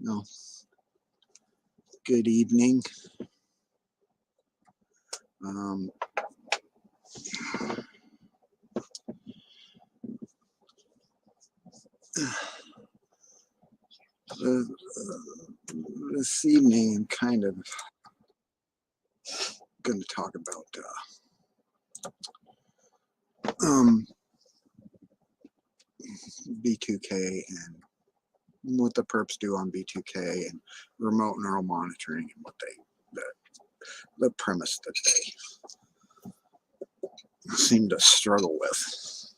No. Good evening. This evening, I'm kind of going to talk about B2K and what the perps do on B2K and remote neural monitoring and what the premise that they seem to struggle with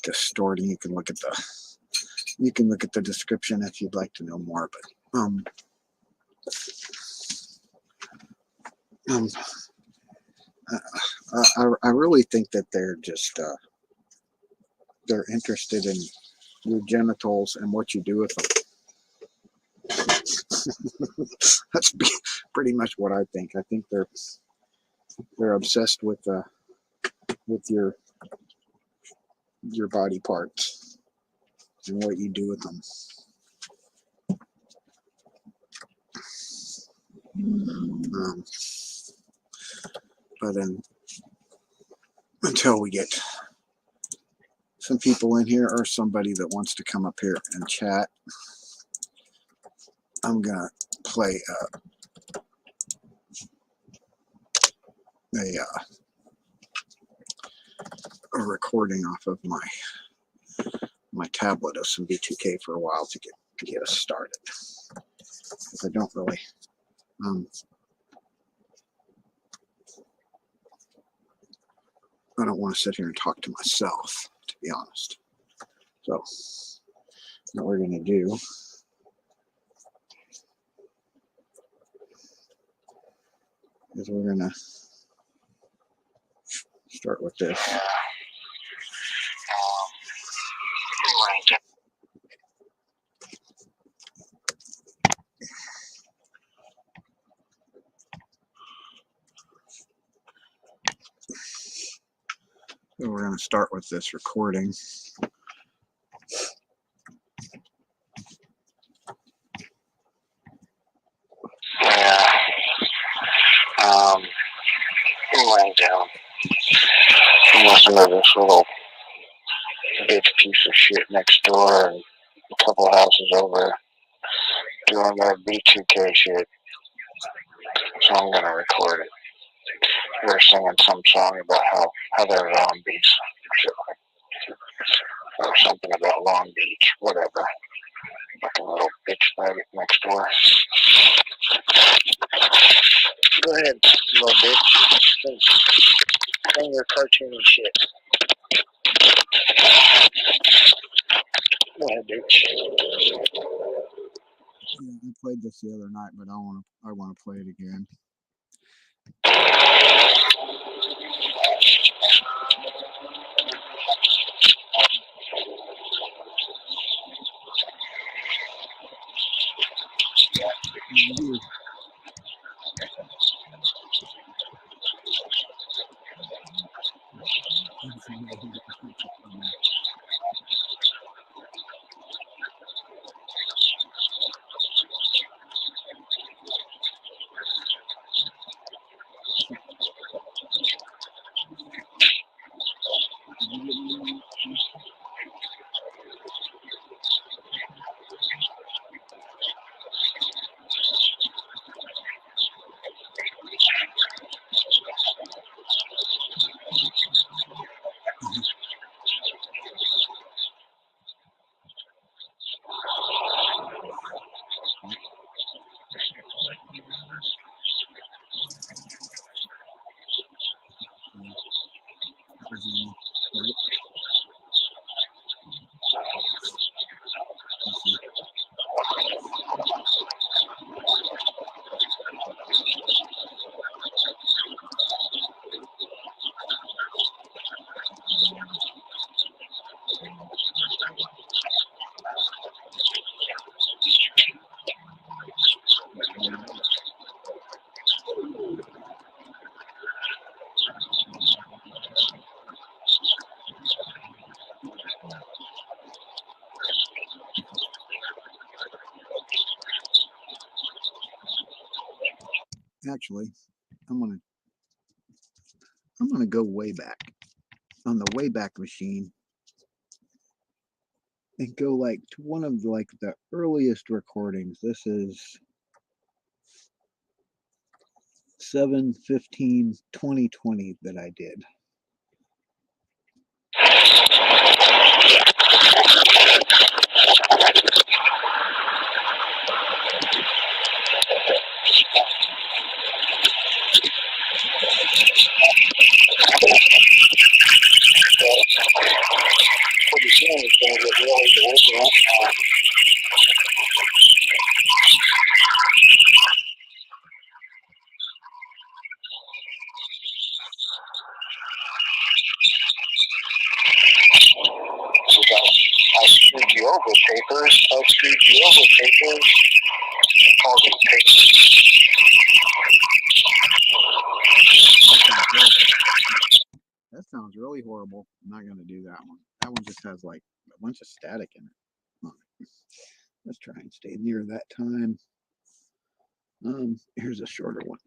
distorting. You can look at the description if you'd like to know more, but I really think that they're just they're interested in your genitals and what you do with them. That's pretty much what I think. I think they're obsessed with your body parts and what you do with them. But until we get some people in here or somebody that wants to come up here and chat, I'm gonna play a recording off of my tablet of some B2K for a while to get us started. Because I don't really I don't want to sit here and talk to myself, to be honest. So what we're going to do is we're going to start with this. So we're going to start with this recording. Laying down. I'm listening to this little bitch piece of shit next door and a couple houses over doing their B2K shit. So I'm gonna record it. They're singing some song about how they're zombies or something about Long Beach, whatever. Like a little bitch faggot next door. Go ahead, little bitch. Sing your cartoony shit. Go ahead, bitch. Yeah, I played this the other night, but I want to play it again. Actually, I'm gonna go way back on the Wayback Machine and go like to one of the earliest recordings. This is 7/15/2020 that I did. Pretty soon it's going to get really delicious. I screwed you over, papers. I screwed you over, papers. Calls it papers. That sounds really horrible. I'm not gonna do that one. That one just has like a bunch of static in it. Let's try and stay near that time. Here's a shorter one.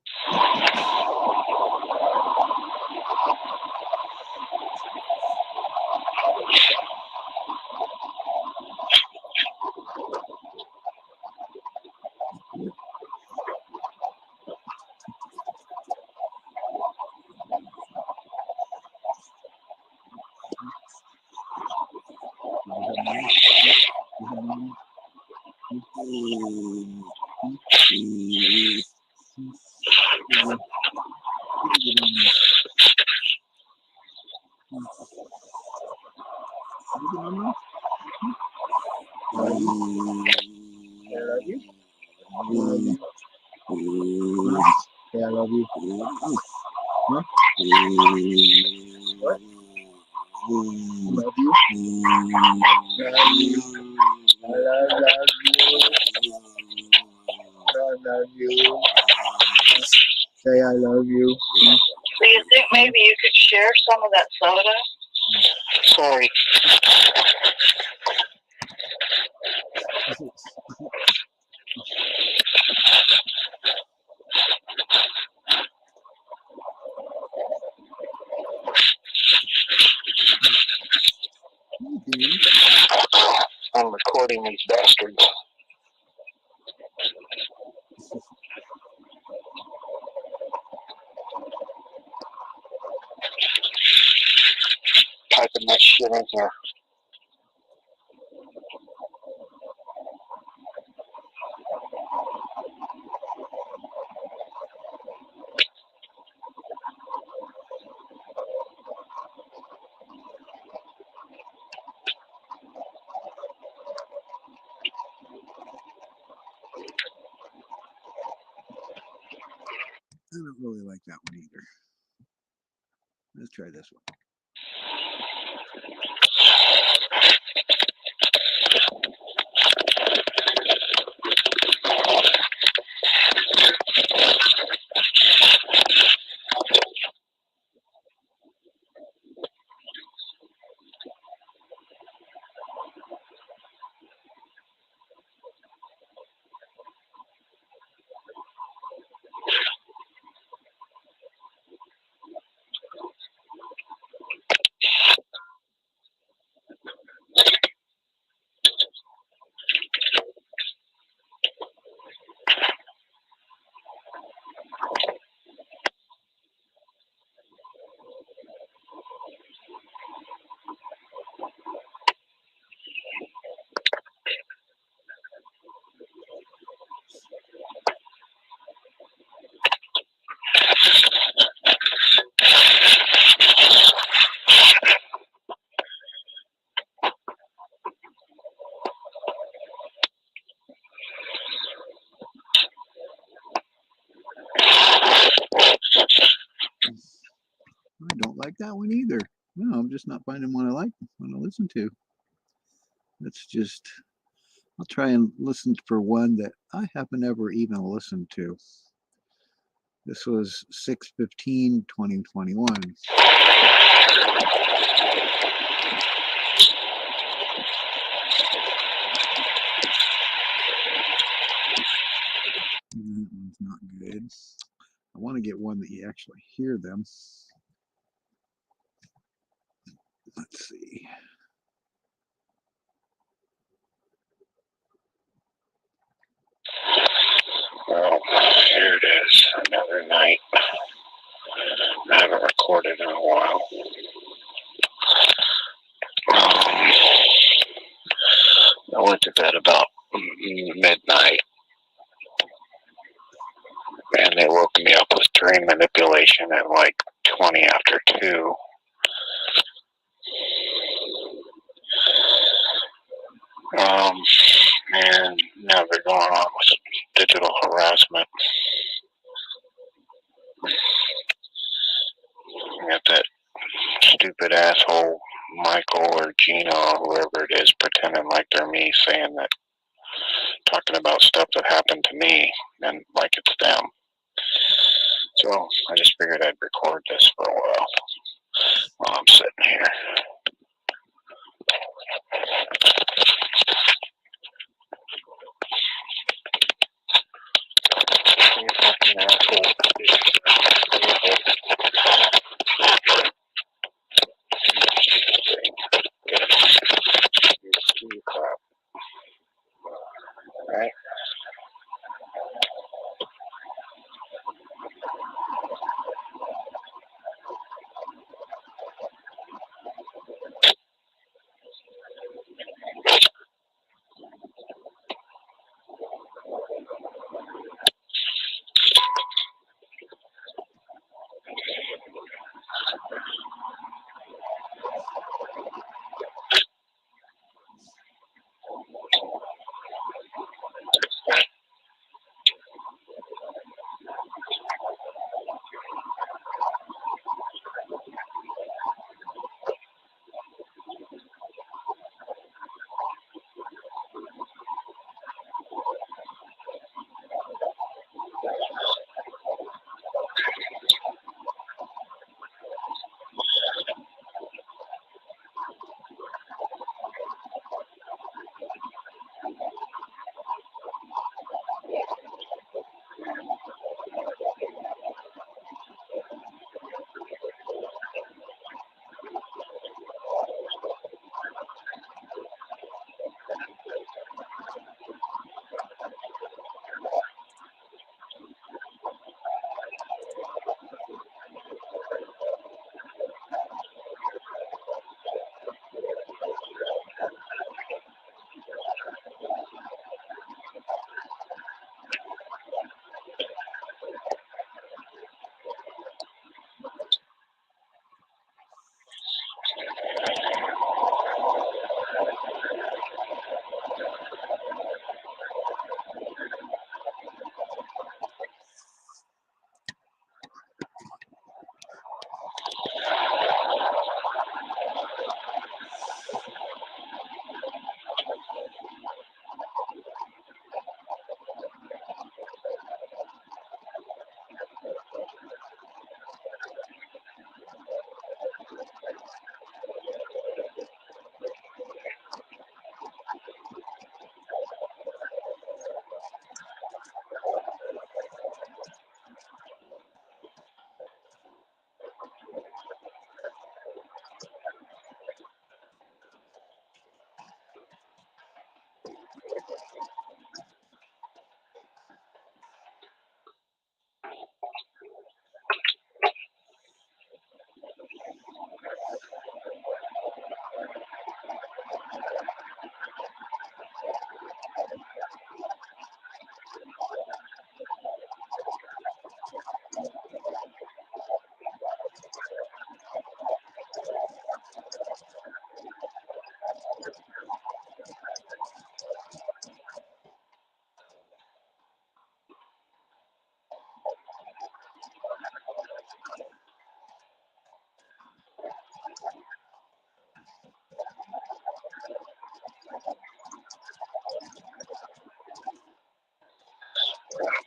I love you. Huh? What? Love you. I love you. Say I love you. So you think maybe you could share some of that soda? Sorry. I'm recording these bastards. Typing that shit in here. I don't really like that one either. Let's try this one. I don't like that one either. No, I'm just not finding one I like, want to listen to. Let's just, I'll try and listen for one that I haven't ever even listened to. This was 6/15/2021. That one's not good. actually hear them. Let's see. Well, here it is, another night. I haven't recorded in a while. I went to bed about midnight, and they woke me up with dream manipulation at like 20 after 2. And now they're going on with digital harassment. You got that stupid asshole Michael or Gina or whoever it is pretending like they're me, saying that, talking about stuff that happened to me and like it's them. So I just figured I'd record this for a while I'm sitting here. You fucking asshole. Right?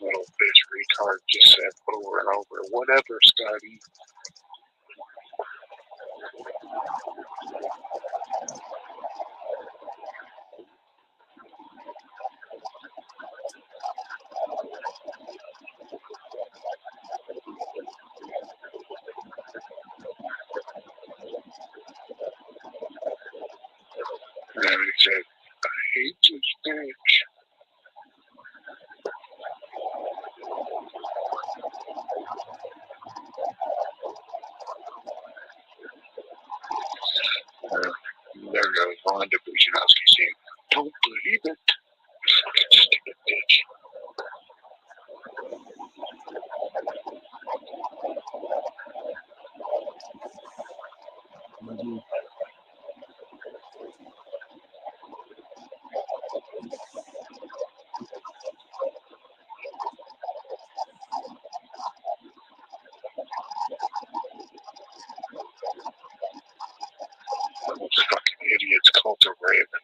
Little bitch retard just said over and over, whatever, Scotty. then he said, I hate this bitch. There goes Wanda Bujanowski saying, don't believe it. Fucking stupid bitch. Maybe. Those fucking idiots called the Raven.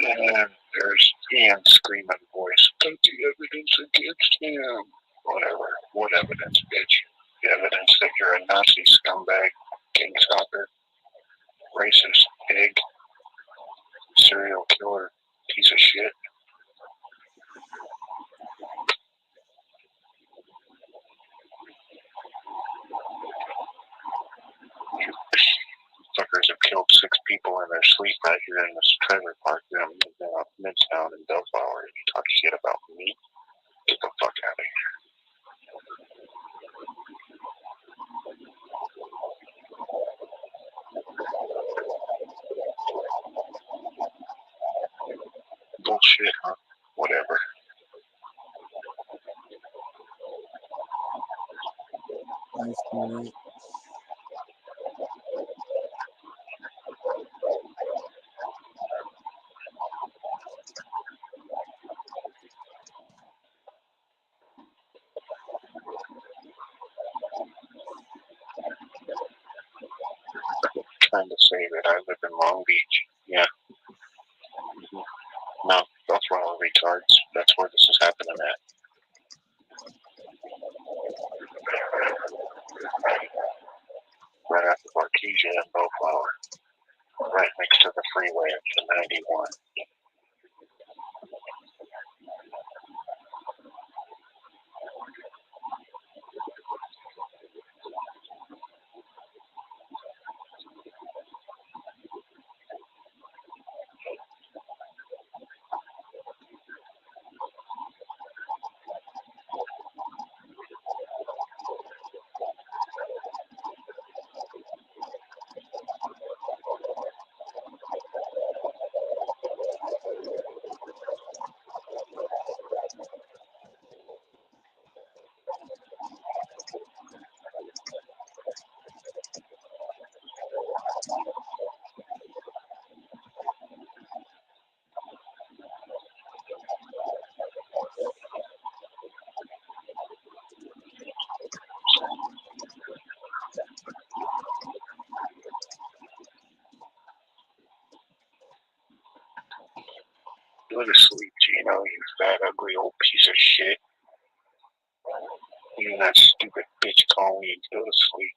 And there's Ian's screaming voice. Put the evidence against him. Whatever. What evidence, bitch? The evidence that you're a Nazi scumbag, king stalker, racist, pig, serial killer, piece of shit. Fuckers have killed 6 people in their sleep right here in this trailer park down Midtown in Bellflower. And you talk shit about me? Get the fuck out of here. Bullshit, huh? Whatever. Nice spirit. Trying to say that I live in Long Beach. Yeah. No, that's where all retards. That's where this is happening at. Right after Artesia and Bellflower. Right next to the freeway at the 91. Go to sleep, Gino, you fat, ugly old piece of shit. You and that stupid bitch Colleen. Go to sleep.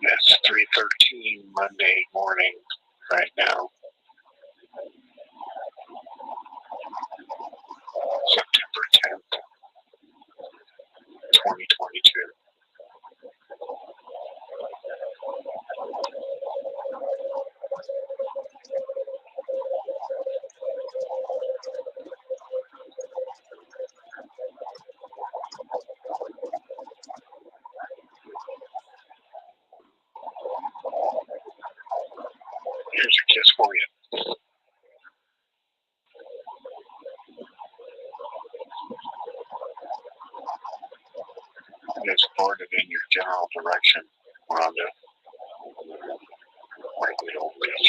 It's 3:13 Monday morning right now, September 10th, 2022. Here's a kiss for you. It's pointed in your general direction, Rhonda. Like the old bitch.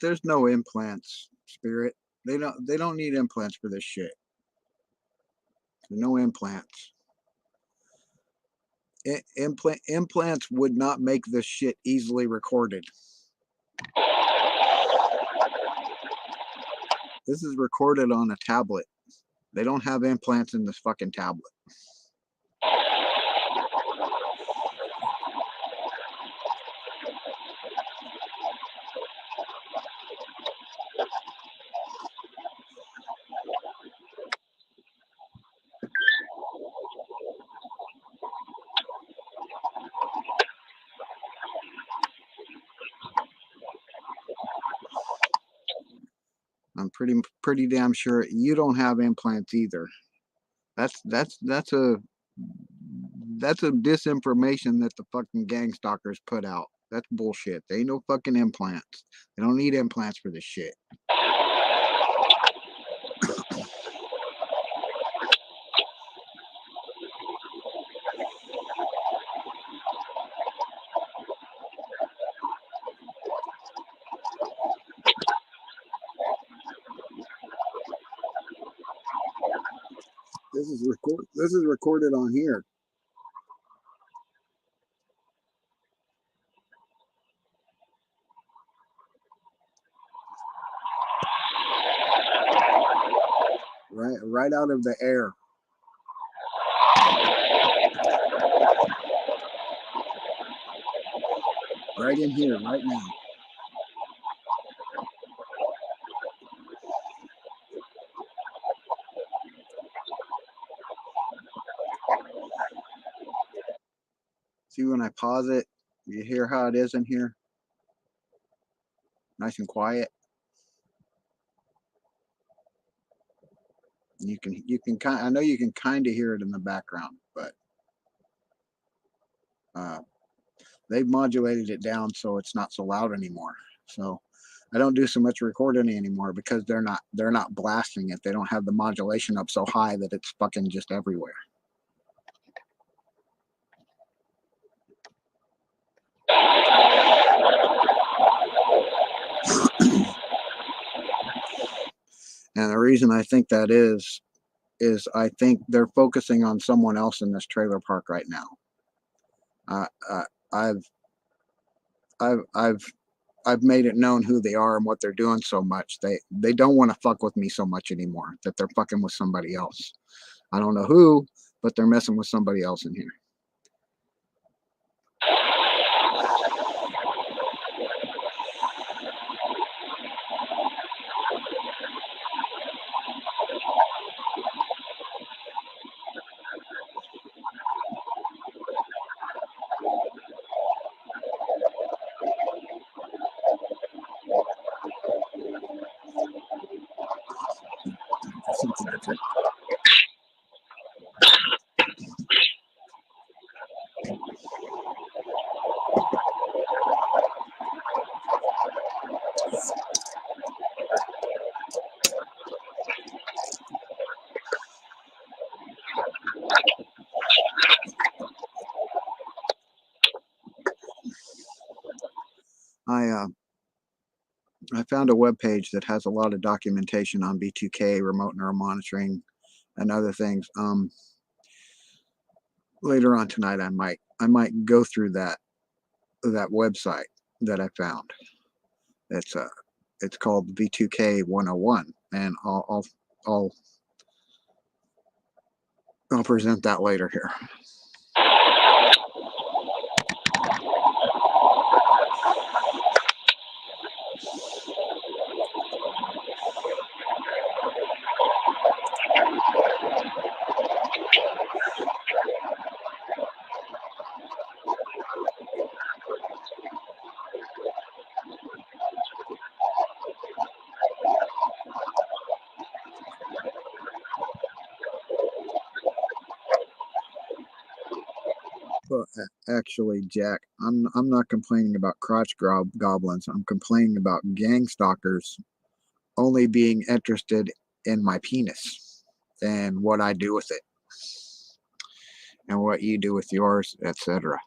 There's no implants, Spirit. They don't need implants for this shit. No implants. Implants would not make this shit easily recorded. This is recorded on a tablet. They don't have implants in this fucking tablet. I'm pretty damn sure you don't have implants either. That's a disinformation that the fucking gang stalkers put out. That's bullshit. They ain't no fucking implants. They don't need implants for this shit. This is recorded on here. Right out of the air. Right in here, right now. See, when I pause it, you hear how it is in here? Nice and quiet. You can I know you can kind of hear it in the background, but they've modulated it down so it's not so loud anymore. So I don't do so much recording anymore because they're not blasting it. They don't have the modulation up so high that it's fucking just everywhere. And the reason I think that is I think they're focusing on someone else in this trailer park right now. I've made it known who they are and what they're doing so much. They don't want to fuck with me so much anymore, that they're fucking with somebody else. I don't know who, but they're messing with somebody else in here. I found a web page that has a lot of documentation on B2K, remote neural monitoring, and other things. Later on tonight, I might go through that website that I found. It's called V2K 101, and I'll present that later here. Well, actually, Jack, I'm not complaining about crotch goblins. I'm complaining about gang stalkers only being interested in my penis and what I do with it and what you do with yours, etc.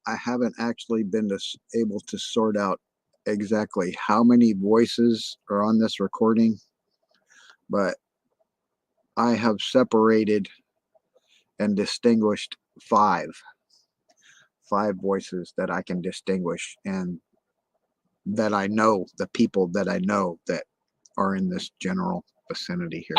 I haven't actually been able to sort out exactly how many voices are on this recording, but I have separated and distinguished five voices that I can distinguish, and that I know, the people that I know that are in this general vicinity here.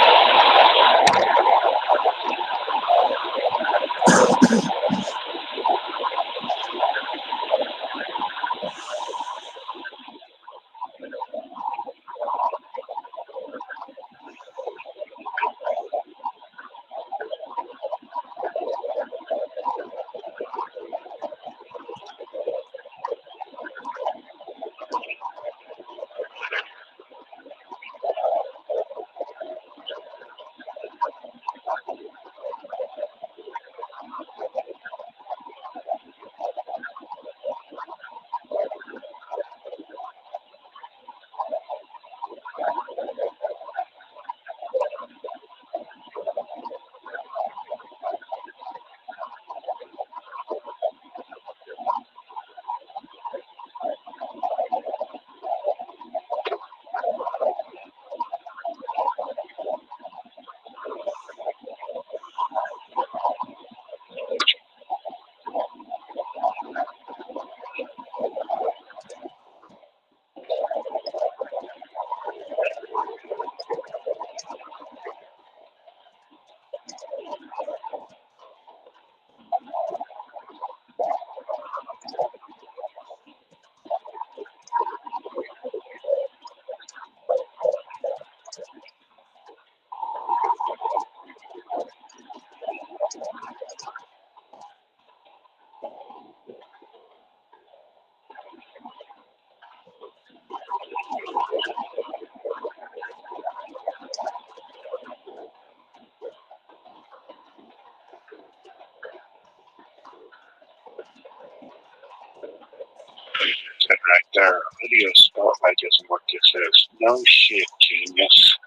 Said right there, video spotlight doesn't work. It says, no shit, genius.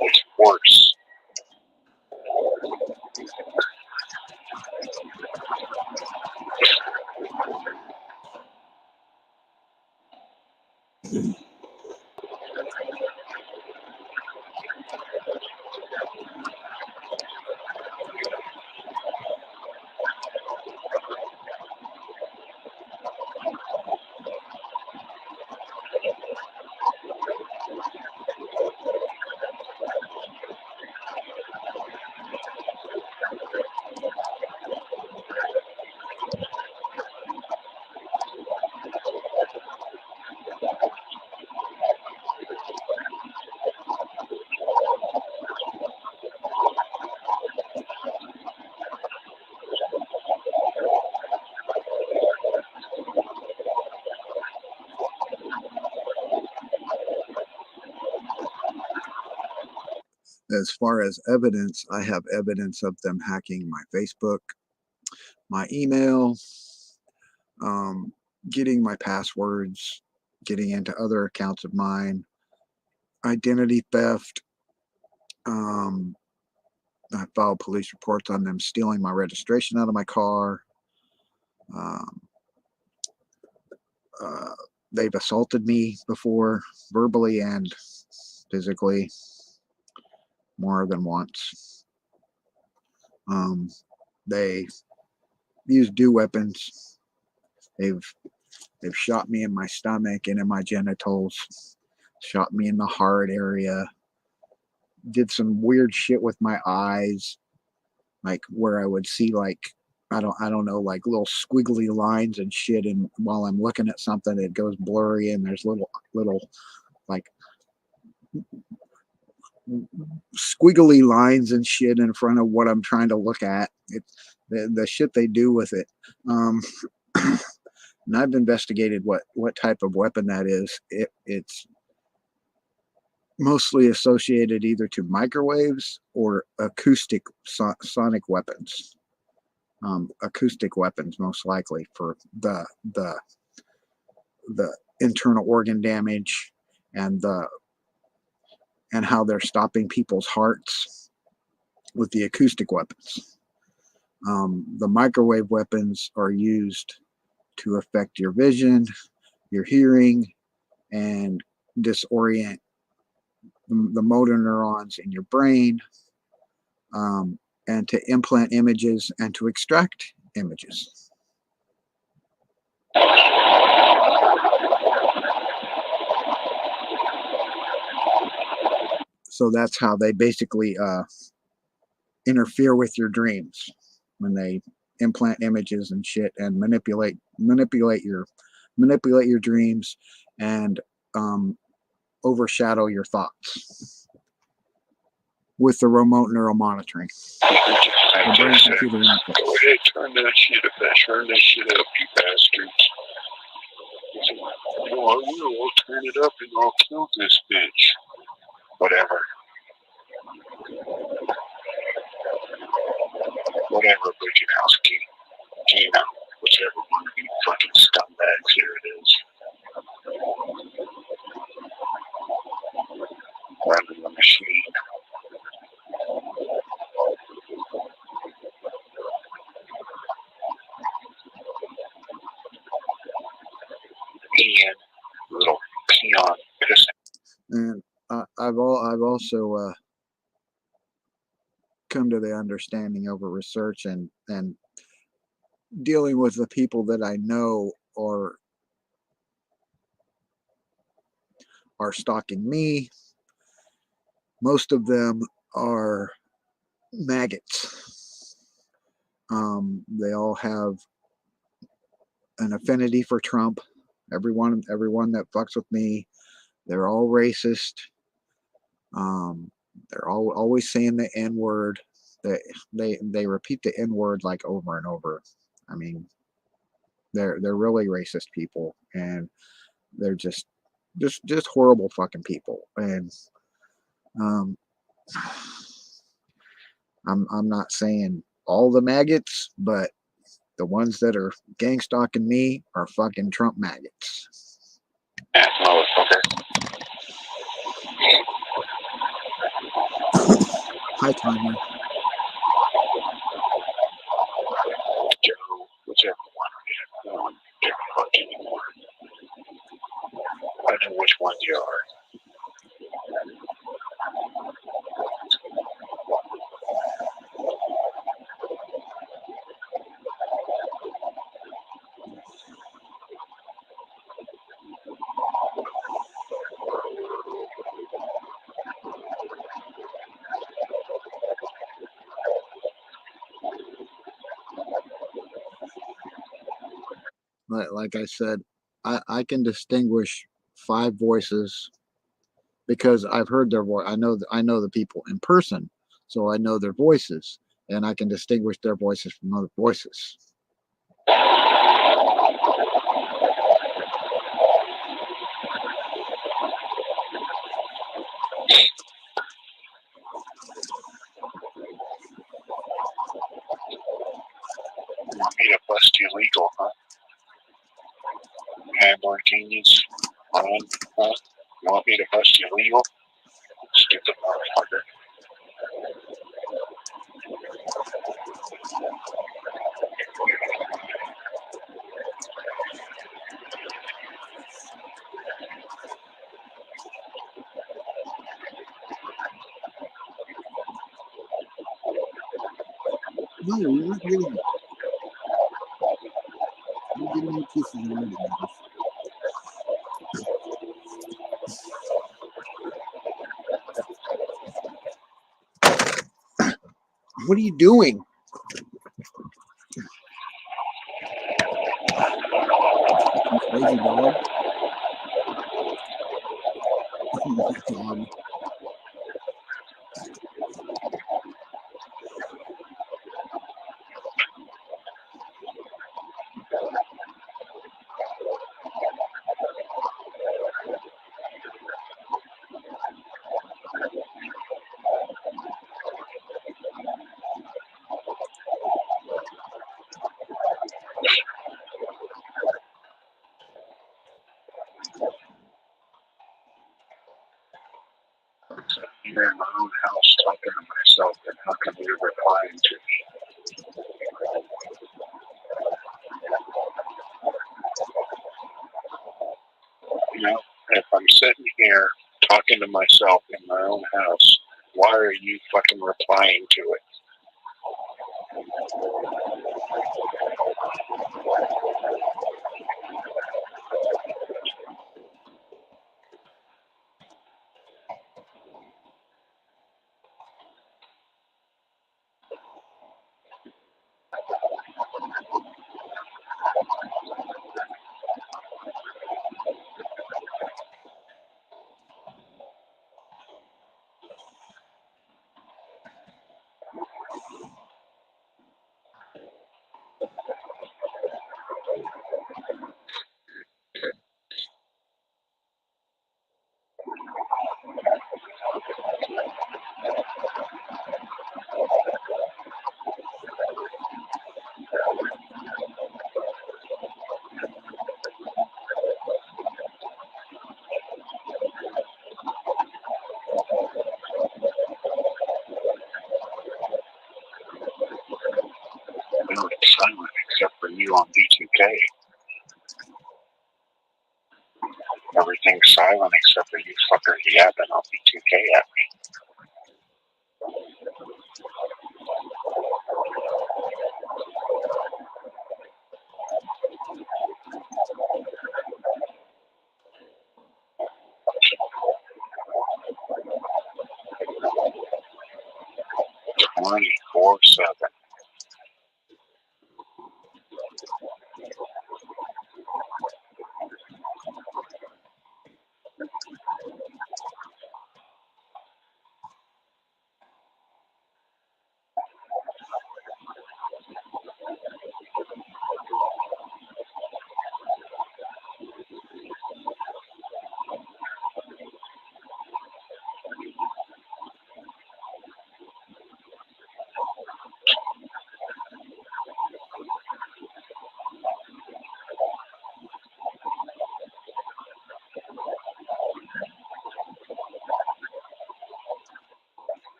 It's worse. As far as evidence, I have evidence of them hacking my Facebook, my email, getting my passwords, getting into other accounts of mine, identity theft. I filed police reports on them stealing my registration out of my car. Um, they've assaulted me before, verbally and physically, more than once. They use dew weapons. They've shot me in my stomach and in my genitals, shot me in the heart area, did some weird shit with my eyes, like where I would see like I don't know, like little squiggly lines and shit, and while I'm looking at something it goes blurry and there's little like squiggly lines and shit in front of what I'm trying to look at. The shit they do with it. And I've investigated what type of weapon that is. It's mostly associated either to microwaves or acoustic sonic weapons. Acoustic weapons, most likely, for the internal organ damage and how they're stopping people's hearts with the acoustic weapons. The microwave weapons are used to affect your vision, your hearing, and disorient the motor neurons in your brain, and to implant images and to extract images. So that's how they basically interfere with your dreams, when they implant images and shit and manipulate your dreams and overshadow your thoughts with the remote neural monitoring. I just said, go ahead, turn that shit up, you bastards. He said, no, I will. I'll turn it up and I'll kill this bitch. Whatever. Whatever, Bridgenowski. Gina. Whichever one of you fucking scumbags here it is. Running the machine. Ian, little peon. And I've also come to the understanding over research and dealing with the people that I know are stalking me. Most of them are maggots. They all have an affinity for Trump. Everyone that fucks with me, they're all racist. They're always saying the N word. They repeat the N word like over and over. I mean, they're really racist people, and they're just horrible fucking people. And I'm not saying all the maggots, but The ones that are gang stalking me are fucking Trump maggots. Yeah, motherfucker. Hi, Timer. Joe, whichever one. I don't give a fuck anymore. I know which ones you are. Like I said, I can distinguish 5 voices because I've heard their voice. I know the people in person, so I know their voices, and I can distinguish their voices from other voices. You want me to bust you legal, huh? Handler genius. Huh? You want me to bust you legal? Stupid motherfucker. No, you're not getting it. You're getting me pieces already, guys. What are you doing? You crazy dog. Dog. You're in my own house talking to myself, and how come you're replying to me? You know, if I'm sitting here talking to myself in my own house, why are you fucking replying to it? No, it's silent except for you on B2K. Everything's silent except for you fuckers yapping on B2K at me. "24/7.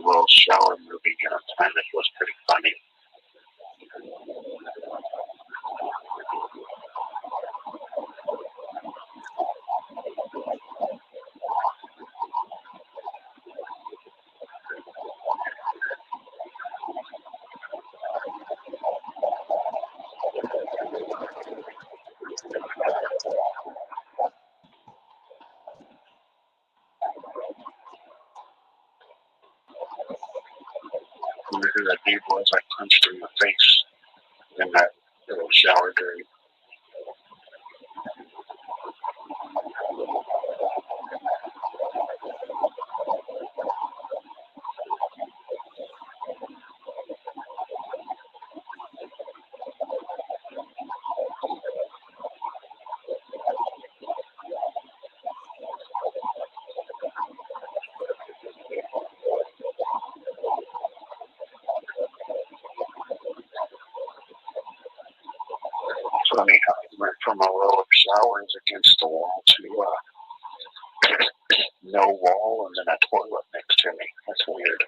little shower movie one time. It was pretty funny. Wonder who that dude was I punched in the face in that little shower during. Funny how he went from a row of showers against the wall to no wall and then a toilet next to me. That's weird.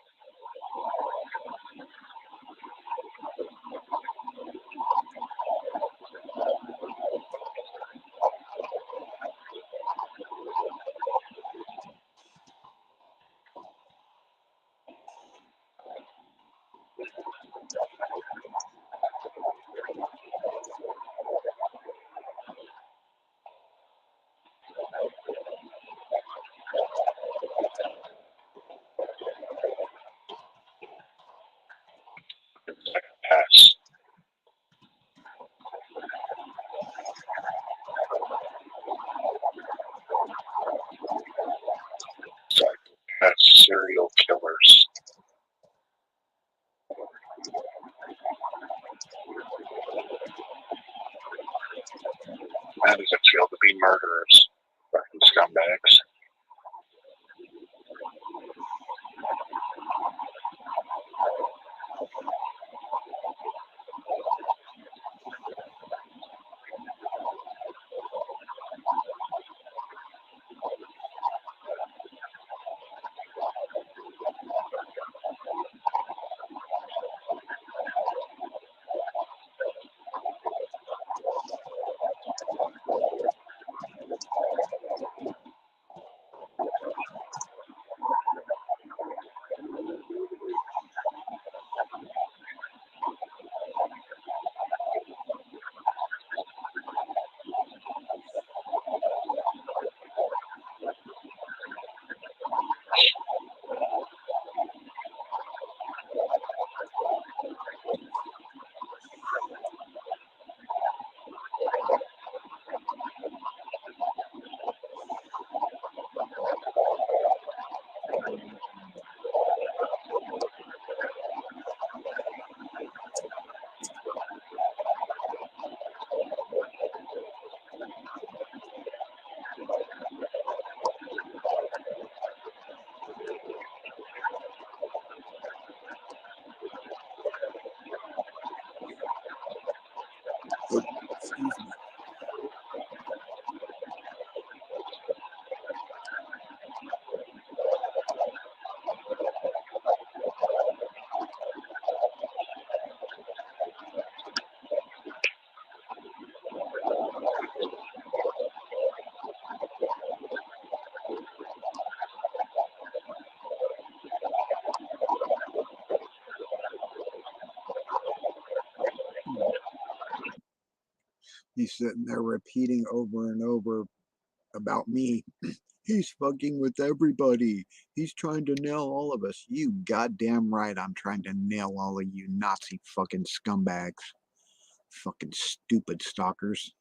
Pass. Psychopaths, serial killers. How does it feel to be murderers? Fucking scumbags. Excuse me. He's sitting there repeating over and over about me. He's fucking with everybody. He's trying to nail all of us. You goddamn right I'm trying to nail all of you Nazi fucking scumbags. Fucking stupid stalkers.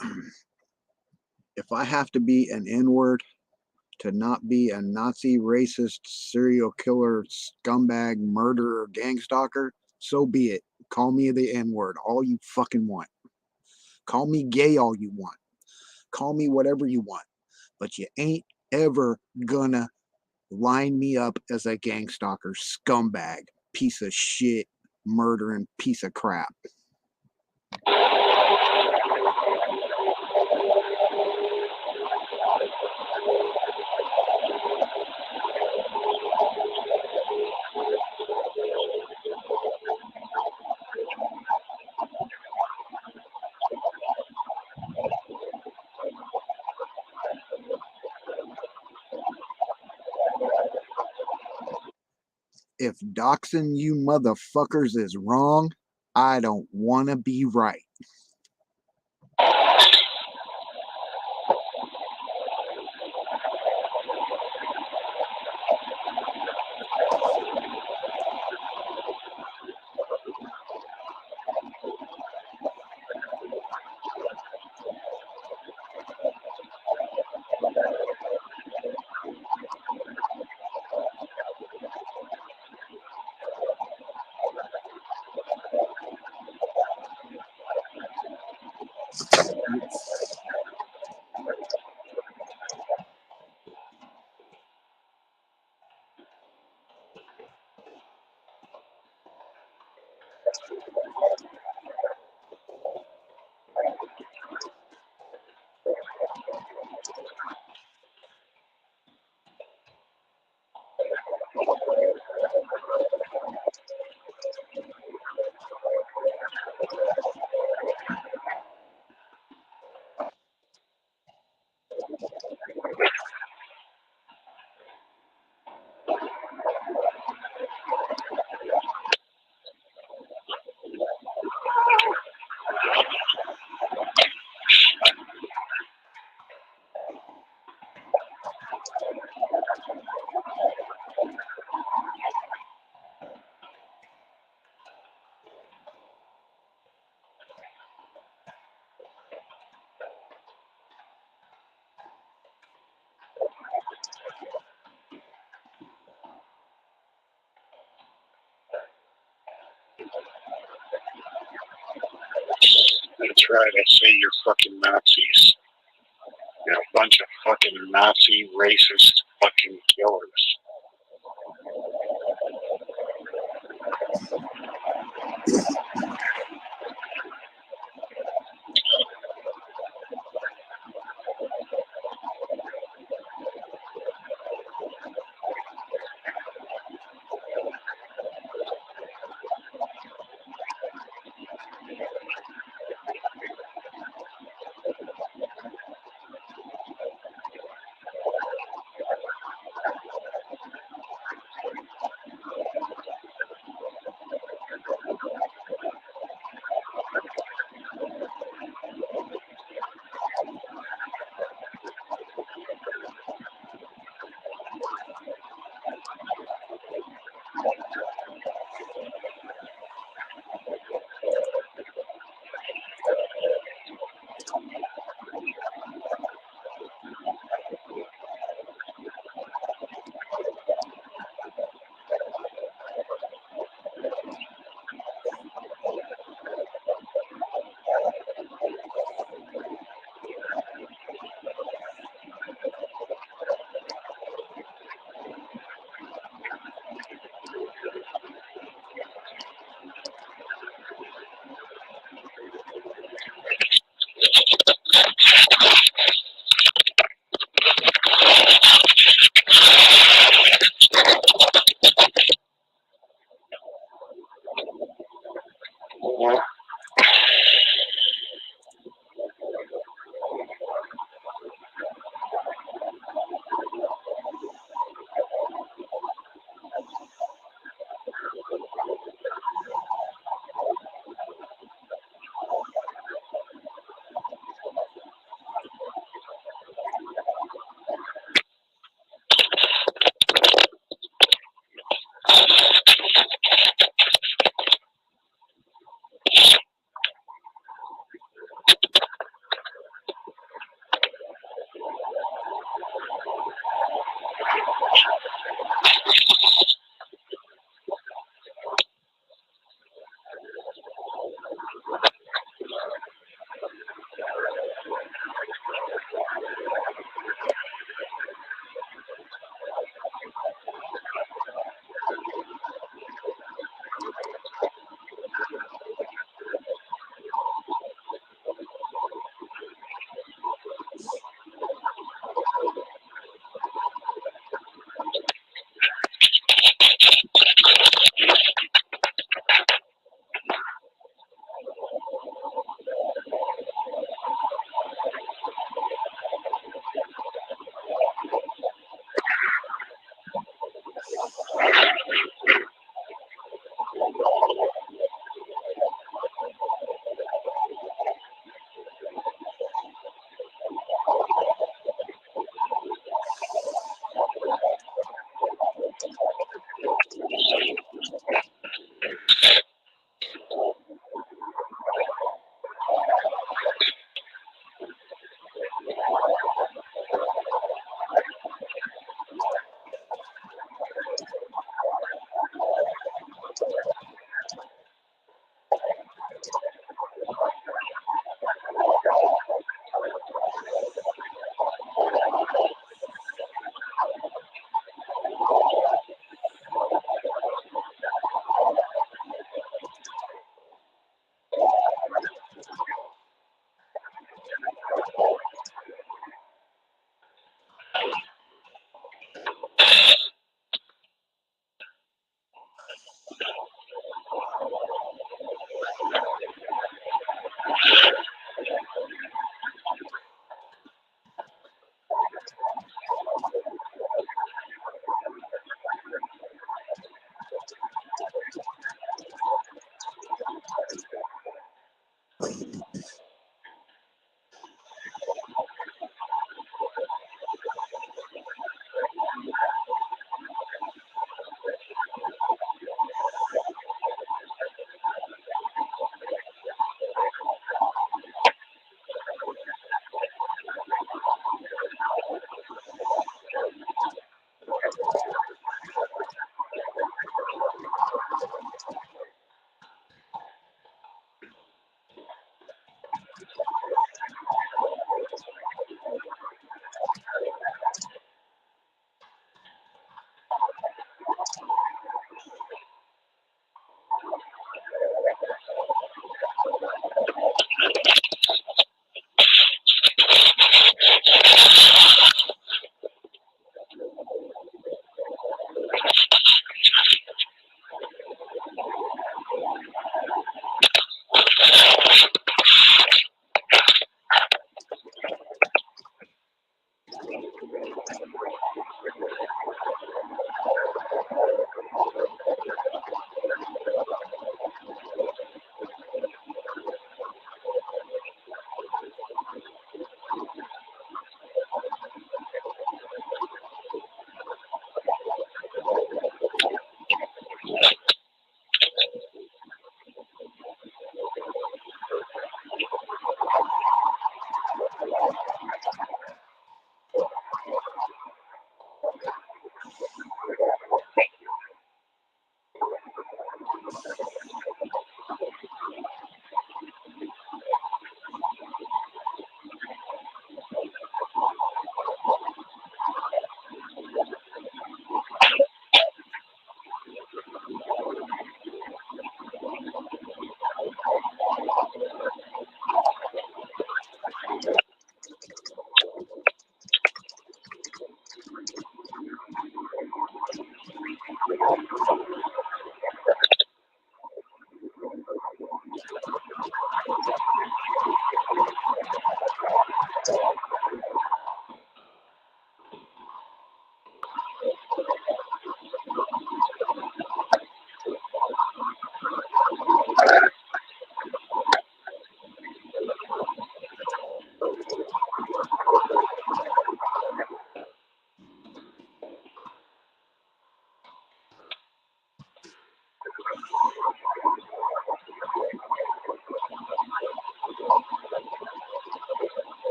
If I have to be an N-word to not be a Nazi, racist, serial killer, scumbag, murderer, gang stalker, so be it. Call me the N-word all you fucking want. Call me gay all you want. Call me whatever you want. But you ain't ever gonna line me up as a gang stalker, scumbag, piece of shit, murdering piece of crap. If doxing you motherfuckers is wrong, I don't want to be right. That's right, I say you're fucking Nazis. You're a bunch of fucking Nazi, racist fucking killers.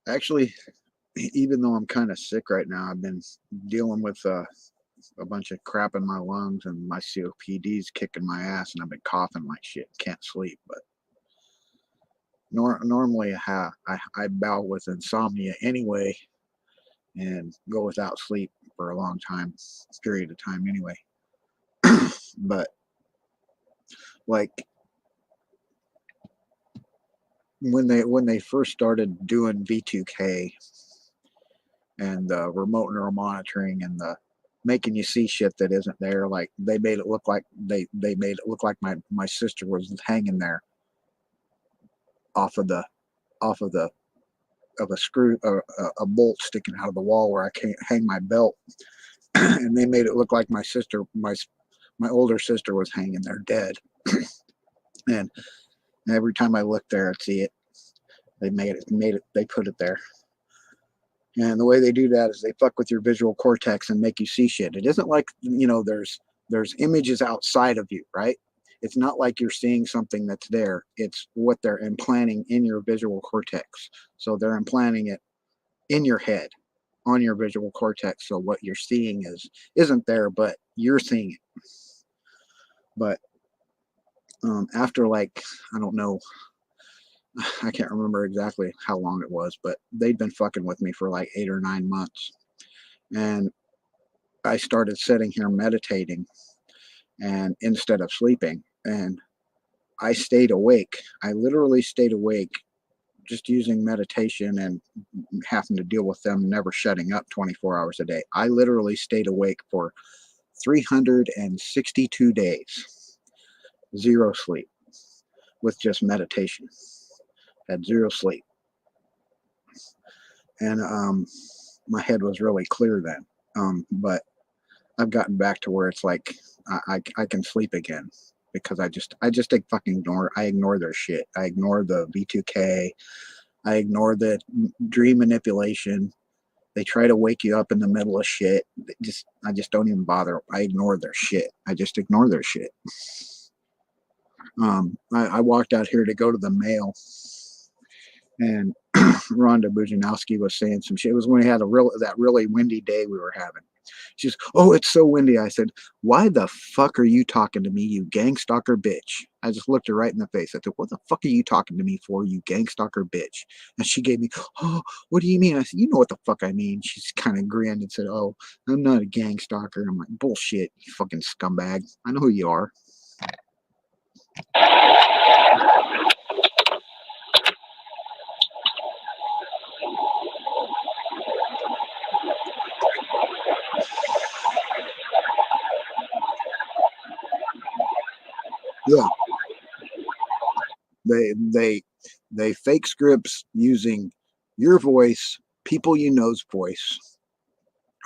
Actually, even though I'm kind of sick right now, I've been dealing with a bunch of crap in my lungs, and my COPD's kicking my ass, and I've been coughing like shit. Can't sleep. But normally I battle with insomnia anyway, and go without sleep for a long period of time anyway. But like when they first started doing V2K and the remote neural monitoring and the making you see shit that isn't there, like they made it look like my sister was hanging there off of a screw, a bolt sticking out of the wall where I can't hang my belt. And they made it look like my older sister was hanging there dead. And every time I look there, I'd see it. They put it there. And the way they do that is they fuck with your visual cortex and make you see shit. It isn't like, there's images outside of you, right? It's not like you're seeing something that's there. It's what they're implanting in your visual cortex. So they're implanting it in your head, on your visual cortex. So what you're seeing isn't there, but you're seeing it. But after, like, I don't know, I can't remember exactly how long it was, but they'd been fucking with me for like 8 or 9 months. And I started sitting here meditating and instead of sleeping, and I stayed awake. I literally stayed awake just using meditation and having to deal with them never shutting up 24 hours a day. I literally stayed awake for 362 days, zero sleep, with just meditation. Had zero sleep. And my head was really clear then. But I've gotten back to where it's like I can sleep again because I just ignore their shit. I ignore the V2K. I ignore the dream manipulation. They try to wake you up in the middle of shit. I just don't even bother. I ignore their shit. I just ignore their shit. I walked out here to go to the mail, and Rhonda Bujanowski was saying some shit. It was when we had that really windy day we were having. She's, oh, it's so windy. I said, why the fuck are you talking to me, you gang stalker bitch? I just looked her right in the face. I said, what the fuck are you talking to me for, you gang stalker bitch? And she gave me, oh, what do you mean? I said, you know what the fuck I mean. She's kind of grinned and said, oh, I'm not a gang stalker. I'm like, bullshit, you fucking scumbag. I know who you are. Yeah. They fake scripts using your voice, people you know's voice,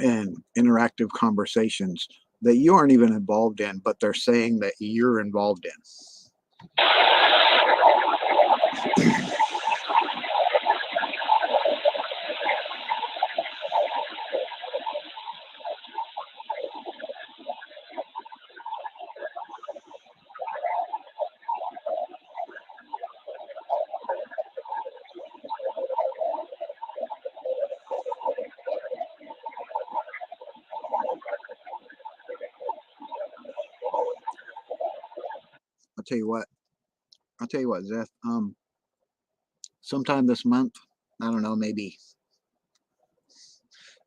and interactive conversations that you aren't even involved in, but they're saying that you're involved in. I'll tell you what, Zeth, sometime this month, I don't know, maybe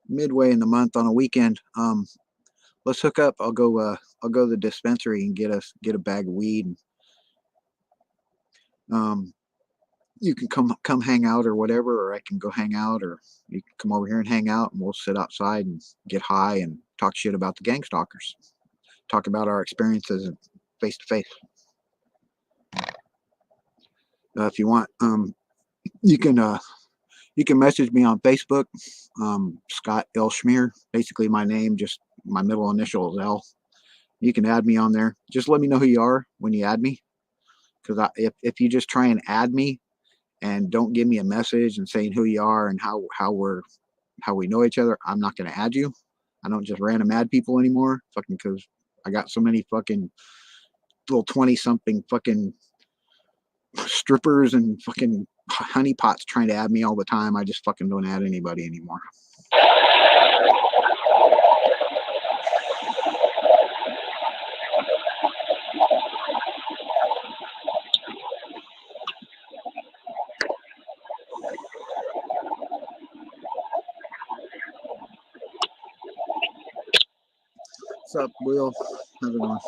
midway in the month on a weekend, let's hook up. I'll go to the dispensary and get a bag of weed. You can come hang out or whatever, or I can go hang out, or you can come over here and hang out, and we'll sit outside and get high and talk shit about the gang stalkers. Talk about our experiences face to face. If you want, you can message me on Facebook, Scott L. Schmear. Basically, my name, just my middle initial is L. You can add me on there. Just let me know who you are when you add me, because if you just try and add me and don't give me a message and saying who you are and how we know each other, I'm not going to add you. I don't just random add people anymore, fucking, because I got so many fucking little 20-something fucking strippers and fucking honeypots trying to add me all the time. I just fucking don't add anybody anymore. What's up, Will? How's it going?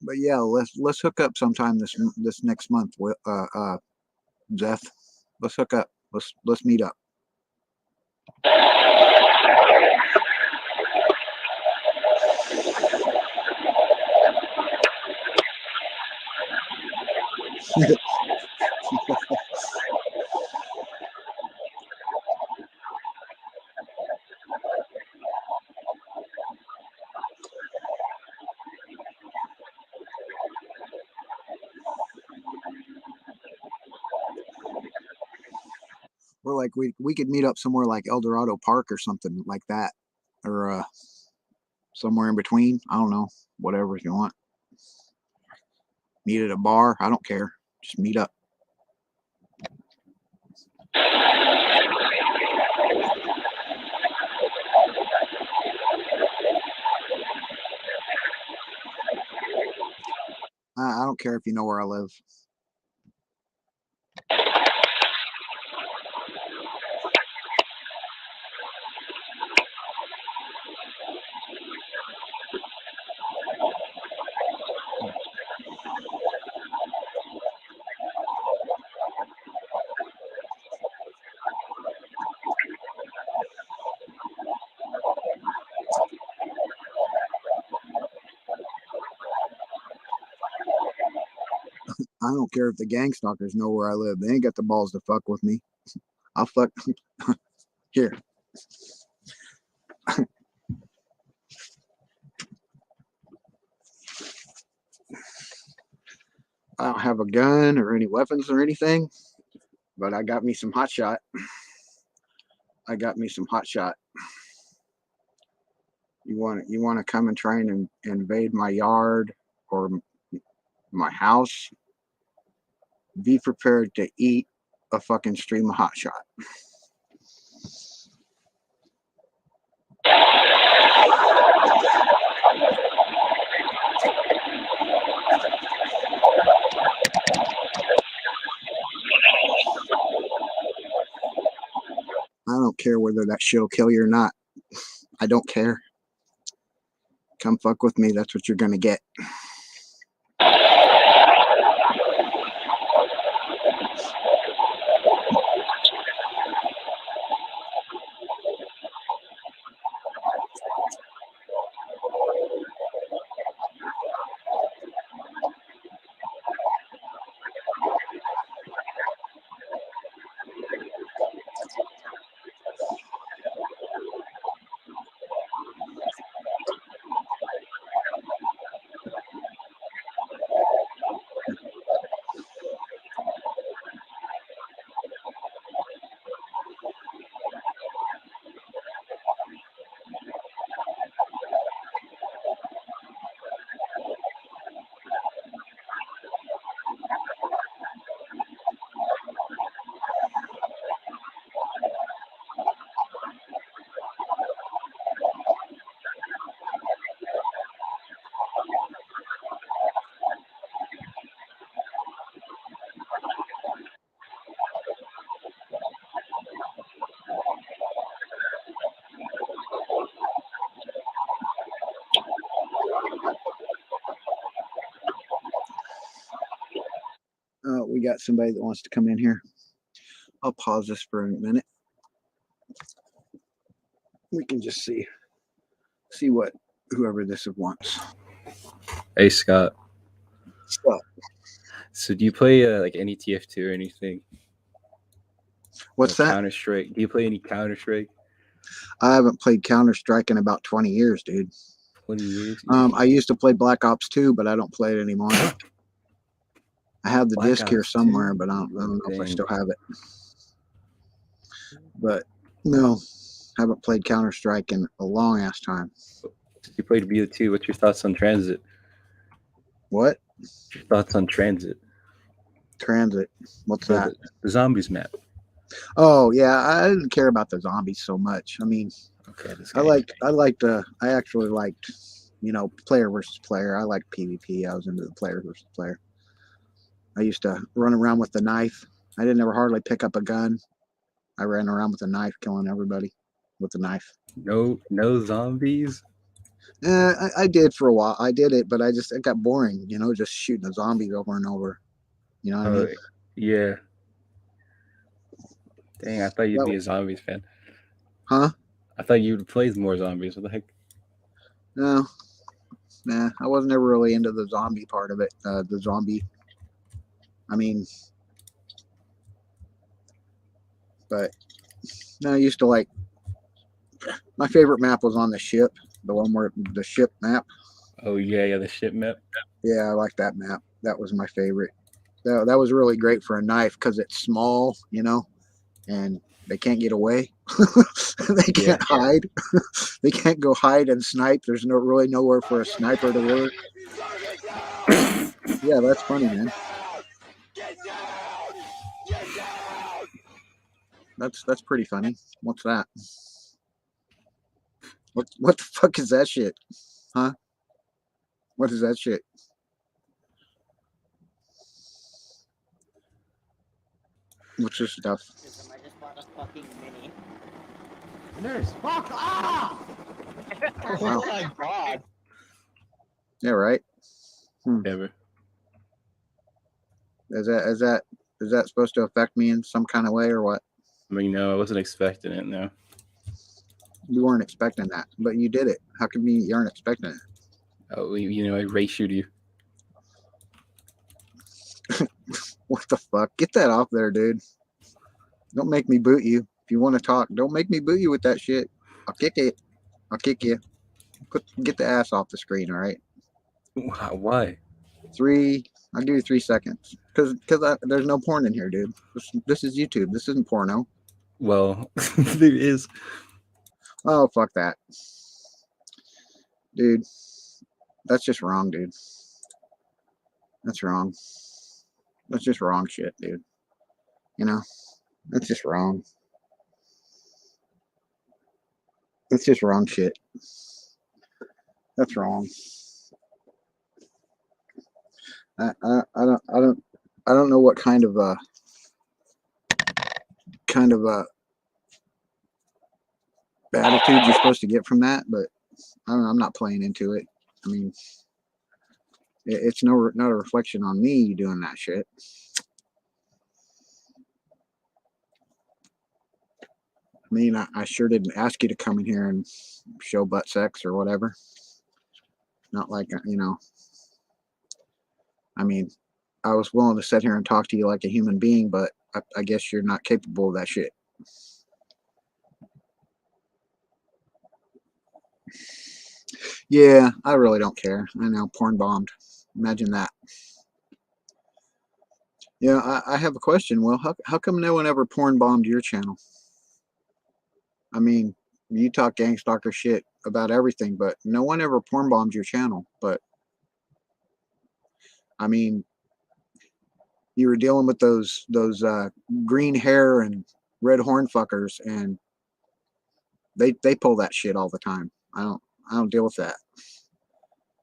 But yeah, let's hook up sometime this next month. Zeth, let's hook up. Let's meet up. Or like we could meet up somewhere like El Dorado Park or something like that, or somewhere in between. I don't know, whatever you want. Meet at a bar. I don't care. Just meet up. I don't care if you know where I live. I don't care if the gang stalkers know where I live. They ain't got the balls to fuck with me. I'll fuck. Here. I don't have a gun or any weapons or anything, but I got me some hot shot. I got me some hot shot. You want to come and try and invade my yard or my house? Be prepared to eat a fucking stream of hot shot. I don't care whether that shit'll kill you or not. I don't care. Come fuck with me. That's what you're gonna get. We got somebody that wants to come in here. I'll pause this for a minute. We can just see what whoever this wants. Hey Scott. Scott. So do you play like any TF2 or anything? What's that? Counter-Strike. Do you play any Counter-Strike? I haven't played Counter-Strike in about 20 years, dude. 20 years? I used to play Black Ops 2, but I don't play it anymore. I have the disc here somewhere, but I don't know if I still have it. But no, haven't played Counter-Strike in a long ass time. You played BO2. What's your thoughts on Transit? What? What's your thoughts on Transit? Transit. What's that? The zombies map. Oh yeah, I didn't care about the zombies so much. I mean, okay, I actually liked, player versus player. I liked PvP. I was into the player versus player. I used to run around with the knife. I didn't ever hardly pick up a gun. I ran around with a knife, killing everybody with a knife. No zombies? I did for a while. I did it, but it got boring, just shooting the zombies over and over. You know what I mean? Yeah. Dang, I thought you'd be a zombies fan. Huh? I thought you'd play more zombies. What the heck? No. Nah, I wasn't ever really into the zombie part of it. The zombie. I mean, but no, I used to like. My favorite map was on the ship, the one where the ship map. Oh yeah, the ship map. Yeah, I like that map. That was my favorite. That was really great for a knife because it's small, and they can't get away. They can't hide. They can't go hide and snipe. There's really nowhere for a sniper to work. Yeah, that's funny, man. That's pretty funny. What's that? What the fuck is that shit? Huh? What is that shit? What's this stuff? I just bought a fucking mini. Nurse, fuck off! Wow. Oh my god. Yeah, right. Never. Is that supposed to affect me in some kind of way or what? I mean, no, I wasn't expecting it. No. You weren't expecting that, but you did it. How come you aren't expecting it? Oh, I race shoot you. What the fuck? Get that off there, dude. Don't make me boot you. If you want to talk, don't make me boot you with that shit. I'll kick it. I'll kick you. Get the ass off the screen, all right? Why? I'll give you 3 seconds. Because there's no porn in here, dude. This is YouTube. This isn't porno. Well, there is. Oh, fuck that. Dude, that's just wrong, dude. That's wrong. That's just wrong shit, dude. You know? That's just wrong. That's just wrong shit. That's wrong. I don't know what kind of attitude you're supposed to get from that, but I'm not playing into it. I mean, it's not a reflection on me doing that shit. I mean, I sure didn't ask you to come in here and show butt sex or whatever. Not like, you know, I mean, I was willing to sit here and talk to you like a human being, but I guess you're not capable of that shit. Yeah, I really don't care. I know, porn bombed. Imagine that. Yeah, I have a question. Well, how come no one ever porn bombed your channel? I mean, you talk gang stalker shit about everything, but no one ever porn bombed your channel. But I mean, you were dealing with those green hair and red horn fuckers, and they pull that shit all the time. I don't deal with that.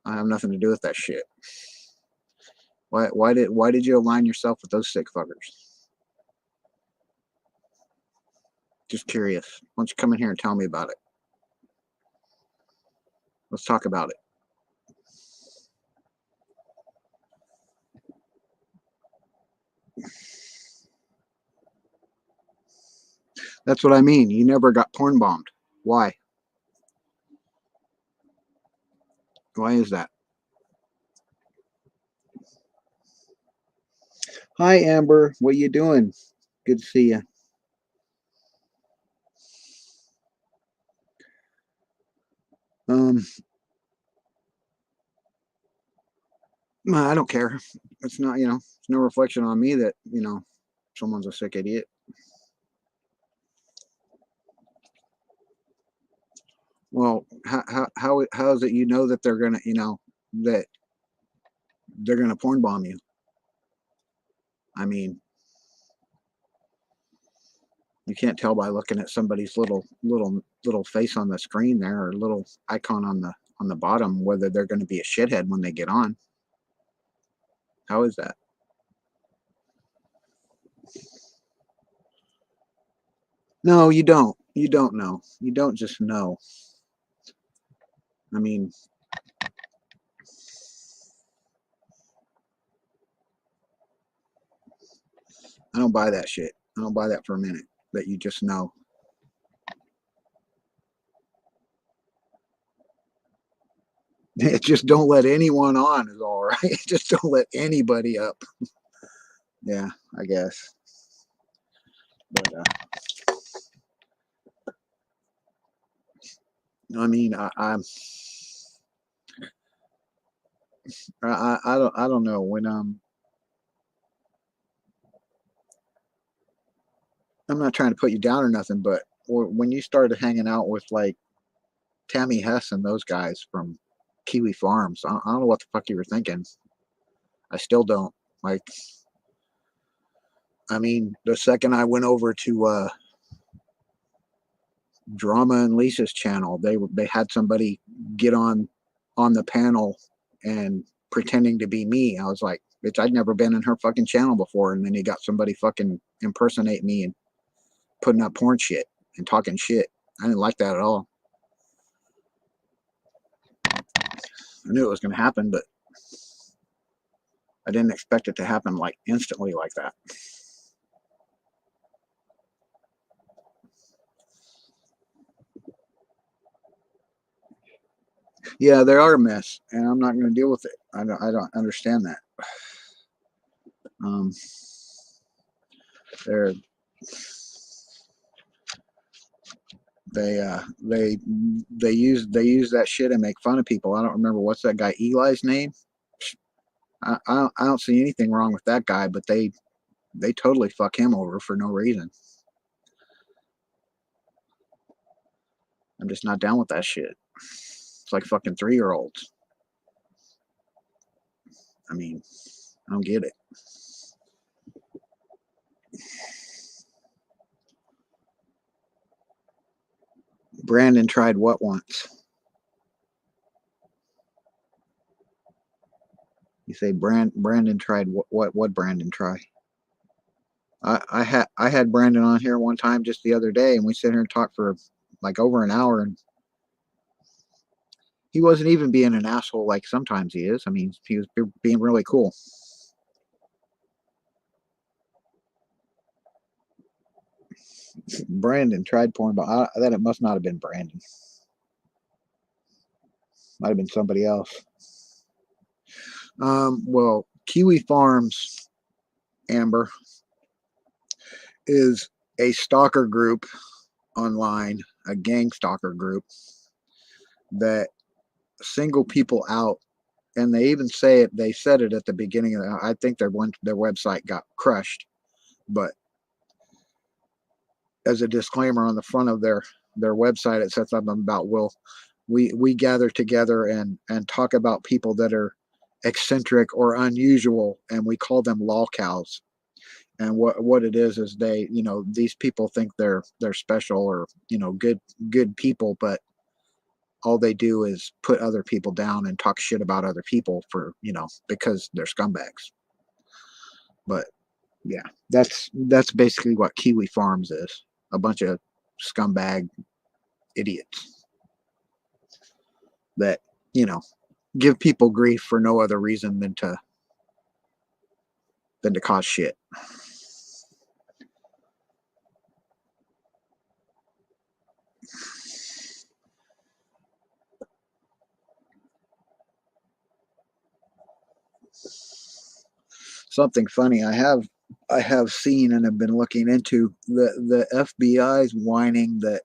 I have nothing to do with that shit. Why did you align yourself with those sick fuckers? Just curious. Why don't you come in here and tell me about it? Let's talk about it. That's what I mean. You never got porn bombed. Why? Why is that? Hi, Amber. What you doing? Good to see you. I don't care. It's not, you know, it's no reflection on me that, you know, someone's a sick idiot. Well, how is it you know that they're gonna, you know, that they're gonna porn bomb you? I mean, you can't tell by looking at somebody's little face on the screen there, or little icon on the bottom, whether they're going to be a shithead when they get on. How is that? No, you don't. You don't know. You don't just know. I mean, I don't buy that shit. I don't buy that for a minute, that you just know. Just don't let anyone on is all right. Just don't let anybody up. Yeah, I guess. But I mean, I don't know when I'm not trying to put you down or nothing, but when you started hanging out with like Tammy Hess and those guys from Kiwi Farms, I don't know what the fuck you were thinking. I still don't. Like, I mean, the second I went over to Drama and Lisa's channel, they had somebody get on the panel and pretending to be me. I was like, bitch, I'd never been in her fucking channel before, and then you got somebody fucking impersonate me and putting up porn shit and talking shit. I didn't like that at all. I knew it was going to happen, but I didn't expect it to happen like instantly like that. Yeah, they are a mess, and I'm not going to deal with it. I don't understand that. Um, they're they use that shit and make fun of people. I don't remember what's that guy Eli's name. I don't see anything wrong with that guy, but they totally fuck him over for no reason. I'm just not down with that shit. It's like fucking 3-year-olds. I mean, I don't get it. Brandon tried what once? You say Brandon tried what Brandon try? I had Brandon on here one time just the other day, and we sat here and talked for like over an hour, and he wasn't even being an asshole like sometimes he is. I mean, he was being really cool. Brandon tried porn, but then it must not have been Brandon. Might have been somebody else. Well, Kiwi Farms, Amber, is a stalker group online, a gang stalker group that single people out, and they even say it. They said it at the beginning of I think their website got crushed, but as a disclaimer on the front of their website, it says something about we gather together and talk about people that are eccentric or unusual, and we call them lolcows. And what it is they, these people think they're special or good people, but all they do is put other people down and talk shit about other people for because they're scumbags. But yeah, that's basically what Kiwi Farms is. A bunch of scumbag idiots that give people grief for no other reason than to cause shit. Something funny I have seen and have been looking into, the FBI's whining that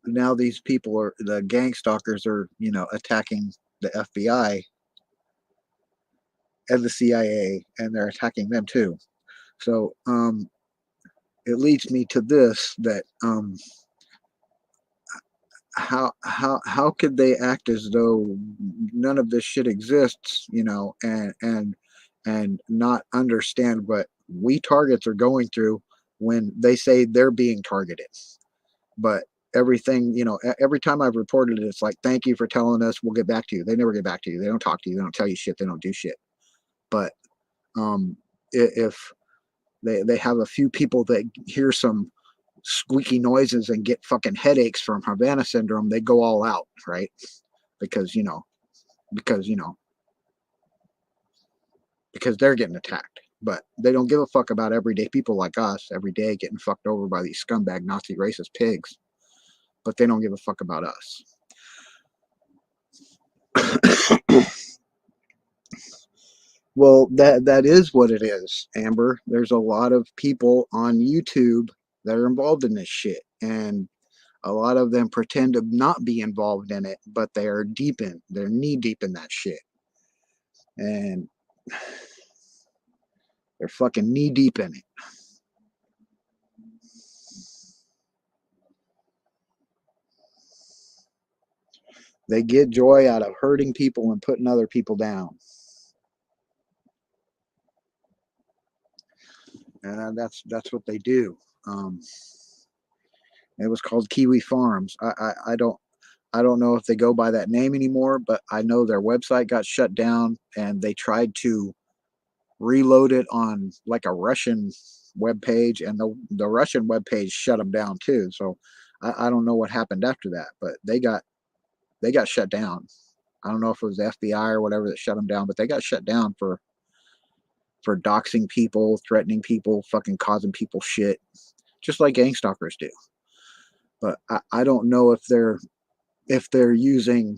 now these people are, the gang stalkers are attacking the FBI and the CIA, and they're attacking them too. So it leads me to this, that how could they act as though none of this shit exists, and not understand what we targets are going through when they say they're being targeted. But everything, every time I've reported it, it's like, thank you for telling us, we'll get back to you. They never get back to you. They don't talk to you. They don't tell you shit. They don't do shit. But if they have a few people that hear some squeaky noises and get fucking headaches from Havana syndrome, they go all out, right? Because they're getting attacked. But they don't give a fuck about everyday people like us every day getting fucked over by these scumbag Nazi racist pigs. But they don't give a fuck about us. Well, that is what it is, Amber. There's a lot of people on YouTube that are involved in this shit, and a lot of them pretend to not be involved in it, but they're knee deep in that shit, and they're fucking knee deep in it. They get joy out of hurting people and putting other people down. And that's what they do. It was called Kiwi Farms. I don't know if they go by that name anymore, but I know their website got shut down, and they tried to reload it on like a Russian web page, and the Russian web page shut them down too. So I don't know what happened after that, but they got shut down. I don't know if it was the FBI or whatever that shut them down, but they got shut down for doxing people, threatening people, fucking causing people shit, just like gang stalkers do. But I don't know if they're using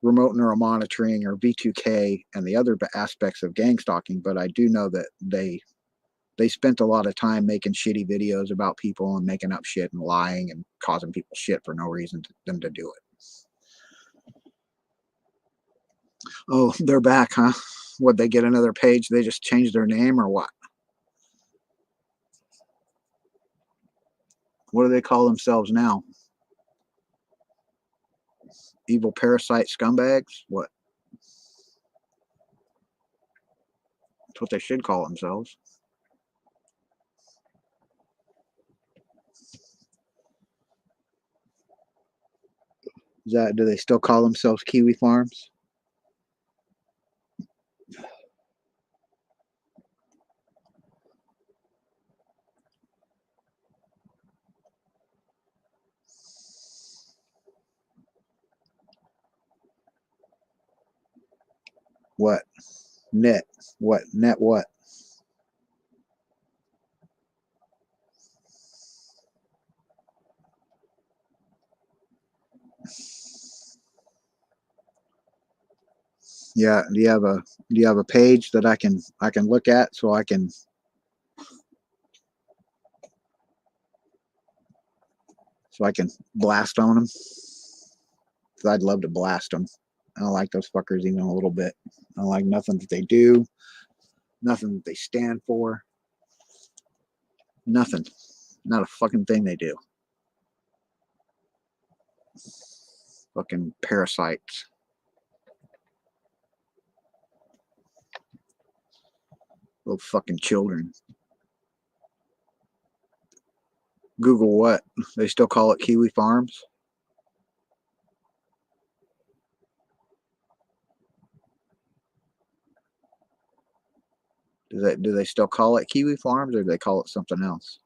remote neural monitoring or V2K and the other aspects of gang stalking, but I do know that they spent a lot of time making shitty videos about people and making up shit and lying and causing people shit for no reason to them to do it. Oh, they're back, huh? Would they get another page? They just changed their name or what? What do they call themselves now? Evil parasite scumbags? What? That's what they should call themselves. Do they still call themselves Kiwi Farms? What? Net? What? Net what? Yeah, do you have a page that I can look at so I can blast on them? 'Cause I'd love to blast them. I don't like those fuckers even a little bit. I don't like nothing that they do, nothing that they stand for, nothing. Not a fucking thing they do. Fucking parasites. Little fucking children. Google what? They still call it Kiwi Farms? Do they still call it Kiwi Farms or do they call it something else?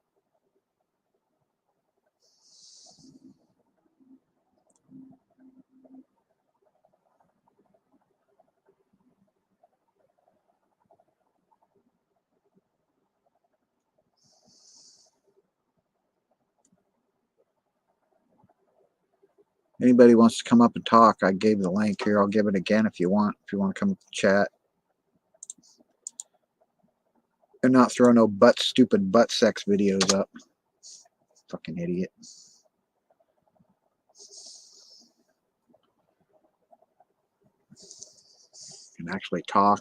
Anybody wants to come up and talk, I gave the link here. I'll give it again if you want. If you want to come up and chat. And not throw no stupid butt sex videos up. Fucking idiot. Can actually talk.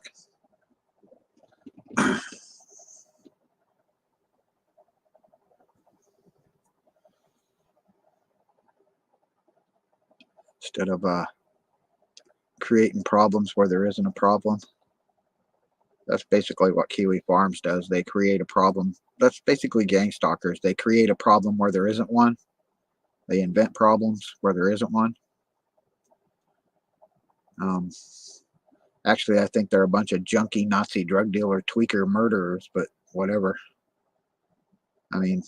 Instead of creating problems where there isn't a problem. That's basically what Kiwi Farms does. They create a problem. That's basically gang stalkers. They create a problem where there isn't one. They invent problems where there isn't one. Actually, I think they're a bunch of junkie Nazi drug dealer tweaker murderers, but whatever. I mean,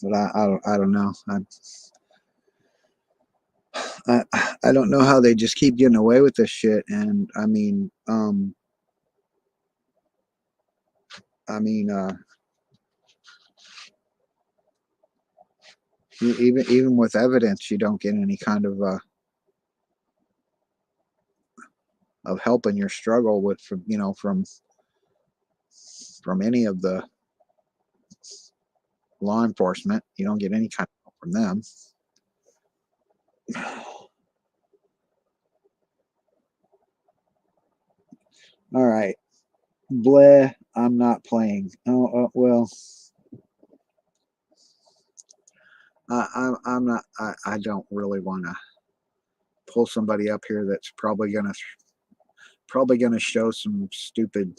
but I don't know. I don't know how they just keep getting away with this shit. And I mean, even with evidence, you don't get any kind of help in your struggle with, from any of the law enforcement. You don't get any kind of help from them. All right. Bleh, I'm not playing. Oh, well. I'm not. I don't really want to pull somebody up here that's probably gonna show some stupid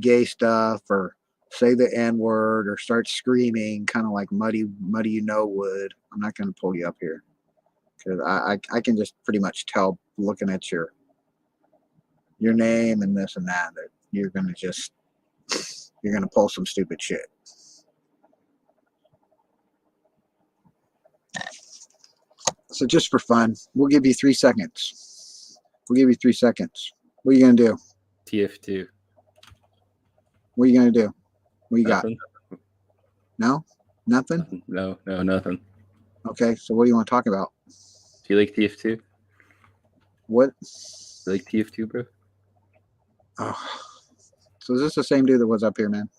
gay stuff or say the N-word or start screaming, kind of like Muddy would. I'm not gonna pull you up here because I can just pretty much tell looking at your name and this and that you're gonna pull some stupid shit. So just for fun, we'll give you 3 seconds. What are you going to do? TF2. What are you going to do? What you got? Nothing. No? Nothing? No, nothing. Okay, so what do you want to talk about? Do you like TF2? What? You like TF2, bro? Oh. So is this the same dude that was up here, man?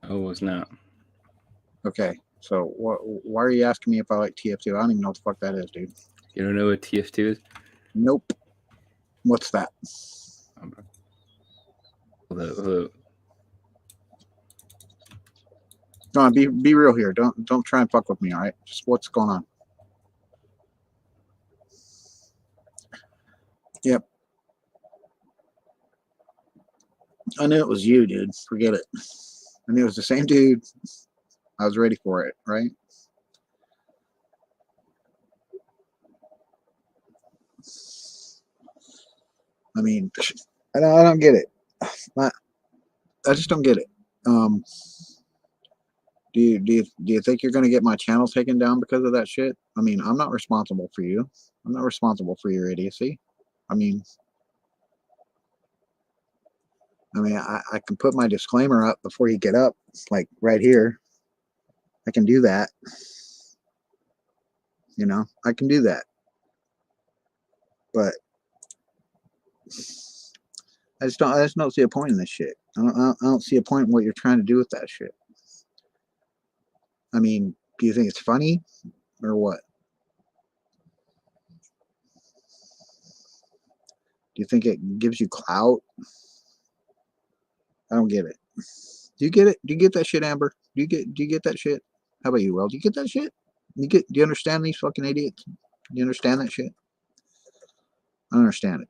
Oh, it's not. Okay, so why are you asking me if I like TF2? I don't even know what the fuck that is, dude. You don't know what TF2 is? Nope. What's that? Hold up. Go on, be real here. Don't try and fuck with me, all right? Just what's going on? Yep. I knew it was you, dude. Forget it. I knew it was the same dude. I was ready for it, right? I mean, I don't get it. I just don't get it. Do you think you're gonna get my channel taken down because of that shit? I mean, I'm not responsible for you. I'm not responsible for your idiocy. I mean, I can put my disclaimer up before you get up, like right here. I can do that. You know, I can do that. But I just don't see a point in this shit. I don't see a point in what you're trying to do with that shit. I mean, do you think it's funny or what? Do you think it gives you clout? I don't get it. Do you get it? Do you get that shit, Amber? Do you get that shit? How about you, Will? Do you get that shit? Do you understand these fucking idiots? Do you understand that shit? I don't understand it.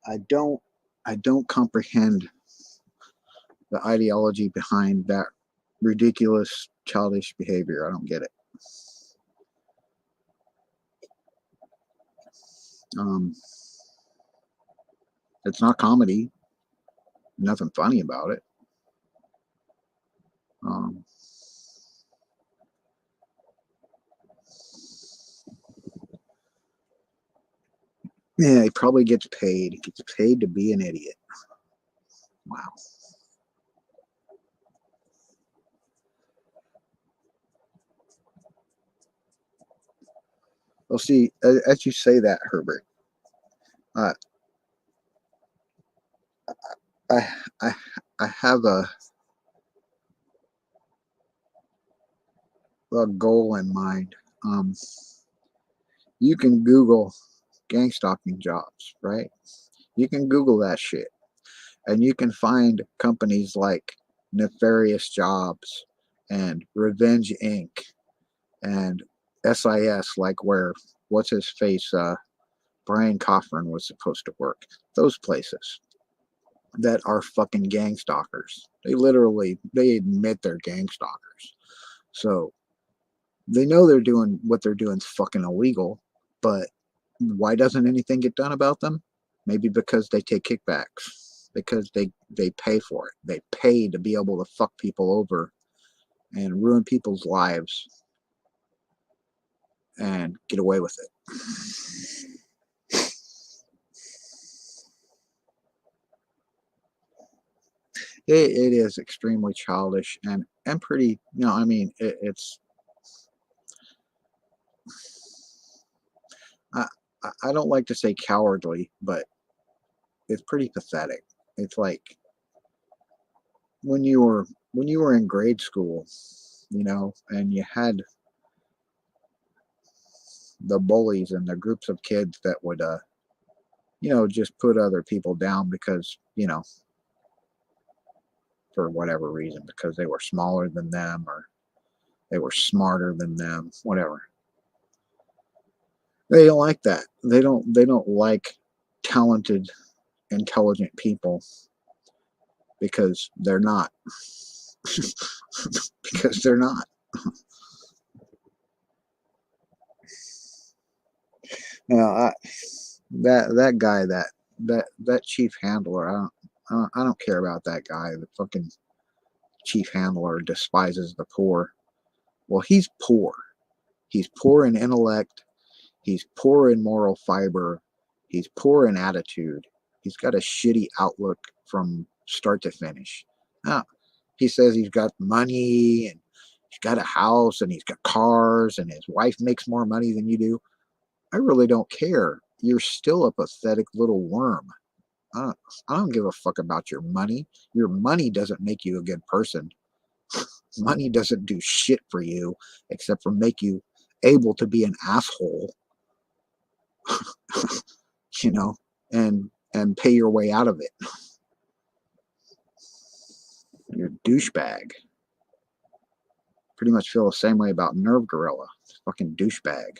I don't comprehend the ideology behind that ridiculous childish behavior. I don't get it. It's not comedy. Nothing funny about it. Yeah, he probably gets paid. He gets paid to be an idiot. Wow. Well, see, as you say that, Herbert, I have a goal in mind. You can Google gang stalking jobs, right? You can Google that shit, and you can find companies like Nefarious Jobs and Revenge Inc. and SIS, like where what's his face, Brian Cochran was supposed to work. Those places that are fucking gang stalkers. They admit they're gang stalkers. So they know they're doing what they're doing is fucking illegal, but why doesn't anything get done about them? Maybe because they take kickbacks, because they pay for it. They pay to be able to fuck people over and ruin people's lives and get away with it. It is extremely childish and pretty, you know, I mean, it's I don't like to say cowardly, but it's pretty pathetic. It's like when you were in grade school, you know, and you had the bullies and the groups of kids that would you know, just put other people down because, you know, for whatever reason, because they were smaller than them or they were smarter than them, whatever. They don't like that. They don't like talented, intelligent people because they're not. Because they're not. You know, that guy, that chief handler, I don't care about that guy. The fucking chief handler despises the poor. Well, he's poor. He's poor in intellect. He's poor in moral fiber. He's poor in attitude. He's got a shitty outlook from start to finish. He says he's got money and he's got a house and he's got cars and his wife makes more money than you do. I really don't care. You're still a pathetic little worm. I don't give a fuck about your money. Your money doesn't make you a good person. Money doesn't do shit for you except for make you able to be an asshole, you know, and pay your way out of it. You're a douchebag. Pretty much feel the same way about Nerve Gorilla. Fucking douchebag.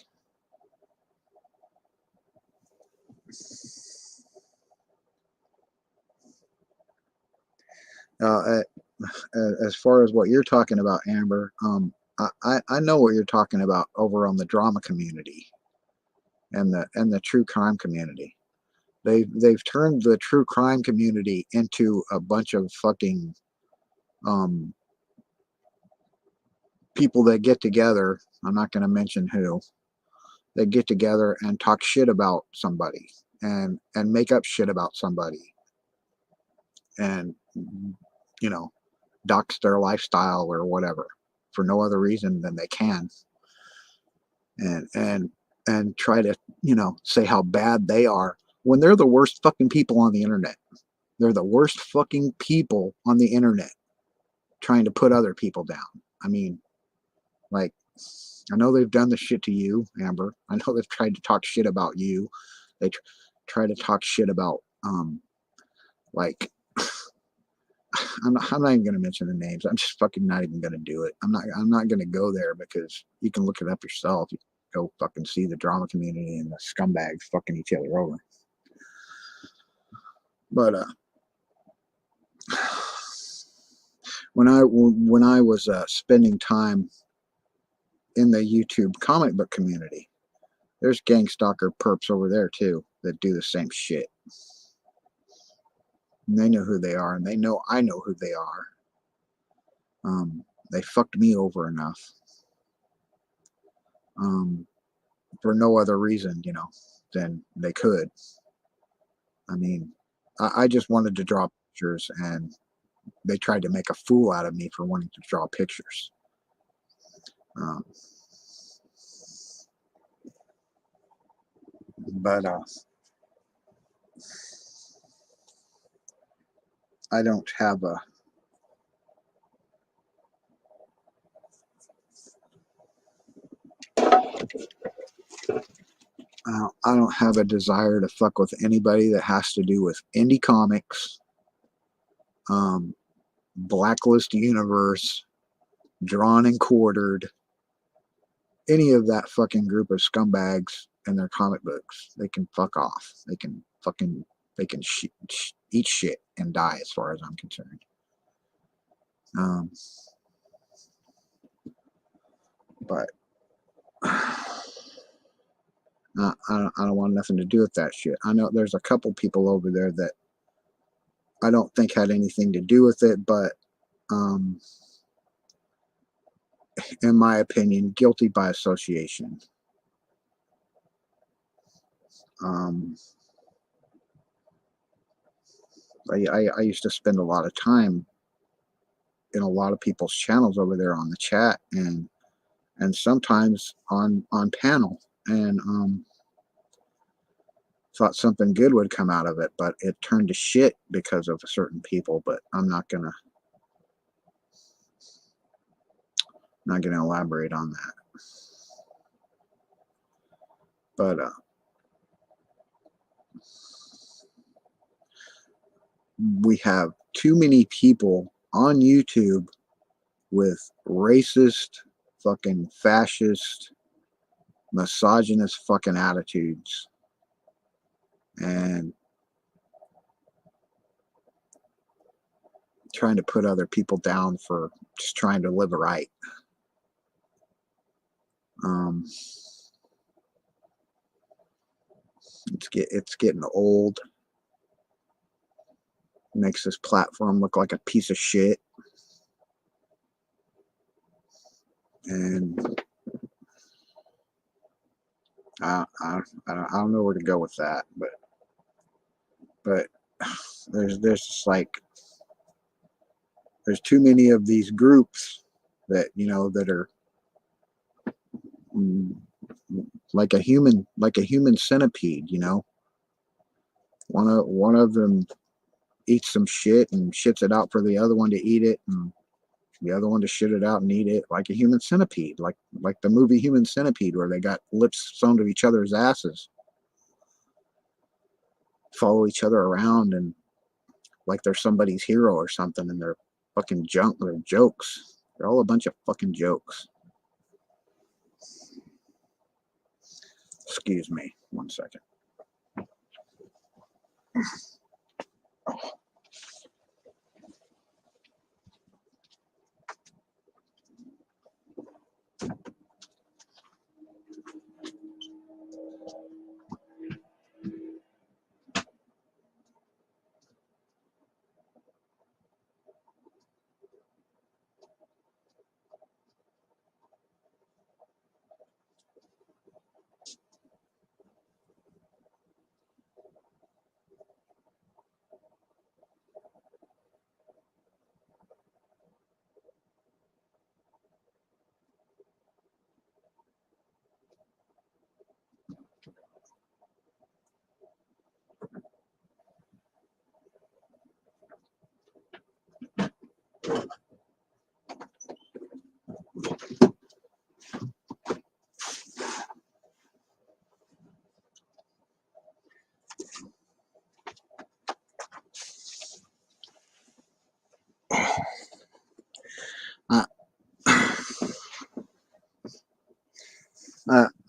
As far as what you're talking about, Amber, I know what you're talking about over on the drama community and the true crime community. They've turned the true crime community into a bunch of fucking people that get together. I'm not going to mention who. They get together and talk shit about somebody and make up shit about somebody and, you know, dox their lifestyle or whatever for no other reason than they can, and try to, you know, say how bad they are when they're the worst fucking people on the internet. They're the worst fucking people on the internet trying to put other people down. I mean, like, I know they've done the shit to you, Amber. I know they've tried to talk shit about you. They try to talk shit about, like, I'm not even going to mention the names. I'm just fucking not even going to do it. I'm not going to go there because you can look it up yourself. You can go fucking see the drama community and the scumbags fucking each other over. But when I was spending time in the YouTube comic book community, there's gang stalker perps over there too that do the same shit. And they know who they are, and they know I know who they are. They fucked me over enough for no other reason, you know, than they could. I mean, I just wanted to draw pictures, and they tried to make a fool out of me for wanting to draw pictures. But I don't have a I don't have a desire to fuck with anybody that has to do with indie comics, Blacklist Universe, Drawn and Quartered, any of that fucking group of scumbags and their comic books. They can fuck off. They can eat shit and die as far as I'm concerned. But I don't want nothing to do with that shit. I know there's a couple people over there that I don't think had anything to do with it, but in my opinion, guilty by association. I used to spend a lot of time in a lot of people's channels over there on the chat and sometimes on panel, and thought something good would come out of it, but it turned to shit because of certain people. But I'm not gonna elaborate on that. But we have too many people on YouTube with racist, fucking fascist, misogynist fucking attitudes, and trying to put other people down for just trying to live right. It's getting old. Makes this platform look like a piece of shit. And I don't know where to go with that, but But there's just like, there's too many of these groups that, you know, that are like a human centipede, you know. One of them eats some shit and shits it out for the other one to eat it, and the other one to shit it out and eat it, like a human centipede, like the movie Human Centipede, where they got lips sewn to each other's asses, follow each other around, and like they're somebody's hero or something, and they're fucking junk, they're jokes. They're all a bunch of fucking jokes. Excuse me, 1 second.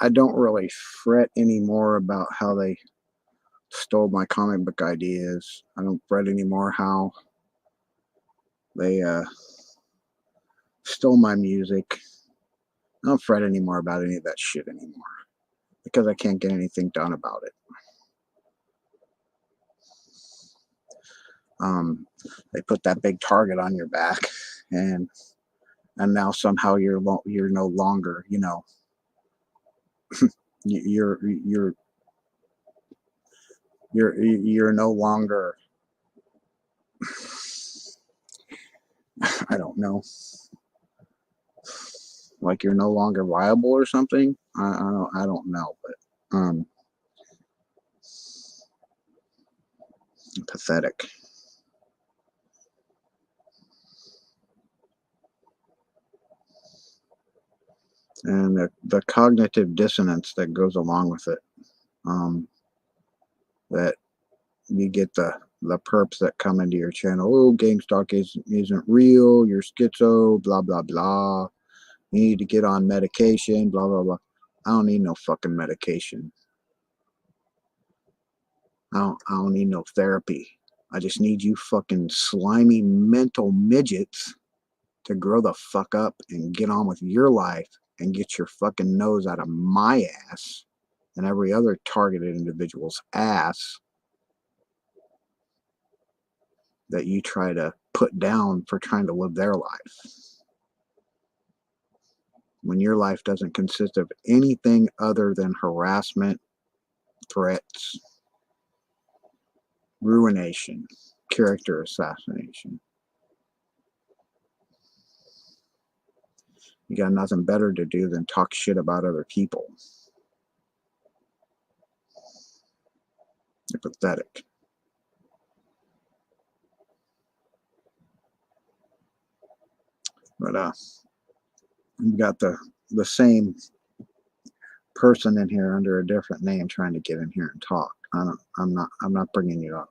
I don't really fret anymore about how they stole my comic book ideas. I don't fret anymore how they stole my music. I don't fret anymore about any of that shit anymore, because I can't get anything done about it. They put that big target on your back, and now somehow you're no longer, you know, you're no longer, I don't know, like you're no longer viable or something. I don't know, but pathetic. And the cognitive dissonance that goes along with it, that you get the perps that come into your channel. Oh, GameStalk isn't real, you're schizo, blah blah blah, you need to get on medication, blah blah blah. I don't need no fucking medication. I don't need no therapy. I just need you fucking slimy mental midgets to grow the fuck up and get on with your life and get your fucking nose out of my ass and every other targeted individual's ass that you try to put down for trying to live their life. When your life doesn't consist of anything other than harassment, threats, ruination, character assassination. You got nothing better to do than talk shit about other people. You're pathetic. But we've got the same person in here under a different name trying to get in here and talk. I'm not bringing you up.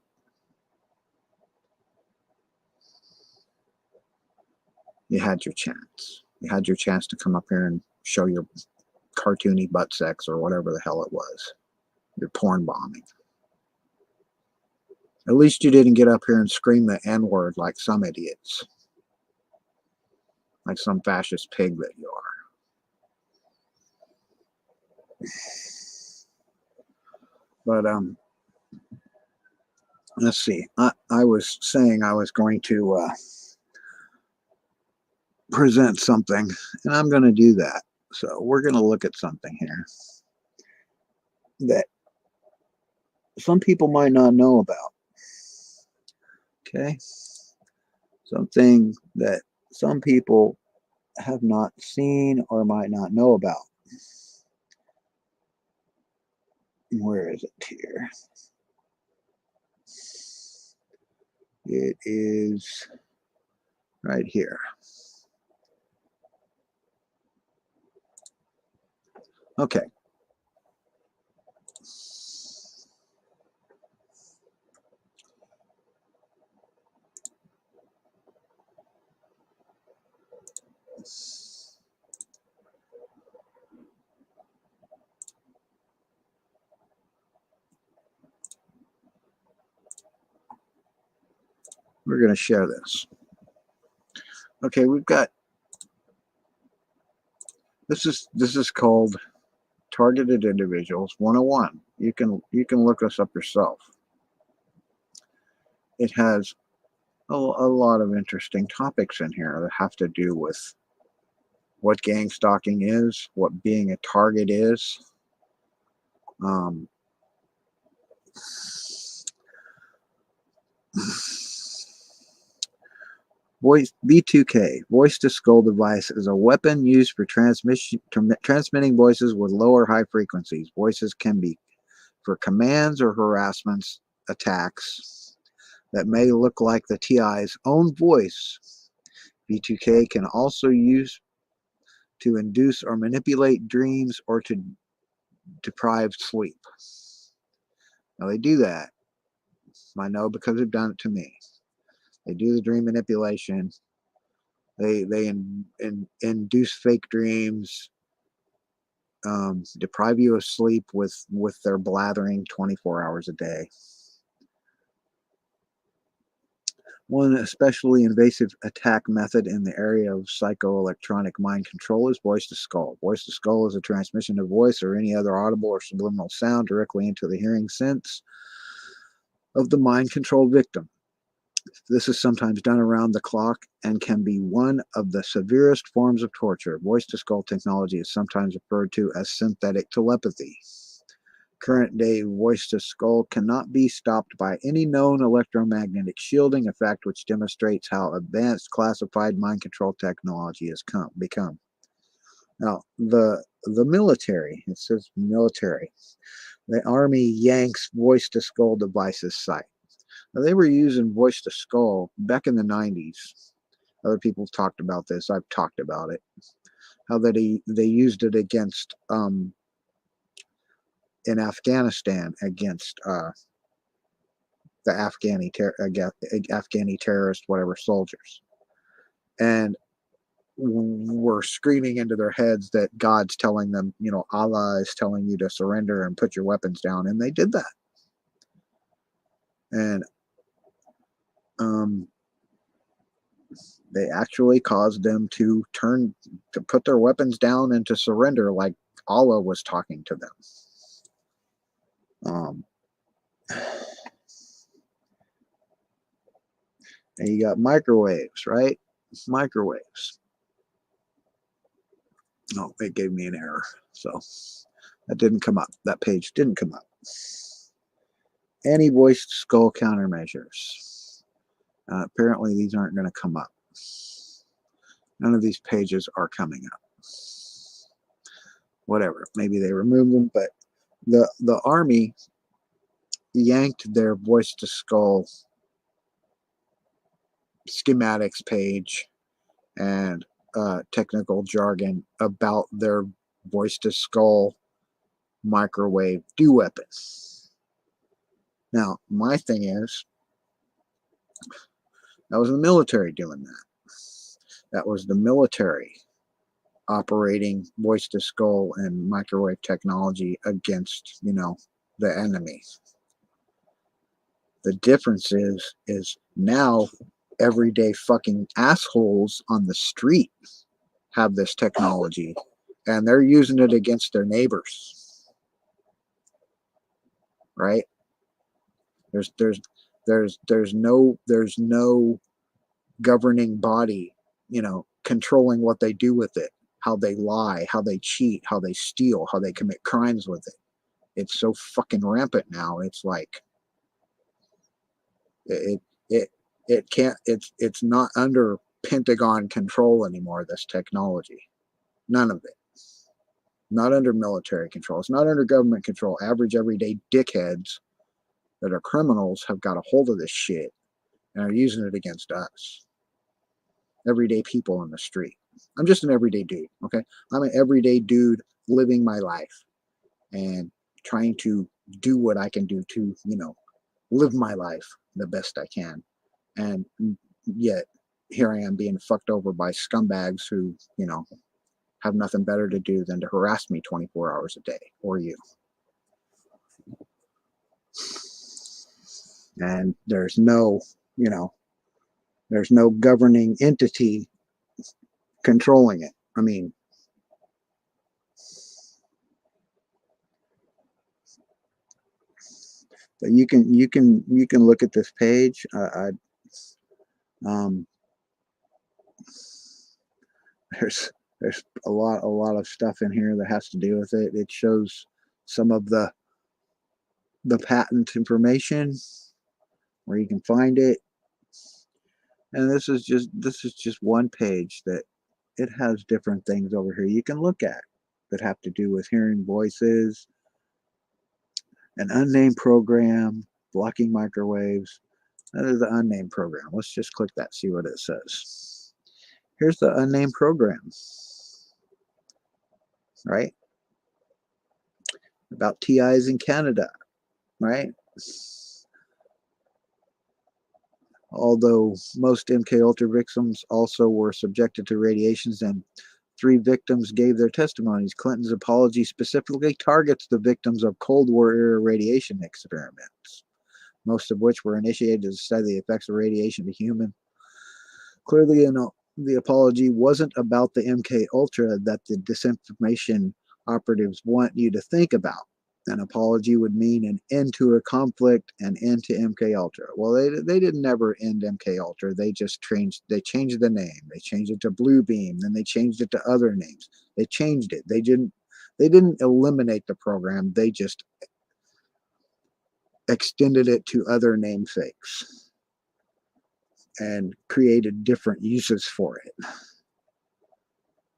You had your chance. You had your chance to come up here and show your cartoony butt sex or whatever the hell it was. Your porn bombing. At least you didn't get up here and scream the N-word like some idiots. Like some fascist pig that you are. But let's see. I was saying I was going to present something, and I'm going to do that. So we're going to look at something here that some people might not know about. Okay. Something that some people have not seen or might not know about. Where is it here? It is right here. Okay. We're going to share this. Okay, we've got this is called Targeted Individuals 101. You can look this up yourself. It has a lot of interesting topics in here that have to do with what gang stalking is, what being a target is. Voice B2K, voice to skull device, is a weapon used for transmitting voices with low or high frequencies. Voices can be for commands or harassments, attacks that may look like the TI's own voice. B2K can also use to induce or manipulate dreams or to deprive sleep. Now they do that. I know because they've done it to me. They do the dream manipulation. They induce fake dreams, deprive you of sleep with their blathering 24 hours a day. One especially invasive attack method in the area of psychoelectronic mind control is voice to skull. Voice to skull is a transmission of voice or any other audible or subliminal sound directly into the hearing sense of the mind-controlled victim. This is sometimes done around the clock and can be one of the severest forms of torture. Voice-to-skull technology is sometimes referred to as synthetic telepathy. Current-day voice-to-skull cannot be stopped by any known electromagnetic shielding, a fact which demonstrates how advanced classified mind control technology has become. Now, the military, it says military, the Army yanks voice-to-skull devices site. Now, they were using voice to skull back in the 90s. Other people have talked about this. I've talked about it. How that they used it against in Afghanistan against the Afghani terrorist whatever soldiers, and were screaming into their heads that God's telling them, Allah is telling you to surrender and put your weapons down, and they did that. And they actually caused them to put their weapons down and to surrender, like Allah was talking to them. And you got microwaves, right? Microwaves. Oh, it gave me an error. So that didn't come up. That page didn't come up. Any voice skull countermeasures. Apparently these aren't going to come up. None of these pages are coming up. Whatever. Maybe they removed them, but the Army yanked their voice to skull schematics page and technical jargon about their voice to skull microwave do weapons. Now, my thing is, that was the military doing that. That was the military operating voice to skull and microwave technology against, the enemy. The difference is now everyday fucking assholes on the street have this technology, and they're using it against their neighbors. Right? There's no governing body, controlling what they do with it, how they lie, how they cheat, how they steal, how they commit crimes with it. It's so fucking rampant now. It's like it can't, it's not under Pentagon control anymore, this technology. None of it. Not under military control. It's not under government control. Average, everyday dickheads that are criminals have got a hold of this shit and are using it against us. Everyday people in the street. I'm just an everyday dude, okay? I'm an everyday dude living my life and trying to do what I can do to, you know, live my life the best I can. And yet, here I am being fucked over by scumbags who, you know, have nothing better to do than to harass me 24 hours a day, or you. And there's no, you know, there's no governing entity controlling it. I mean, but you can look at this page. There's a lot of stuff in here that has to do with it. It shows some of the patent information where you can find it. And this is just one page that it has different things over here you can look at that have to do with hearing voices, an unnamed program, blocking microwaves. That is the unnamed program. Let's just click that, see what it says. Here's the unnamed program, right? About TIs in Canada, right? Although most MK Ultra victims also were subjected to radiations, and 3 victims gave their testimonies. Clinton's apology specifically targets the victims of Cold War era radiation experiments, most of which were initiated to study the effects of radiation to human. Clearly, the apology wasn't about the MK Ultra that the disinformation operatives want you to think about. An apology would mean an end to a conflict, an end to MK Ultra. Well, they didn't ever end MK Ultra. They just changed the name. They changed it to Blue Beam, then they changed it to other names. They changed it. They didn't eliminate the program. They just extended it to other namesakes and created different uses for it.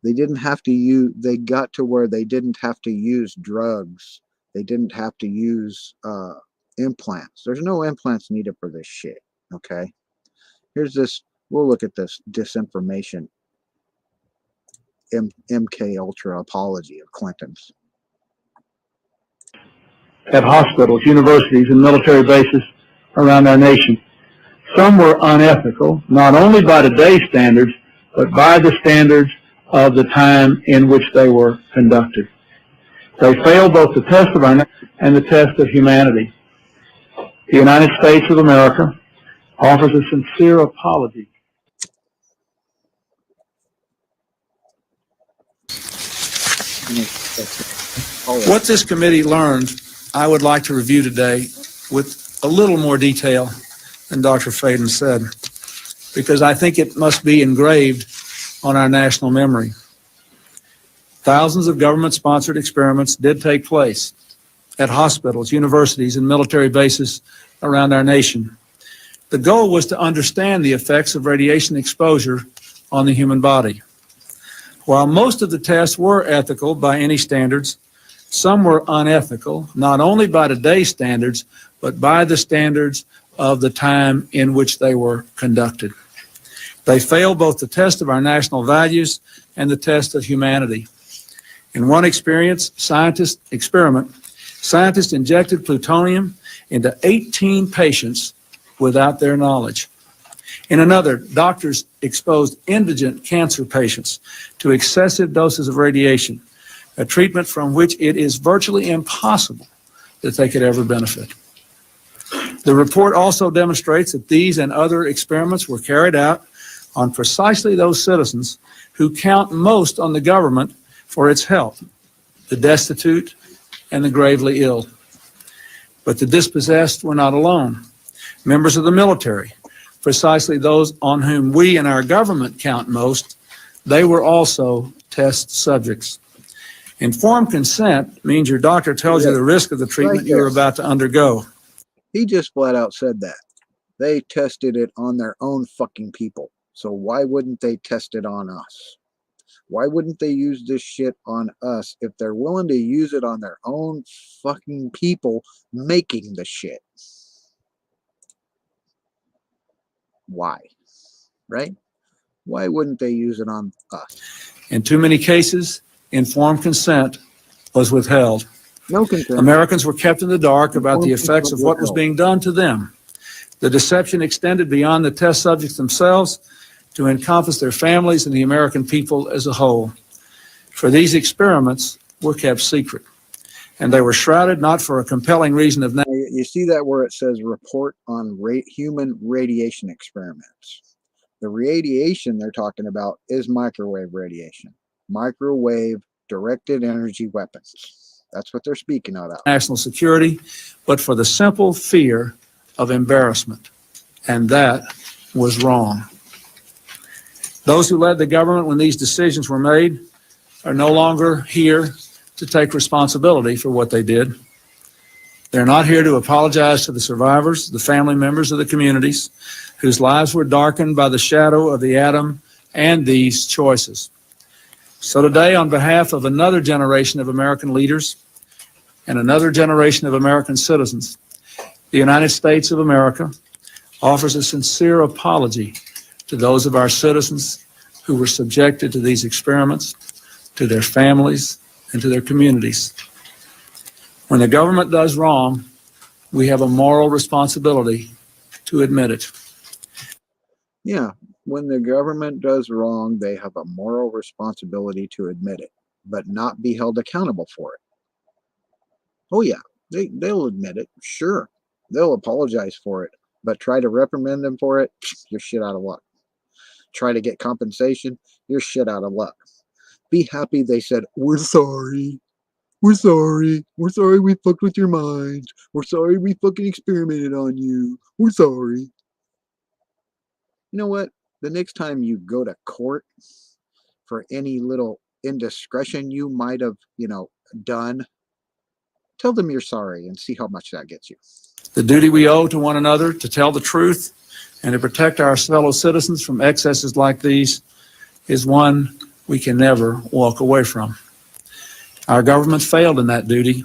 They didn't have to use, they got to where they didn't have to use drugs. They didn't have to use implants. There's no implants needed for this shit, okay? Here's this, we'll look at this disinformation MK Ultra apology of Clinton's. At hospitals, universities, and military bases around our nation. Some were unethical, not only by today's standards, but by the standards of the time in which they were conducted. They failed both the test of our and the test of humanity. The United States of America offers a sincere apology. What this committee learned, I would like to review today with a little more detail than Dr. Faden said, because I think it must be engraved on our national memory. Thousands of government-sponsored experiments did take place at hospitals, universities, and military bases around our nation. The goal was to understand the effects of radiation exposure on the human body. While most of the tests were ethical by any standards, some were unethical, not only by today's standards, but by the standards of the time in which they were conducted. They failed both the test of our national values and the test of humanity. In one scientist injected plutonium into 18 patients without their knowledge. In another, doctors exposed indigent cancer patients to excessive doses of radiation, a treatment from which it is virtually impossible that they could ever benefit. The report also demonstrates that these and other experiments were carried out on precisely those citizens who count most on the government for its help, the destitute and the gravely ill. But the dispossessed were not alone. Members of the military, precisely those on whom we and our government count most, they were also test subjects. Informed consent means your doctor tells you the risk of the treatment you're about to undergo. He just flat out said that. They tested it on their own fucking people. So why wouldn't they test it on us? Why wouldn't they use this shit on us if they're willing to use it on their own fucking people making the shit? Why? Right? Why wouldn't they use it on us? In too many cases, informed consent was withheld. No consent. Americans were kept in the dark about the effects of what was being done to them. The deception extended beyond the test subjects themselves to encompass their families and the American people as a whole. For these experiments were kept secret, and they were shrouded not for a compelling reason of Now, you see that where it says report on human radiation experiments. The radiation they're talking about is microwave radiation. Microwave directed energy weapons. That's what they're speaking about. national security, but for the simple fear of embarrassment. And that was wrong. Those who led the government when these decisions were made are no longer here to take responsibility for what they did. They're not here to apologize to the survivors, the family members of the communities whose lives were darkened by the shadow of the atom and these choices. So today, on behalf of another generation of American leaders and another generation of American citizens, the United States of America offers a sincere apology to those of our citizens who were subjected to these experiments, to their families, and to their communities. When the government does wrong, we have a moral responsibility to admit it. Yeah, when the government does wrong, they have a moral responsibility to admit it, but not be held accountable for it. Oh yeah, they'll admit it, sure. They'll apologize for it, but try to reprimand them for it, you're shit out of luck. Try to get compensation, you're shit out of luck. Be happy they said, we're sorry. We're sorry. We're sorry we fucked with your mind. We're sorry we fucking experimented on you. We're sorry. You know what? The next time you go to court for any little indiscretion you might have, done, tell them you're sorry and see how much that gets you. The duty we owe to one another to tell the truth and to protect our fellow citizens from excesses like these is one we can never walk away from. Our government failed in that duty,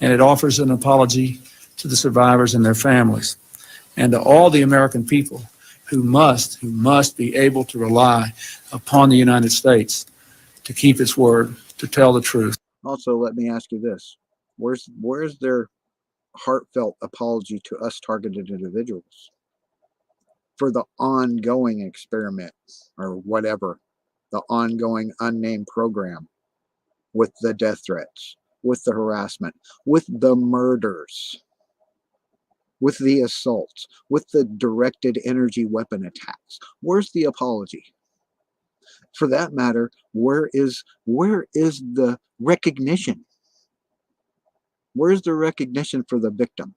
and it offers an apology to the survivors and their families, and to all the American people who must be able to rely upon the United States to keep its word, to tell the truth. Also, let me ask you this. Where's their heartfelt apology to us targeted individuals for the ongoing experiment or whatever, the ongoing unnamed program with the death threats, with the harassment, with the murders, with the assaults, with the directed energy weapon attacks? Where's the apology? For that matter, where is the recognition? Where's the recognition for the victim?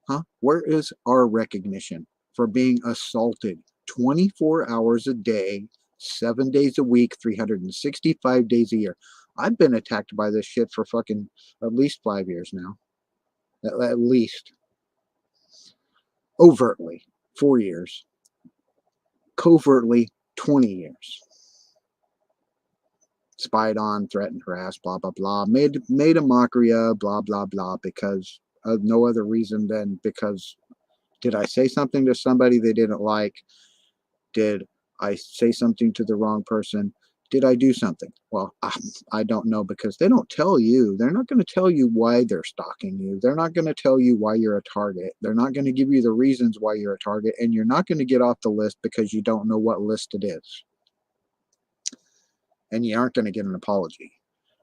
Huh? Where is our recognition for being assaulted 24 hours a day, 7 days a week, 365 days a year? I've been attacked by this shit for fucking at least 5 years now. At least. Overtly, 4 years. Covertly, 20 years. Spied on, threatened, harassed, blah, blah, blah. Made a mockery of, blah, blah, blah, because of no other reason than because did I say something to somebody they didn't like? Did I say something to the wrong person? Did I do something? Well, I don't know, because they don't tell you. They're not going to tell you why they're stalking you. They're not going to tell you why you're a target. They're not going to give you the reasons why you're a target, and you're not going to get off the list because you don't know what list it is. And you aren't going to get an apology.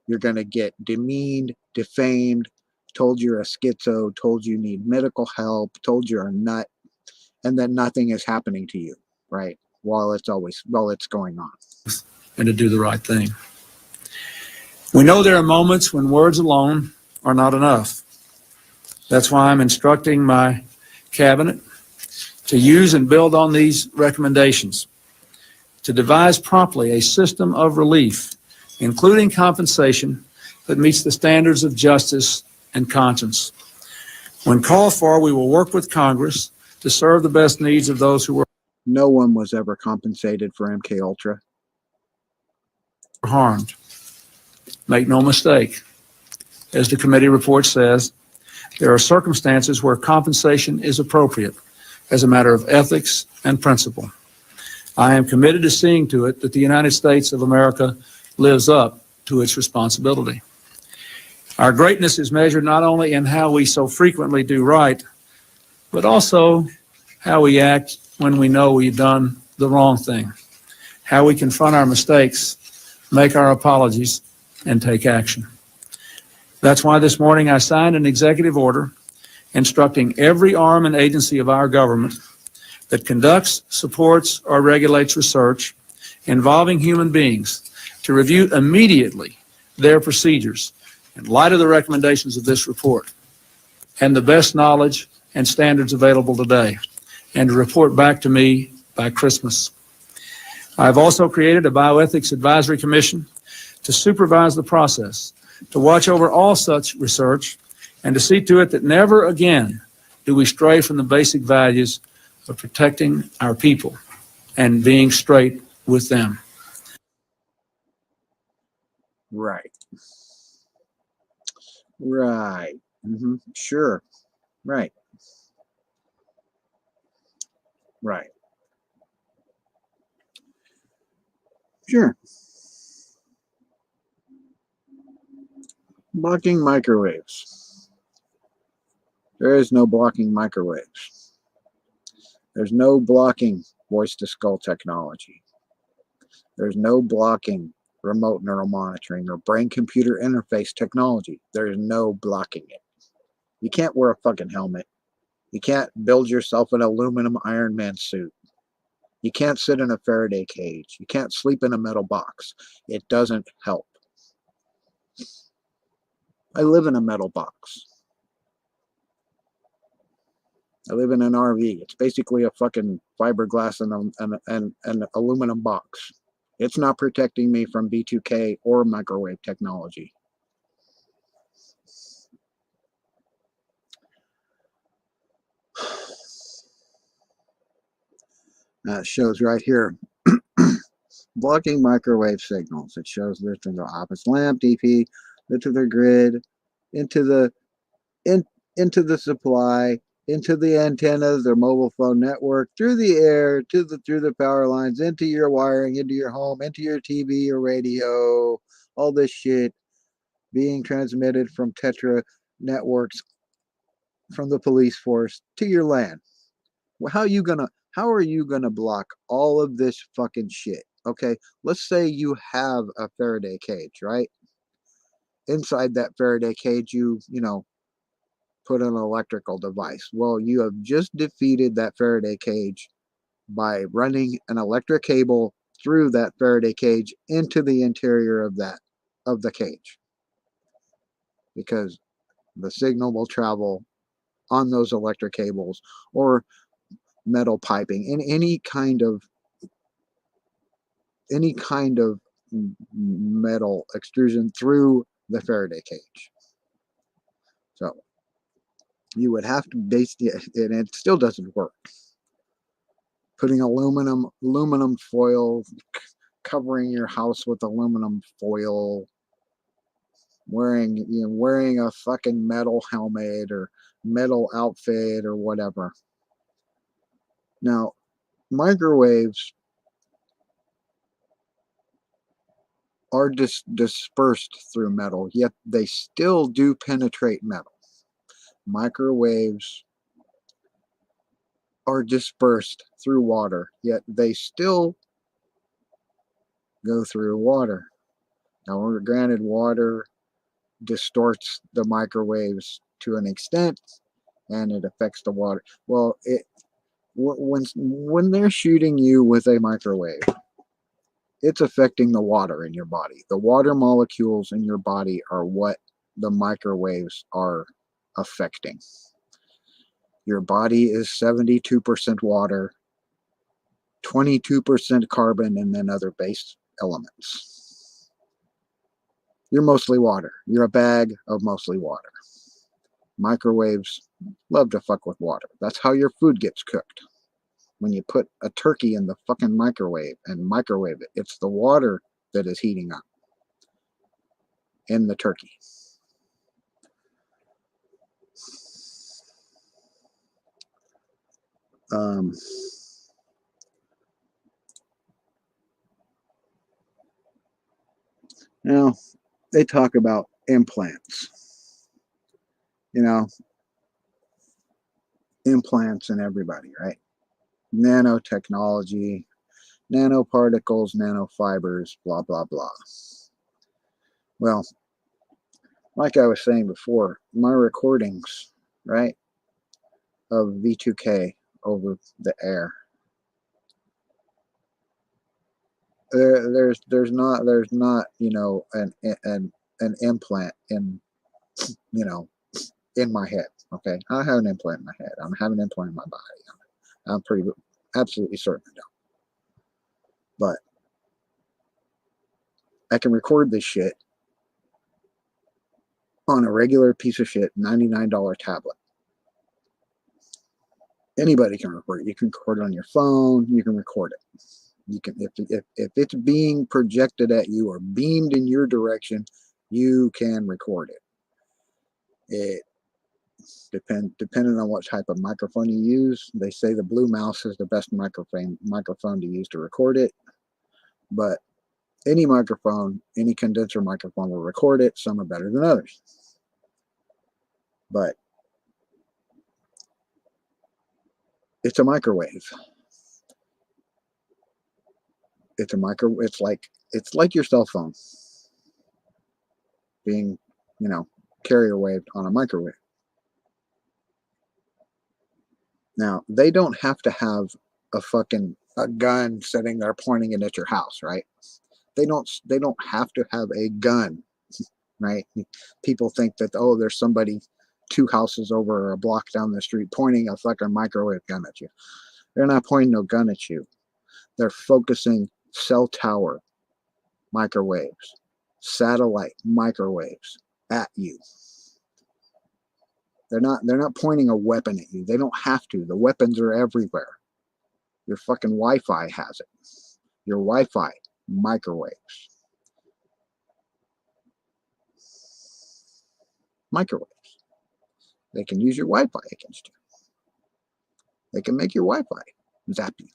You're going to get demeaned, defamed, told you're a schizo, told you need medical help, told you're a nut, and then nothing is happening to you, right? While it's going on. And to do the right thing. We know there are moments when words alone are not enough. That's why I'm instructing my cabinet to use and build on these recommendations, to devise promptly a system of relief, including compensation that meets the standards of justice and conscience. When called for, we will work with Congress to serve the best needs of those who were No one was ever compensated for MK Ultra. harmed. Make no mistake, as the committee report says, there are circumstances where compensation is appropriate as a matter of ethics and principle. I am committed to seeing to it that the United States of America lives up to its responsibility. Our greatness is measured not only in how we so frequently do right, but also how we act when we know we've done the wrong thing, how we confront our mistakes, make our apologies, and take action. That's why this morning I signed an executive order instructing every arm and agency of our government that conducts, supports, or regulates research involving human beings to review immediately their procedures in light of the recommendations of this report and the best knowledge and standards available today, and to report back to me by Christmas. I've also created a Bioethics Advisory Commission to supervise the process, to watch over all such research, and to see to it that never again do we stray from the basic values of protecting our people and being straight with them. Right. Right. Sure. Right. Right. Sure. Blocking microwaves. There is no blocking microwaves. There's no blocking voice-to-skull technology. There's no blocking remote neural monitoring or brain-computer interface technology. There is no blocking it. You can't wear a fucking helmet. You can't build yourself an aluminum Iron Man suit. You can't sit in a Faraday cage. You can't sleep in a metal box. It doesn't help. I live in a metal box. I live in an RV. It's basically a fucking fiberglass and an aluminum box. It's not protecting me from B2K or microwave technology. It shows right here. Blocking microwave signals. It shows this in the office lamp, DP, into the grid, into the supply, into the antennas, their mobile phone network, through the air, through the power lines, into your wiring, into your home, into your TV, your radio, all this shit being transmitted from Tetra networks from the police force to your land. Well, how are you gonna block all of this fucking shit? Okay, let's say you have a Faraday cage, right? Inside that Faraday cage, you put an electrical device. Well, you have just defeated that Faraday cage by running an electric cable through that Faraday cage into the interior of the cage, because the signal will travel on those electric cables or metal piping in any kind of metal extrusion through the Faraday cage. So you would have to and it still doesn't work. Putting aluminum foil, covering your house with aluminum foil, wearing a fucking metal helmet or metal outfit or whatever. Now, microwaves are dispersed through metal, yet they still do penetrate metal. Microwaves are dispersed through water, yet they still go through water. Now, granted, water distorts the microwaves to an extent, and it affects the water. Well, when they're shooting you with a microwave, it's affecting the water in your body. The water molecules in your body are what the microwaves are affecting. Your body is 72% water, 22% carbon, and then other base elements. You're mostly water. You're a bag of mostly water. Microwaves love to fuck with water. That's how your food gets cooked. When you put a turkey in the fucking microwave and microwave it, it's the water that is heating up in the turkey. Now, they talk about implants. You know, implants in everybody, right? Nanotechnology, nanoparticles, nanofibers, blah, blah, blah. Well, like I was saying before, my recordings, right, of V2K over the air, there's not you know an implant in you know in my head. Okay, I have an implant in my head. I have an implant in my body. I'm pretty absolutely certain I don't. But I can record this shit on a regular piece of shit $99 tablet. Anybody can record it. You can record it on your phone. You can record it. You can if it's being projected at you or beamed in your direction, you can record it. It depending on what type of microphone you use. They say the Blue Mouse is the best microphone to use to record it, but any microphone, any condenser microphone will record it. Some are better than others, but it's a microwave. It's like your cell phone being, carrier waved on a microwave. Now, they don't have to have a gun sitting there pointing it at your house, right? They don't have to have a gun, right? People think that, oh, there's somebody 2 houses over or a block down the street pointing a fucking microwave gun at you. They're not pointing no gun at you. They're focusing cell tower microwaves, satellite microwaves at you. They're not pointing a weapon at you. They don't have to. The weapons are everywhere. Your fucking Wi-Fi has it. Your Wi-Fi microwaves. Microwaves. They can use your Wi-Fi against you. They can make your Wi-Fi zap you.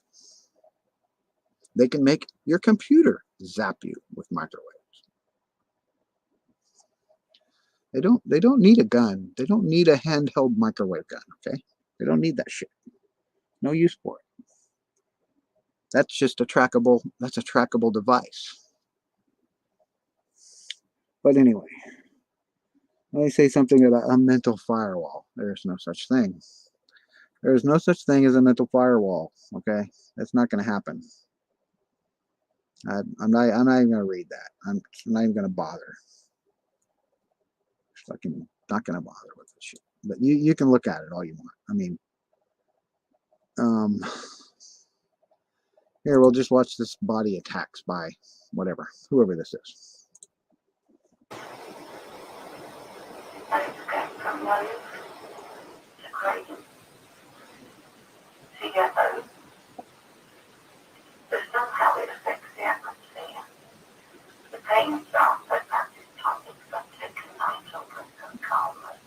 They can make your computer zap you with microwaves. They don't need a gun. They don't need a handheld microwave gun, okay? They don't need that shit. No use for it. That's just a trackable device. But anyway, let me say something about a mental firewall. There's no such thing. There's no such thing as a mental firewall, okay? That's not going to happen. I'm not even going to read that. I'm not even going to bother. Fucking not going to bother with this shit. But you can look at it all you want. I mean, here, we'll just watch this body attacks by whoever this is. From lows to craving to your own. But somehow it affects the atmosphere. The pain starts at massive topics that take a night over and calmness.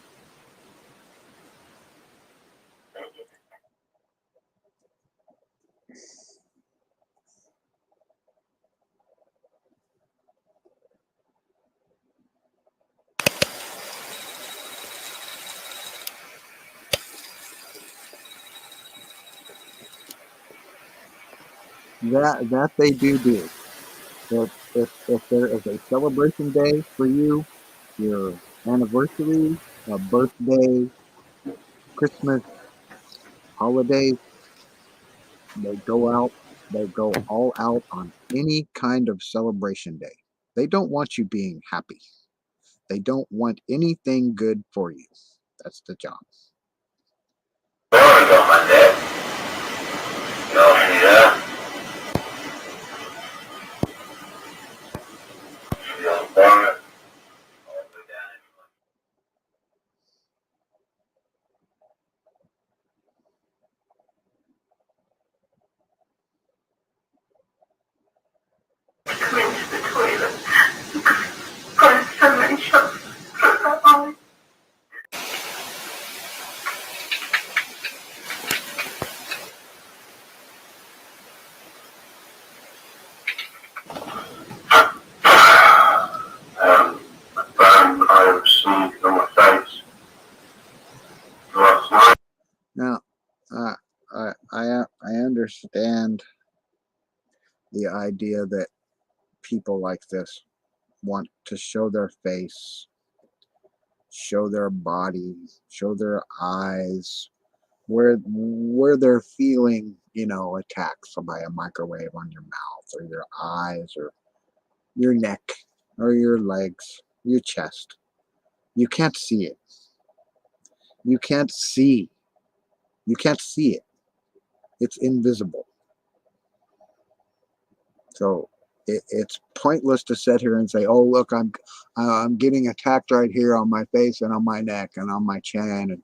But it is That they do. If there is a celebration day for you, your anniversary, a birthday, Christmas, holidays, they go all out on any kind of celebration day. They don't want you being happy. They don't want anything good for you. That's the job. understand the idea that people like this want to show their face, show their body, show their eyes, where they're feeling, attacked by a microwave on your mouth or your eyes or your neck or your legs, your chest. You can't see it. You can't see. You can't see it. It's invisible. So it's pointless to sit here and say, "Oh, look, I'm getting attacked right here on my face and on my neck and on my chin,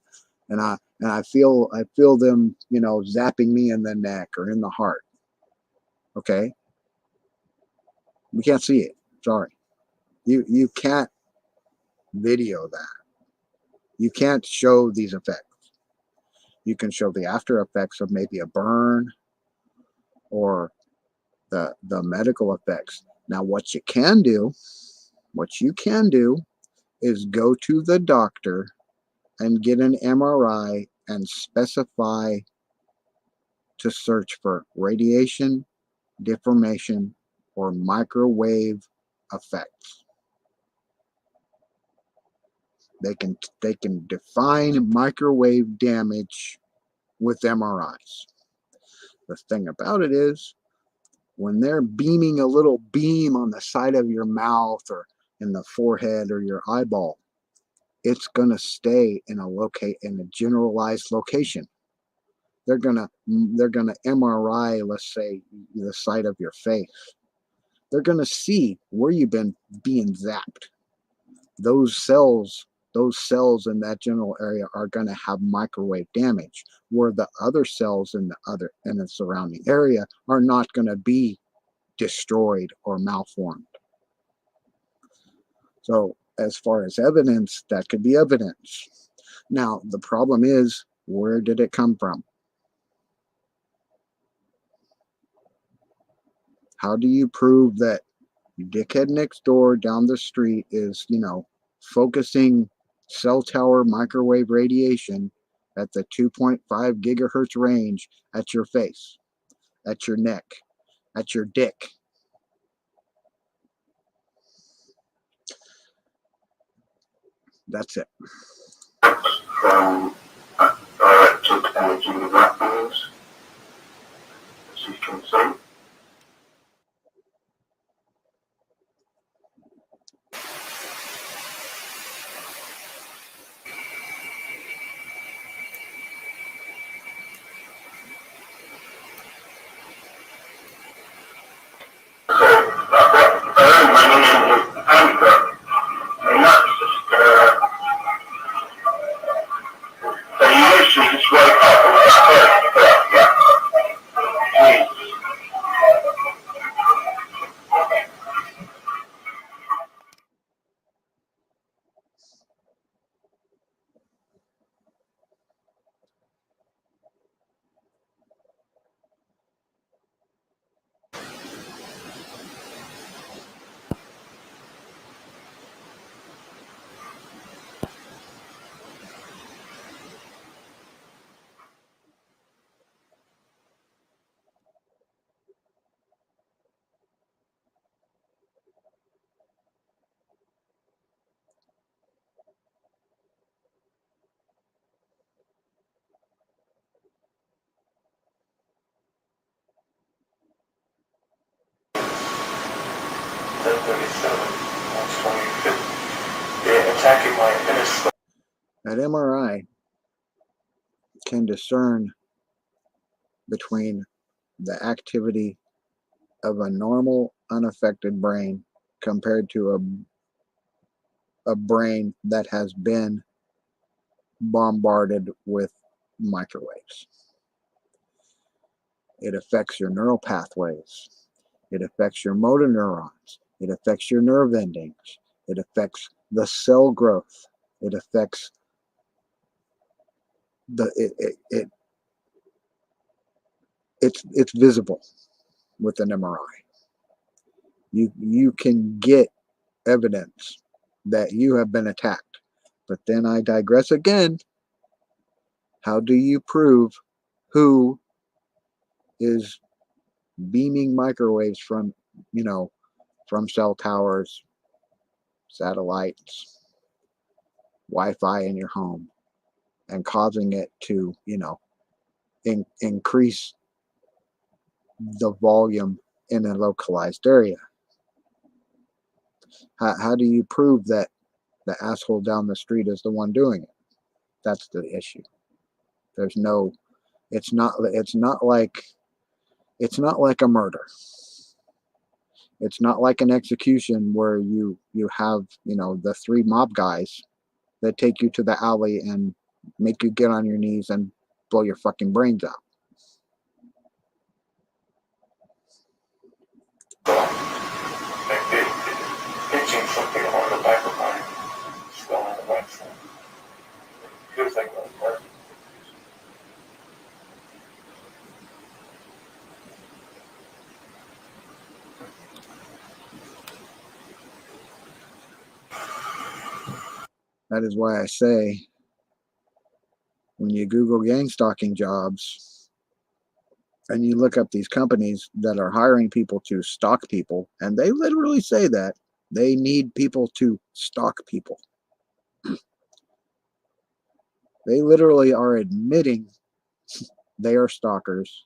and I feel them, zapping me in the neck or in the heart." Okay, we can't see it. Sorry, you can't video that. You can't show these effects. You can show the after effects of maybe a burn or the medical effects. Now, what you can do is go to the doctor and get an MRI and specify to search for radiation, deformation, or microwave effects. They can define microwave damage with MRIs. The thing about it is, when they're beaming a little beam on the side of your mouth or in the forehead or your eyeball, it's gonna stay in a generalized location. They're gonna MRI, let's say, the side of your face. They're gonna see where you've been being zapped. Those cells in that general area are gonna have microwave damage, where the other cells in the surrounding area are not gonna be destroyed or malformed. So as far as evidence, that could be evidence. Now, the problem is, where did it come from? How do you prove that dickhead next door down the street is, focusing cell tower microwave radiation at the 2.5 gigahertz range at your face, at your neck, at your dick? That's it. From directed energy weapons, as you can see. That MRI can discern between the activity of a normal, unaffected brain compared to a brain that has been bombarded with microwaves. It affects your neural pathways. It affects your motor neurons. It affects your nerve endings. It affects the cell growth. It affects it's visible with an MRI. You can get evidence that you have been attacked. But then I digress again. How do you prove who is beaming microwaves from, you know, from cell towers, satellites, Wi-Fi in your home, and causing it to, you know, increase the volume in a localized area. How do you prove that the asshole down the street is the one doing it? That's the issue. There's no, it's not like a murder. It's not like an execution where you have, you know, the 3 mob guys that take you to the alley and make you get on your knees and blow your fucking brains out. Pitching something on the back of my skull on the right side. Feels like a bird. That is why I say, when you Google gang stalking jobs and you look up these companies that are hiring people to stalk people, and they literally say that they need people to stalk people. They literally are admitting they are stalkers,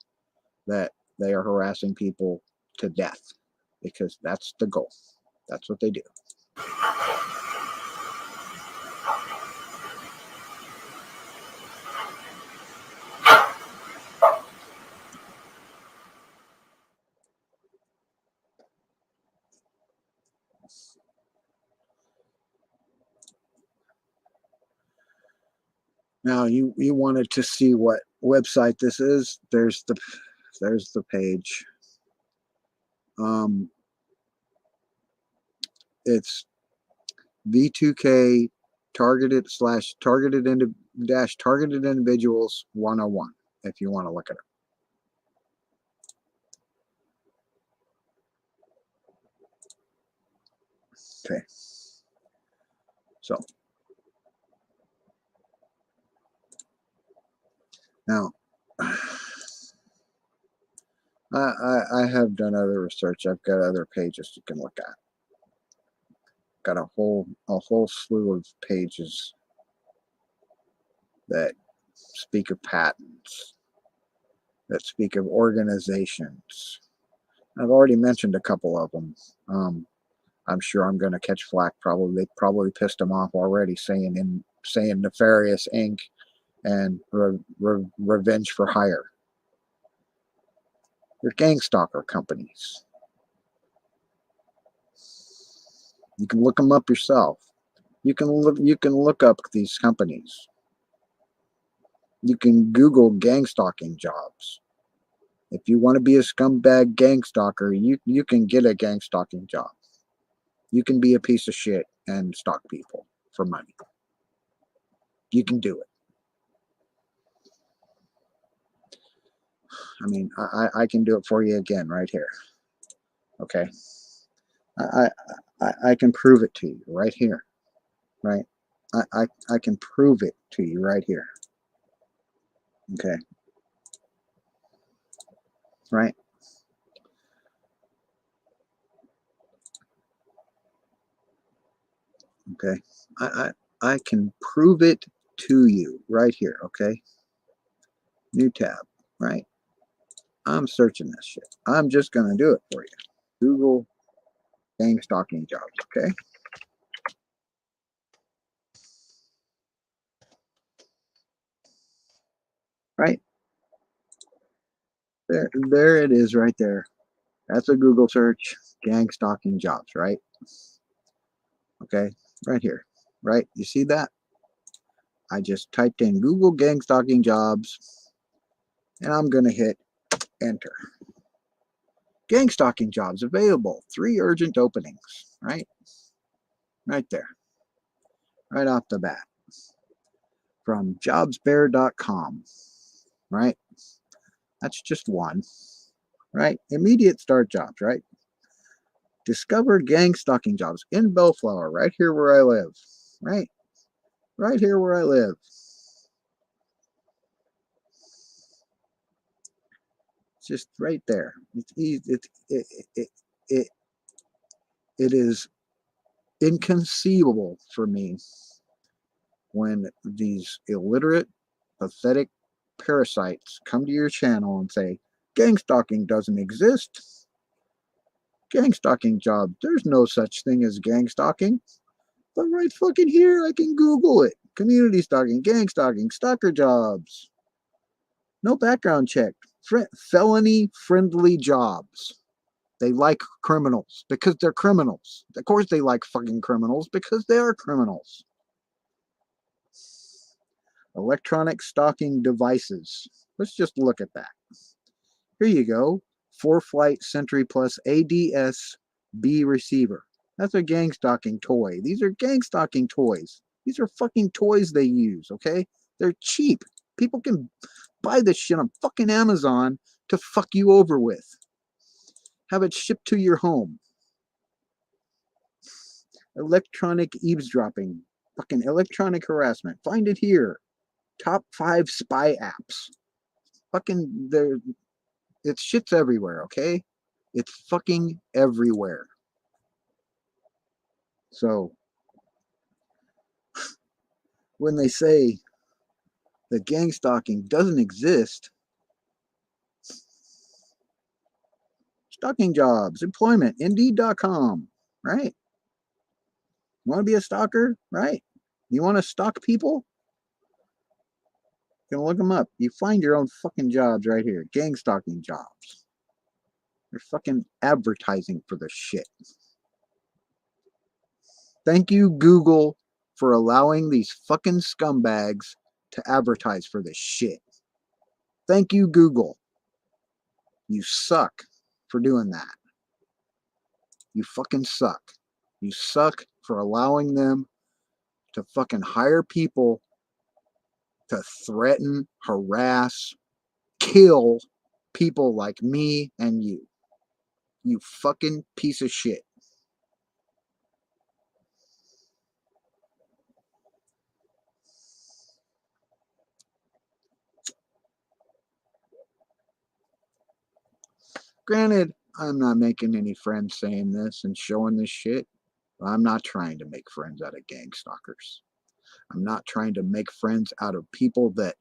that they are harassing people to death, because that's the goal. That's what they do. Now, you wanted to see what website this is. There's the page. It's V2K targeted individuals 101, if you want to look at it. Okay. So now I have done other research. I've got other pages you can look at. Got a whole slew of pages that speak of patents, that speak of organizations. I've already mentioned a couple of them. I'm sure I'm going to catch flack. They probably pissed them off already, saying Nefarious Inc. and Revenge for Hire. They're gang stalker companies. You can look them up yourself. You can look up these companies. You can Google gang stalking jobs. If you want to be a scumbag gang stalker, you can get a gang stalking job. You can be a piece of shit and stalk people for money. You can do it. I mean, I can do it for you again right here. Okay. I can prove it to you right here. Right. I can prove it to you right here. Okay. Right. Okay. I can prove it to you right here. Okay. New tab. Right. I'm searching this shit. I'm just going to do it for you. Google gang stalking jobs. Okay. Right. There it is right there. That's a Google search. Gang stalking jobs. Right. Okay. Right here. Right. You see that? I just typed in Google gang stalking jobs and I'm going to hit enter. Gang stalking jobs available. 3 urgent openings. Right. Right there. Right off the bat. From jobsbear.com. Right. That's just one. Right. Immediate start jobs. Right. Discover gang stalking jobs in Bellflower. Right here where I live. Right. Right here where I live. just right there. It's easy. It is inconceivable for me when these illiterate, pathetic parasites come to your channel and say, gang stalking doesn't exist. Gang stalking job. There's no such thing as gang stalking. But right fucking here, I can Google it. Community stalking, gang stalking, stalker jobs. No background check. Felony friendly jobs. They like criminals because they're criminals. Of course they like fucking criminals because they are criminals. Electronic stalking devices. Let's just look at that. Here you go. 4-Flight Sentry Plus ADS-B receiver. That's a gang stalking toy. These are gang stalking toys. These are fucking toys they use, okay? They're cheap. People can buy this shit on fucking Amazon to fuck you over with. Have it shipped to your home. Electronic eavesdropping. Fucking electronic harassment. Find it here. Top 5 spy apps. Fucking, it's shit's everywhere, okay? It's fucking everywhere. So, when they say that gang stalking doesn't exist, stalking jobs, employment, Indeed.com, right? You want to be a stalker, right? You want to stalk people? You can look them up. You find your own fucking jobs right here. Gang stalking jobs. They're fucking advertising for this shit. Thank you, Google, for allowing these fucking scumbags to advertise for this shit. Thank you, Google. You suck for doing that. You fucking suck. You suck for allowing them to fucking hire people to threaten, harass, kill people like me and you. You fucking piece of shit. Granted, I'm not making any friends saying this and showing this shit. I'm not trying to make friends out of gang stalkers. I'm not trying to make friends out of people that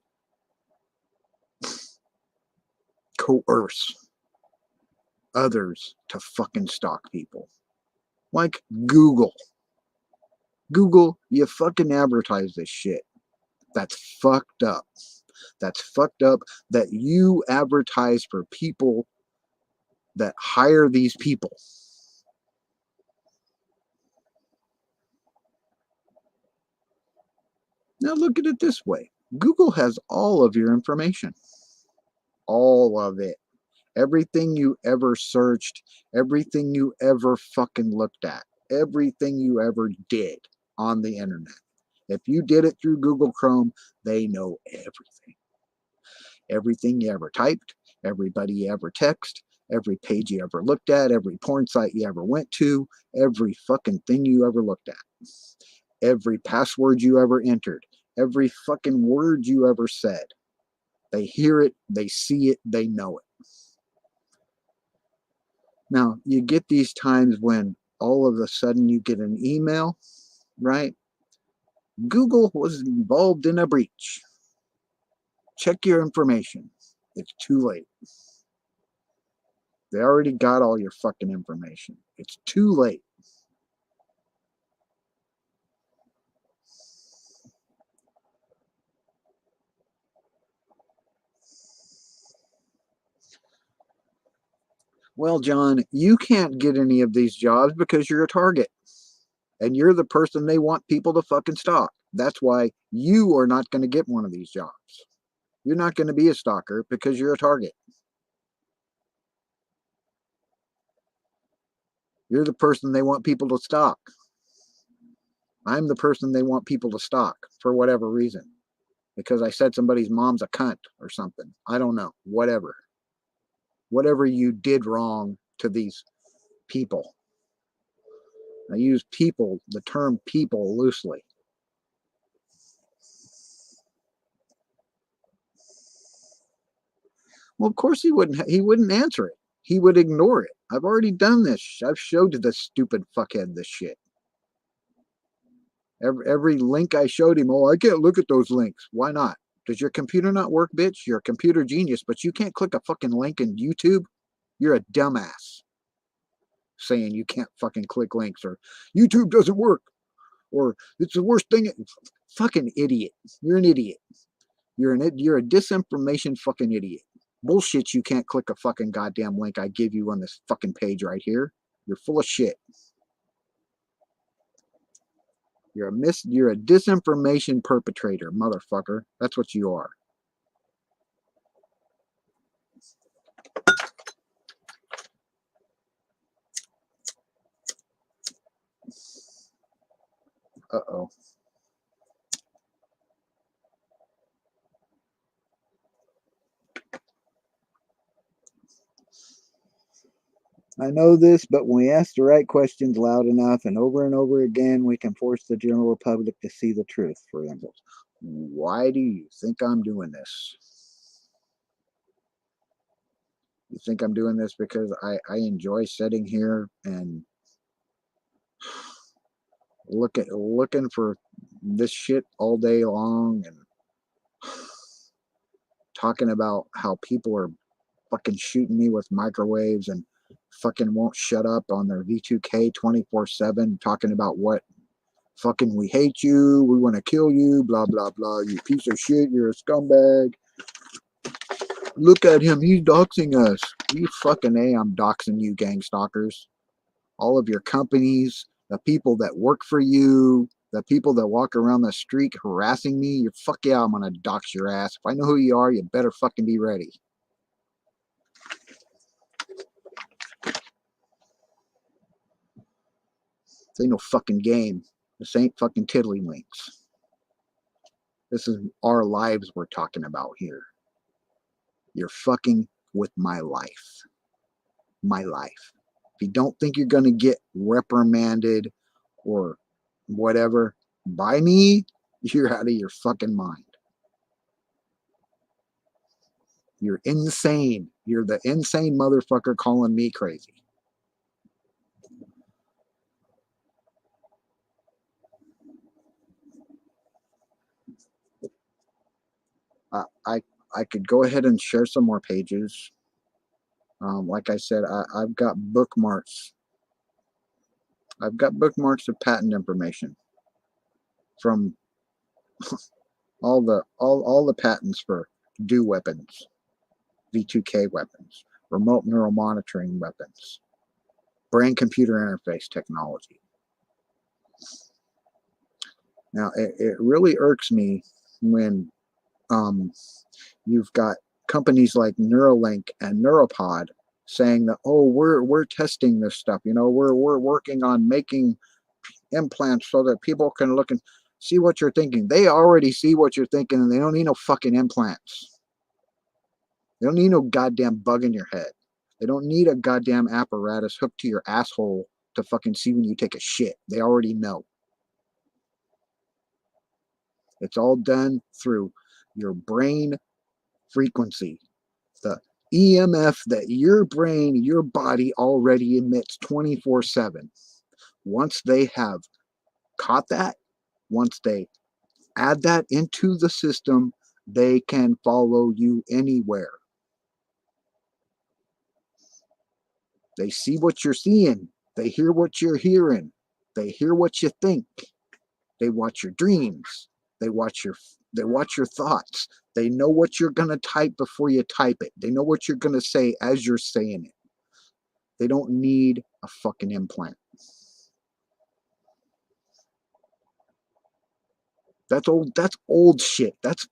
coerce others to fucking stalk people. Like Google. Google, you fucking advertise this shit. That's fucked up. That's fucked up that you advertise for people that hire these people. Now look at it this way. Google has all of your information. All of it. Everything you ever searched, everything you ever fucking looked at, everything you ever did on the internet. If you did it through Google Chrome, they know everything. Everything you ever typed, everybody you ever texted, every page you ever looked at, every porn site you ever went to, every fucking thing you ever looked at, every password you ever entered, every fucking word you ever said. They hear it, they see it, they know it. Now, you get these times when all of a sudden you get an email, right? Google was involved in a breach. Check your information. It's too late. They already got all your fucking information. It's too late. Well, John, you can't get any of these jobs because you're a target. And you're the person they want people to fucking stalk. That's why you are not going to get one of these jobs. You're not going to be a stalker because you're a target. You're the person they want people to stalk. I'm the person they want people to stalk for whatever reason. Because I said somebody's mom's a cunt or something. I don't know. Whatever. Whatever you did wrong to these people. I use people, the term people, loosely. Well, of course he wouldn't. He wouldn't answer it. He would ignore it. I've already done this. I've showed this stupid fuckhead this shit. Every link I showed him, oh, I can't look at those links. Why not? Does your computer not work, bitch? You're a computer genius, but you can't click a fucking link in YouTube? You're a dumbass. Saying you can't fucking click links, or YouTube doesn't work, or it's the worst thing. Fucking idiot. You're an idiot. You're a disinformation fucking idiot. Bullshit, you can't click a fucking goddamn link I give you on this fucking page right here. You're full of shit. You're a disinformation perpetrator, motherfucker. That's what you are. Uh-oh. I know this, but when we ask the right questions loud enough and over again, we can force the general public to see the truth for themselves. Why do you think I'm doing this? You think I'm doing this because I enjoy sitting here and looking for this shit all day long and talking about how people are fucking shooting me with microwaves and fucking won't shut up on their V2K 24/7, talking about what fucking we hate you, we want to kill you, blah blah blah, you piece of shit, you're a scumbag. Look at him, he's doxing us. You fucking A, I'm doxing you, gang stalkers. All of your companies, the people that work for you, the people that walk around the street harassing me, you're fuck yeah, I'm gonna dox your ass. If I know who you are, you better fucking be ready. This ain't no fucking game. This ain't fucking tiddlywinks. This is our lives we're talking about here. You're fucking with my life. My life. If you don't think you're gonna get reprimanded or whatever by me, you're out of your fucking mind. You're insane. You're the insane motherfucker calling me crazy. I could go ahead and share some more pages. Like I said, I've got bookmarks. I've got bookmarks of patent information from all the patents for DO weapons, V2K weapons, remote neural monitoring weapons, brain computer interface technology. Now it really irks me when you've got companies like Neuralink and Neuropod saying that, oh, we're testing this stuff, you know, we're working on making implants so that people can look and see what you're thinking. They already see what you're thinking, and they don't need no fucking implants. They don't need no goddamn bug in your head. They don't need a goddamn apparatus hooked to your asshole to fucking see when you take a shit. They already know. It's all done through your brain frequency, the EMF that your brain, your body already emits 24/7. Once they have caught that, once they add that into the system, they can follow you anywhere. They see what you're seeing. They hear what you're hearing. They hear what you think. They watch your dreams. They watch your thoughts. They know what you're going to type before you type it. They know what you're going to say as you're saying it. They don't need a fucking implant. That's old shit. That's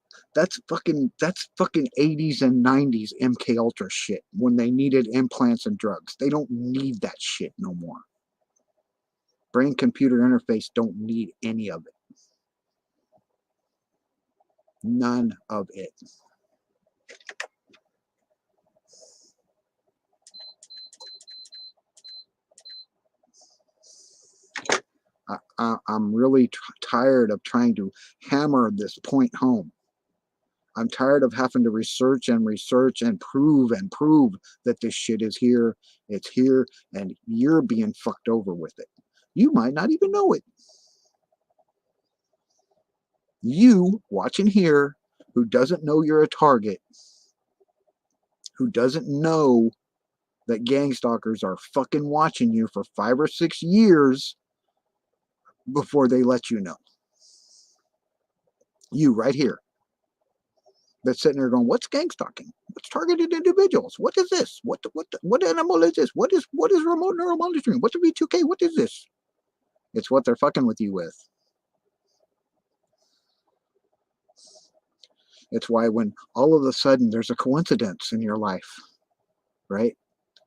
fucking 80s and 90s MK Ultra shit when they needed implants and drugs. They don't need that shit no more. Brain computer interface don't need any of it. None of it. I'm really tired of trying to hammer this point home. I'm tired of having to research and prove that this shit is here. It's here, and you're being fucked over with it. You might not even know it. You watching here, who doesn't know you're a target, who doesn't know that gang stalkers are fucking watching you for 5 or 6 years before they let you know. You right here. That's sitting there going, what's gang stalking? What's targeted individuals? What is this? What animal is this? What is remote neural monitoring? What's a V2K? What is this? It's what they're fucking with you with. It's why when all of a sudden there's a coincidence in your life, right?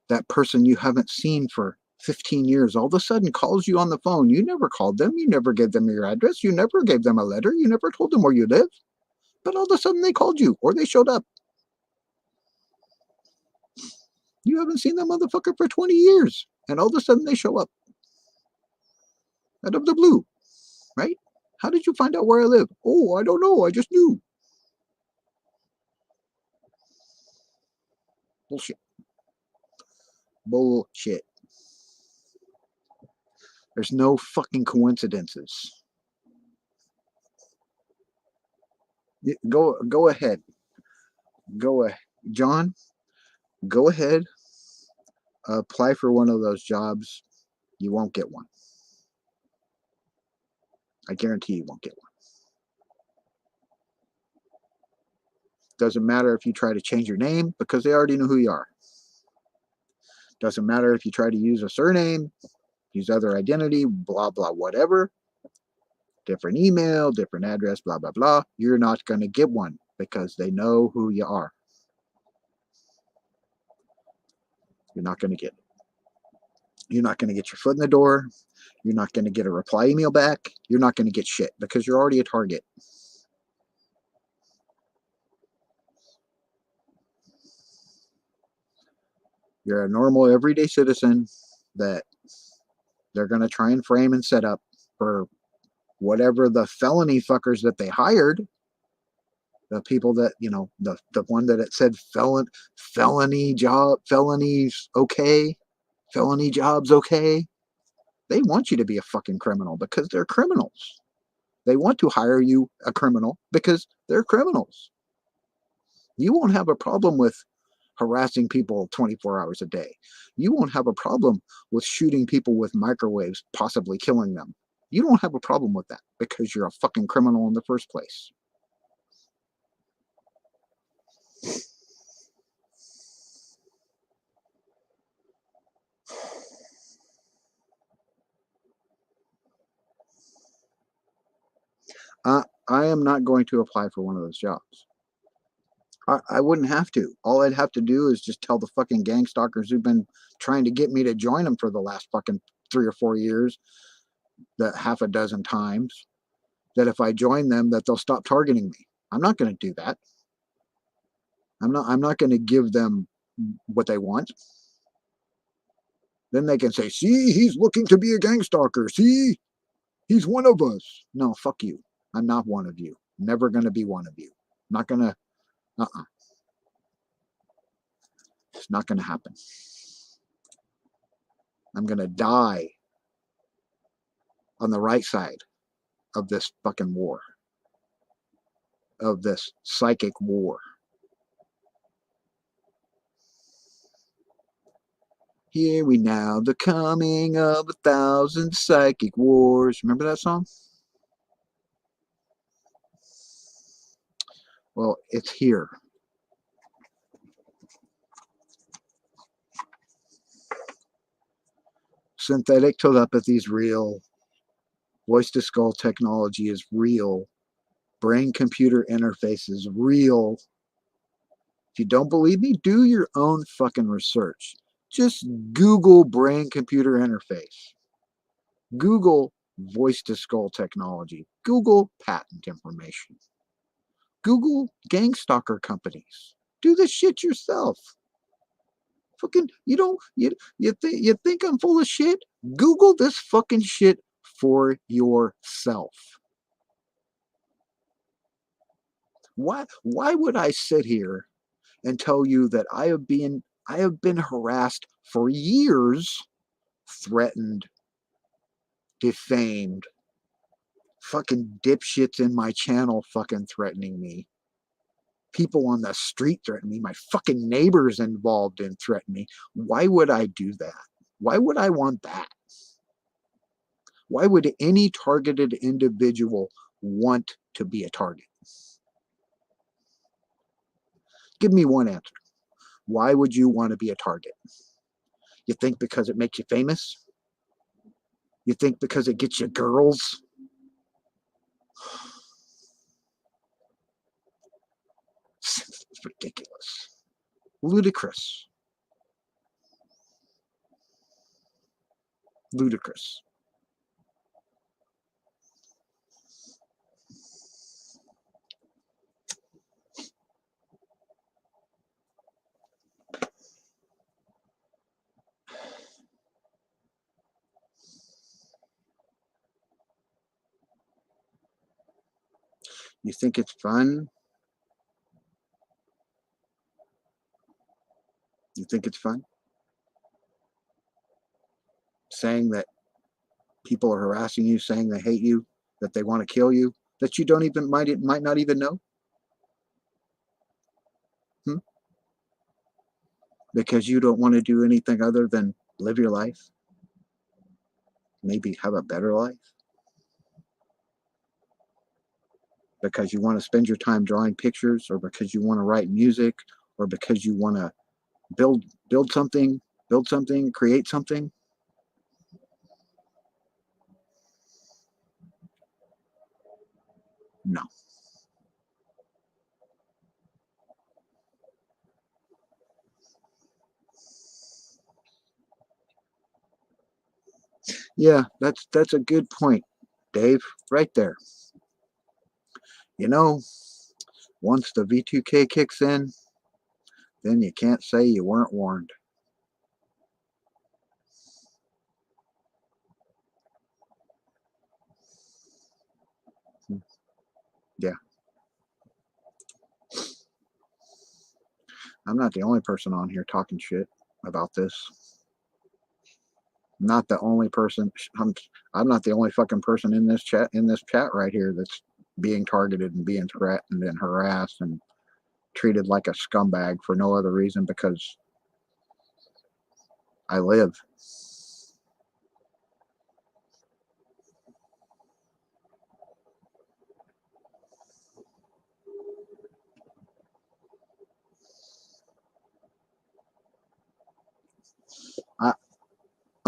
That person you haven't seen for 15 years all of a sudden calls you on the phone. You never called them. You never gave them your address. You never gave them a letter. You never told them where you live. But all of a sudden they called you or they showed up. You haven't seen that motherfucker for 20 years. And all of a sudden they show up. Out of the blue. Right? How did you find out where I live? Oh, I don't know. I just knew. Bullshit. Bullshit. There's no fucking coincidences. Go ahead. John, go ahead. Apply for one of those jobs. You won't get one. I guarantee you won't get one. Doesn't matter if you try to change your name because they already know who you are. Doesn't matter if you try to use a surname, use other identity, blah, blah, whatever. Different email, different address, blah, blah, blah. You're not going to get one because they know who you are. You're not going to get it. You're not going to get your foot in the door. You're not going to get a reply email back. You're not going to get shit because you're already a target. You're a normal, everyday citizen that they're going to try and frame and set up for whatever the felony fuckers that they hired. The people that, the one that it said felony job, felonies okay, felony jobs okay. They want you to be a fucking criminal because they're criminals. They want to hire you a criminal because they're criminals. You won't have a problem with harassing people 24 hours a day. You won't have a problem with shooting people with microwaves, possibly killing them. You don't have a problem with that because you're a fucking criminal in the first place. I am not going to apply for one of those jobs. I wouldn't have to. All I'd have to do is just tell the fucking gang stalkers who've been trying to get me to join them for the last fucking 3 or 4 years, that half a dozen times, that if I join them, that they'll stop targeting me. I'm not going to do that. I'm not going to give them what they want. Then they can say, see, he's looking to be a gang stalker. See, he's one of us. No, fuck you. I'm not one of you. Never going to be one of you. I'm not going to. It's not going to happen. I'm going to die on the right side of this fucking war. Of this psychic war. Hear we now the coming of 1,000 psychic wars. Remember that song? Well, it's here. Synthetic telepathy is real. Voice-to-skull technology is real. Brain-computer interface is real. If you don't believe me, do your own fucking research. Just Google brain-computer interface. Google voice-to-skull technology. Google patent information. Google gang stalker companies. Do this shit yourself. Fucking, you think I'm full of shit? Google this fucking shit for yourself. Why would I sit here and tell you that I have been harassed for years, threatened, defamed, fucking dipshits in my channel fucking threatening me. People on the street threaten me. My fucking neighbors involved in threaten me. Why would I do that? Why would I want that? Why would any targeted individual want to be a target? Give me one answer. Why would you want to be a target? You think because it makes you famous? You think because it gets you girls? It's ridiculous. Ludicrous. Ludicrous. You think it's fun? You think it's fun? Saying that people are harassing you, saying they hate you, that they want to kill you, that you don't even might not even know? Because you don't want to do anything other than live your life? Maybe have a better life? Because you want to spend your time drawing pictures, or because you want to write music, or because you want to build something, create something? No. Yeah, that's a good point, Dave, right there. You know, once the V2K kicks in, then you can't say you weren't warned. Yeah. I'm not the only person on here talking shit about this. Not the only person. I'm not the only fucking person in this chat right here that's being targeted and being threatened and harassed and treated like a scumbag for no other reason because I live.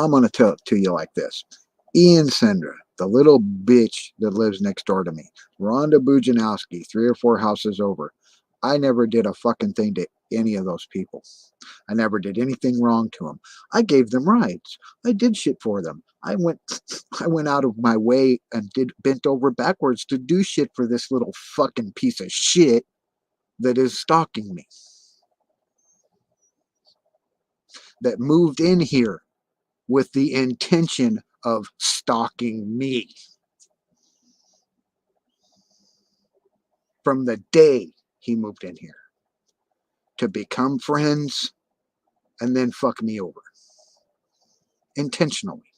I'm going to tell it to you like this. Ian Sendra, the little bitch that lives next door to me. Rhonda Bujanowski, 3 or 4 houses over. I never did a fucking thing to any of those people. I never did anything wrong to them. I gave them rides. I did shit for them. I went out of my way and bent over backwards to do shit for this little fucking piece of shit that is stalking me. That moved in here with the intention of stalking me. From the day he moved in here. To become friends and then fuck me over. Intentionally.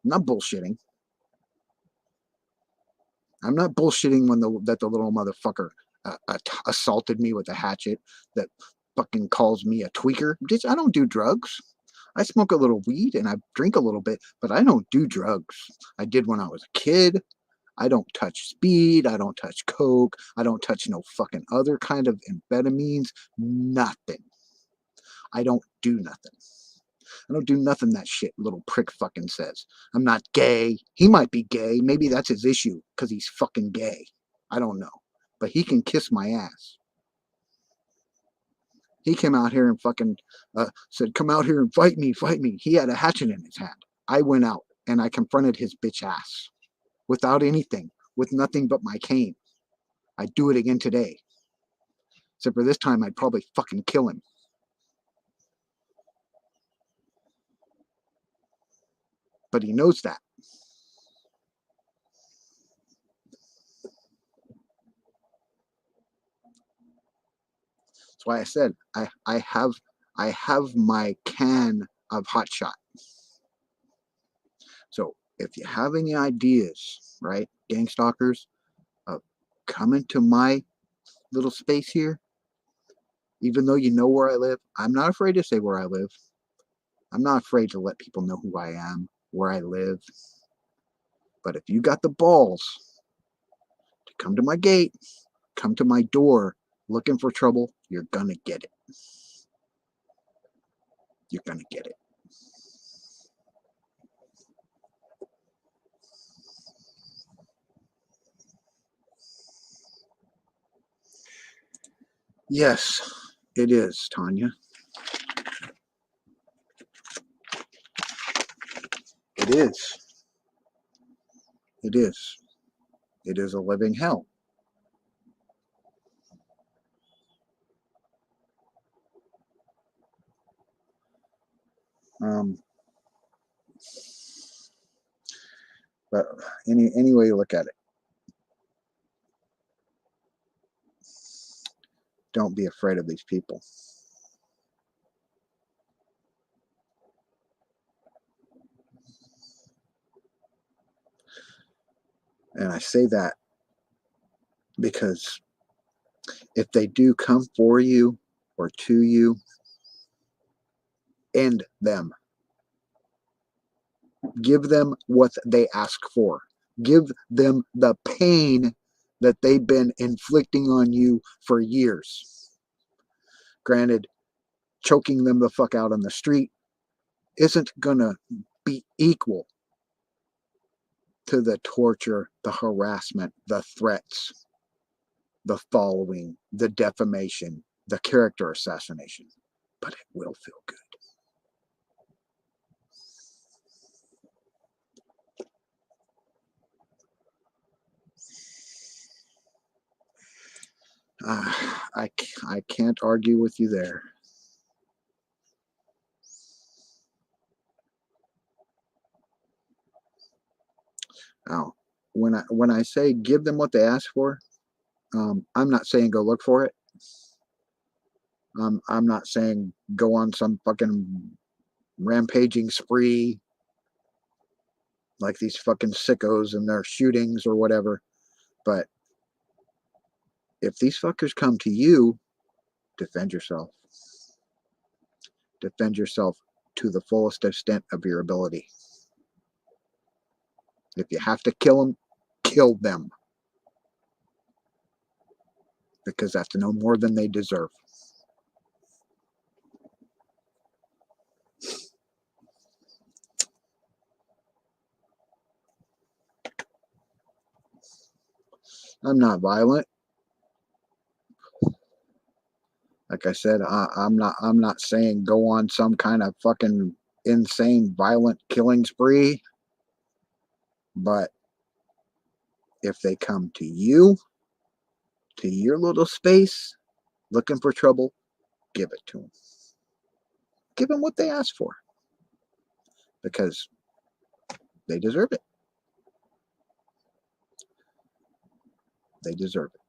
I'm not bullshitting. I'm not bullshitting when that the little motherfucker assaulted me with a hatchet, that fucking calls me a tweaker. I don't do drugs. I smoke a little weed and I drink a little bit, but I don't do drugs. I did when I was a kid. I don't touch speed. I don't touch coke. I don't touch no fucking other kind of amphetamines. Nothing. I don't do nothing. I don't do nothing that shit little prick fucking says. I'm not gay. He might be gay. Maybe that's his issue because he's fucking gay. I don't know. But he can kiss my ass. He came out here and fucking said, come out here and fight me, fight me. He had a hatchet in his hand. I went out and I confronted his bitch ass without anything, with nothing but my cane. I'd do it again today. Except for this time, I'd probably fucking kill him. But he knows that. why I said I have my can of hot shot. So if you have any ideas, right, gang stalkers, of coming to my little space here, even though you know where I live, I'm not afraid to say where I live. I'm not afraid to let people know who I am, where I live. But if you got the balls to come to my gate, come to my door looking for trouble, you're gonna get it. You're gonna get it. Yes, it is, Tanya. It is. It is. It is a living hell. But any way you look at it, don't be afraid of these people. And I say that because if they do come for you or to you, end them. Give them what they ask for. Give them the pain that they've been inflicting on you for years. Granted, choking them the fuck out on the street isn't gonna be equal to the torture, the harassment, the threats, the following, the defamation, the character assassination, but it will feel good. I can't argue with you there. Now, when I say give them what they ask for, I'm not saying go look for it. I'm not saying go on some fucking rampaging spree like these fucking sickos and their shootings or whatever. But if these fuckers come to you, defend yourself. Defend yourself to the fullest extent of your ability. If you have to kill them, kill them. Because that's no more than they deserve. I'm not violent. Like I said, I'm not saying go on some kind of fucking insane violent killing spree. But if they come to you, to your little space, looking for trouble, give it to them. Give them what they ask for. Because they deserve it. They deserve it.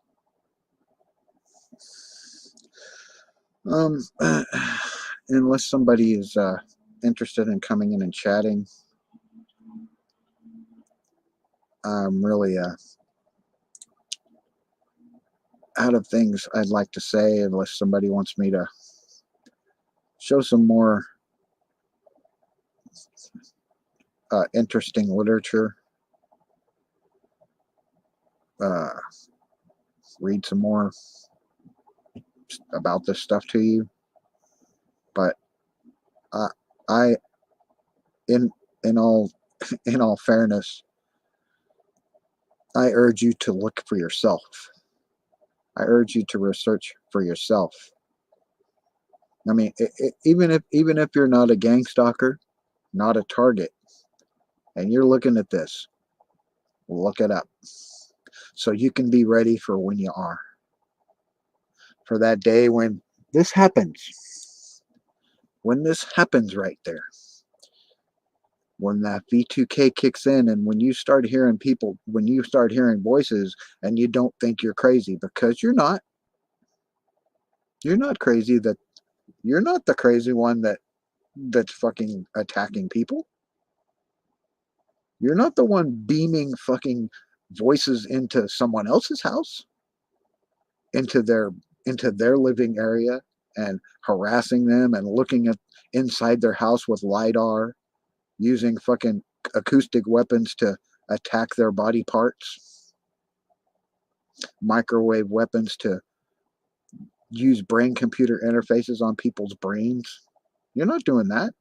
Unless somebody is interested in coming in and chatting, I'm really out of things I'd like to say, unless somebody wants me to show some more interesting literature, read some more about this stuff to you. But I in all fairness, I urge you to look for yourself. I urge you to research for yourself. I mean, even if you're not a gang stalker, not a target, and you're looking at this, look it up so you can be ready for when you are. For that day when this happens. When this happens right there. When that V2K kicks in, and when you start hearing people, when you start hearing voices and you don't think you're crazy, because you're not. You're not crazy that you're not the crazy one that's fucking attacking people. You're not the one beaming fucking voices into someone else's house, into their living area and harassing them and looking at inside their house with LiDAR, using fucking acoustic weapons to attack their body parts, microwave weapons to use brain computer interfaces on people's brains. You're not doing that.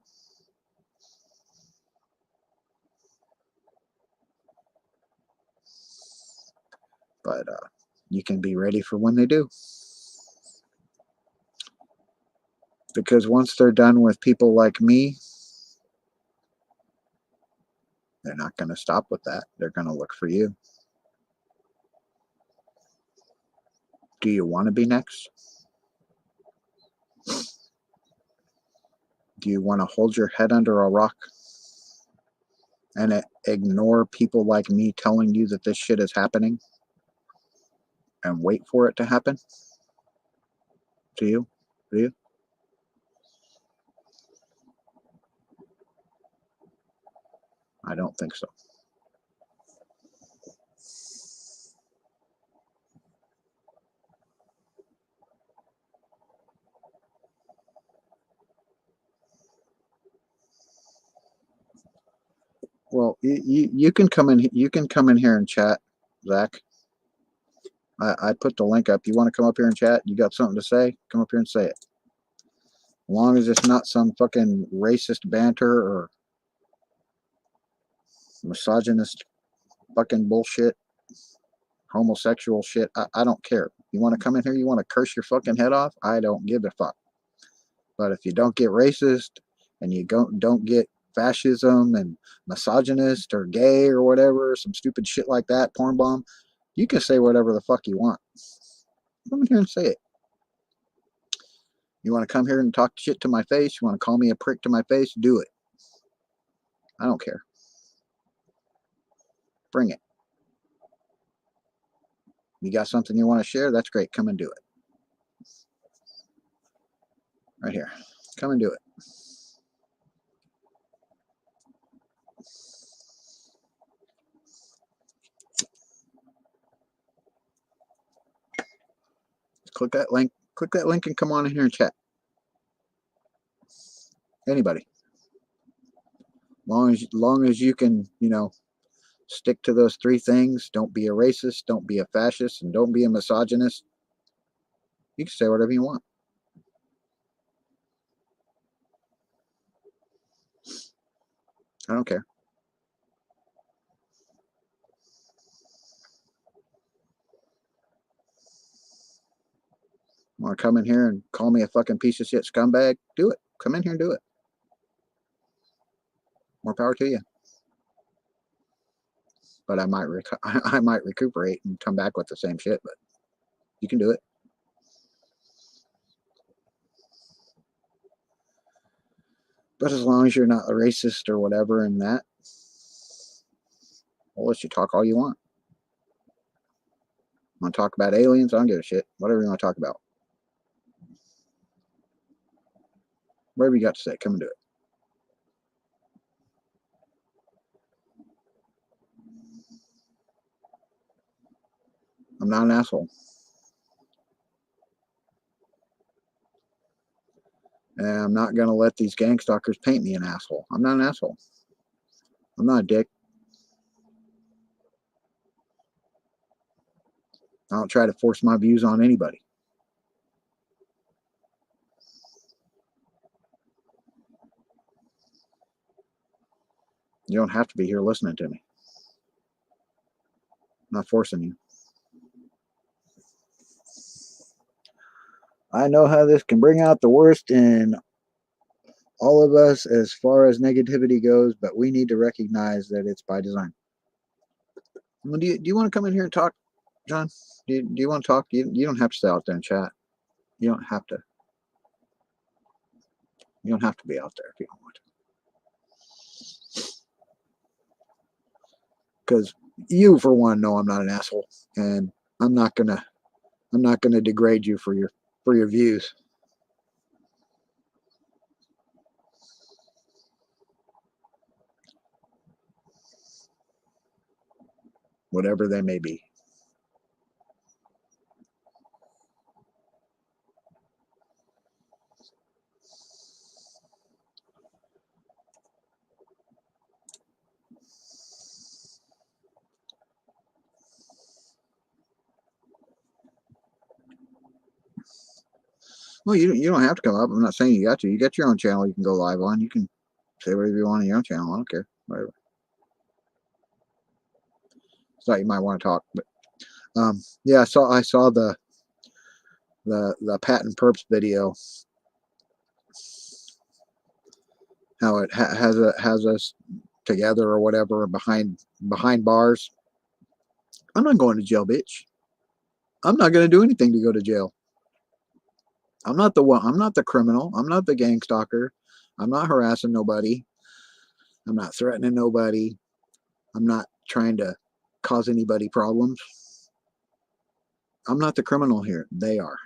But you can be ready for when they do. Because once they're done with people like me, they're not going to stop with that. They're going to look for you. Do you want to be next? Do you want to hold your head under a rock and ignore people like me telling you that this shit is happening and wait for it to happen? Do you? Do you? I don't think so. Well, you can come in. You can come in here and chat, Zach. I put the link up. You want to come up here and chat? You got something to say? Come up here and say it. As long as it's not some fucking racist banter or misogynist fucking bullshit, homosexual shit. I don't care. You want to come in here? You want to curse your fucking head off? I don't give a fuck. But if you don't get racist and you don't get fascism and misogynist or gay or whatever, some stupid shit like that, porn bomb, you can say whatever the fuck you want. Come in here and say it. You want to come here and talk shit to my face? You want to call me a prick to my face? Do it. I don't care. Bring it. You got something you want to share? That's great. Come and do it. Right here. Come and do it. Click that link. Click that link and come on in here and chat. Anybody. Long as you can, stick to those three things. Don't be a racist, don't be a fascist, and don't be a misogynist. You can say whatever you want. I don't care. Want to come in here and call me a fucking piece of shit scumbag? Do it. Come in here and do it. More power to you. But I might recuperate and come back with the same shit. But you can do it. But as long as you're not a racist or whatever in that, I'll let you talk all you want. Want to talk about aliens? I don't give a shit. Whatever you want to talk about. Whatever you got to say, come and do it. I'm not an asshole. And I'm not going to let these gang stalkers paint me an asshole. I'm not an asshole. I'm not a dick. I don't try to force my views on anybody. You don't have to be here listening to me. I'm not forcing you. I know how this can bring out the worst in all of us as far as negativity goes, but we need to recognize that it's by design. Well, do you want to come in here and talk, John? Do you want to talk? You don't have to stay out there and chat. You don't have to. You don't have to be out there if you don't want to. Because you, for one, know I'm not an asshole, and I'm not gonna degrade you for your for your views. Whatever they may be. Well, you don't have to come up. I'm not saying you got to. You got your own channel you can go live on. You can say whatever you want on your own channel. I don't care. Whatever. So you might want to talk, but yeah, I saw the Pat and Perps video. How it has us together or whatever behind bars. I'm not going to jail, bitch. I'm not going to do anything to go to jail. I'm not the one. I'm not the criminal. I'm not the gang stalker. I'm not harassing nobody. I'm not threatening nobody. I'm not trying to cause anybody problems. I'm not the criminal here. They are.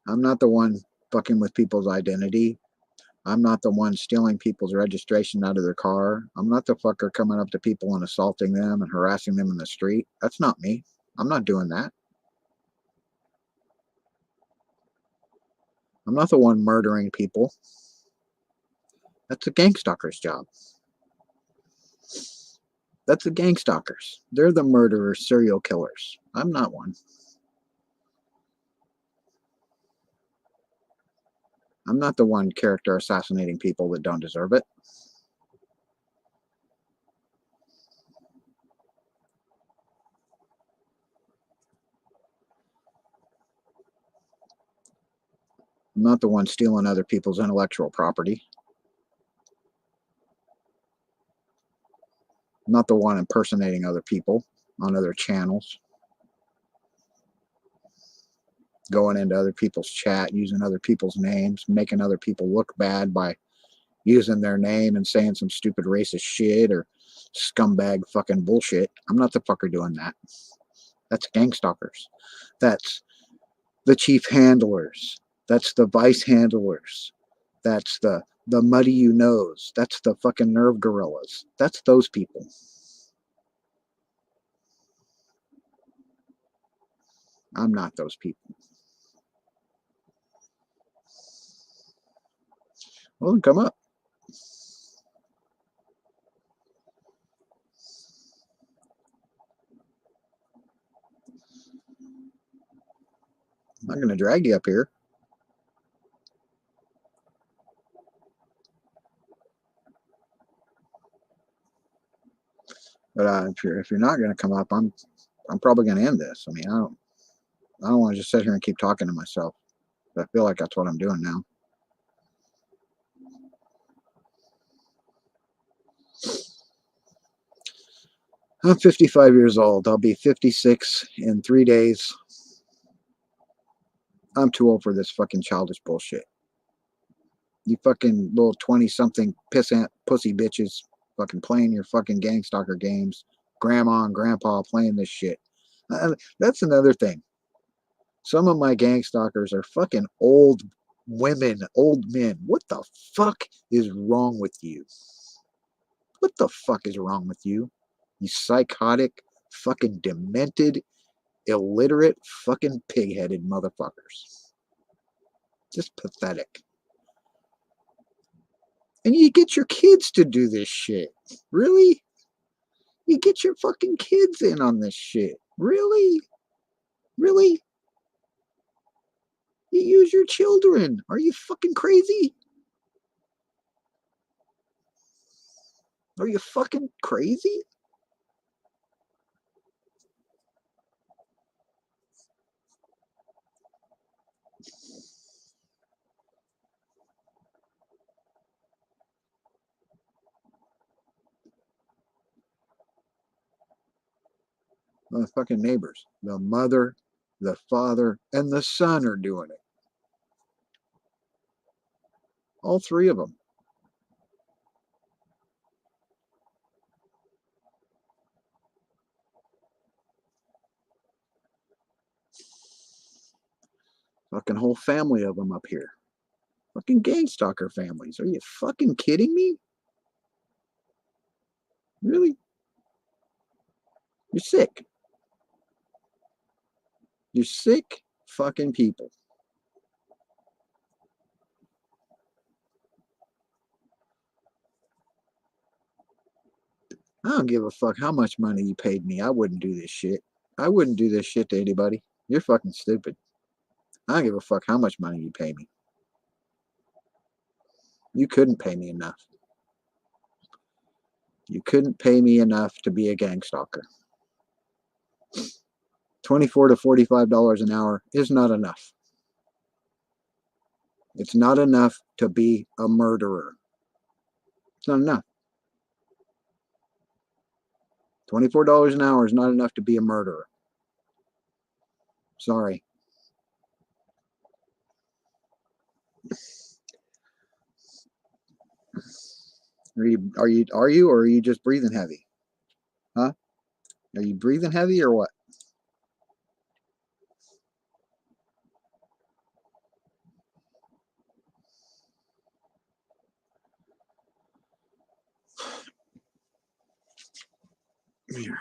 I'm not the one fucking with people's identity. I'm not the one stealing people's registration out of their car. I'm not the fucker coming up to people and assaulting them and harassing them in the street. That's not me. I'm not doing that. I'm not the one murdering people. That's a gang stalker's job. That's the gang stalkers. They're the murderers, serial killers. I'm not one. I'm not the one character assassinating people that don't deserve it. I'm not the one stealing other people's intellectual property. I'm not the one impersonating other people on other channels. Going into other people's chat, using other people's names, making other people look bad by using their name and saying some stupid racist shit or scumbag fucking bullshit. I'm not the fucker doing that. That's gang stalkers. That's the chief handlers. That's the vice handlers. That's the muddy you knows. That's the fucking nerve gorillas. That's those people. I'm not those people. Well, then come up. I'm not going to drag you up here. But if you're not going to come up, I'm probably going to end this. I mean, I don't want to just sit here and keep talking to myself. I feel like that's what I'm doing now. I'm 55 years old. I'll be 56 in 3 days. I'm too old for this fucking childish bullshit. You fucking little 20-something pussy bitches fucking playing your fucking gang stalker games. Grandma and grandpa playing this shit. That's another thing. Some of my gang stalkers are fucking old women, old men. What the fuck is wrong with you? What the fuck is wrong with you? You psychotic, fucking demented, illiterate, fucking pig-headed motherfuckers. Just pathetic. And you get your kids to do this shit. Really? You get your fucking kids in on this shit. Really? Really? You use your children. Are you fucking crazy? Are you fucking crazy? The fucking neighbors. The motherfucking the Father, and the Son are doing it. All three of them. Fucking whole family of them up here. Fucking gang stalker families. Are you fucking kidding me? Really? You're sick. You're sick fucking people. I don't give a fuck how much money you paid me. I wouldn't do this shit. I wouldn't do this shit to anybody. You're fucking stupid. I don't give a fuck how much money you pay me. You couldn't pay me enough. You couldn't pay me enough to be a gang stalker. $24 to $45 an hour is not enough. It's not enough to be a murderer. It's not enough. $24 an hour is not enough to be a murderer. Sorry. Are you or are you just breathing heavy? Huh? Are you breathing heavy or what? Here.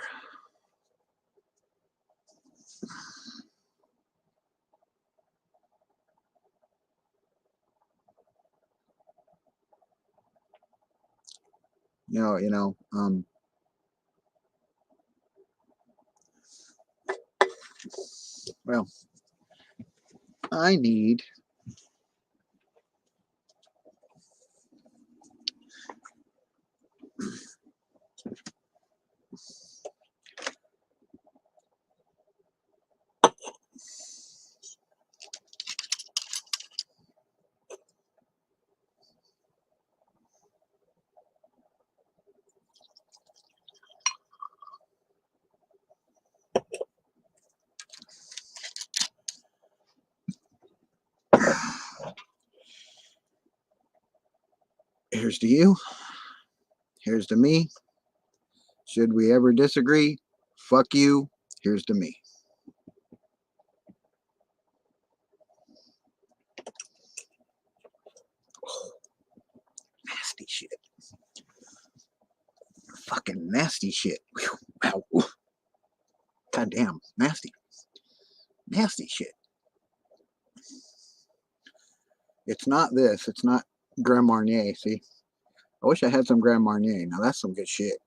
Well, I need here's to you. Here's to me. Should we ever disagree? Fuck you. Here's to me. Oh, nasty shit. Fucking nasty shit. Ow. God damn. Nasty. Nasty shit. It's not this. It's not Grand Marnier. See? I wish I had some Grand Marnier. Now that's some good shit.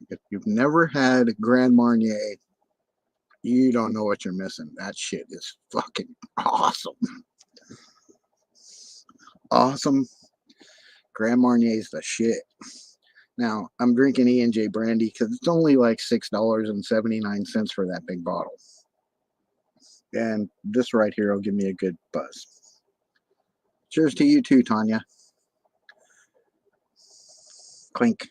If you've never had Grand Marnier, you don't know what you're missing. That shit is fucking awesome. Awesome. Grand Marnier's the shit. Now, I'm drinking E&J brandy because it's only like $6.79 for that big bottle. And this right here will give me a good buzz. Cheers to you too, Tanya. Clink.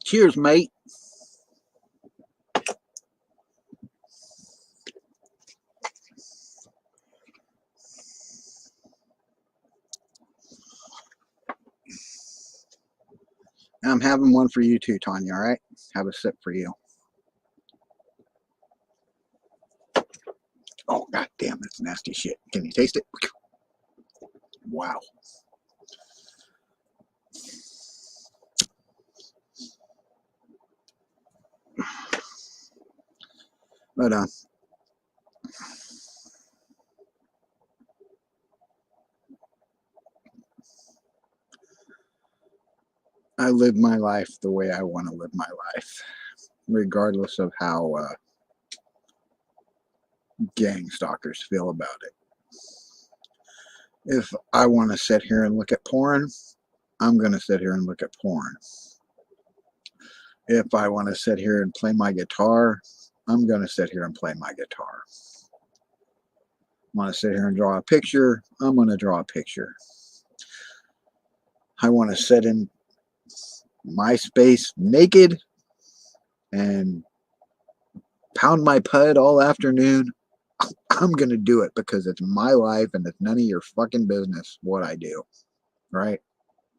Cheers, mate. I'm having one for you too, Tanya, all right? Have a sip for you. Oh, god damn, that's nasty shit. Can you taste it? Wow. But, I live my life the way I want to live my life, regardless of how gang stalkers feel about it. If I want to sit here and look at porn, I'm going to sit here and look at porn. If I want to sit here and play my guitar, I'm going to sit here and play my guitar. I want to sit here and draw a picture, I'm going to draw a picture. I want to sit in my space naked and pound my pud all afternoon. I'm going to do it because it's my life and it's none of your fucking business what I do. Right?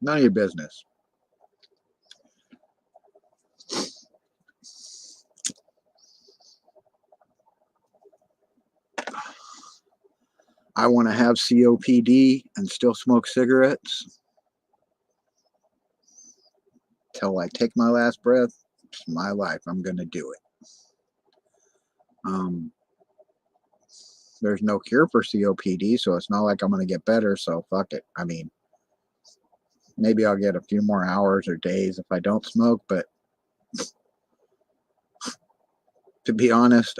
None of your business. I want to have COPD and still smoke cigarettes till I take my last breath. It's my life. I'm going to do it. There's no cure for COPD, so it's not like I'm going to get better. So fuck it. I mean, maybe I'll get a few more hours or days if I don't smoke. But to be honest,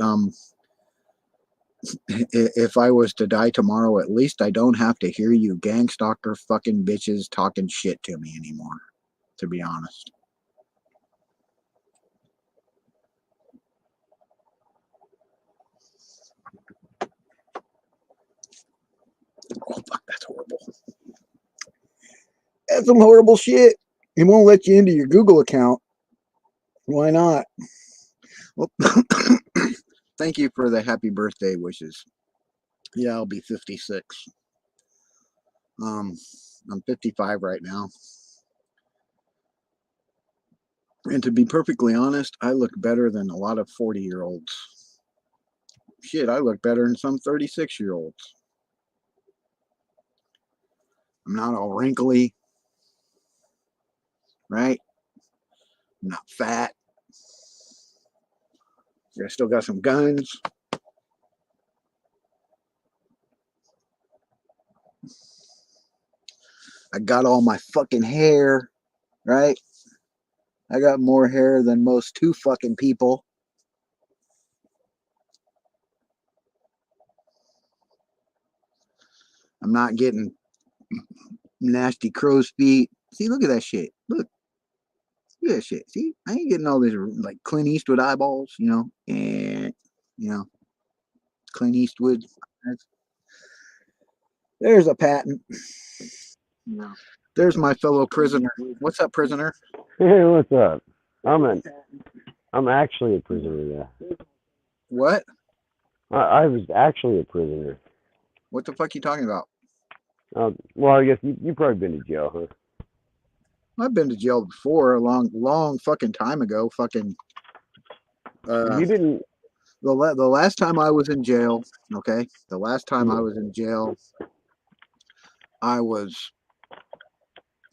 if I was to die tomorrow, at least I don't have to hear you gang stalker fucking bitches talking shit to me anymore. To be honest. Oh, fuck, that's horrible. That's some horrible shit. It won't let you into your Google account. Why not? Well, thank you for the happy birthday wishes. Yeah, I'll be 56. I'm 55 right now. And to be perfectly honest, I look better than a lot of 40-year-olds. Shit, I look better than some 36-year-olds. I'm not all wrinkly, right? I'm not fat. I still got some guns. I got all my fucking hair, right? I got more hair than most 2 fucking people. I'm not getting nasty crow's feet. See, look at that shit. Look at that shit. See, I ain't getting all this like Clint Eastwood eyeballs, and Clint Eastwood. There's a patent. There's my fellow prisoner. What's up, prisoner? Hey, what's up? I'm actually a prisoner, yeah. What? I was actually a prisoner. What the fuck you talking about? Well, I guess you've probably been to jail, huh? I've been to jail before, a long fucking time ago. Fucking. You didn't. The last time I was in jail, okay? The last time I was in jail,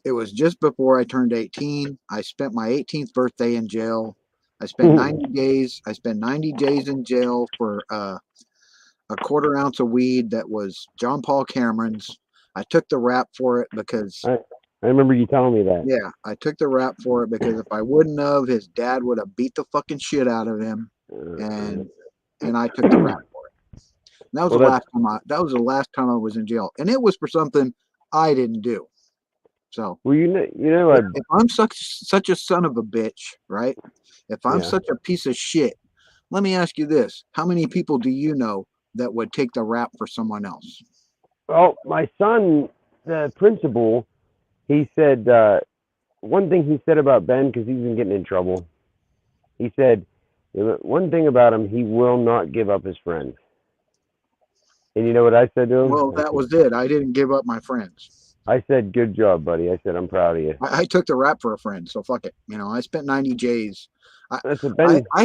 it was just before I turned 18. I spent my 18th birthday in jail. I spent 90 days. I spent 90 days in jail for a quarter ounce of weed that was John Paul Cameron's. I took the rap for it because I remember you telling me that. Yeah, I took the rap for it because if I wouldn't have, his dad would have beat the fucking shit out of him, and I took the rap for it. And that was that was the last time I was in jail, and it was for something I didn't do. So, well, if I'm such a son of a bitch, right? If I'm such a piece of shit, let me ask you this: how many people do you know that would take the rap for someone else? Well, my son, the principal, he said one thing he said about Ben, because he's been getting in trouble. He said one thing about him: he will not give up his friends. And you know what I said to him? Well, that was it. I didn't give up my friends. I said, "Good job, buddy." I said, "I'm proud of you." I took the rap for a friend, so fuck it. I spent 90 days. I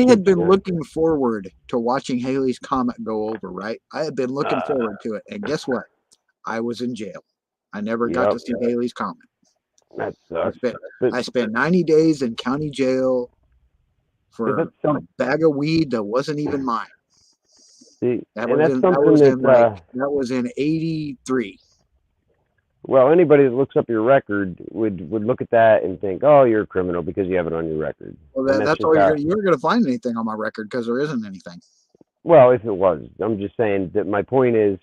had been looking forward to watching Haley's Comet go over, right? I had been looking forward to it. And guess what? I was in jail. I never got to see Haley's Comet. That sucks. I spent 90 days in county jail for a bag of weed that wasn't even mine. See, that was in 83. Well, anybody that looks up your record would look at that and think, "Oh, you're a criminal because you have it on your record." Well, that's all you're going to find anything on my record because there isn't anything. Well, if it was, I'm just saying that my point is,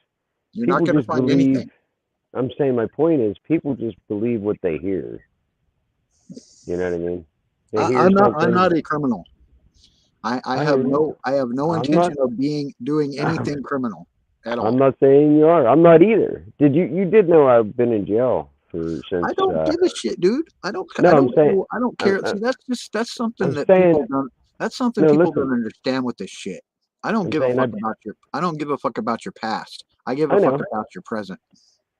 you're not going to find anything. I'm saying my point is, people just believe what they hear. You know what I mean? I'm not a criminal. I have no intention of doing anything criminal at all. I'm not saying you are. I'm not either. You did know I've been in jail since. I don't give a shit, dude. I don't care. See, that's something that people don't. That's something people don't understand with this shit. I don't I'm give a saying fuck about your. I don't give a fuck about your past. I give a I fuck know. about your present.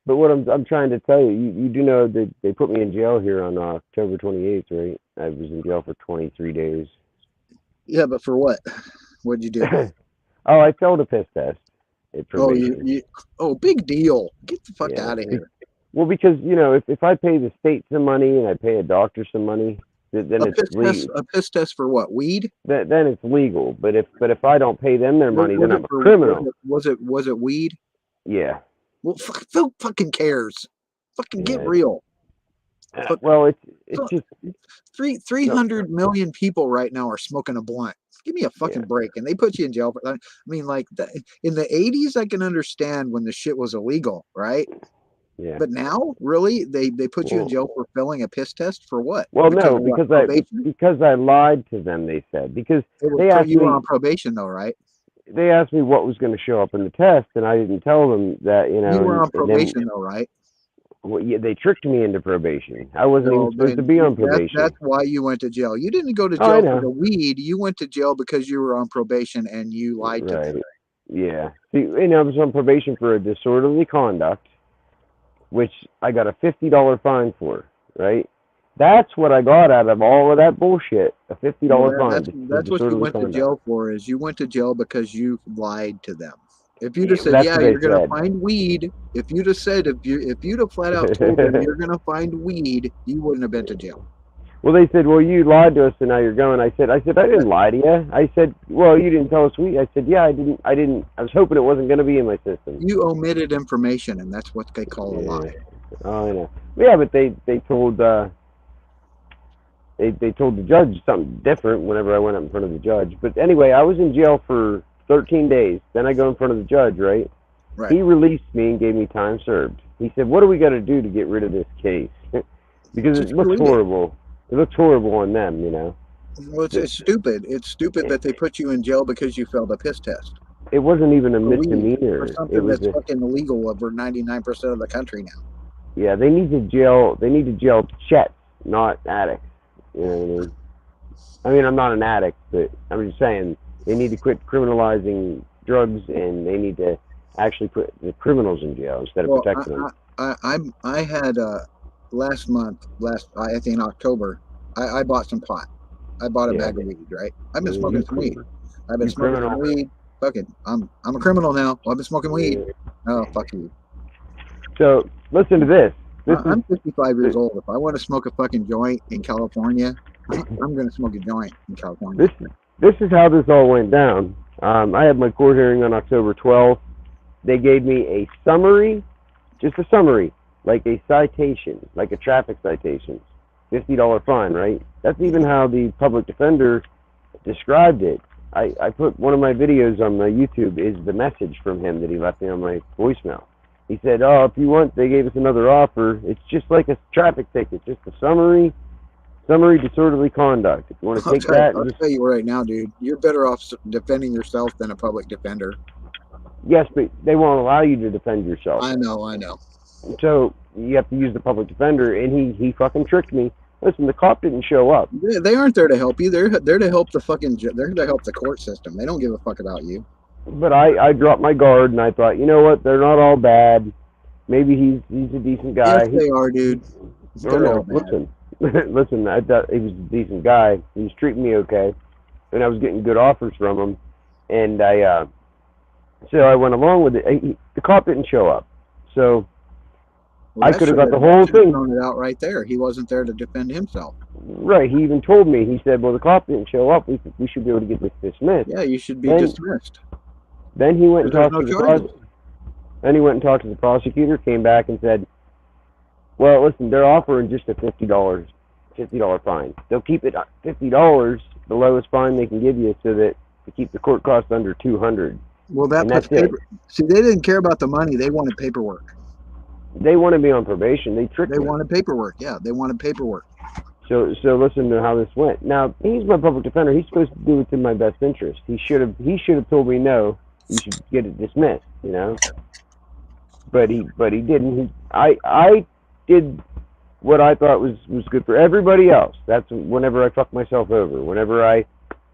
But what I'm trying to tell you, you do know that they put me in jail here on October 28th, right? I was in jail for 23 days. Yeah, but for what? What'd you do? Oh, I failed a piss test at Oh, probation. oh, big deal. Get the fuck Yeah. out of here. Well, because if I pay the state some money and I pay a doctor some money, then it's legal. A piss test for what? Weed? Then it's legal. But if I don't pay them their money, then I'm a Was criminal. it weed? Yeah. Well, who fucking cares? Fucking get real. Well, it's just 300 million people right now are smoking a blunt. Give me a fucking break. And they put you in jail for that. I mean, like in the 80s, I can understand when the shit was illegal, right? Yeah. But now, really, they put you in jail for failing a piss test for what? Well, because no, because I lied to them. They said because they asked you me were on probation though, right? They asked me what was going to show up in the test, and I didn't tell them that. You were on probation though, right? Well, yeah, they tricked me into probation. I wasn't even supposed to be on probation. That's why you went to jail. You didn't go to jail for the weed. You went to jail because you were on probation and you lied to them. Yeah. See, I was on probation for a disorderly conduct, which I got a $50 fine for, right? That's what I got out of all of that bullshit, a $50 fine. That's what you went to jail for, is you went to jail because you lied to them. If you'd have said, yeah, you're going to find weed, if you'd have said, if you'd have flat out told them you're going to find weed, you wouldn't have been to jail. Well, they said, well, you lied to us and now you're going. I said, I didn't lie to you. I said, well, you didn't tell us weed. I said, yeah, I didn't. I was hoping it wasn't going to be in my system. You omitted information, and that's what they call a lie. Oh, I know. Yeah, but they told they told the judge something different whenever I went up in front of the judge. But anyway, I was in jail for 13 days. Then I go in front of the judge, right? He released me and gave me time served. He said, what do we got to do to get rid of this case? Because it looks horrible. It looks horrible on them, Well, it's stupid. It's stupid that they put you in jail because you failed a piss test. It wasn't even a misdemeanor. Or something that's fucking illegal over 99% of the country now. Yeah, they need to jail chets, not addicts. You know what I mean? I mean, I'm not an addict, but I'm just saying they need to quit criminalizing drugs, and they need to actually put the criminals in jail instead of protecting them. I had last month, I think in October, I bought some pot. I bought a bag of weed, right? I've been smoking some weed. I've been smoking some weed. Fuck it. I'm a criminal now. I've been smoking weed. Oh, fuck you. So listen to this. I'm 55 years old. If I want to smoke a fucking joint in California, I'm going to smoke a joint in California. This is how this all went down. I had my court hearing on October 12th. They gave me a summary, just a summary, like a citation, like a traffic citation, $50 fine, right? That's even how the public defender described it. I put one of my videos on my YouTube is the message from him that he left me on my voicemail. He said, oh, if you want, they gave us another offer. It's just like a traffic ticket, just a summary disorderly conduct. If you want to take that. I'll tell you right now, dude, you're better off defending yourself than a public defender. Yes, but they won't allow you to defend yourself. I know. So you have to use the public defender, and he fucking tricked me. Listen, the cop didn't show up. They aren't there to help you. They're to help the they're to help the court system. They don't give a fuck about you. But I dropped my guard, and I thought, you know what? They're not all bad. Maybe he's a decent guy. Yes, they are, dude. Listen, I thought he was a decent guy. He was treating me okay, and I was getting good offers from him. And so I went along with it. The cop didn't show up, so I could have got the whole thing. Thrown it out right there. He wasn't there to defend himself. Right. He even told me. He said, "Well, the cop didn't show up. We should be able to get this dismissed." Yeah, you should be dismissed. Then he went and talked to the Then he went and talked to the prosecutor. Came back and said, "Well, listen, they're offering just a $50 fine. They'll keep it $50, the lowest fine they can give you, so that to keep the court costs under $200." Well, that's paper. See, they didn't care about the money. They wanted paperwork. They wanted me on probation. They tricked me. They wanted paperwork. Yeah, they wanted paperwork. So listen to how this went. Now, he's my public defender. He's supposed to do what's in my best interest. He should have told me, no, you should get it dismissed, But he didn't. I did what I thought was good for everybody else. That's whenever I fuck myself over. Whenever I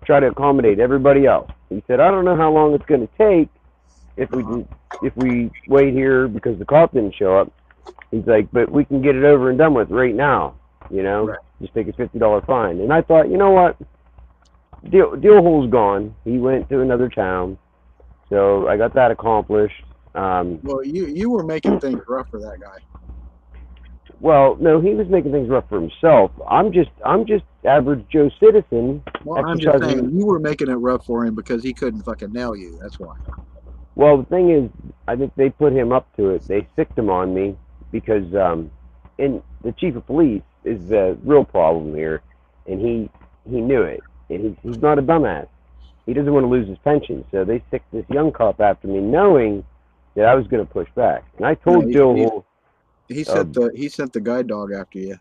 try to accommodate everybody else. He said, I don't know how long it's going to take if we wait here because the cop didn't show up. He's like, but we can get it over and done with right now, you know, Right. just take a $50 fine. And I thought, you know what, deal hole's gone. He went to another town, so I got that accomplished. Well, you were making things rough for that guy. Well, no, he was making things rough for himself. I'm just average Joe citizen. Well, I'm just saying you were making it rough for him because he couldn't fucking nail you. That's why. Well, the thing is, I think they put him up to it. They sicked him on me because, and the chief of police is the real problem here, and he knew it, and he's not a dumbass. He doesn't want to lose his pension, so they sicked this young cop after me, knowing that I was going to push back. And I told Dill. He sent the guide dog after you.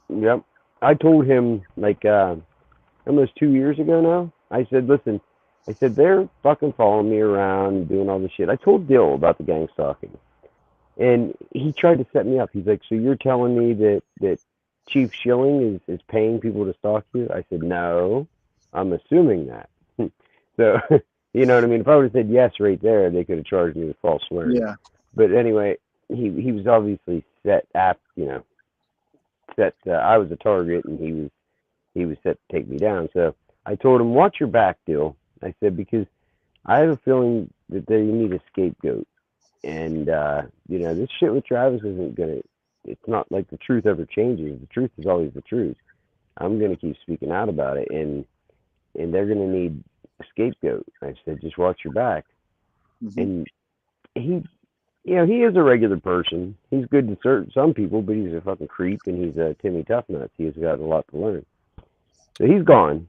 Yep. I told him like almost 2 years ago now. I said, listen, I said they're fucking following me around and doing all this shit. I told Dill about the gang stalking, and he tried to set me up. He's like, so you're telling me that Chief Schilling is paying people to stalk you? I said, no, I'm assuming that. So you know what I mean? If I would have said yes right there, they could have charged me with false swearing. Yeah. But anyway, he was obviously set I was a target, and he was set to take me down. So I told him, watch your back, Dill. I said, because I have a feeling that they need a scapegoat. And this shit with Travis isn't gonna, it's not like the truth ever changes. The truth is always the truth. I'm gonna keep speaking out about it, and they're gonna need a scapegoat. I said, just watch your back. Mm-hmm. And he is a regular person. He's good to some people, but he's a fucking creep, and he's a Timmy Toughnuts. He's got a lot to learn. So he's gone.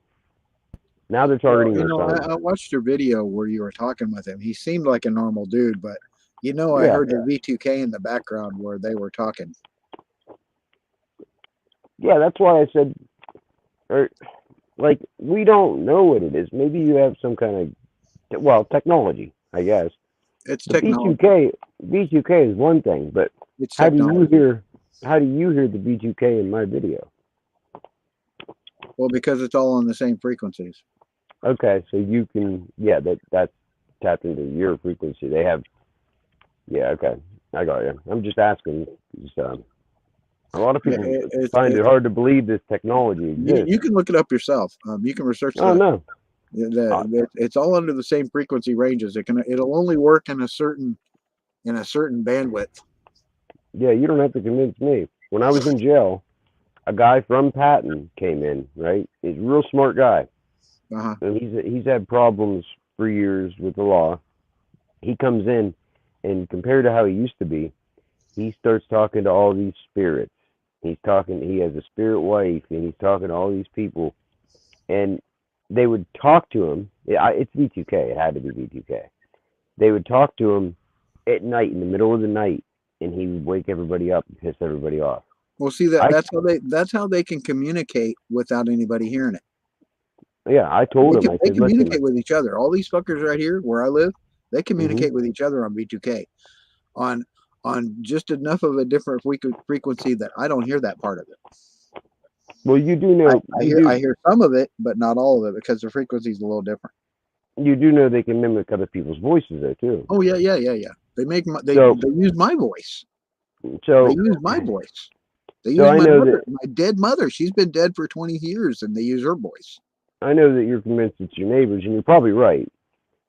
Now they're targeting I watched your video where you were talking with him. He seemed like a normal dude, but I heard the V2K in the background where they were talking. Yeah, that's why I said, we don't know what it is. Maybe you have some kind of, technology, I guess. It's technology. V2K is one thing, but it's how do you hear the V2K in my video? Well, because it's all on the same frequencies. Okay, so you can, that's tapped into your frequency. They have, okay, I got you. I'm just asking. A lot of people find it hard to believe this technology exists. You can look it up yourself. You can research. Oh no. It's all under the same frequency ranges. It'll only work in a certain bandwidth. Yeah, you don't have to convince me. When I was in jail, a guy from Patton came in, right? He's a real smart guy. Uh-huh. And he's had problems for years with the law. He comes in, and compared to how he used to be, he starts talking to all these spirits. He has a spirit wife, and he's talking to all these people. And they would talk to him. It's V2K. It had to be V2K. They would talk to him at night, in the middle of the night, and he would wake everybody up and piss everybody off. Well, see that's how they can communicate without anybody hearing it. Yeah, I told him. They communicate with each other. All these fuckers right here, where I live, they communicate with each other on V2K, on just enough of a different frequency that I don't hear that part of it. Well, you do know. I hear some of it, but not all of it, because the frequency is a little different. You do know they can mimic other people's voices, though, too. Oh yeah. They use my voice. So they use my voice. They use my dead mother. She's been dead for 20 years, and they use her voice. I know that you're convinced it's your neighbors, and you're probably right.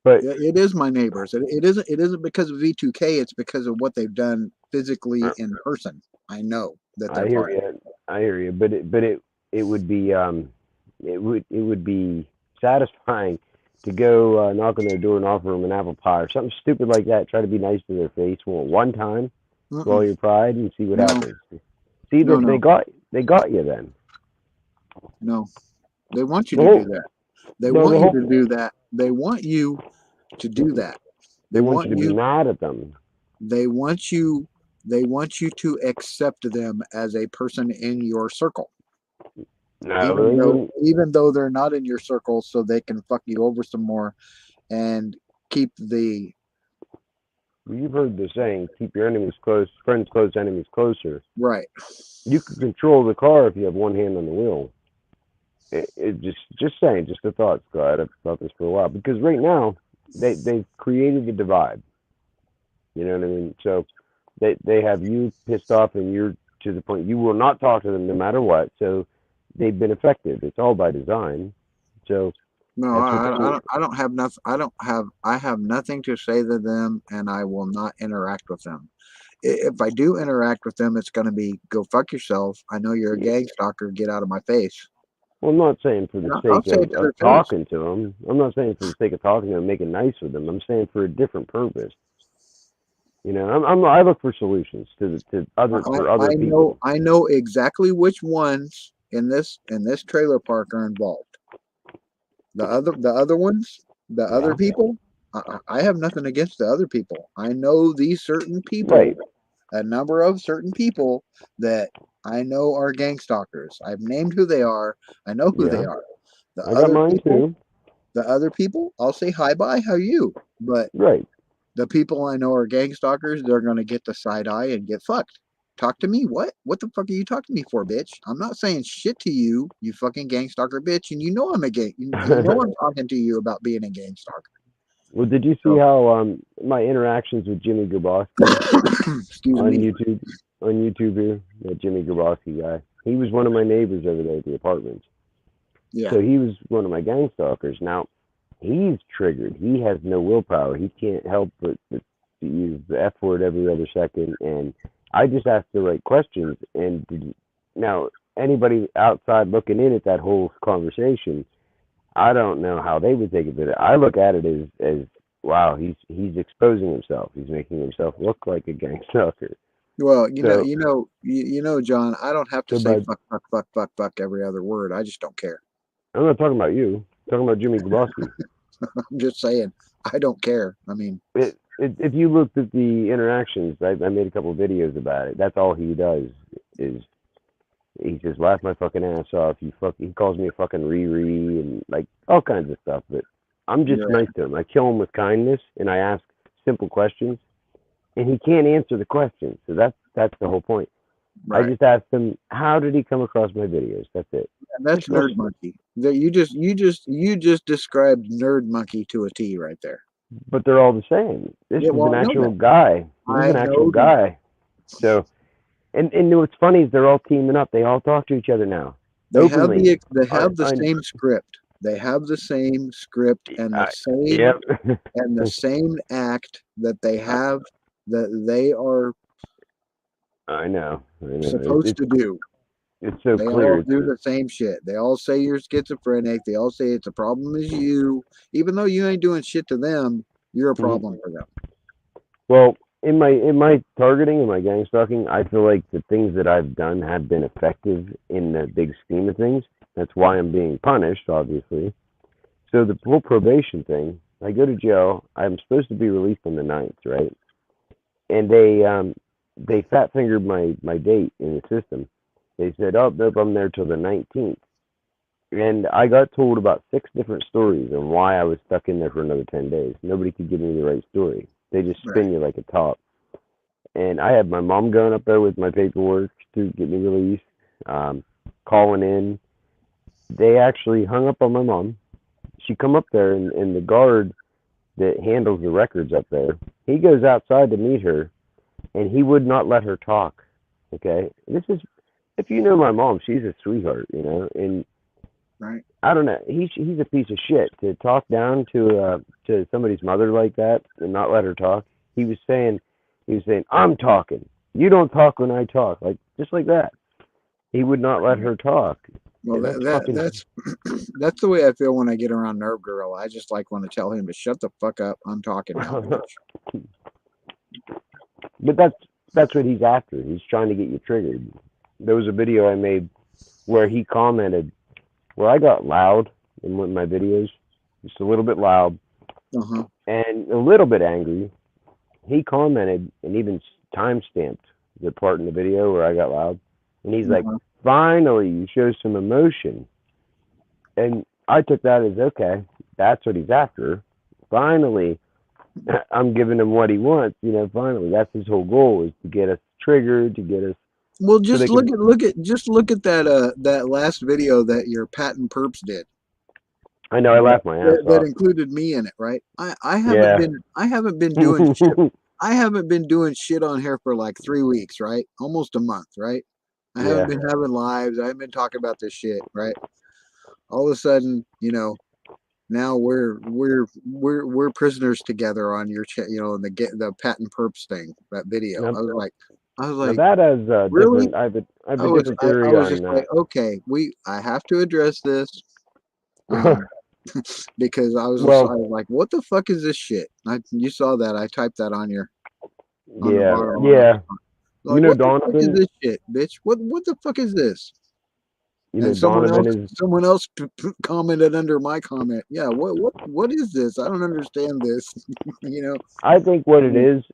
But it is my neighbors. It isn't because of V2K. It's because of what they've done physically in person. I know that. I hear you. But it would be it would be satisfying to go knock on their door and offer them an apple pie or something stupid like that. Try to be nice to their face one time, swallow your pride, and see what happens. See that they got you then. No, they want you to do that. They want you to do that. They want you to do that. They want you to be mad at them. They want you to accept them as a person in your circle. No, even though they're not in your circle, so they can fuck you over some more and keep the. You've heard the saying, keep your enemies close, friends close, enemies closer. Right. You can control the car if you have one hand on the wheel. It just saying, just a thought, Scott. I've thought this for a while because right now they've created a divide. You know what I mean? So they have you pissed off, and you're to the point you will not talk to them no matter what. So they've been effective. It's all by design. So No, that's what they do. I don't have nothing. I have nothing to say to them, and I will not interact with them. If I do interact with them, it's going to be go fuck yourself. I know you're a gang stalker. Get out of my face. Well, I'm not saying for the I'll sake say it to their of face. talking to them. I'm not saying for the sake of talking to them, making nice with them. I'm saying for a different purpose. You know, I look for solutions to other people. I know exactly which ones in this trailer park are involved. The other ones, the other people, I have nothing against the other people. I know these certain people, Right. a number of certain people that I know are gang stalkers. I've named who they are. I know who they are. I got mine too. The other people, I'll say hi bye, how are you? But right. The people I know are gang stalkers. They're gonna get the side eye and get fucked. Talk to me. What? What the fuck are you talking to me for, bitch? I'm not saying shit to you, you fucking gang stalker bitch. And you know I'm a gang. You know I'm talking to you about being a gang stalker. Well, did you see how my interactions with Jimmy Grabowski on YouTube? On YouTube here, that Jimmy Grabowski guy. He was one of my neighbors over there at the apartments. Yeah. So he was one of my gang stalkers. Now, he's triggered. He has no willpower. He can't help but to use the F word every other second. And I just asked the right questions. And now, anybody outside looking in at that whole conversation, I don't know how they would take it. But I look at it as wow, he's exposing himself. He's making himself look like a gang stalker. Well, you know, John, I don't have to say fuck every other word. I just don't care. I'm not talking about you. I'm talking about Jimmy Grabowski. I'm just saying, I don't care. I mean, if you looked at the interactions, I made a couple of videos about it. That's all he does is he just laughs my fucking ass off. He calls me a fucking Riri and like all kinds of stuff. But I'm just nice to him. I kill him with kindness and I ask simple questions, and he can't answer the questions. So that's the whole point. Right. I just asked him, how did he come across my videos? That's it. And that's Nerd Monkey. You just described Nerd Monkey to a T right there. But they're all the same. This is an actual guy. This is an actual guy. So, and what's funny is they're all teaming up. They all talk to each other now. They have the same script. They have the same script and the same and the same act that they have that they are. I know. Supposed to do. It's so clear. They all do the same shit. They all say you're schizophrenic. They all say it's a problem is you. Even though you ain't doing shit to them, you're a problem for them. Well, in my targeting and my gang stalking, I feel like the things that I've done have been effective in the big scheme of things. That's why I'm being punished, obviously. So the whole probation thing, I go to jail. I'm supposed to be released on the 9th, right? And they fat fingered my date in the system. They said, oh, nope, I'm there till the 19th. And I got told about 6 different stories on why I was stuck in there for another 10 days. Nobody could give me the right story. They just spin you like a top. And I had my mom going up there with my paperwork to get me released, calling in. They actually hung up on my mom. She come up there, and the guard that handles the records up there, he goes outside to meet her, and he would not let her talk. Okay? This is, if you know my mom, she's a sweetheart, you know, and I don't know, he's a piece of shit to talk down to somebody's mother like that and not let her talk. He was saying, I'm talking. You don't talk when I talk, like just like that. He would not let her talk. Well, that's that's the way I feel when I get around Nerve Girl. I just like want to tell him to shut the fuck up. I'm talking now. But that's what he's after. He's trying to get you triggered. There was a video I made where he commented, where I got loud in one of my videos, just a little bit loud, and a little bit angry. He commented and even time-stamped the part in the video where I got loud. And he's like, finally, you show some emotion. And I took that as, okay, that's what he's after. Finally, I'm giving him what he wants. You know, finally, that's his whole goal, is to get us triggered, to get us Well, So they just can. look at that that last video that your patent perps did. I know. I laughed my ass That off. included me in it, right? I Yeah. haven't been doing shit. I haven't been doing shit on here for like 3 weeks, right? Almost a month, right? I Yeah. haven't been having lives. I haven't been talking about this shit, right? All of a sudden, now we're prisoners together on your the patent perps thing, that video. Now, I was now like, that has really? different. I have I a was different I theory was on just that. like, okay, I have to address this. Because I was Well, like, what the fuck is this shit? You saw that I typed that on the yeah, bottom. yeah. Like, what the fuck is Donovan. this shit, bitch? What the fuck is this? And Donovan is. someone else commented under my comment. Yeah, what is this? I don't understand this. I think what it is.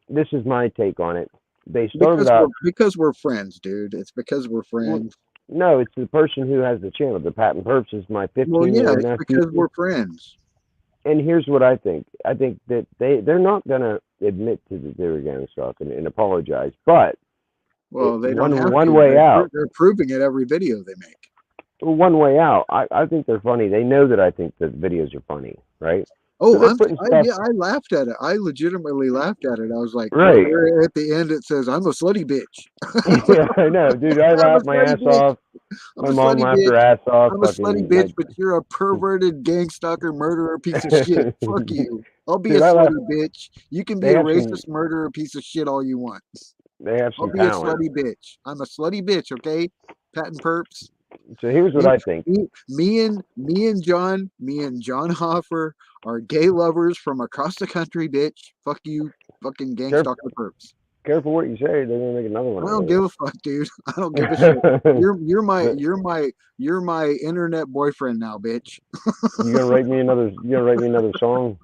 This is my take on it. They started out. Because we're friends, dude. It's because we're friends. No, it's the person who has the channel. The patent perps is my Well, yeah, 15-year-old it's nephew. because we're friends. And here's what I think. I think that they're not gonna admit to that they were gang stalking and apologize. But well, they don't have one to. way out. They're proving it every video they make. One way out. I think they're funny. They know that I think the videos are funny, right? Oh, So I laughed at it. I legitimately laughed at it. I was like, right. where at the end it says, "I'm a slutty bitch." Yeah, I know, dude. I laughed my ass off. My mom laughed her ass off. I'm a slutty bitch, but you're a perverted gang stalker, murderer, piece of shit. Fuck you. I'll be dude, a slutty bitch. You can be a have racist, murderer, piece of shit all you want. They have I'll some be talent. a slutty bitch. I'm a slutty bitch, okay? Patent perps. So here's what I think. Me and John Hoffer are gay lovers from across the country, bitch. Fuck you, fucking gang stalker perps. Careful what you say. They're gonna make another one. I don't give a fuck, dude. I don't give a shit. You're my internet boyfriend now, bitch. You gonna write me another song?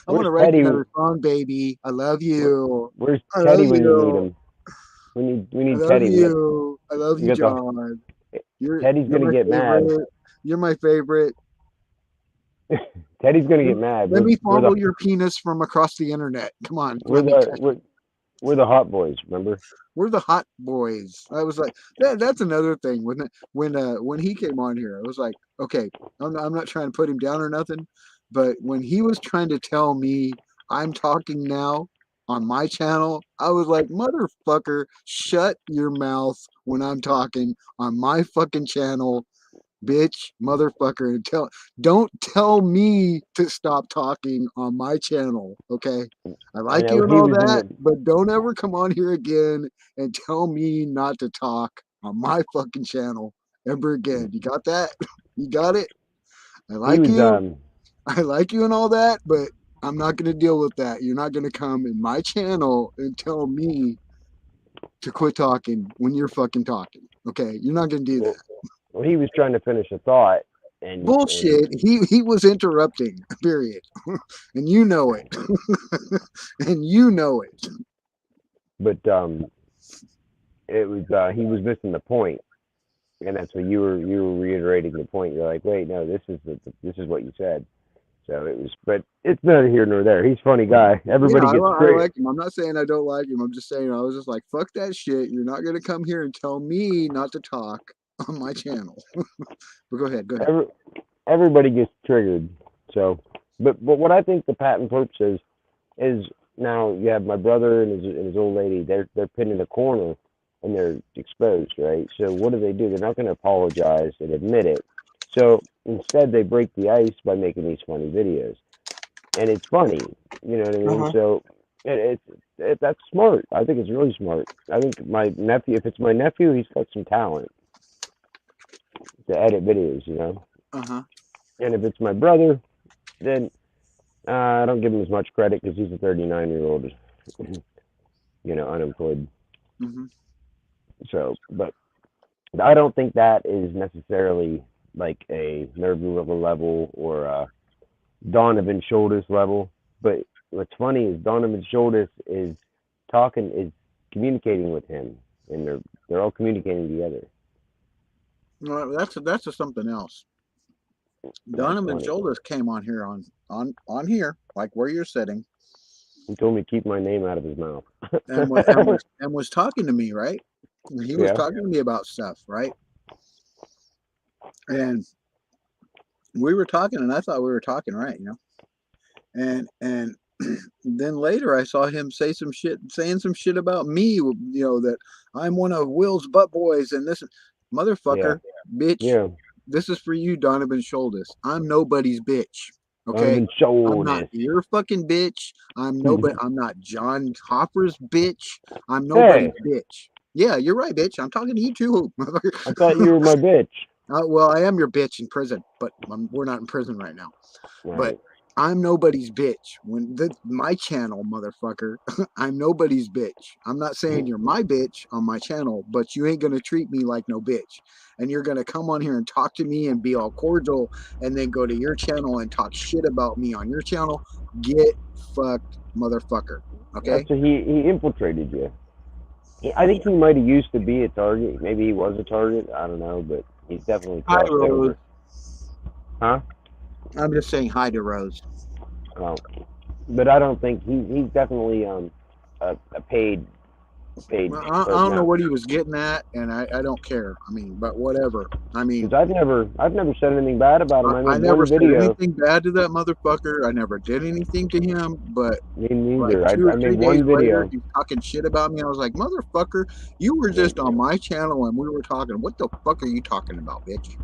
I'm gonna write another song, baby. I love you. Where's Teddy when you need him? We need Teddy. I love you, John. Teddy's gonna get mad. You're my favorite. Teddy's gonna get mad. Let me fondle your penis from across the internet. Come on. We're the hot boys, remember? We're the hot boys. I was like, that's another thing. When he came on here, I was like, okay, I'm not trying to put him down or nothing, but when he was trying to tell me I'm talking now on my channel, I was like, motherfucker, shut your mouth when I'm talking on my fucking channel, bitch, motherfucker, and don't tell me to stop talking on my channel, okay? I like you and all that, but don't ever come on here again and tell me not to talk on my fucking channel ever again. You got that? You got it? I like you and all that, but I'm not going to deal with that. You're not going to come in my channel and tell me to quit talking when you're fucking talking, okay? You're not going to do that. Well, he was trying to finish a thought. And bullshit. He was interrupting, period. And you know it. And you know it. But it was he was missing the point. And that's what you were reiterating the point. You're like, wait, no, this is what you said. So it was, but it's neither here nor there. He's a funny guy. Everybody gets I like him. I'm not saying I don't like him. I'm just saying I was just like, fuck that shit. You're not gonna come here and tell me not to talk on my channel. But go ahead. Everybody gets triggered. So, but what I think the patent perps is now you have my brother and his old lady. They're pinned in a corner and they're exposed, right? So what do? They're not going to apologize and admit it. So instead, they break the ice by making these funny videos, and it's funny. You know what I mean? So that's smart. I think it's really smart. I think my nephew, if it's my nephew, he's got some talent to edit videos, you know. And if it's my brother, then I don't give him as much credit because he's a 39-year-old, you know, unemployed. So, but I don't think that is necessarily like a Nervu level or a Donovan Shoulders level. But what's funny is Donovan Shoulders is communicating with him, and they're all communicating together. Well, that's something else. Donovan Shoulders came on here on here, like where you're sitting. He told me to keep my name out of his mouth. and was talking to me, right? And he was talking to me about stuff, right? And we were talking, and I thought we were talking right, and then later I saw him saying some shit about me, that I'm one of Will's butt boys, and this motherfucker, bitch. Yeah. This is for you, Donovan Shoulders. I'm nobody's bitch. Okay, Donovan I'm not Shoulders. your fucking bitch. I'm nobody. I'm not John Hopper's bitch. I'm nobody's bitch. Yeah, you're right, bitch. I'm talking to you too. I thought you were my bitch. Well, I am your bitch in prison, but we're not in prison right now. Right. But I'm nobody's bitch. When my channel, motherfucker, I'm nobody's bitch. I'm not saying you're my bitch on my channel, but you ain't gonna treat me like no bitch. And you're gonna come on here and talk to me and be all cordial, and then go to your channel and talk shit about me on your channel. Get fucked, motherfucker. Okay. So he infiltrated you. I think he might have used to be a target. Maybe he was a target. I don't know, but he's definitely crossed over. Huh? I'm just saying hi to Rose. Oh, but I don't think he's definitely a paid. Well, I don't know what he was getting at, and I don't care. I mean, but whatever. I mean, because I've never said anything bad about him. I never said anything bad to that motherfucker. I never did anything to him. But me neither. Like 2 or 3 days later, he's talking shit about me. I was like, motherfucker, you were just on my channel and we were talking. What the fuck are you talking about, bitch?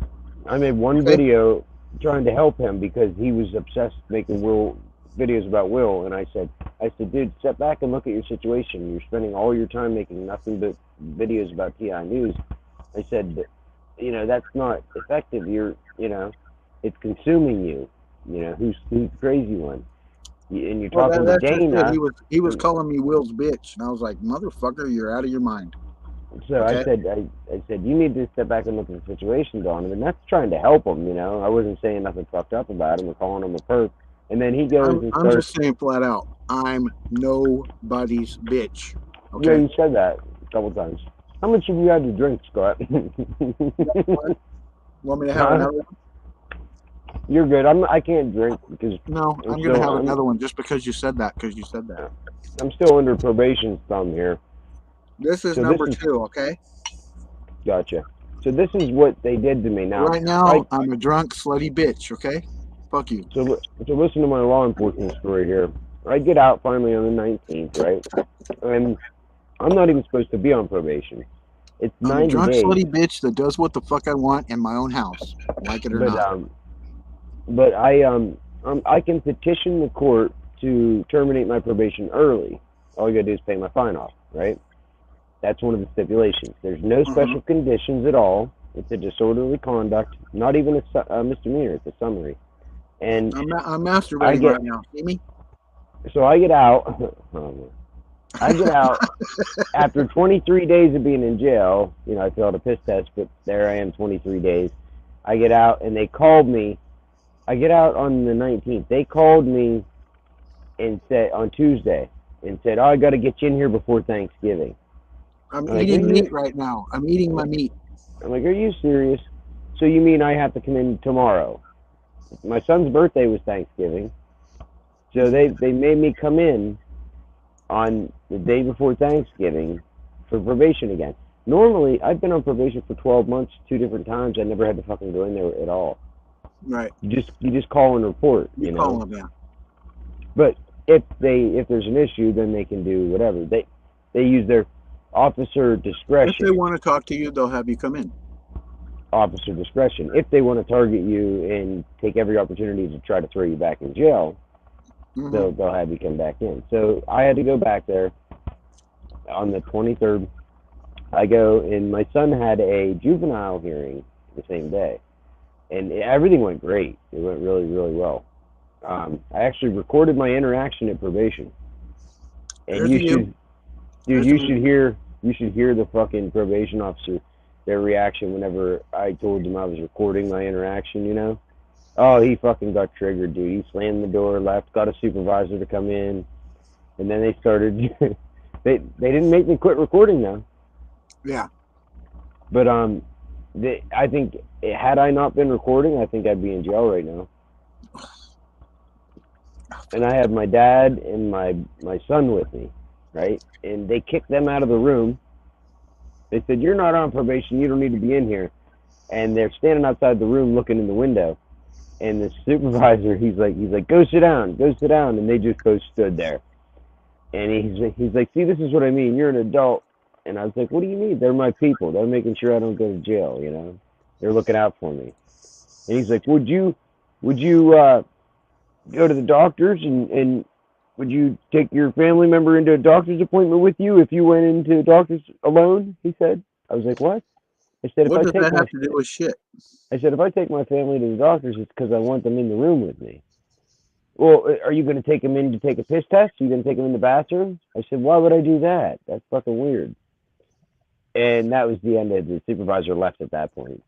I made one video trying to help him because he was obsessed making videos about Will, and I said, dude, step back and look at your situation. You're spending all your time making nothing but videos about TI News. I said, that's not effective. It's consuming you. Who's the crazy one? And you're talking to Dana. He was calling me Will's bitch, and I was like, motherfucker, you're out of your mind. So I said, you need to step back and look at the situation, Donovan. And that's trying to help him. I wasn't saying nothing fucked up about him or calling him a perp. And then he goes and starts. I'm just saying flat out, I'm nobody's bitch. Okay. Yeah, you said that a couple times. How much have you had to drink, Scott? Want me to have another one? You're good. I can't drink because. No, I'm gonna have another one just because you said that. I'm still under probation thumb here. This is number 2, okay? Gotcha. So this is what they did to me now. Right now, I'm a drunk, slutty bitch, okay? Fuck you. So listen to my law enforcement story here. I get out finally on the 19th, right? And I'm not even supposed to be on probation. It's 90 days. I'm a drunk, slutty bitch that does what the fuck I want in my own house, like it or not. But I can petition the court to terminate my probation early. All you gotta do is pay my fine off, right? That's one of the stipulations. There's no special conditions at all. It's a disorderly conduct, not even a misdemeanor. It's a summary. And I'm masturbating right now. See me? So I get out. After 23 days of being in jail. I failed a piss test, but there I am, 23 days. I get out, and they called me. I get out on the 19th. They called me and said on Tuesday and said, "Oh, I got to get you in here before Thanksgiving." I'm eating meat right now. I'm eating my meat. I'm like, "Are you serious? So you mean I have to come in tomorrow?" My son's birthday was Thanksgiving, so they made me come in on the day before Thanksgiving for probation again. Normally, I've been on probation for 12 months, 2 different times. I never had to fucking go in there at all. Right. You just call and report. You know. Call them, yeah. But if there's an issue, then they can do whatever. They use their officer discretion. If they want to talk to you, they'll have you come in. Officer discretion. If they want to target you and take every opportunity to try to throw you back in jail, they'll have you come back in. So I had to go back there on the 23rd. I go, and my son had a juvenile hearing the same day, and everything went great. It went really, really well. I actually recorded my interaction at probation, and you should hear the fucking probation officer, their reaction whenever I told them I was recording my interaction. Oh, he fucking got triggered, dude. He slammed the door, left, got a supervisor to come in, and then they started. they didn't make me quit recording though. Yeah. But I think had I not been recording, I think I'd be in jail right now. And I had my dad and my son with me, right? And they kicked them out of the room. They said, "You're not on probation. You don't need to be in here." And they're standing outside the room looking in the window. And the supervisor, he's like, "Go sit down, go sit down." And they just both stood there. And he's like, "See, this is what I mean. You're an adult." And I was like, "What do you mean? They're my people. They're making sure I don't go to jail. You know, they're looking out for me." And he's like, "Would you go to the doctors and would you take your family member into a doctor's appointment with you if you went into a doctor's alone?" He said. I was like, "What?" I said, What does that have to do with shit? I said, "If I take my family to the doctors, it's because I want them in the room with me." "Well, are you going to take them in to take a piss test? Are you going to take them in the bathroom?" I said, "Why would I do that? That's fucking weird." And that was the end of the supervisor left at that point.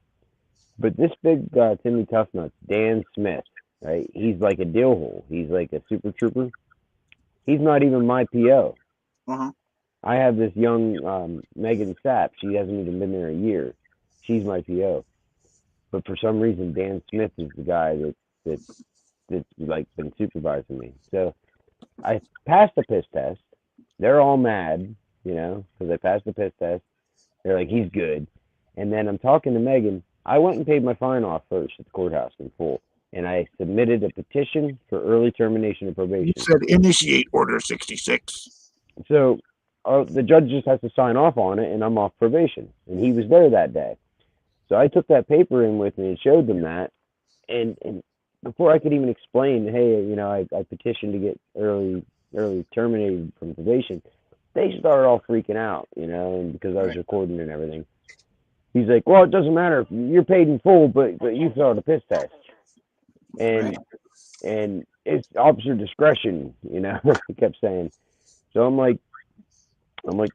But this big Timmy Toughnuts, Dan Smith, right? He's like a dill hole. He's like a super trooper. He's not even my PO. Uh-huh. I have this young Megan Sapp. She hasn't even been there a year. She's my PO. But for some reason, Dan Smith is the guy that's like been supervising me. So I passed the piss test. They're all mad, you know, because I passed the piss test. They're like, "He's good." And then I'm talking to Megan. I went and paid my fine off first at the courthouse in full. And I submitted a petition for early termination of probation. You said initiate Order 66. So the judge just has to sign off on it, and I'm off probation. And he was there that day. So I took that paper in with me and showed them that. And before I could even explain, "Hey, you know, I petitioned to get early terminated from probation," they started all freaking out, you know, and because I was recording and everything. He's like, "Well, it doesn't matter. You're paid in full, but you failed a piss test. And it's officer discretion," you know, he kept saying. So I'm like,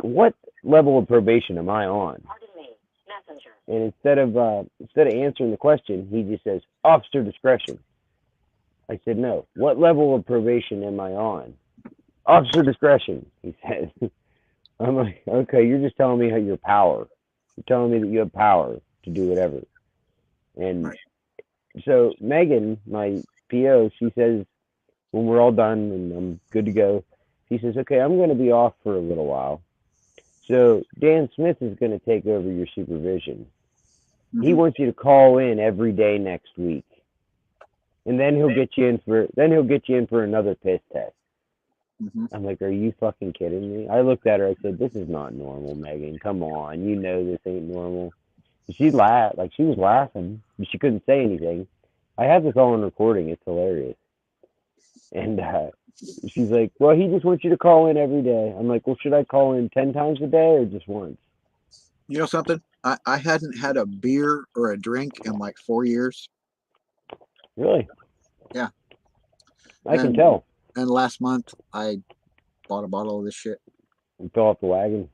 what level of probation am I on? And instead of answering the question, he just says, "Officer discretion." I said, "No. What level of probation am I on?" "Officer discretion," he said. I'm like, "Okay, you're just telling me how your power. You're telling me that you have power to do whatever." And so Megan, my PO, she says, when we're all done and I'm good to go, she says, "Okay, I'm going to be off for a little while. So Dan Smith is going to take over your supervision. He wants you to call in every day next week, and then he'll get you in for another piss test." I'm like, "Are you fucking kidding me?" I looked at her. I said, "This is not normal, Megan. Come on, you know this ain't normal." She laughed, like she was laughing, but she couldn't say anything. I have this all on recording. It's hilarious. And she's like, "Well, he just wants you to call in every day." I'm like, "Well, should I call in 10 times a day or just once?" You know something? I hadn't had a beer or a drink in like 4 years. Really? Yeah. I can tell. And last month, I bought a bottle of this shit. You fell off the wagon.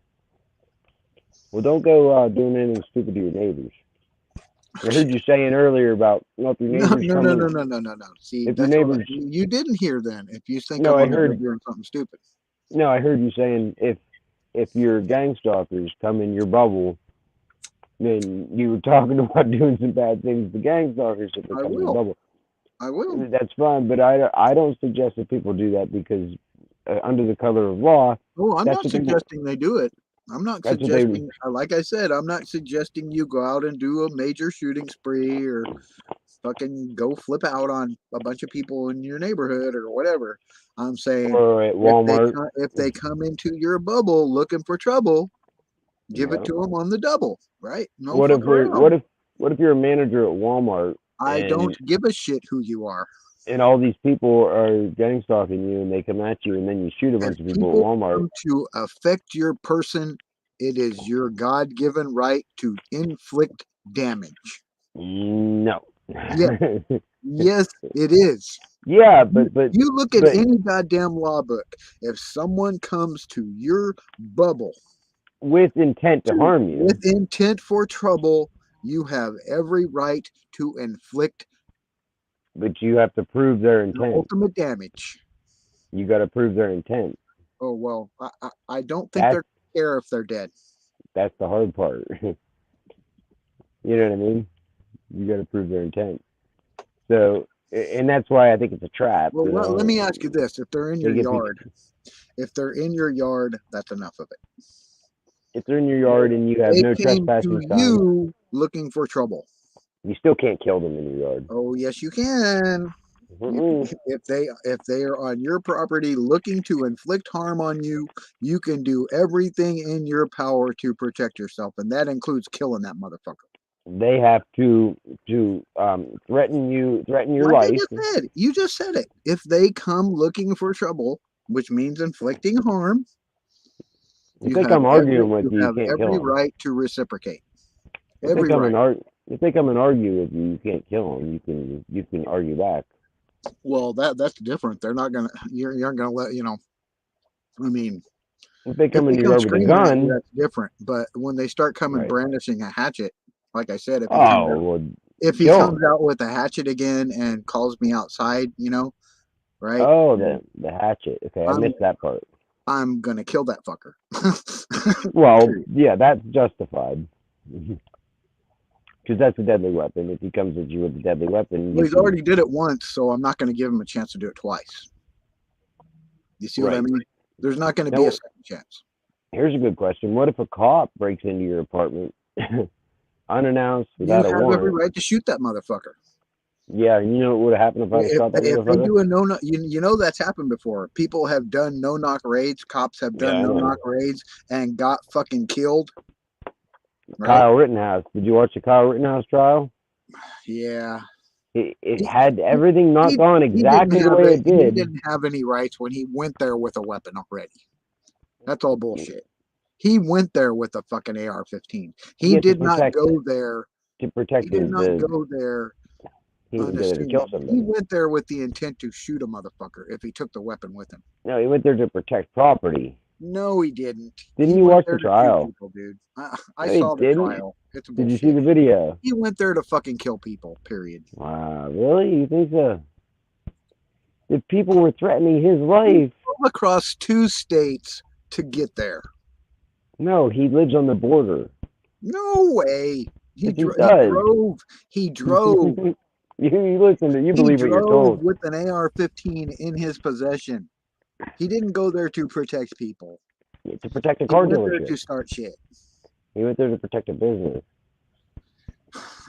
Well, don't go doing anything stupid to your neighbors. I heard you saying earlier about, if your neighbors No. See, if your neighbors, you didn't hear then. If you think no, I'm I heard doing something stupid. No, I heard you saying if your gang stalkers come in your bubble, then you were talking about doing some bad things to gang stalkers if they come in your bubble. I will. That's fine, but I don't suggest that people do that because under the color of law. Oh, I'm not suggesting they do it. I'm not suggesting, like I said, I'm not suggesting you go out and do a major shooting spree or fucking go flip out on a bunch of people in your neighborhood or whatever. I'm saying, or at Walmart, if they come into your bubble looking for trouble, give it to them on the double, right? No. What if you're a manager at Walmart? I don't give a shit who you are. And all these people are gang stalking you, and they come at you, and then you shoot a bunch of people at Walmart. To affect your person, it is your God-given right to inflict damage. No. Yeah. Yes, it is. Yeah, but you look at any goddamn law book. If someone comes to your bubble with intent to harm you, with intent for trouble, you have every right to inflict. But you have to prove their intent. Ultimate damage. You got to prove their intent. Oh, well, I don't think they're going to care if they're dead. That's the hard part. You know what I mean? You got to prove their intent. So, and that's why I think it's a trap. Well, let me ask you this. If they're in your yard, that's enough of it. if they're in your yard and you have They no came trespassing to signs, you looking for trouble. you still can't kill them in your yard. Oh yes, you can. Mm-mm. If they are on your property looking to inflict harm on you, you can do everything in your power to protect yourself, and that includes killing that motherfucker. They have to threaten your Like I life. just said, you just said it. If they come looking for trouble, which means inflicting harm, If they come arguing with you, you have can't every kill them. right to reciprocate. If they Every come right. if they come and argue with you, you can't kill them. You can argue back. Well, that's different. They're not gonna. You aren't gonna let I mean, If they if come in they your come yard with a screaming at you, gun, that's different. But when they start coming right? brandishing a hatchet, like I said, Oh, well, if he kill comes 'em. out with a hatchet again and calls me outside, right? Oh, the hatchet. Okay, I I'm missed that part. I'm gonna kill that fucker. Well, yeah, that's justified. Because that's a deadly weapon. If he comes at you with a deadly weapon, Well, he's already did it once, so I'm not going to give him a chance to do it twice. You see what I Right. mean? There's not going to be a second chance. Here's a good question. What if a cop breaks into your apartment unannounced You without have a every warrant? right to shoot that motherfucker. Yeah, you know what would have happened if I had shot that If they motherfucker? do a no-knock, you know that's happened before. People have done no-knock raids. Cops have done Yeah, I know. no-knock raids and got fucking killed. Right? Kyle Rittenhouse. Did you watch the Kyle Rittenhouse trial? Yeah. It had everything not gone He didn't exactly the have way a- it did. He didn't have any rights when he went there with a weapon already. That's all bullshit. He went there with a fucking AR-15. He Yeah, did not go there. to protect He did not the go there he didn't go there to kill unassuming. somebody. He went there with the intent to shoot a motherfucker if he took the weapon with him. No, he went there to protect property. No, he didn't. Didn't He you went watch there the to shoot trial? people, dude. No, I he saw the didn't. trial. It's Did you bullshit. see the video? He went there to fucking kill people, period. Wow, really? You think so? If people were threatening his life. Drove across 2 states to get there. No, he lives on the border. No way. He Yes, he does. drove. He drove. You listen to you He believe what you're drove told. with an AR-15 in his possession. He didn't go there to protect people. To protect a He car went there dealership. to start shit. He went there to protect a business.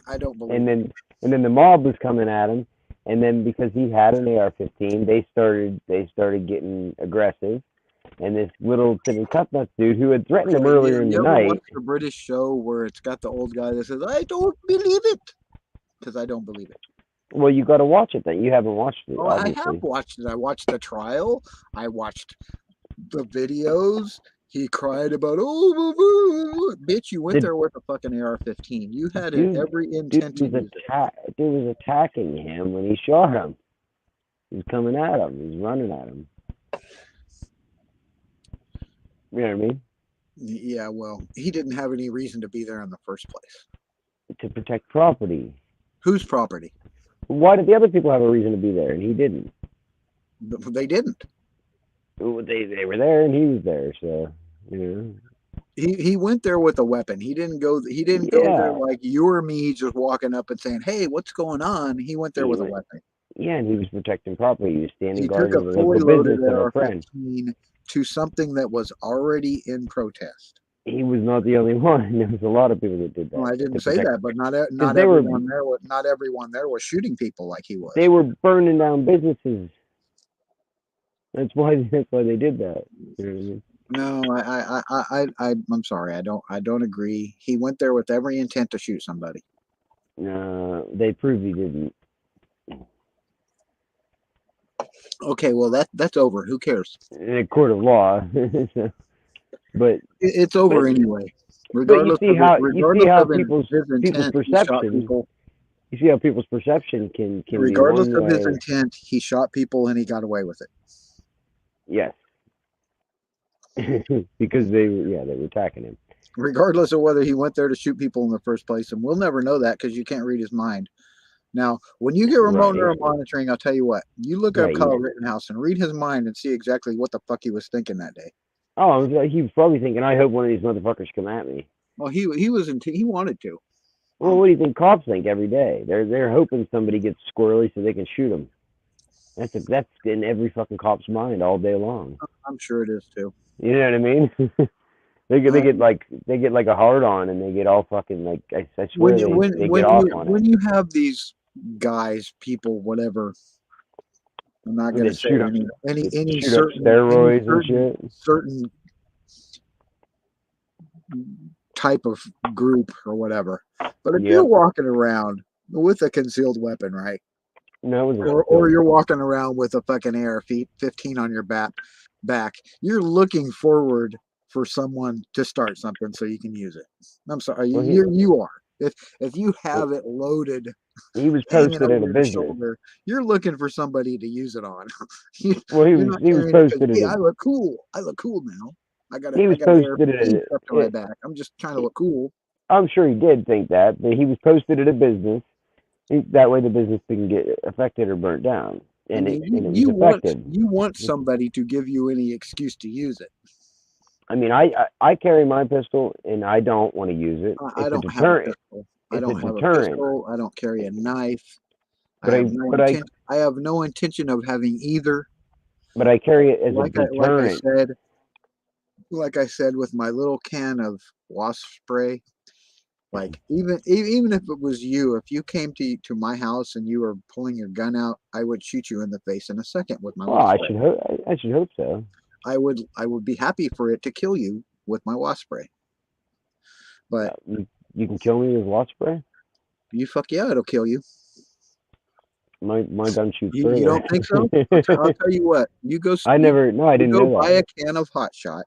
I don't believe. And then the mob was coming at him, and then because he had an AR-15, they started getting aggressive. And this little Timmy Cutnuts dude who had threatened him earlier in the You ever night. watch the British show where it's got the old guy that says, "I don't believe it," because I don't believe it. Well, you got to watch it. Then you haven't watched it. Oh, Obviously. I have watched it. I watched the trial. I watched the videos. He cried about, "Oh, bitch, you went there with a fucking AR-15. You had every intent to use it." Dude was attacking him when he shot him. He was coming at him. He was running at him. You know what I mean? Yeah, well, he didn't have any reason to be there in the first place. To protect property. Whose property? Why did the other people have a reason to be there and he didn't? They didn't. They were there and he was there, so you know. He went there with a weapon. He didn't go there like you or me just walking up and saying, "Hey, what's going on?" He went there with a weapon. Yeah, and he was protecting property. He was standing He guard took with a a fully local loaded business and a friend. AR-15 to something that was already in protest. He was not the only one. There was a lot of people that did that. Well, I didn't say that, but not everyone there was shooting people like he was. They were burning down businesses. That's why they did that. You know what I mean? No, I'm sorry. I don't agree. He went there with every intent to shoot somebody. They proved he didn't. Okay, well that's over. Who cares? In a court of law. But it's over anyway. Regardless You see how people's perception. You see how people's perception can regardless be of one his way. intent, he shot people and he got away with it. Yes. Because they were attacking him. Regardless of whether he went there to shoot people in the first place, and we'll never know that because you can't read his mind. Now, when you get remote neural monitoring, I'll tell you what, you look up Kyle Rittenhouse and read his mind and see exactly what the fuck he was thinking that day. Oh, he was probably thinking, I hope one of these motherfuckers come at me. Well, he wanted to. Well, what do you think cops think every day? They're hoping somebody gets squirrely so they can shoot them. That's in every fucking cop's mind all day long. I'm sure it is too. You know what I mean? They get like a hard on, and they get all fucking like I swear they get off on when it. you have these guys, people, whatever. I'm not And gonna they say shoot up- any shoot up certain steroids any and shit. certain type of group or whatever. But if you're walking around with a concealed weapon, right? No, or you're walking around with a fucking AR-15 on your back, you're looking forward for someone to start something so you can use it. I'm sorry, Well, you are. If you have it loaded, he was hanging posted at over a your business. shoulder, you're looking for somebody to use it on. Well, he you're was not he was carrying it 'cause, posted hey, at I look cool. I look cool now. I got He was an posted AR-15 at strapped to my back. I'm just trying to look cool. I'm sure he did think that, but he was posted at a business. That way, the business didn't get affected or burnt down, and I mean, it was affected. You want somebody to give you any excuse to use it. I mean, I carry my pistol, and I don't want to use it. I don't have a pistol. I don't have a pistol. I don't carry a knife. But I have no intention of having either. But I carry it as a deterrent. Like I said, with my little can of wasp spray. Like even if it was you, if you came to my house and you were pulling your gun out, I would shoot you in the face in a second with my. Well, I should hope so. I would be happy for it to kill you with my wasp spray. But you can kill me with wasp spray? You fuck yeah, it'll kill you. My gun shoots you, further. You don't think so? I'll tell you what. You go. I didn't know that. Go buy a can of hot shot.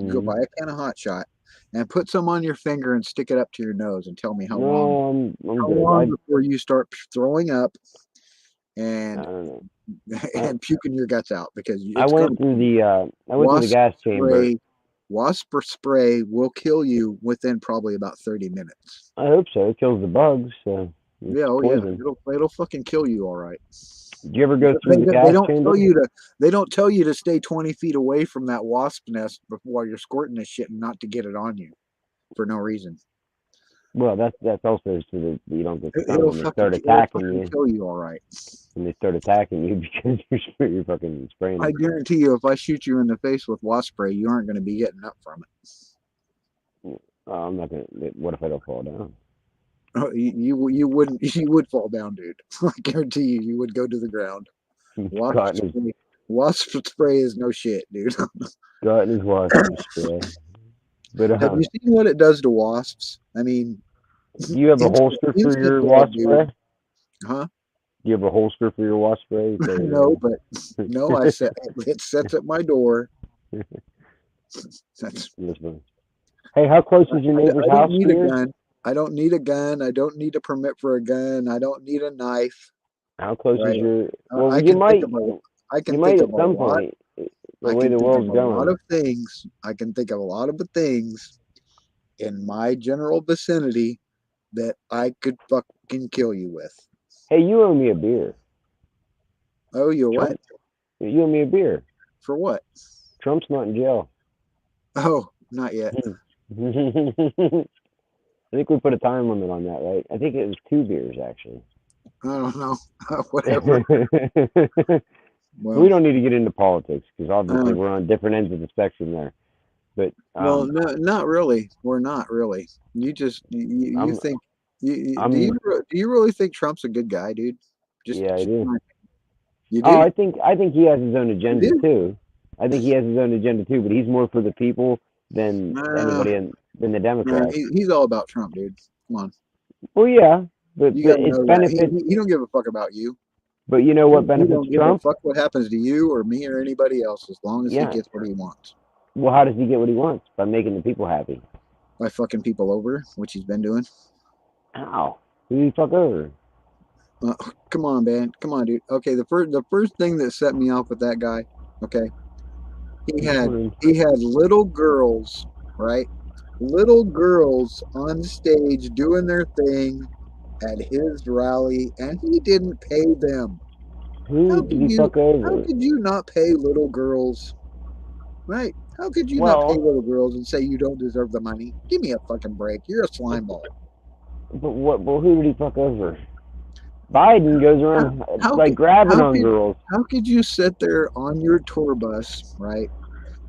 Go buy a can of hot shot and put some on your finger and stick it up to your nose and tell me how long. How long before you start throwing up and puking your guts out because I went through the gas chamber. Wasp spray will kill you within probably about 30 minutes. I hope so. It kills the bugs. So yeah, it'll fucking kill you, all right. Do you ever go through the gas chamber? They don't tell you to stay 20 feet away from that wasp nest while you're squirting this shit and not to get it on you for no reason. Well, that's also so that you don't get stung when they start attacking you. Kill you, all right. When they start attacking you because you're fucking spraying. I guarantee you, if I shoot you in the face with wasp spray, you aren't going to be getting up from it. I'm not gonna. What if I don't fall down? Oh, you wouldn't. You would fall down, dude. I guarantee you would go to the ground. Wasp spray is no shit, dude. God is wasp spray. But have you seen what it does to wasps? I mean, do you have a holster for your wasp spray? Huh? Do you have a holster for your wasp spray? No, but no, I said it sets at my door. That's. Hey, how close is your neighbor's house? I don't need a gun. I don't need a gun. I don't need a permit for a gun. I don't need a knife. How close is your? Well, I you might. I can you think might of at some point. The way the world's going. A lot of things. I can think of a lot of the things in my general vicinity that I could fucking kill you with. Hey, you owe me a beer. Oh, you what? You owe me a beer. For what? Trump's not in jail. Oh, not yet. I think we put a time limit on that, right? I think it was 2 beers, actually. I don't know. Whatever. Well, we don't need to get into politics because obviously we're on different ends of the spectrum there. But well, no, not really. We're not really. You just you think do you really think Trump's a good guy, dude? Yeah, I do. You do? Oh, I think he has his own agenda too. I think he has his own agenda too, but he's more for the people than anybody than the Democrats. He's all about Trump, dude. Come on. Well, yeah, but it's benefits. He don't give a fuck about you. But you know what benefits Trump? He don't give a fuck what happens to you or me or anybody else, as long as he gets what he wants. Well, how does he get what he wants? By making the people happy. By fucking people over, which he's been doing. How? Who do you fuck over? Come on, man. Come on, dude. Okay, the first thing that set me off with that guy, okay, he had little girls, right? Little girls on stage doing their thing at his rally, and he didn't pay them. Who did he fuck over? How could you not pay little girls? Right? How could you not pay little girls and say you don't deserve the money? Give me a fucking break. You're a slime ball. But who did he fuck over? Biden goes around grabbing on girls. How could you sit there on your tour bus, right,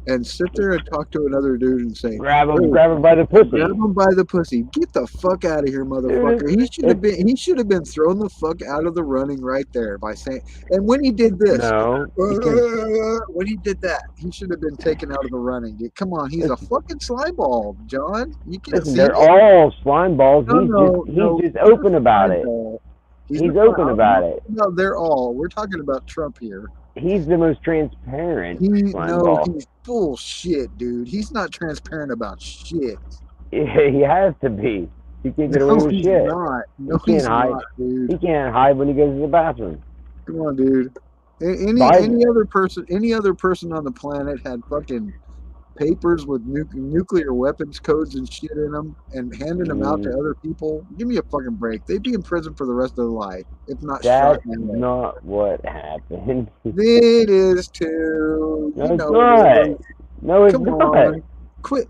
and sit there and talk to another dude and say, Grab "Hey, him by the pussy. grab him by the pussy. Get the fuck out of here, motherfucker." He should have been thrown the fuck out of the running right there by saying. And when he did this, No, because when he did that, he should have been taken out of the running. Dude, come on, he's a fucking slime ball, John. You can't listen, see they're it. all slime balls. No, He's just open about it. He's open about it. No, they're all. We're talking about Trump here. He's the most transparent slime No, ball. he's bullshit, dude. He's not transparent about shit. He has to be. He can't get away No, with he's shit. not. No, He he's can't hide. not, dude. He can't hide when he goes to the bathroom. Come on, dude. Any other person on the planet had fucking papers with nuclear weapons codes and shit in them and handing them out to other people. Give me a fucking break. They'd be in prison for the rest of their life, if not shot. That's not what happened. It is too. No, it's not. No, it's Come not. on. Quit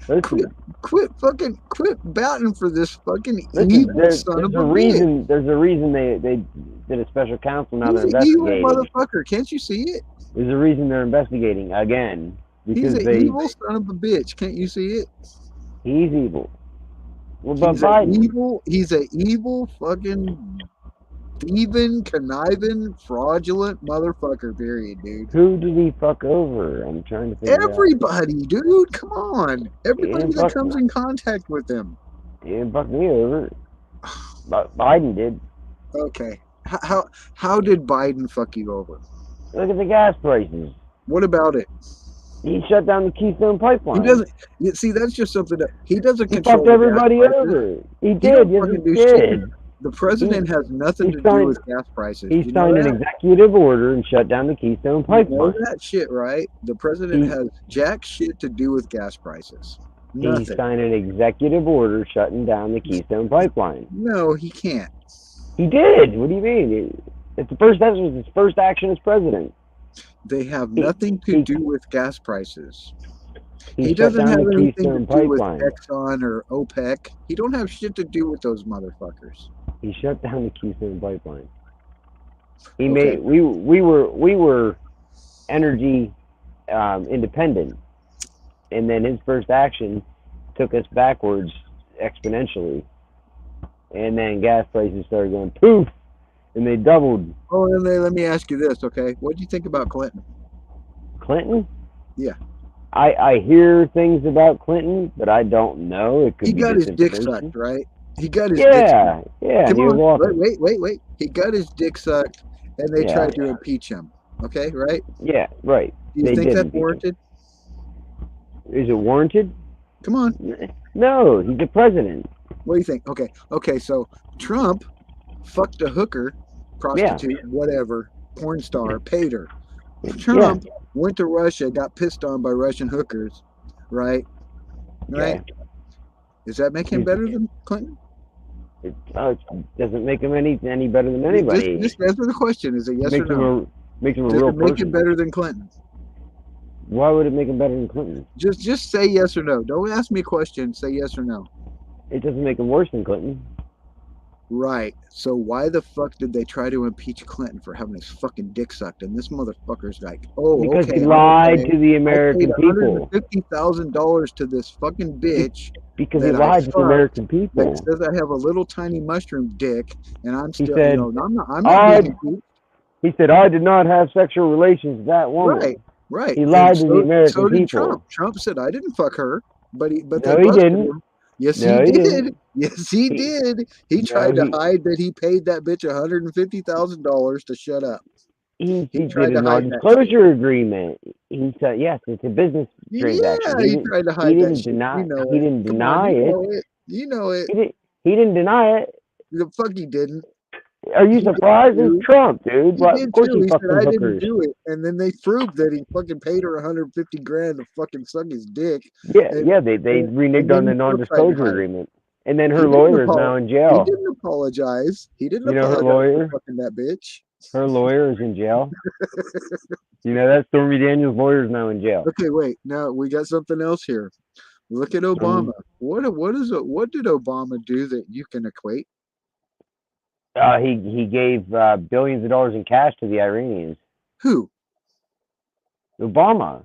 batting for this fucking evil son of a bitch. There's a reason they did a special counsel. Now they're He's an evil investigating. motherfucker. Can't you see it? There's a reason they're investigating again. Because He's an evil son of a bitch. Can't you see it? He's evil. Well, but Biden, he's an evil fucking thieving, conniving, fraudulent motherfucker, period, dude. Who did he fuck over? I'm trying to figure Everybody, dude. Come on. Everybody that comes in contact with him. He didn't fuck me over. But Biden did. Okay. How did Biden fuck you over? Look at the gas prices. What about it? He shut down the Keystone Pipeline. He doesn't. See, that's just something that he doesn't control. He fucked everybody over. He did. Yes, he did. The president has nothing to do with gas prices. He signed an executive order and shut down the Keystone Pipeline. You know that shit, right? The president has jack shit to do with gas prices. Nothing. He signed an executive order shutting down the Keystone Pipeline. No, he can't. He did. What do you mean? That was his first action as president. They have nothing to do with gas prices. He doesn't have anything to do with Exxon or OPEC. He don't have shit to do with those motherfuckers. He shut down the Keystone Pipeline. He made we were energy independent, and then his first action took us backwards exponentially, and then gas prices started going poof, and they doubled. Oh, and then let me ask you this, okay? What do you think about Clinton? Clinton? Yeah. I hear things about Clinton, but I don't know. It could he be got his dick sucked, right? He got his dick sucked. Yeah. Come on, wait. He got his dick sucked, and they tried to impeach him. Okay, right? Yeah, right. Do you think that's warranted? Is it warranted? Come on. No, he's the president. What do you think? Okay. So Trump fucked a hooker, prostitute, whatever, porn star, paid her. Trump went to Russia, got pissed on by Russian hookers, right? Right? Does that make him better than Clinton? It doesn't make him any better than anybody. Just answer the question. Is it yes or no? Makes him a Does real it make person. him better than Clinton? Why would it make him better than Clinton? Just say yes or no. Don't ask me a question. Say yes or no. It doesn't make him worse than Clinton. Right. So why the fuck did they try to impeach Clinton for having his fucking dick sucked? And this motherfucker's like, because he lied to the American people. $150,000 to this fucking bitch. Because he lied to the American people. That says I have a little tiny mushroom dick, and I'm still, said, I'm not being impeached. He said, I did not have sexual relations with that woman. Right. He lied to the American people. Trump said I didn't fuck her, but he didn't. Him. Yes, he did. Yes, he did. He tried to hide that he paid that bitch $150,000 to shut up. He did a non-disclosure agreement. He said, yes, it's a business transaction. Yeah, he tried to hide that shit. He didn't deny it. You know it. He didn't deny it. The fuck he didn't. Are you surprised? It's Trump, dude. Of course he fucking I hookers. didn't do it, and then they proved that he fucking paid her $150,000 to fucking suck his dick. They reneged on the non-disclosure agreement, and then her lawyer is now in jail. He didn't apologize. He didn't. You know her lawyer? For fucking that bitch. Her lawyer is in jail. You know that Stormy Daniels' lawyer is now in jail. Okay, wait. Now we got something else here. Look at Obama. What did Obama do that you can equate? He gave billions of dollars in cash to the Iranians. Who? Obama.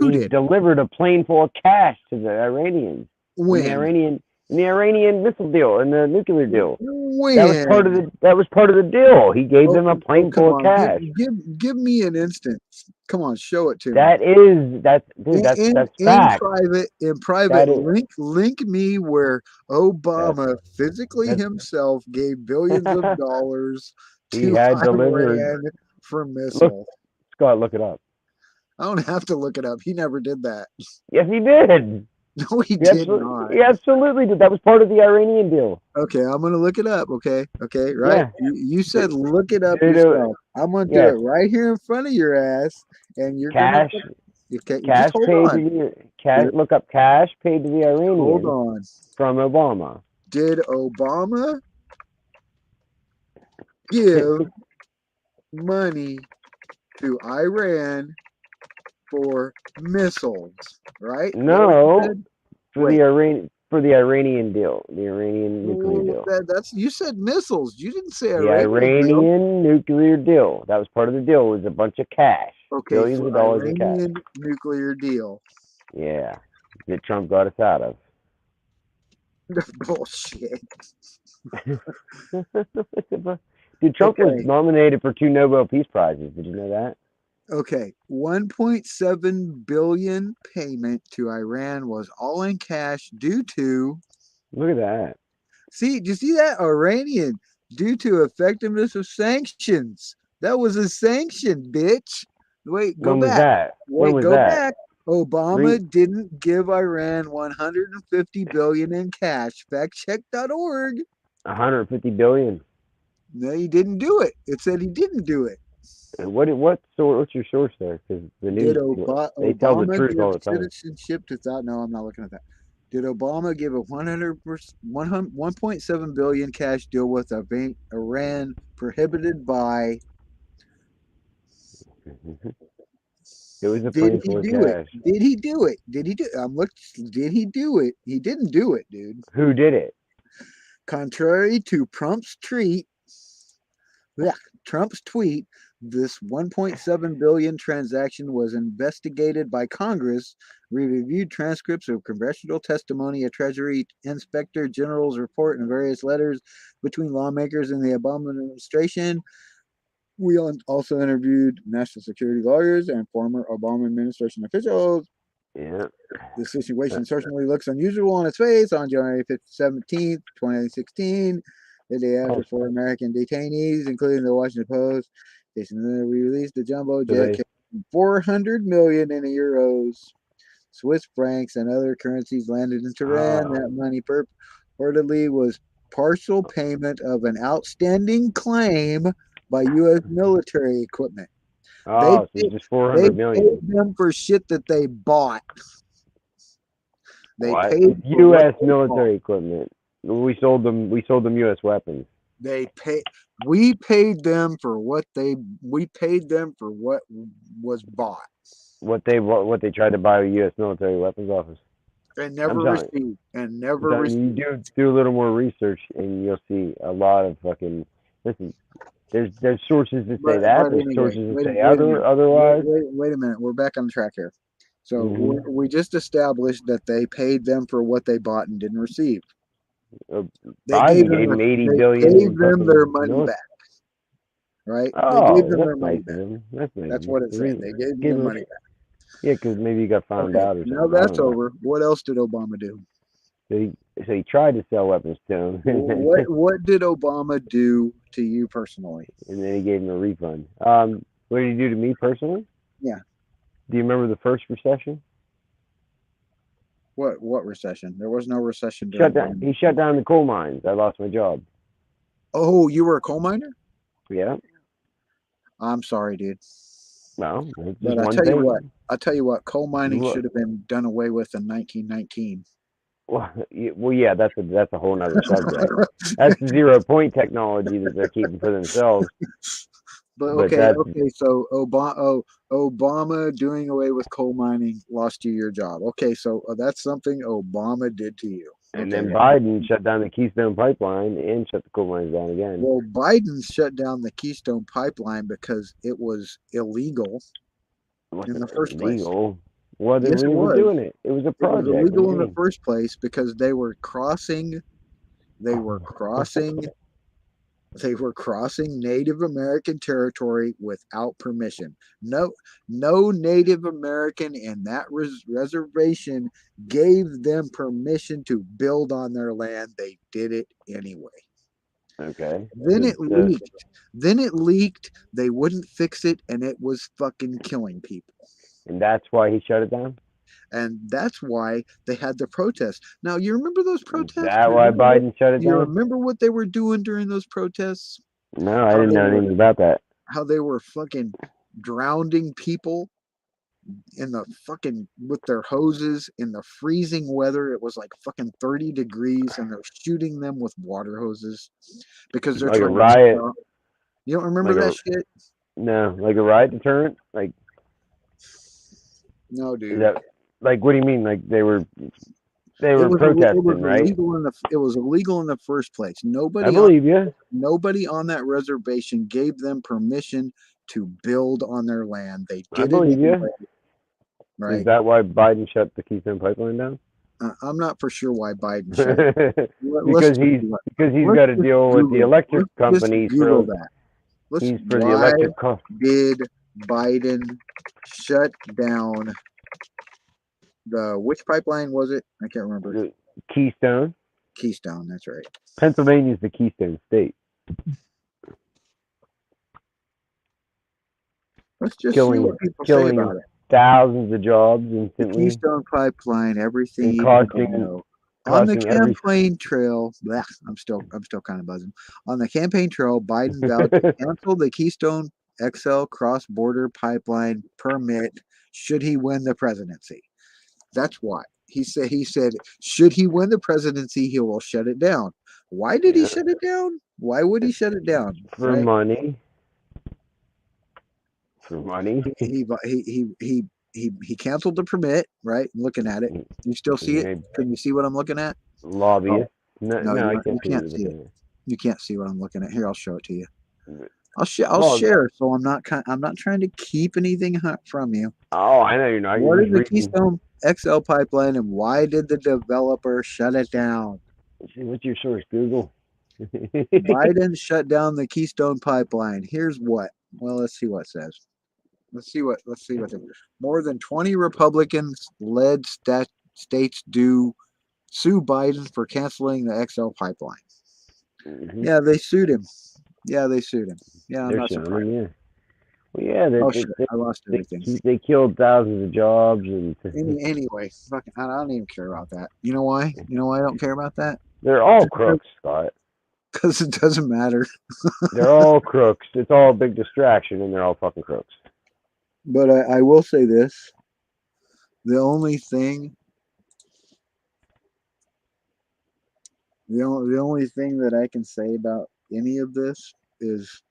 Who he did? delivered a plane full of cash to the Iranians. When? In the Iranian missile deal and the nuclear deal. When? That was part of the deal. He gave them a plane full of cash. Give me an instance. Come on, show it to me. That's fact. In private, That link me where Obama physically himself gave billions of dollars to Iran for missiles. Scott, look it up. I don't have to look it up. He never did that. Yes, he did. No, he did not. He absolutely did. That was part of the Iranian deal. Okay, I'm gonna look it up. Okay, right? Yeah. You said look it up yourself. I'm gonna do it right here in front of your ass, and you're cash. Cash paid to the cash. Look up cash paid to the Iranians. Hold on. From Obama. Did Obama give money to Iran for missiles? Right? No. For the Iranian deal, the Iranian nuclear deal. You said missiles. You didn't say the Iranian nuclear deal. That was part of the deal. It was a bunch of cash, billions of dollars in cash. Nuclear deal. Yeah, that Trump got us out of. Bullshit. Dude, Trump was nominated for 2 Nobel Peace Prizes. Did you know that? Okay, 1.7 billion payment to Iran was all in cash due to. Look at that. See, do you see that? Iranian, due to effectiveness of sanctions. That was a sanction, bitch. Wait, go back. Go back. Obama didn't give Iran 150 billion in cash. Factcheck.org. 150 billion. No, he didn't do it. It said he didn't do it. What's your source there? Because the news they tell the truth all the time. Citizenship to thought. No, I'm not looking at that. Did Obama give a 1.7 billion cash deal with Iran prohibited by? It was a plane full of cash. Did he do it? Did he do? Did he do it? He didn't do it, dude. Who did it? Contrary to Trump's tweet, this 1.7 billion transaction was investigated by Congress, reviewed transcripts of congressional testimony, a Treasury Inspector General's report, and various letters between lawmakers and the Obama administration. We also interviewed national security lawyers and former Obama administration officials. Yeah. The situation certainly looks unusual on its face. On January 17th, 2016, the day after 4 American detainees, including the Washington Post, we released the jumbo jet, 400 million in euros, Swiss francs, and other currencies landed in Tehran. That money purportedly was partial payment of an outstanding claim by U.S. military equipment. So just 400 million. Paid them for shit that they bought. They paid U.S. military equipment. We sold them U.S. weapons. We paid them for what was bought. What they tried to buy U.S. military weapons off us. And never received. You do a little more research and you'll see a lot of fucking. Listen, there's sources that say that. There's sources that say otherwise. Wait a minute. We're back on track here. So we just established that they paid them for what they bought and didn't receive. They gave them 80 billion. Gave them their money back. Right? They gave them their money back. That's what it said. They gave them their money back. Yeah, because maybe you got found out or something. Now that's over. What else did Obama do? So he tried to sell weapons to him. What did Obama do to you personally? And then he gave him a refund. What did he do to me personally? Yeah. Do you remember the first recession? What recession? There was no recession. He shut down the coal mines. I lost my job. Oh, you were a coal miner? Yeah. I'm sorry, dude. Well, but I'll tell you what, coal mining should have been done away with in 1919. Well, yeah, that's a whole nother subject. That's 0 point technology that they're keeping for themselves. But so Obama doing away with coal mining lost you your job. Okay, so that's something Obama did to you. And then Biden shut down the Keystone Pipeline and shut the coal mines down again. Well, Biden shut down the Keystone Pipeline because it was illegal in the first place. Well, they Yes, it were was. doing it. It was a It was project. illegal in the first place because they were crossing Native American territory without permission. No Native American in that reservation gave them permission to build on their land. They did it anyway. Okay. Then it leaked. They wouldn't fix it, and it was fucking killing people. And that's why he shut it down? And that's why they had the protests. Now, you remember those protests? Is that why Biden shut it You down? remember what they were doing during those protests? No, I didn't know anything about that. How they were fucking drowning people in the fucking with their hoses in the freezing weather. It was like fucking 30 degrees, and they're shooting them with water hoses because they're Like a trying riot. to. You don't remember Like that shit? No, like a riot deterrent? Like, No, is dude. that, like, what do you mean? Like they were protesting, right? It was illegal in the first place. I believe you. Nobody on that reservation gave them permission to build on their land. They I did believe it you. anyway. Right. Is that why Biden shut the Keystone Pipeline down? I'm not for sure why Biden shut it. because he's got to deal with the electric companies. Google that. He's for the electric did Biden shut down which pipeline was it? I can't remember. The Keystone. Keystone, that's right. Pennsylvania's the Keystone State. Let's just see what people say about it. Thousands of jobs instantly. The Keystone Pipeline, everything. Costing on the campaign trail, I'm still kind of buzzing. On the campaign trail, Biden vowed to cancel the Keystone XL cross-border pipeline permit should he win the presidency. That's why he said should he win the presidency, he will shut it down. Why did he shut it down? Why would he shut it down? For money. For money. He canceled the permit, right? I'm looking at it. You still see it? Can you see what I'm looking at? Lobbyist. Oh. No, I can't see it. You can't see what I'm looking at. Here, I'll show it to you. I'll share, so I'm not trying to keep anything from you. Oh, I know you're not. What is the Keystone XL pipeline, and why did the developer shut it down? What's your source, Google? Biden shut down the Keystone pipeline. Here's what. Well, let's see what it says. Let's see what more than 20 Republicans-led states do sue Biden for canceling the XL pipeline. Mm-hmm. Yeah, they sued him. Yeah, I'm not surprised. Yeah. Well, yeah, I lost everything. They killed thousands of jobs and. Anyway, fucking, I don't even care about that. You know why? You know why I don't care about that? They're all crooks, Scott. Because it doesn't matter. They're all crooks. It's all a big distraction, and they're all fucking crooks. But I will say this: the only thing that I can say about any of this is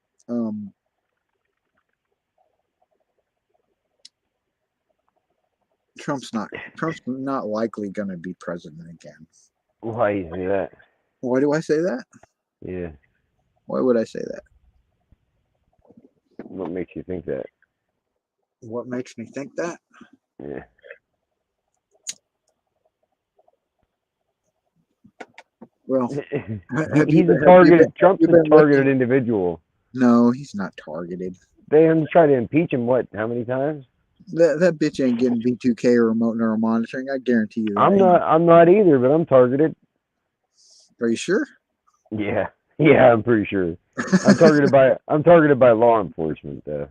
Trump's not likely going to be president again. Why do you say that? Why do I say that? Yeah. Why would I say that? What makes you think that? What makes me think that? Yeah. Well, Trump's a targeted individual. No, he's not targeted. They tried to impeach him, how many times? That bitch ain't getting V2K or remote neural monitoring. I guarantee you that. I'm not either, but I'm targeted. Are you sure? Yeah, I'm pretty sure. I'm targeted by law enforcement, though.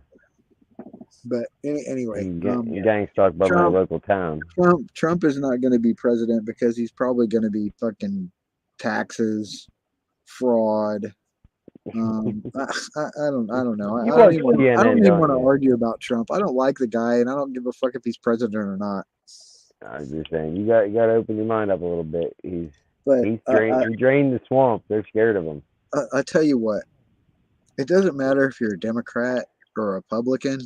But anyway, gang stalked by my local town. Trump is not going to be president because he's probably going to be fucking taxes, fraud. I don't know. I don't even want to argue about Trump. I don't like the guy, and I don't give a fuck if he's president or not. I was just saying, you got to open your mind up a little bit. He drained the swamp. They're scared of him. I tell you what, it doesn't matter if you're a Democrat or a Republican.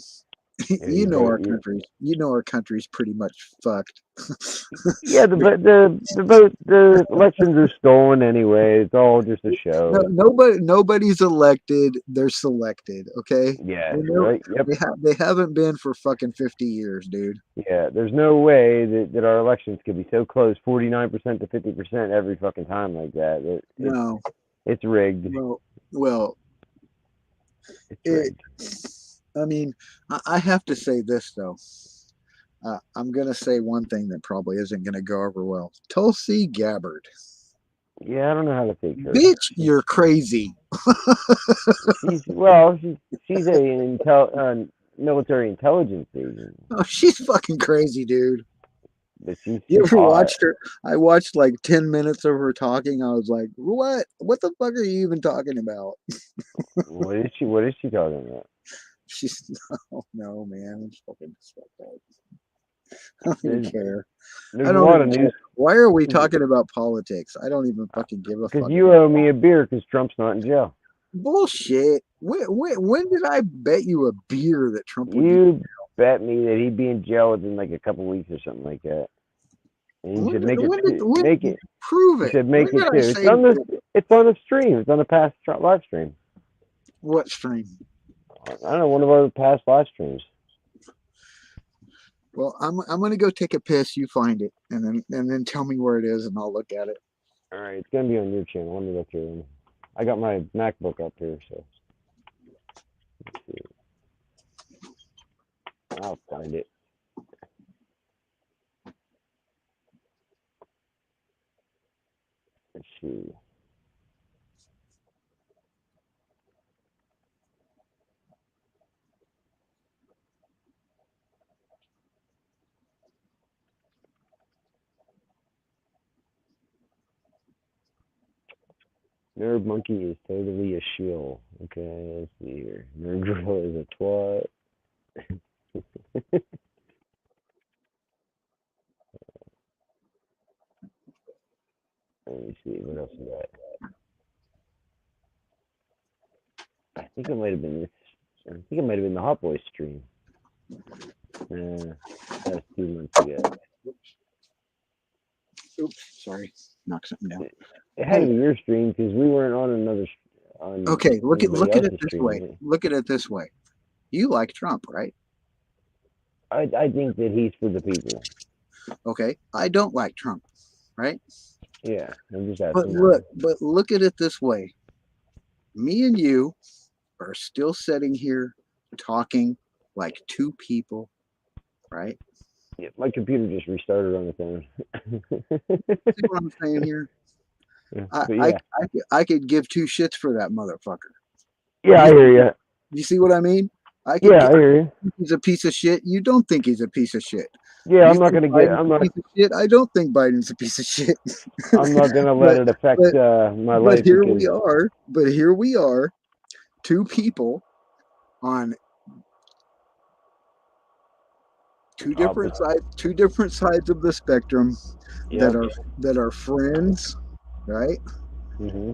You know our country's pretty much fucked. Yeah, the elections are stolen anyway. It's all just a show. Nobody's elected. They're selected. Okay. Yeah, right. Yep. They haven't been for fucking 50 years, dude. Yeah, there's no way that our elections could be so close, 49% to 50% every fucking time like that. No, it's rigged. Well, it's rigged. I mean, I have to say this though. I'm gonna say one thing that probably isn't gonna go over well. Tulsi Gabbard. Yeah, I don't know how to take her. Bitch, you're crazy. she's a military intelligence agent. Oh, she's fucking crazy, dude. But she's you ever watched her? I watched like 10 minutes of her talking. I was like, what? What the fuck are you even talking about? What is she talking about? She's no man. I'm fucking disrespectful. I don't even care. There's a lot of news. Why are we talking about politics? I don't even fucking give a fuck. Because you owe me a beer because Trump's not in jail. Bullshit. When did I bet you a beer that Trump would You be in jail? bet me that he'd be in jail within like a couple weeks or something like that. And you should make it. Prove it. You should make it too. It's on the stream. It's on the past live stream. What stream? I don't know, one of our past live streams. Well, I'm gonna go take a piss. You find it, and then tell me where it is, and I'll look at it. All right, it's gonna be on your channel. Let me look here. I got my MacBook up here, so let's see. I'll find it. Let's see. Nerd Monkey is totally a shill. Okay, let's see here. Nerd Girl is a twat. Let me see, what else we got? I think it might have been this. I think it might have been the Hot Boy stream. That was 2 months ago. Oops, sorry. Knock something down. It had to be your stream because we weren't on another. Okay, look at it this way. Look at it this way. You like Trump, right? I think that he's for the people. Okay, I don't like Trump, right? Yeah, I'm just asking. But look at it this way. Me and you are still sitting here talking like two people, right? Yeah, my computer just restarted on its own. See what I'm saying here? Yeah, I could give two shits for that motherfucker. Yeah, I hear you. You see what I mean? I hear you. He's a piece of shit. You don't think he's a piece of shit. Yeah, I'm not gonna get. I'm not. Piece of shit. I don't think Biden's a piece of shit. I'm not gonna let it affect my life. But here we are. But here we are, two people on two different sides of the spectrum that are friends, right? Mm-hmm.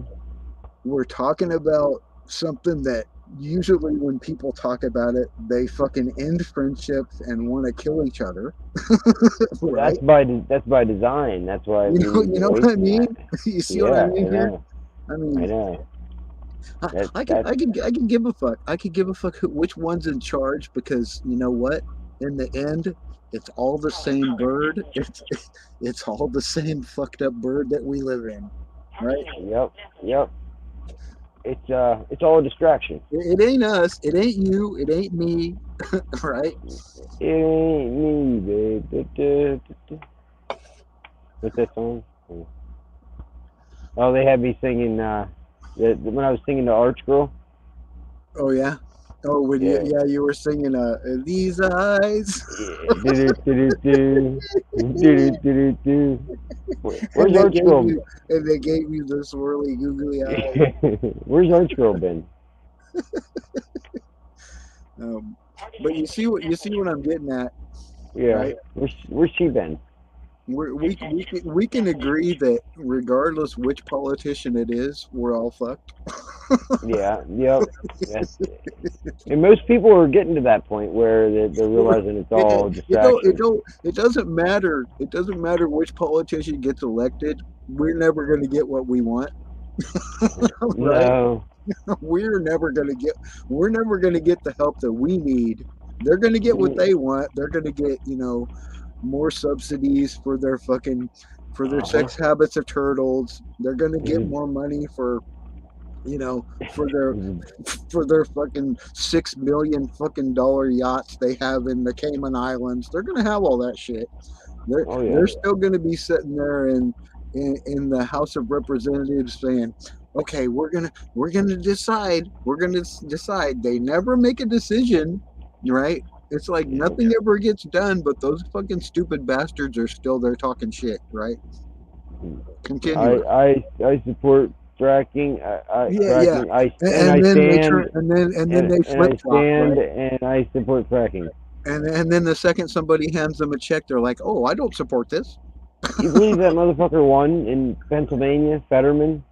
We're talking about something that usually when people talk about it, they fucking end friendships and want to kill each other. Right? That's by design. That's why you know what I mean. You see what I mean here? I mean, I know. I can give a fuck. I could give a fuck which one's in charge, because you know what? In the end, it's all the same bird. It's all the same fucked up bird that we live in, right? Yep. It's all a distraction. It ain't us. It ain't you. It ain't me. Right? It ain't me, babe. What's that song? Oh, they had me singing when I was singing the Arch Girl. Oh yeah. Oh, when you were singing These Eyes. Where's Arch Girl? And they gave you the swirly googly eyes. Where's Arch Girl been? But you see what I'm getting at. Yeah. Right? Where's she been? we can agree that regardless which politician it is, we're all fucked. Yeah, yep. And most people are getting to that point where they're realizing it's all distraction. It doesn't matter. It doesn't matter which politician gets elected. We're never going to get what we want. Right? No. We're never going to get the help that we need. They're going to get what they want. They're going to get, more subsidies for their sex habits of turtles. They're going to get more money for for their fucking $6 million fucking yachts they have in the Cayman Islands. They're gonna have all that shit. They're still gonna be sitting there in the House of Representatives saying, okay, we're gonna decide. They never make a decision, right? It's like nothing ever gets done, but those fucking stupid bastards are still there talking shit, right? Continue. I support fracking. Fracking. I support fracking. And then the second somebody hands them a check, they're like, "Oh, I don't support this." You believe that motherfucker won in Pennsylvania, Fetterman?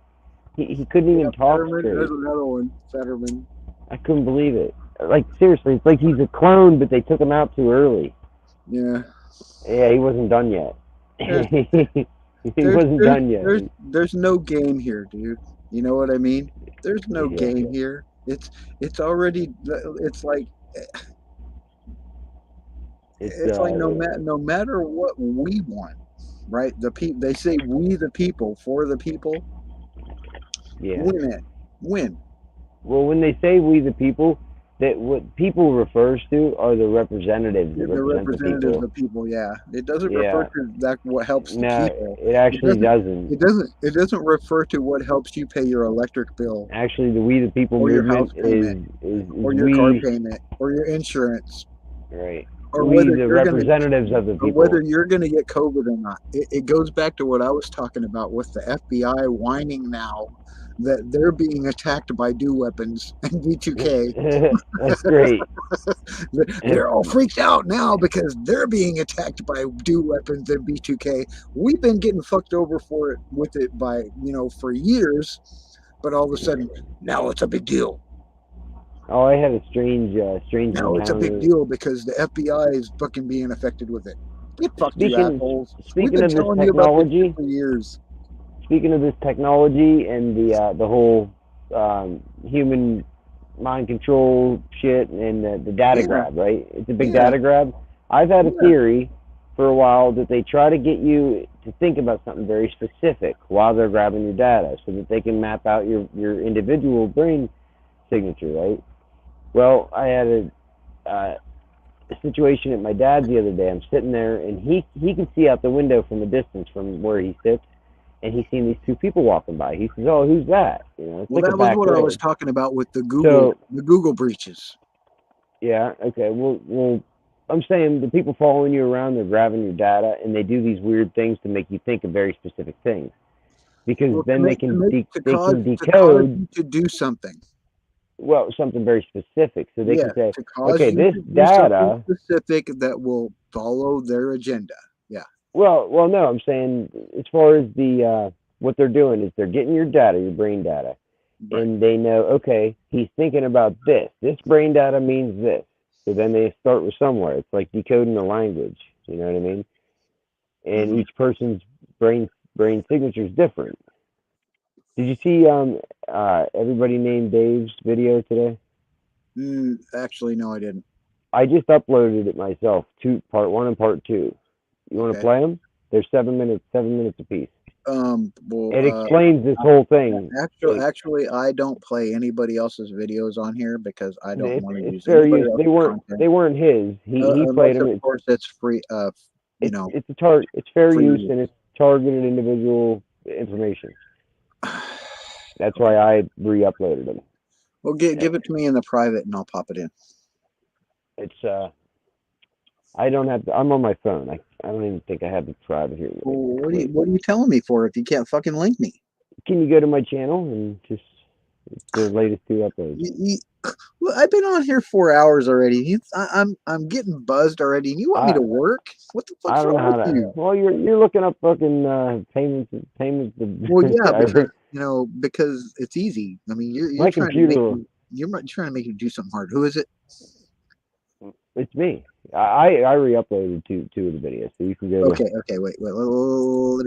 He couldn't even talk straight. There's another one, Fetterman. I couldn't believe it. Like seriously, it's like he's a clone, but they took him out too early. Yeah. Yeah, he wasn't done yet. He wasn't done yet. There's no game here, dude. You know what I mean? There's no game here. It's already. It's like no matter what we want, right? They say we the people for the people. Yeah. Win. Well, when they say we the people, that what people refers to are the representatives. The representatives of the people. Yeah, it doesn't refer to that what helps the people. It actually doesn't. It doesn't refer to what helps you pay your electric bill. Actually, the we the people movement is or your car payment or your insurance. Right. Or we the representatives of the people. Or whether you're going to get COVID or not. It goes back to what I was talking about with the FBI whining now that they're being attacked by DEW weapons and B2K. That's great. They're all freaked out now because they're being attacked by DEW weapons and B2K. We've been getting fucked over for years, but all of a sudden now it's a big deal. Oh, I had a strange now it's a big deal because the FBI is fucking being affected with it. Get fucked, you assholes. Speaking of this technology, for years. Speaking of this technology and the whole human mind control shit and the data grab, right? It's a big data grab. I've had a theory for a while that they try to get you to think about something very specific while they're grabbing your data so that they can map out your individual brain signature, right? Well, I had a situation at my dad's the other day. I'm sitting there and he can see out the window from a distance from where he sits. And he's seen these two people walking by. He says, "Oh, who's that?" Well, that was what I was talking about with the Google breaches. Yeah. Okay. Well, I'm saying the people following you around, they're grabbing your data, and they do these weird things to make you think of very specific things, because then they can decode to do something. Well, something very specific, so they can say, "Okay, this data specific that will follow their agenda." Yeah. Well, no, I'm saying as far as the what they're doing is they're getting your data, your brain data, and they know, okay, he's thinking about this. This brain data means this. So then they start with somewhere. It's like decoding the language. You know what I mean? And each person's brain signature is different. Did you see everybody named Dave's video today? Actually, no, I didn't. I just uploaded it myself. Part 1 and part 2. You want to play them? They're 7 minutes apiece. It explains this whole thing. Actually, I don't play anybody else's videos on here because I don't want to use fair use. They weren't his. He played them. Of course, it's free. It's fair use and it's targeted individual information. That's why I re-uploaded them. Well, give it to me in the private and I'll pop it in. It's I don't have to. I'm on my phone. I don't even think I have the private here. Well, what are you telling me for if you can't fucking link me? Can you go to my channel and just It's the latest 2 uploads. Well, I've been on here 4 hours already. I'm getting buzzed already, and you want me to work? What the fuck's I don't know wrong how with to. you? Well, you're looking up fucking payments. Well, yeah, because because it's easy. I mean, you're my trying to make computer. me, you're trying to make me do something hard. Who is it? It's me. I re-uploaded two of the videos, so you can go to. Okay, wait, let me look.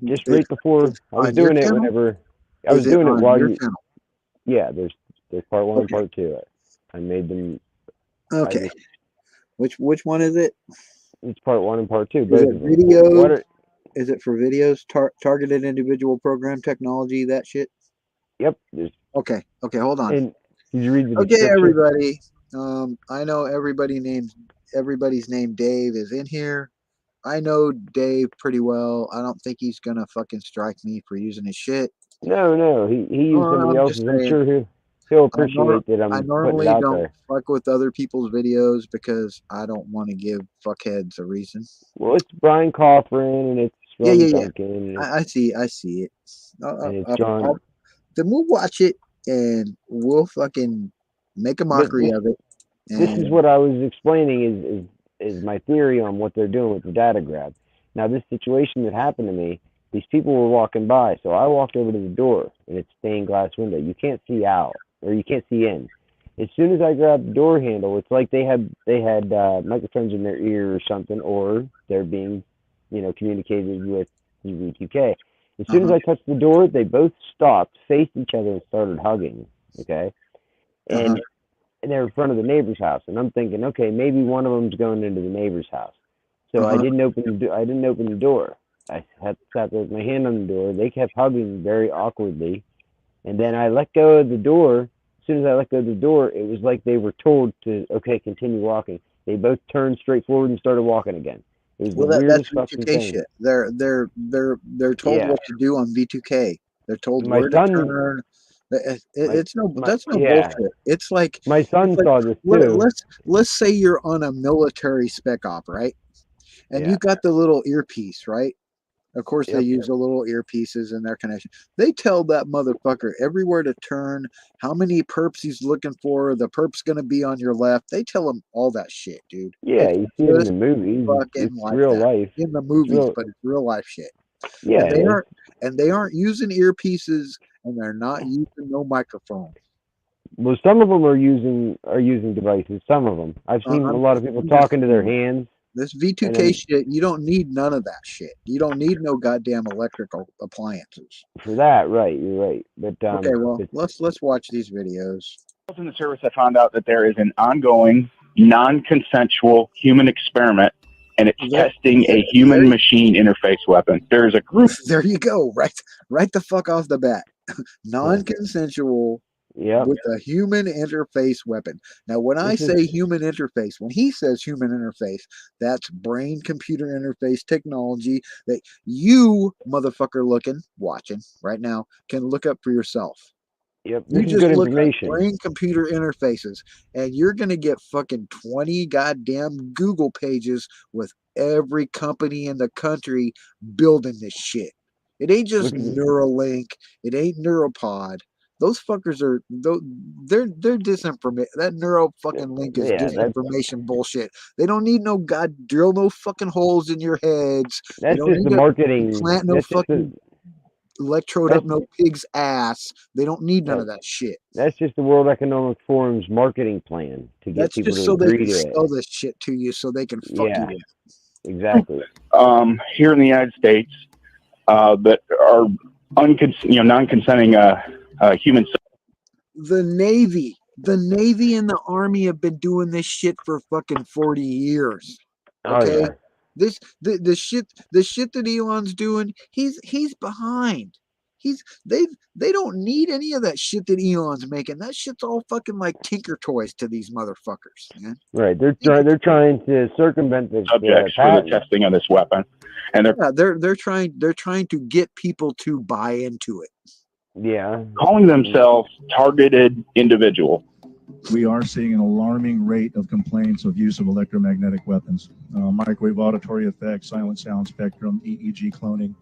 Just right before I was on your doing it. channel? Whenever I was Is it doing it on while your you. channel? Yeah, there's part 1 and Okay. part 2. I made them. Okay. Which one is it? It's part 1 and part 2. Is Both it of them. videos? Is it for videos? Targeted individual program technology? That shit. Yep. Okay. Hold on. And did you read the Okay, description? everybody. I know everybody's name Dave is in here. I know Dave pretty well. I don't think he's gonna fucking strike me for using his shit. No. He used somebody I'm just else's. I'm saying. sure he'll appreciate that I I'm putting it normally out don't there. fuck with other people's videos because I don't want to give fuckheads a reason. Well, it's Brian Coffrin and it's Ron Duncan. Yeah. I see it. And it's John. Then we'll watch it and we'll fucking make a mockery of it. This is what I was explaining is my theory on what they're doing with the data grab. Now, this situation that happened to me, these people were walking by, so I walked over to the door, and it's stained glass window. You can't see out, or you can't see in. As soon as I grabbed the door handle, it's like they had microphones in their ear or something, or they're being, communicated with through V2K. As soon as I touched the door, they both stopped, faced each other, and started hugging. Okay, and they're in front of the neighbor's house, and I'm thinking, okay, maybe one of them's going into the neighbor's house. So I didn't open the door. I had sat there with my hand on the door. They kept hugging very awkwardly, and then I let go of the door. As soon as I let go of the door, it was like they were told to continue walking. They both turned straight forward and started walking again. It was the weirdest fucking V2K thing. shit. They're told what to do on V2K. They're told where to turn. That's no bullshit. It's like my son saw this too. Let's say you're on a military spec op, right? And you got the little earpiece, right? Of course, they use the little earpieces in their connection. They tell that motherfucker everywhere to turn, how many perps he's looking for, the perp's going to be on your left. They tell him all that shit, dude. Yeah, you see it in the movies. It's Like real life. In the movies, but it's real life shit. Yeah, and they aren't using earpieces, and they're not using no microphone. Well, some of them are using devices. Some of them. I've seen a lot of people talking to their hands. This V2K shit, you don't need none of that shit. You don't need no goddamn electrical appliances. For that, right? You're right. But okay, well, let's watch these videos. In the service, I found out that there is an ongoing, non-consensual human experiment, and it's testing a human-machine interface weapon. There is a group. There you go. Right the fuck off the bat. Non-consensual. With a human interface weapon. Now, when I say human interface, when he says human interface, that's brain-computer interface technology that you, motherfucker watching right now, can look up for yourself. Yep, you just look up brain-computer interfaces, and you're going to get fucking 20 goddamn Google pages with every company in the country building this shit. It ain't just Neuralink. It ain't Neuropod. Those fuckers are they're disinformation. That neuro fucking link is disinformation bullshit. They don't need no drill no fucking holes in your heads. That's just the marketing. Plant no fucking electrode up no pig's ass. They don't need none of that shit. That's just the World Economic Forum's marketing plan to get people to agree to it. They can sell this shit to you so they can fuck you with it. Exactly. Here in the United States, that are non-consenting. Human. The Navy and the Army have been doing this shit for fucking 40 years. Okay, the shit that Elon's doing, he's behind. They don't need any of that shit that Elon's making. That shit's all fucking like Tinker Toys to these motherfuckers, man. Right, they're trying to circumvent the subjects for the testing of this weapon, and they're trying to get people to buy into it. Yeah, calling themselves targeted individual. We are seeing an alarming rate of complaints of use of electromagnetic weapons, microwave auditory effects, silent sound spectrum, EEG cloning.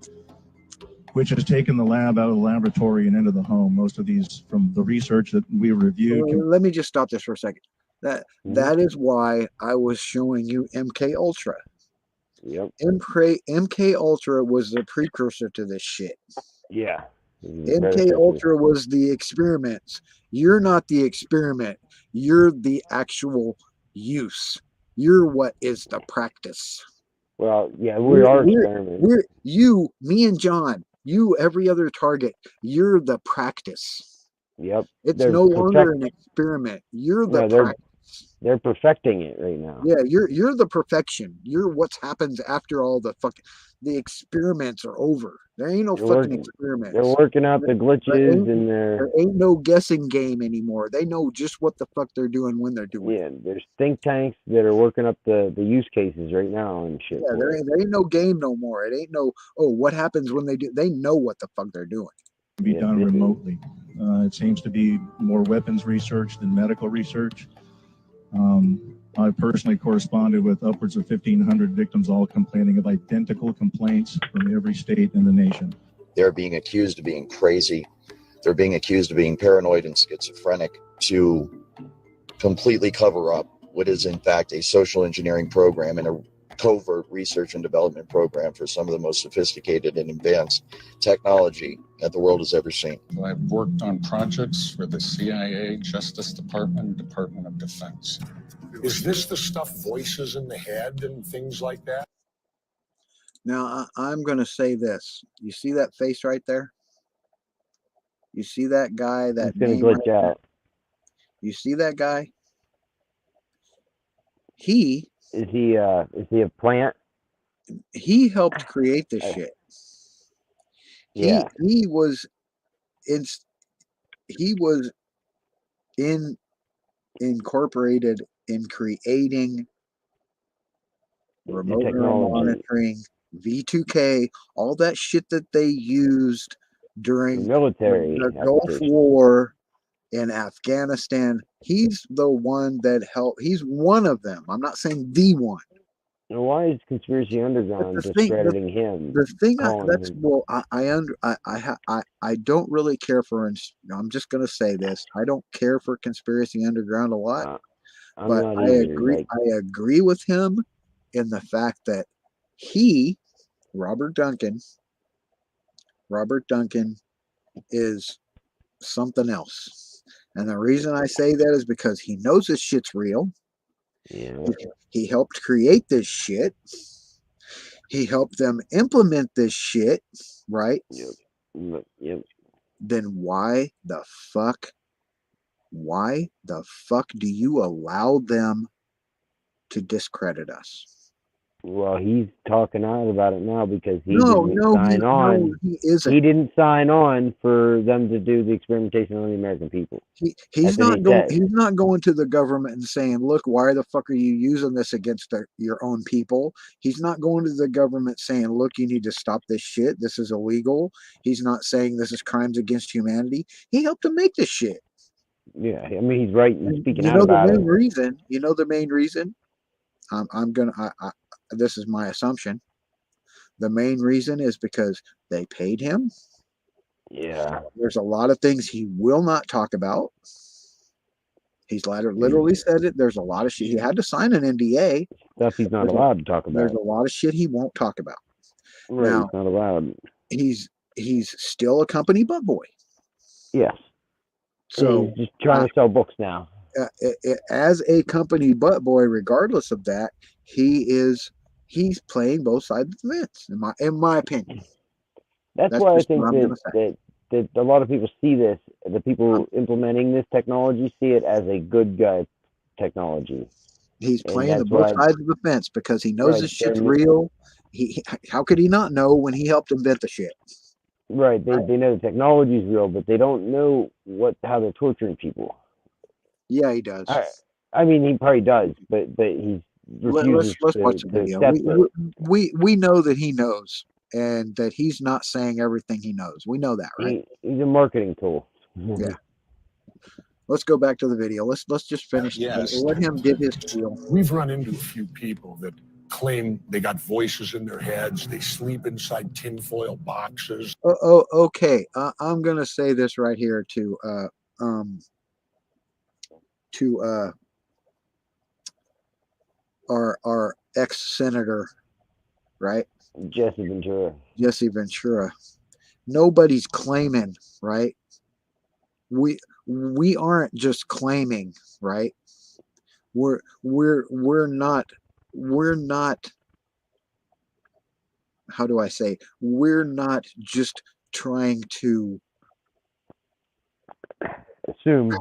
which has taken the lab out of the laboratory and into the home. Most of these, from the research that we reviewed. Let me just stop this for a second. That is why I was showing you MK Ultra. Yep. MK Ultra was the precursor to this shit. Yeah. MK Ultra was the experiments. You're not the experiment. You're the actual use. You're what is the practice. Well, yeah, we are experimenting. We're you, me and John, you, every other target. You're the practice. Yep. It's no longer an experiment. You're the practice. They're perfecting it right now. Yeah, you're the perfection. You're what happens after all the experiments are over. There ain't no experiments. They're working out the glitches and there ain't no guessing game anymore. They know just what the fuck they're doing when they're doing it. Yeah, there's think tanks that are working up the use cases right now and shit. Yeah, there ain't no game no more. It ain't no, what happens when they do. They know what the fuck they're doing. Be done remotely. It seems to be more weapons research than medical research. I personally corresponded with upwards of 1,500 victims, all complaining of identical complaints from every state in the nation. They're being accused of being crazy. They're being accused of being paranoid and schizophrenic to completely cover up what is in fact a social engineering program and a covert research and development program for some of the most sophisticated and advanced technology that the world has ever seen. I've worked on projects for the CIA, Justice Department, Department of Defense. Is this the stuff, voices in the head and things like that? Now, I'm going to say this. You see that face right there? You see that guy, that name right there? You see that guy? Is he a plant? He helped create this shit. Yeah. He was incorporated in creating remote neural monitoring, V2K, all that shit that they used during the military the Gulf War in Afghanistan. He's the one that helped. He's one of them. I'm not saying the one. Now, why is Conspiracy Underground discrediting him? The thing I don't really care for. I'm just going to say this. I don't care for Conspiracy Underground a lot, but I agree. I agree with him in the fact that Robert Duncan, is something else. And the reason I say that is because he knows this shit's real. Yeah. He helped create this shit. He helped them implement this shit, right? Yep. Then why the fuck do you allow them to discredit us? Well, he's talking out about it now because he didn't sign on. He isn't. He didn't sign on for them to do the experimentation on the American people. He's not going to the government and saying, "Look, why the fuck are you using this against your own people?" He's not going to the government saying, "Look, you need to stop this shit. This is illegal." He's not saying this is crimes against humanity. He helped to make this shit. Yeah, I mean, he's right and speaking out about it. You know the main reason? This is my assumption. The main reason is because they paid him. Yeah. There's a lot of things he will not talk about. He's literally said it. There's a lot of shit. He had to sign an NDA. Stuff he's not allowed to talk about. There's a lot of shit he won't talk about. Right, now, he's not allowed. He's still a company butt boy. Yes. So he's just trying to sell books now. As a company butt boy, regardless of that, he's playing both sides of the fence, in my opinion. That's why I think that a lot of people see this, the people implementing this technology see it as a good guy technology. He's playing the both sides of the fence because he knows this shit's real. How could he not know when he helped invent the shit? Right. They know the technology is real, but they don't know how they're torturing people. Yeah, he does. I mean, he probably does, but he refuses let's watch the video. We know that he knows, and that he's not saying everything he knows. We know that, right? He's a marketing tool. Yeah. Let's go back to the video. Let's just finish. Yes. Let him give his spiel. We've run into a few people that claim they got voices in their heads. They sleep inside tinfoil boxes. Okay. I'm gonna say this right here to our ex-senator, right? Jesse Ventura. Nobody's claiming, right? We aren't just claiming, right? We're not, how do I say, we're not just trying to assume.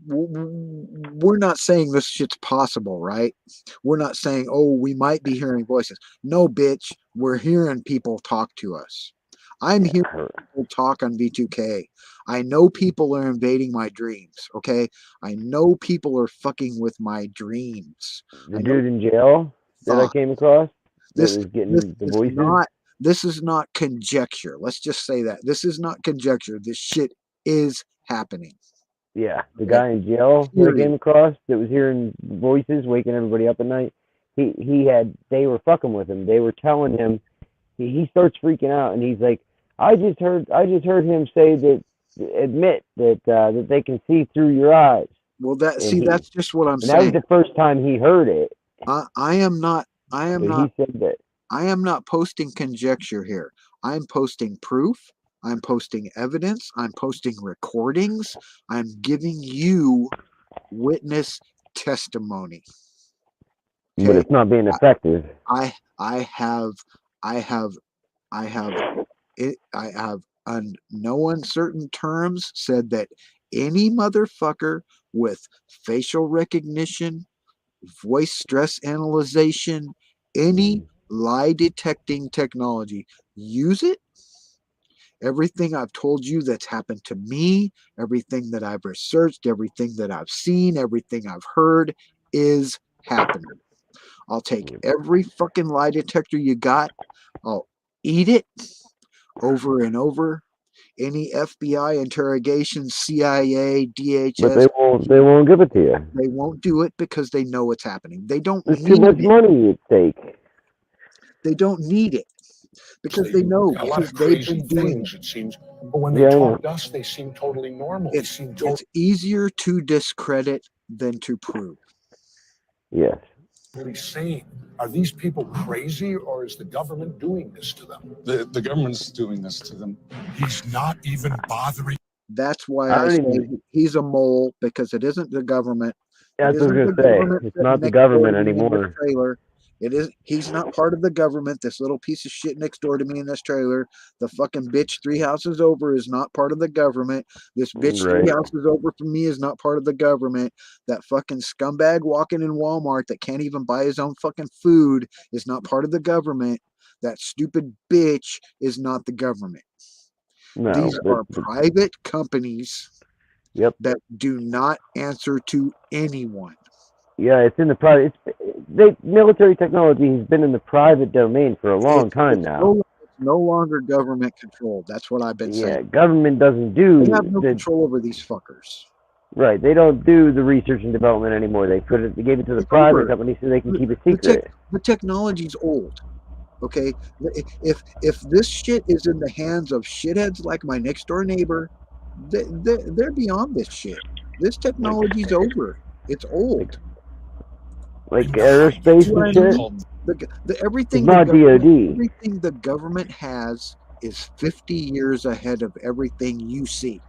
We're not saying this shit's possible, right? We're not saying, oh, we might be hearing voices. No, bitch, we're hearing people talk to us. I'm hearing people talk on V2K. I know people are invading my dreams, okay? I know people are fucking with my dreams. The dude in jail that I came across that was getting the voices? This is not conjecture. Let's just say that. This is not conjecture. This shit is happening. Yeah, the guy in jail that I came across that was hearing voices, waking everybody up at night. They were fucking with him. They were telling him. He starts freaking out, and he's like, "I just heard him say admit that they can see through your eyes." Well, that's just what I'm saying. That was the first time he heard it. I am not. He said that. I am not posting conjecture here. I'm posting proof. I'm posting evidence. I'm posting recordings. I'm giving you witness testimony. Okay? But it's not being effective. I have on no uncertain terms said that any motherfucker with facial recognition, voice stress analyzation, any lie detecting technology, use it. Everything I've told you that's happened to me, everything that I've researched, everything that I've seen, everything I've heard is happening. I'll take every fucking lie detector you got. I'll eat it over and over. Any FBI interrogation, CIA, DHS. But they won't give it to you. They won't do it because they know what's happening. They don't There's need too much it. money at stake. They don't need it because they know, A lot because of they've crazy been doing things, it seems. But when they talk to us, they seem totally normal. It's easier to discredit than to prove. Yes. Really sane. Are these people crazy, or is the government doing this to them? The government's doing this to them. He's not even bothering. That's why I say he's a mole, because it isn't the government. That's what I was gonna say. It's not the government anymore. It is. He's not part of the government. This little piece of shit next door to me in this trailer, the fucking bitch 3 houses over, is not part of the government. This bitch 3 houses over from me is not part of the government. That fucking scumbag walking in Walmart that can't even buy his own fucking food is not part of the government. That stupid bitch is not the government. No, these are private companies that do not answer to anyone. Yeah, it's in the private. Military technology has been in the private domain for a long time now. It's no longer government controlled. That's what I've been saying. Yeah, government doesn't do. They have no control over these fuckers. Right, they don't do the research and development anymore. They gave it to the private company so they can keep it secret. The technology's old. Okay, if this shit is in the hands of shitheads like my next door neighbor, they're beyond this shit. This technology's over. It's old. Like aerospace and shit. Everything. It's not DoD. Everything the government has is 50 years ahead of everything you see.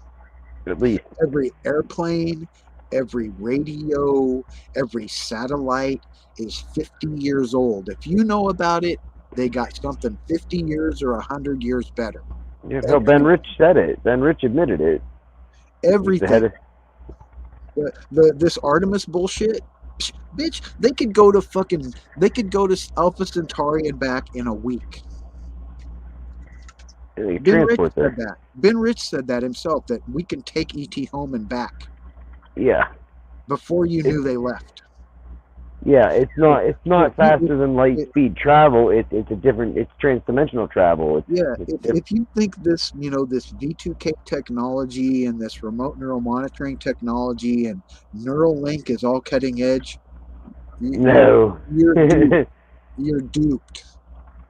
At least every airplane, every radio, every satellite is 50 years old. If you know about it, they got something 50 years or 100 years better. Yeah, hell, Ben Rich said it. Ben Rich admitted it. Everything. This Artemis bullshit, bitch. They could go to Alpha Centauri and back in a week. Ben Rich said that himself, that we can take ET home and back. Yeah. Before you knew they left. Yeah, it's not faster than light speed travel. It's transdimensional travel. If you think this, this V2K technology and this remote neural monitoring technology and Neuralink is all cutting edge, No. You're duped. You're duped.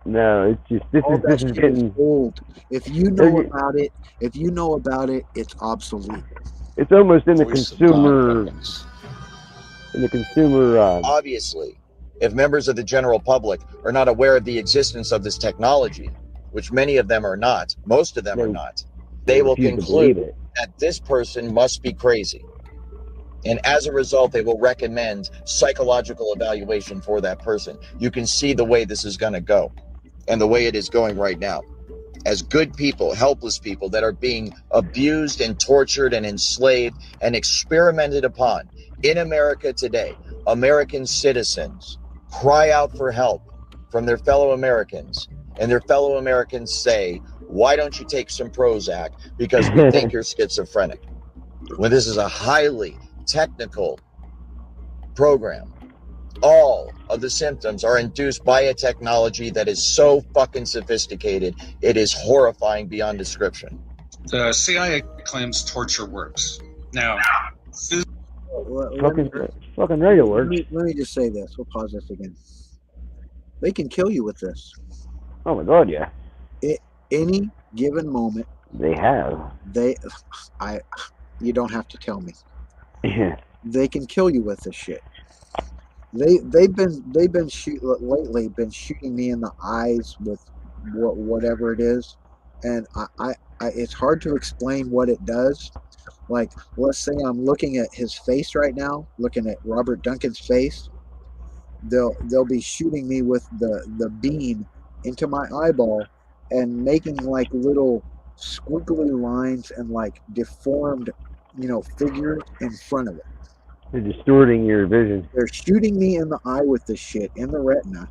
No, it's just this is getting old. If you know about it, it's obsolete. It's almost in the Voice of consumer. God weapons. In the consumer. Obviously, if members of the general public are not aware of the existence of this technology, which many of them are not, most of them are not, they will conclude that this person must be crazy. And as a result, they will recommend psychological evaluation for that person. You can see the way this is going to go and the way it is going right now. As good people, helpless people that are being abused and tortured and enslaved and experimented upon in America today, American citizens cry out for help from their fellow Americans, and their fellow Americans say, why don't you take some Prozac because we think you're schizophrenic. When this is a highly technical program, all of the symptoms are induced by a technology that is so fucking sophisticated, it is horrifying beyond description. The CIA claims torture works. Now, fucking regular. Let me just say this. We'll pause this again. They can kill you with this. Oh my God, yeah. Any given moment. They have. You don't have to tell me. Yeah. They can kill you with this shit. They've been lately been shooting me in the eyes with whatever it is, and I it's hard to explain what it does. Like, let's say I'm looking at his face right now, looking at Robert Duncan's face. They'll be shooting me with the beam into my eyeball and making like little squiggly lines and like deformed, figures in front of it. They're distorting your vision. They're shooting me in the eye with this shit in the retina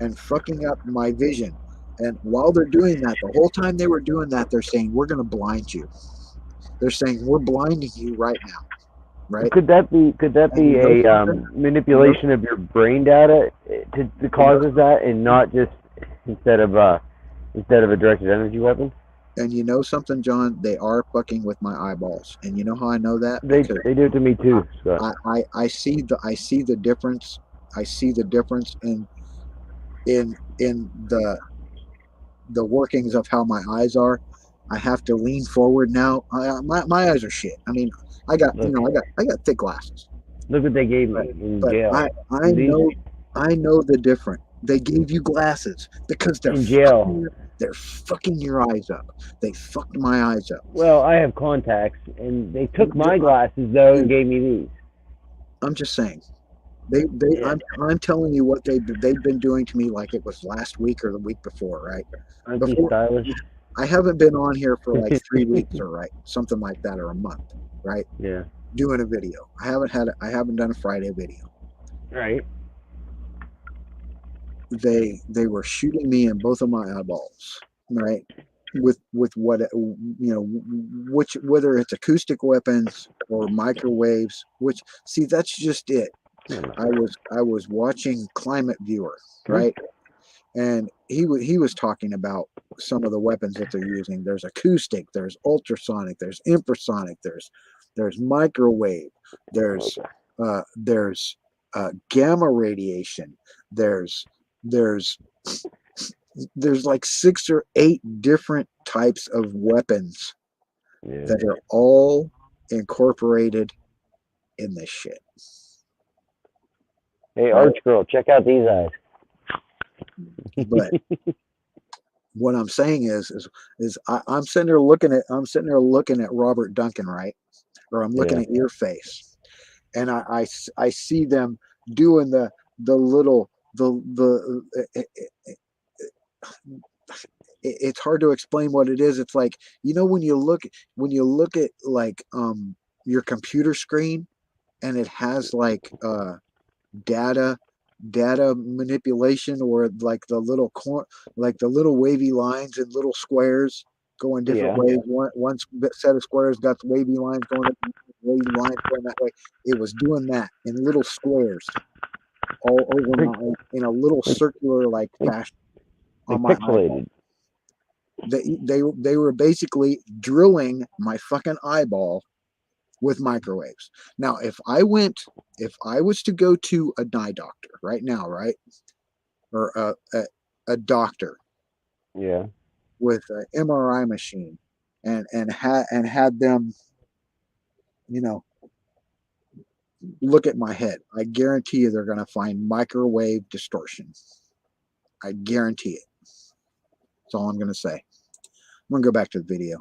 and fucking up my vision. And while they're doing that, the whole time they were doing that, they're saying, we're going to blind you. They're saying, we're blinding you right now. Right? Could that be a manipulation of your brain data to causes that, and not just instead of a directed energy weapon? And you know something, John? They are fucking with my eyeballs, and you know how I know that? They do it to me too, Scott. I see the difference. I see the difference in the workings of how my eyes are. I have to lean forward now. My eyes are shit. I mean, I got thick glasses. Look what they gave me in jail. I know the difference. They gave you glasses because they're in jail. They're fucking your eyes up. They fucked my eyes up. Well, I have contacts, and they took my glasses though and gave me these. I'm just saying. I'm telling you what they've been doing to me like it was last week or the week before, right? Aren't you stylish? I haven't been on here for like 3 weeks or something like that, or a month, right? Yeah. Doing a video. I haven't done a Friday video. Right. They were shooting me in both of my eyeballs, right? With what whether it's acoustic weapons or microwaves, that's just it. I was watching Climate Viewer, right? And he was talking about some of the weapons that they're using. There's acoustic, there's ultrasonic, there's infrasonic, there's microwave, there's gamma radiation, there's like 6 or 8 different types of weapons that are all incorporated in this shit. Hey, Arch Girl, check out these eyes. But what I'm saying is I'm sitting there looking at Robert Duncan, right? Or I'm looking at your face, and I see them doing the little it's hard to explain what it is. It's like, when you look at like your computer screen, and it has like data manipulation, or like the little wavy lines and little squares going different ways. One set of squares got the wavy lines going up, wavy lines going that way. It was doing that in little squares all over in a little circular like fashion on my eyeball. They were basically drilling my fucking eyeball with microwaves. Now, if I went if I was to go to a eye doctor right now, right, or a doctor, Yeah. with an MRI machine, and had them, you know, look at my head, I guarantee you they're going to find microwave distortion. I guarantee it. That's all I'm going to say. I'm going to go back to the video.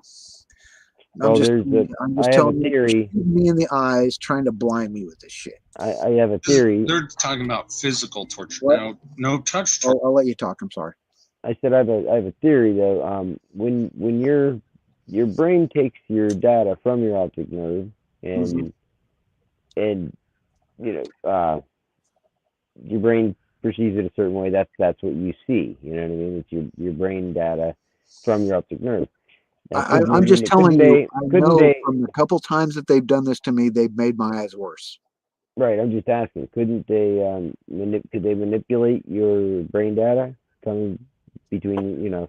I'm Well, just I have a telling you, theory. shooting me in the eyes, trying to blind me with this shit. I have a theory. They're talking about physical torture. What? No touch torture. I'll let you talk. I'm sorry. I said I have a theory though. When your brain takes your data from your optic nerve and you know your brain perceives it a certain way. That's what you see. You know what I mean? It's your brain data from your optic nerve. Now, I'm just telling you. I know from the couple times that they've done this to me, they've made my eyes worse. Right. I'm just asking. Couldn't they could they manipulate your brain data coming between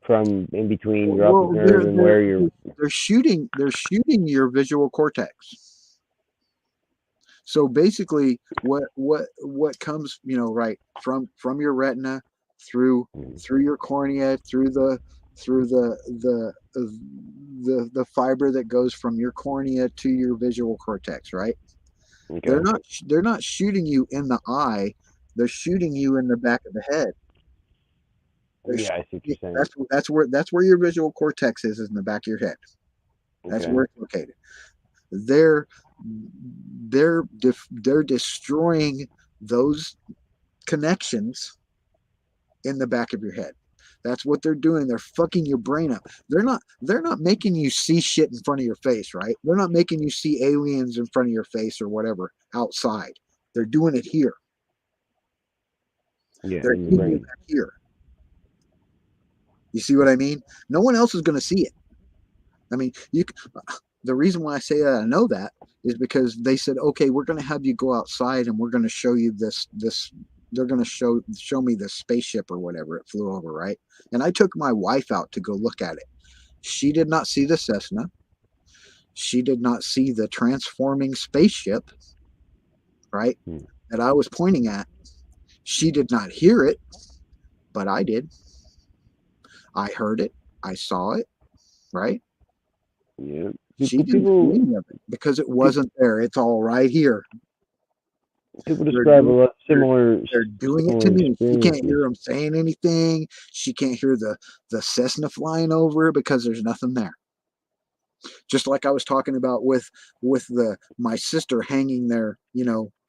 from in between your optic nerve and where you're they're shooting your visual cortex. So basically what comes, right from your retina through your cornea, through the fiber that goes from your cornea to your visual cortex, right? Okay. They're not shooting you in the eye, they're shooting you in the back of the head. Yeah, I see what you're saying. That's where your visual cortex is in the back of your head. That's where it's located. They're destroying those connections in the back of your head. That's what they're doing. They're fucking your brain up. They're not making you see shit in front of your face, right? They're not making you see aliens in front of your face or whatever outside. They're doing it here. Yeah, they're doing it here. You see what I mean? No one else is going to see it. I mean, the reason why I say that I know that is because they said, okay, we're going to have you go outside and we're going to show you this. They're going to show me this spaceship or whatever it flew over, right? And I took my wife out to go look at it. She did not see the Cessna. She did not see the transforming spaceship, right? That I was pointing at. She did not hear it, but I did. I heard it. I saw it, right? Yeah. She didn't see any of it because it wasn't there. It's all right here. People describe a lot similar. They're doing it to me. She can't hear them saying anything. She can't hear the Cessna flying over because there's nothing there. Just like I was talking about with my sister hanging there,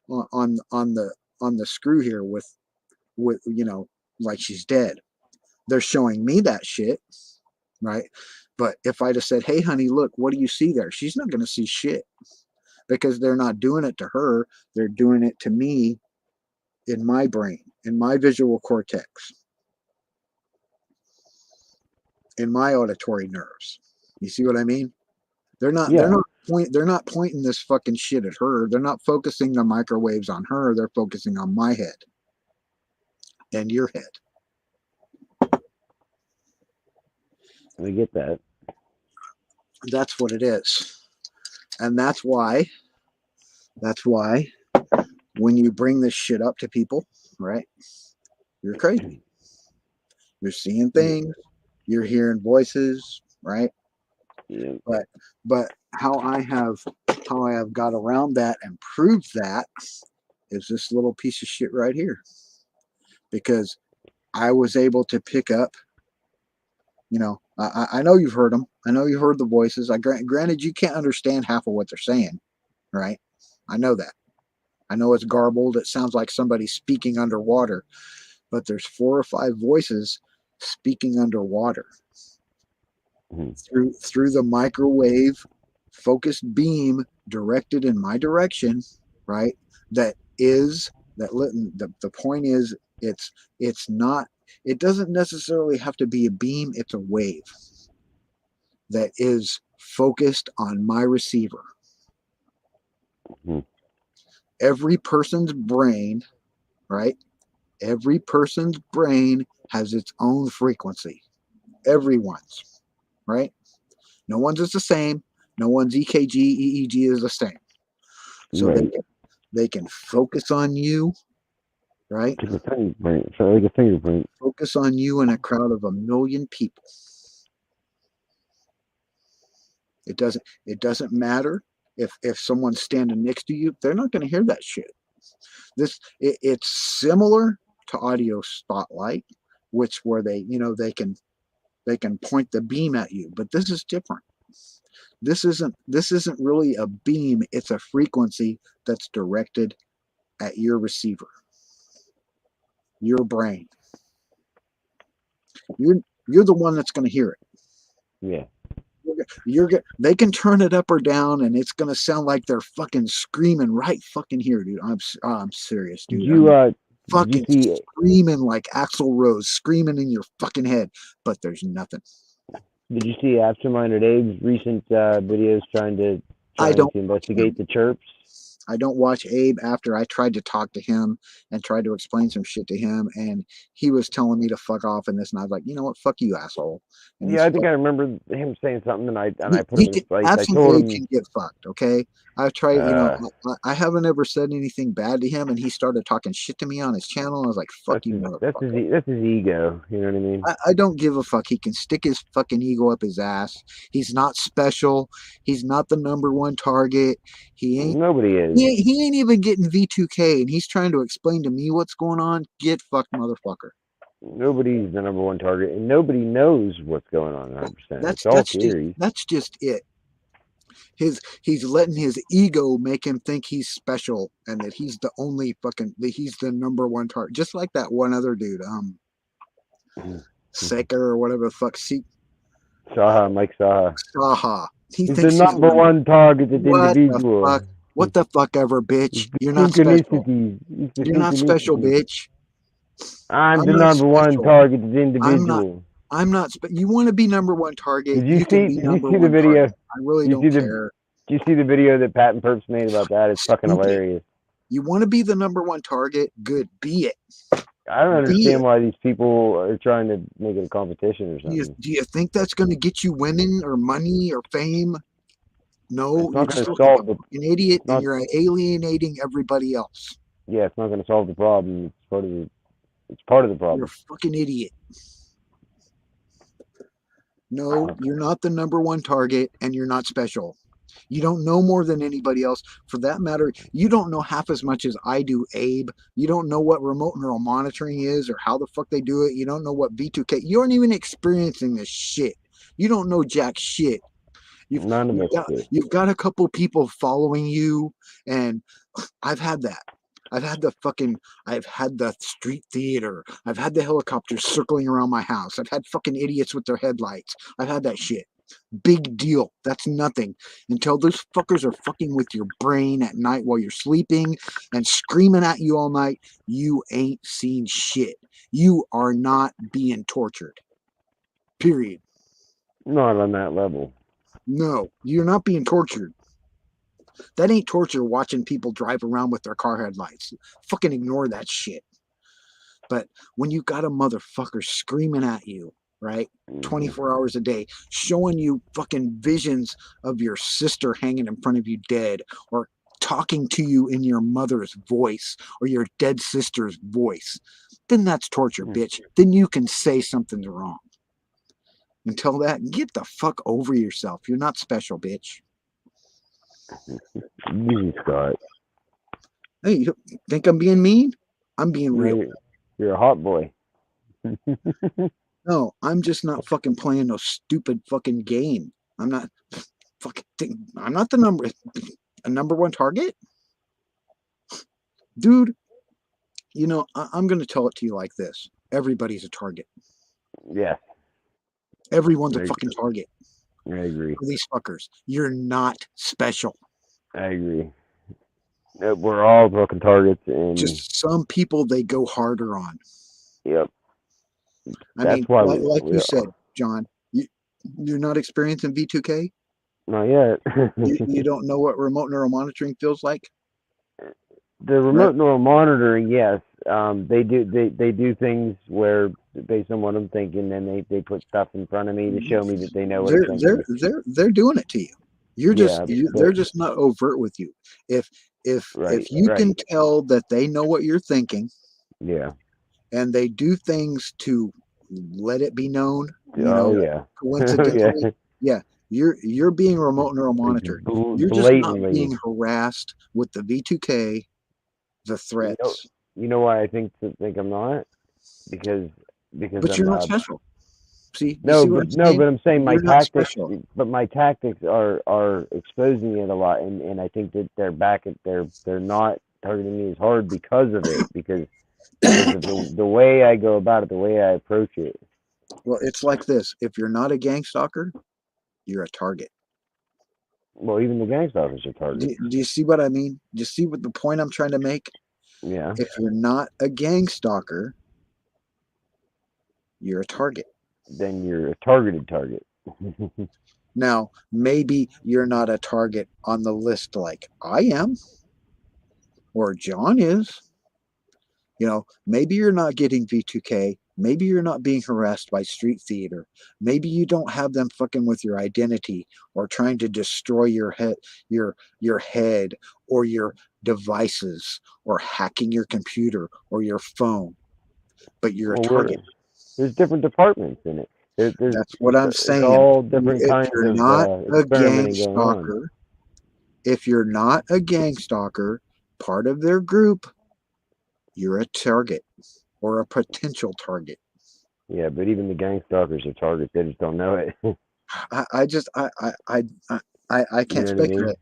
on the screw here with like she's dead. They're showing me that shit, right? But if I just said, "Hey, honey, look, what do you see there?" She's not going to see shit because they're not doing it to her. They're doing it to me in my brain, in my visual cortex, in my auditory nerves. You see what I mean? They're not pointing this fucking shit at her. They're not focusing the microwaves on her. They're focusing on my head and your head. I get that. That's what it is. And that's why when you bring this shit up to people, right? You're crazy. You're seeing things, you're hearing voices, right? Yeah. But how I have got around that and proved that is this little piece of shit right here. Because I was able to pick up, I know you've heard them. I know you heard the voices. Granted, you can't understand half of what they're saying, right? I know that. I know it's garbled. It sounds like somebody speaking underwater, but there's 4 or 5 voices speaking underwater through the microwave focused beam directed in my direction, right? The point is, it's not. It doesn't necessarily have to be a beam. It's a wave that is focused on my receiver. Every person's brain, right? Every person's brain has its own frequency. Everyone's, right? No one's is the same. No one's EKG, EEG is the same. so they can focus on you, right? Like a fingerprint. So like a fingerprint. Focus on you in a crowd of 1 million people. It doesn't matter if someone's standing next to you, they're not going to hear that shit. It's similar to audio spotlight, where they can point the beam at you, but this is different. This isn't really a beam, it's a frequency that's directed at your receiver, your brain. You're the one that's going to hear it. Yeah. They can turn it up or down, and it's gonna sound like they're fucking screaming right fucking here, dude. I'm serious, dude. Fucking screaming like Axl Rose, screaming in your fucking head, but there's nothing. Did you see Absent-Minded Abe's recent videos trying to investigate the chirps? I don't watch Abe. After I tried to talk to him and tried to explain some shit to him, and he was telling me to fuck off and this, and I was like, you know what, fuck you, asshole. And yeah, I think I remember him saying something, and I put him in place. I told him can get fucked. Okay, I've tried. I haven't ever said anything bad to him, and he started talking shit to me on his channel. I was like, fuck you, motherfucker. That's his ego. You know what I mean? I don't give a fuck. He can stick his fucking ego up his ass. He's not special. He's not the #1 target. He ain't. Nobody is. He ain't even getting V2K, and he's trying to explain to me what's going on. Get fucked, motherfucker. Nobody's the #1 target, and nobody knows what's going on 100%. It's all theory. That's just it. He's letting his ego make him think he's special and that he's the only he's the #1 target. Just like that one other dude, Secker or whatever the fuck. Mike Saha. Saha. He's the #1 targeted individual. What the fuck ever, bitch. You're not special. You're not special, bitch. I'm the #1 targeted individual. I'm not. You want to be #1 target? Did you see the video? Target. I really don't care. Did you see the video that Pat and Perps made about that? It's fucking hilarious. You want to be the #1 target? Good, be it. I don't understand why these people are trying to make it a competition or something. Do you think that's going to get you women or money or fame? No, you're just an idiot, and you're alienating everybody else. Yeah, it's not going to solve the problem. It's part of the problem. You're a fucking idiot. No, you're not the #1 target, and you're not special. You don't know more than anybody else. For that matter, you don't know half as much as I do, Abe. You don't know what remote neural monitoring is or how the fuck they do it. You don't know what V2K. You aren't even experiencing this shit. You don't know jack shit. You've got a couple people following you, and I've had that. I've had the street theater. I've had the helicopters circling around my house. I've had fucking idiots with their headlights. I've had that shit. Big deal. That's nothing until those fuckers are fucking with your brain at night while you're sleeping and screaming at you all night. You ain't seen shit. You are not being tortured. Period. Not on that level. No, you're not being tortured. That ain't torture watching people drive around with their car headlights. Fucking ignore that shit. But when you got a motherfucker screaming at you, right, 24 hours a day, showing you fucking visions of your sister hanging in front of you dead, or talking to you in your mother's voice or your dead sister's voice, then that's torture, bitch. Then you can say something's wrong. Until that, get the fuck over yourself. You're not special, bitch. Easy, Scott. Hey, you think I'm being mean? I'm being real. You're a hot boy. No, I'm just not fucking playing no stupid fucking game. I'm not fucking. I'm not the #1 target, dude. You know, I'm gonna tell it to you like this: everybody's a target. Yeah. Everyone's a fucking target. I agree. For these fuckers, you're not special. I agree. We're all fucking targets, and just some people they go harder on. Yep. I mean, like you said, John, you're not experiencing V2K? Not yet. you don't know what remote neural monitoring feels like? The remote neural monitoring, yes. They do things where, based on what I'm thinking, then they put stuff in front of me to show me that they know what I'm thinking. They're doing it to you. You're just they're just not overt with you. If If you can tell that they know what you're thinking, yeah, and they do things to let it be known, yeah. coincidentally, yeah, you're being remote neural monitored. You're just not being harassed with the V2K, the threats. You know why I think I'm not? Because But you're not special. See, but I'm saying my you're not tactics. special. But my tactics are exposing it a lot, and I think that they're not targeting me as hard because of it, because of the way I go about it, the way I approach it. Well, it's like this: if you're not a gang stalker, you're a target. Well, even the gang stalkers are targets. Do you see what I mean? Do you see what the point I'm trying to make? Yeah. If you're not a gang stalker, you're a target. Then you're a targeted target. Now, maybe you're not a target on the list like I am, or John is. Maybe you're not getting V2K. Maybe you're not being harassed by street theater. Maybe you don't have them fucking with your identity or trying to destroy your head or your devices or hacking your computer or your phone. But you're a target. There's different departments in it. That's what I'm saying. All different kinds if you're of not a gang experimenting going on. stalker, if you're not a gang stalker, part of their group, you're a target or a potential target. Yeah, but even the gang stalkers are targets. They just don't know it. I can't speculate.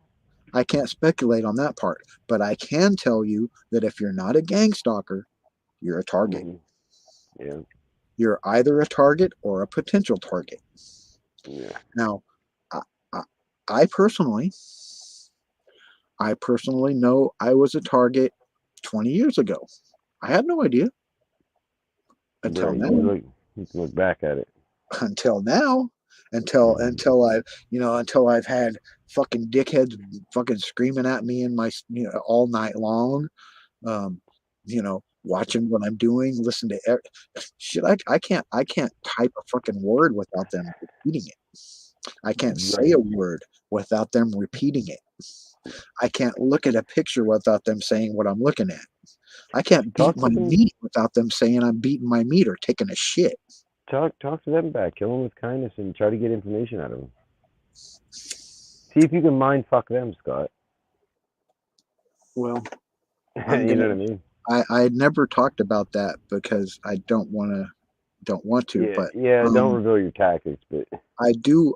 I can't speculate on that part, but I can tell you that if you're not a gang stalker, you're a target. Yeah. You're either a target or a potential target. Yeah. Now, I personally know I was a target 20 years ago. I had no idea until now. You look back at it. Until now, until I've had fucking dickheads fucking screaming at me in my all night long, watching what I'm doing, listen to shit. I can't type a fucking word without them repeating it. I can't say a word without them repeating it. I can't look at a picture without them saying what I'm looking at. I can't beat my meat without them saying I'm beating my meat or taking a shit. Talk to them back. Kill them with kindness and try to get information out of them. See if you can mind fuck them, Scott. Well, you know what I mean? I had never talked about that because I don't want to. Yeah, but don't reveal your tactics, but I do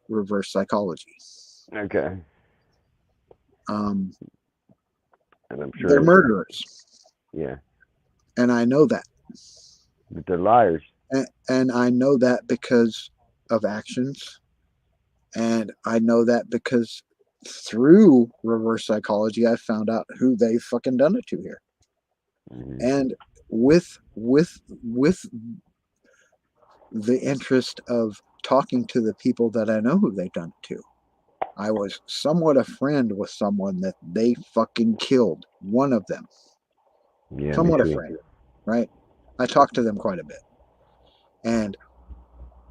reverse psychology. Okay. And I'm sure they're murderers. Yeah. And I know that. But they're liars. And I know that because of actions. And I know that because through reverse psychology, I found out who they fucking done it to here. Mm-hmm. And with the interest of talking to the people that I know who they've done it to. I was somewhat a friend with someone that they fucking killed. One of them. Yeah, somewhat a friend, right? I talked to them quite a bit. And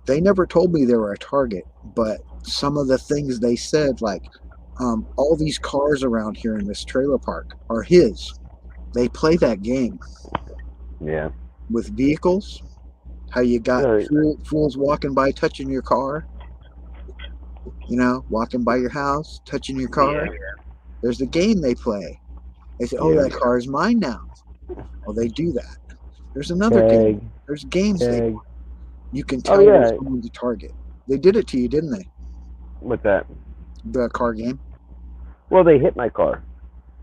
they never told me they were a target, but some of the things they said, like, all these cars around here in this trailer park are his. They play that game. Yeah. With vehicles, how you got fools walking by touching your car, walking by your house, touching your car. Yeah. There's a game they play. They say, oh, that car is mine now. Well, they do that. There's another game. There's games you can tell someone's a target. They did it to you, didn't they? What's that? The car game. Well, they hit my car.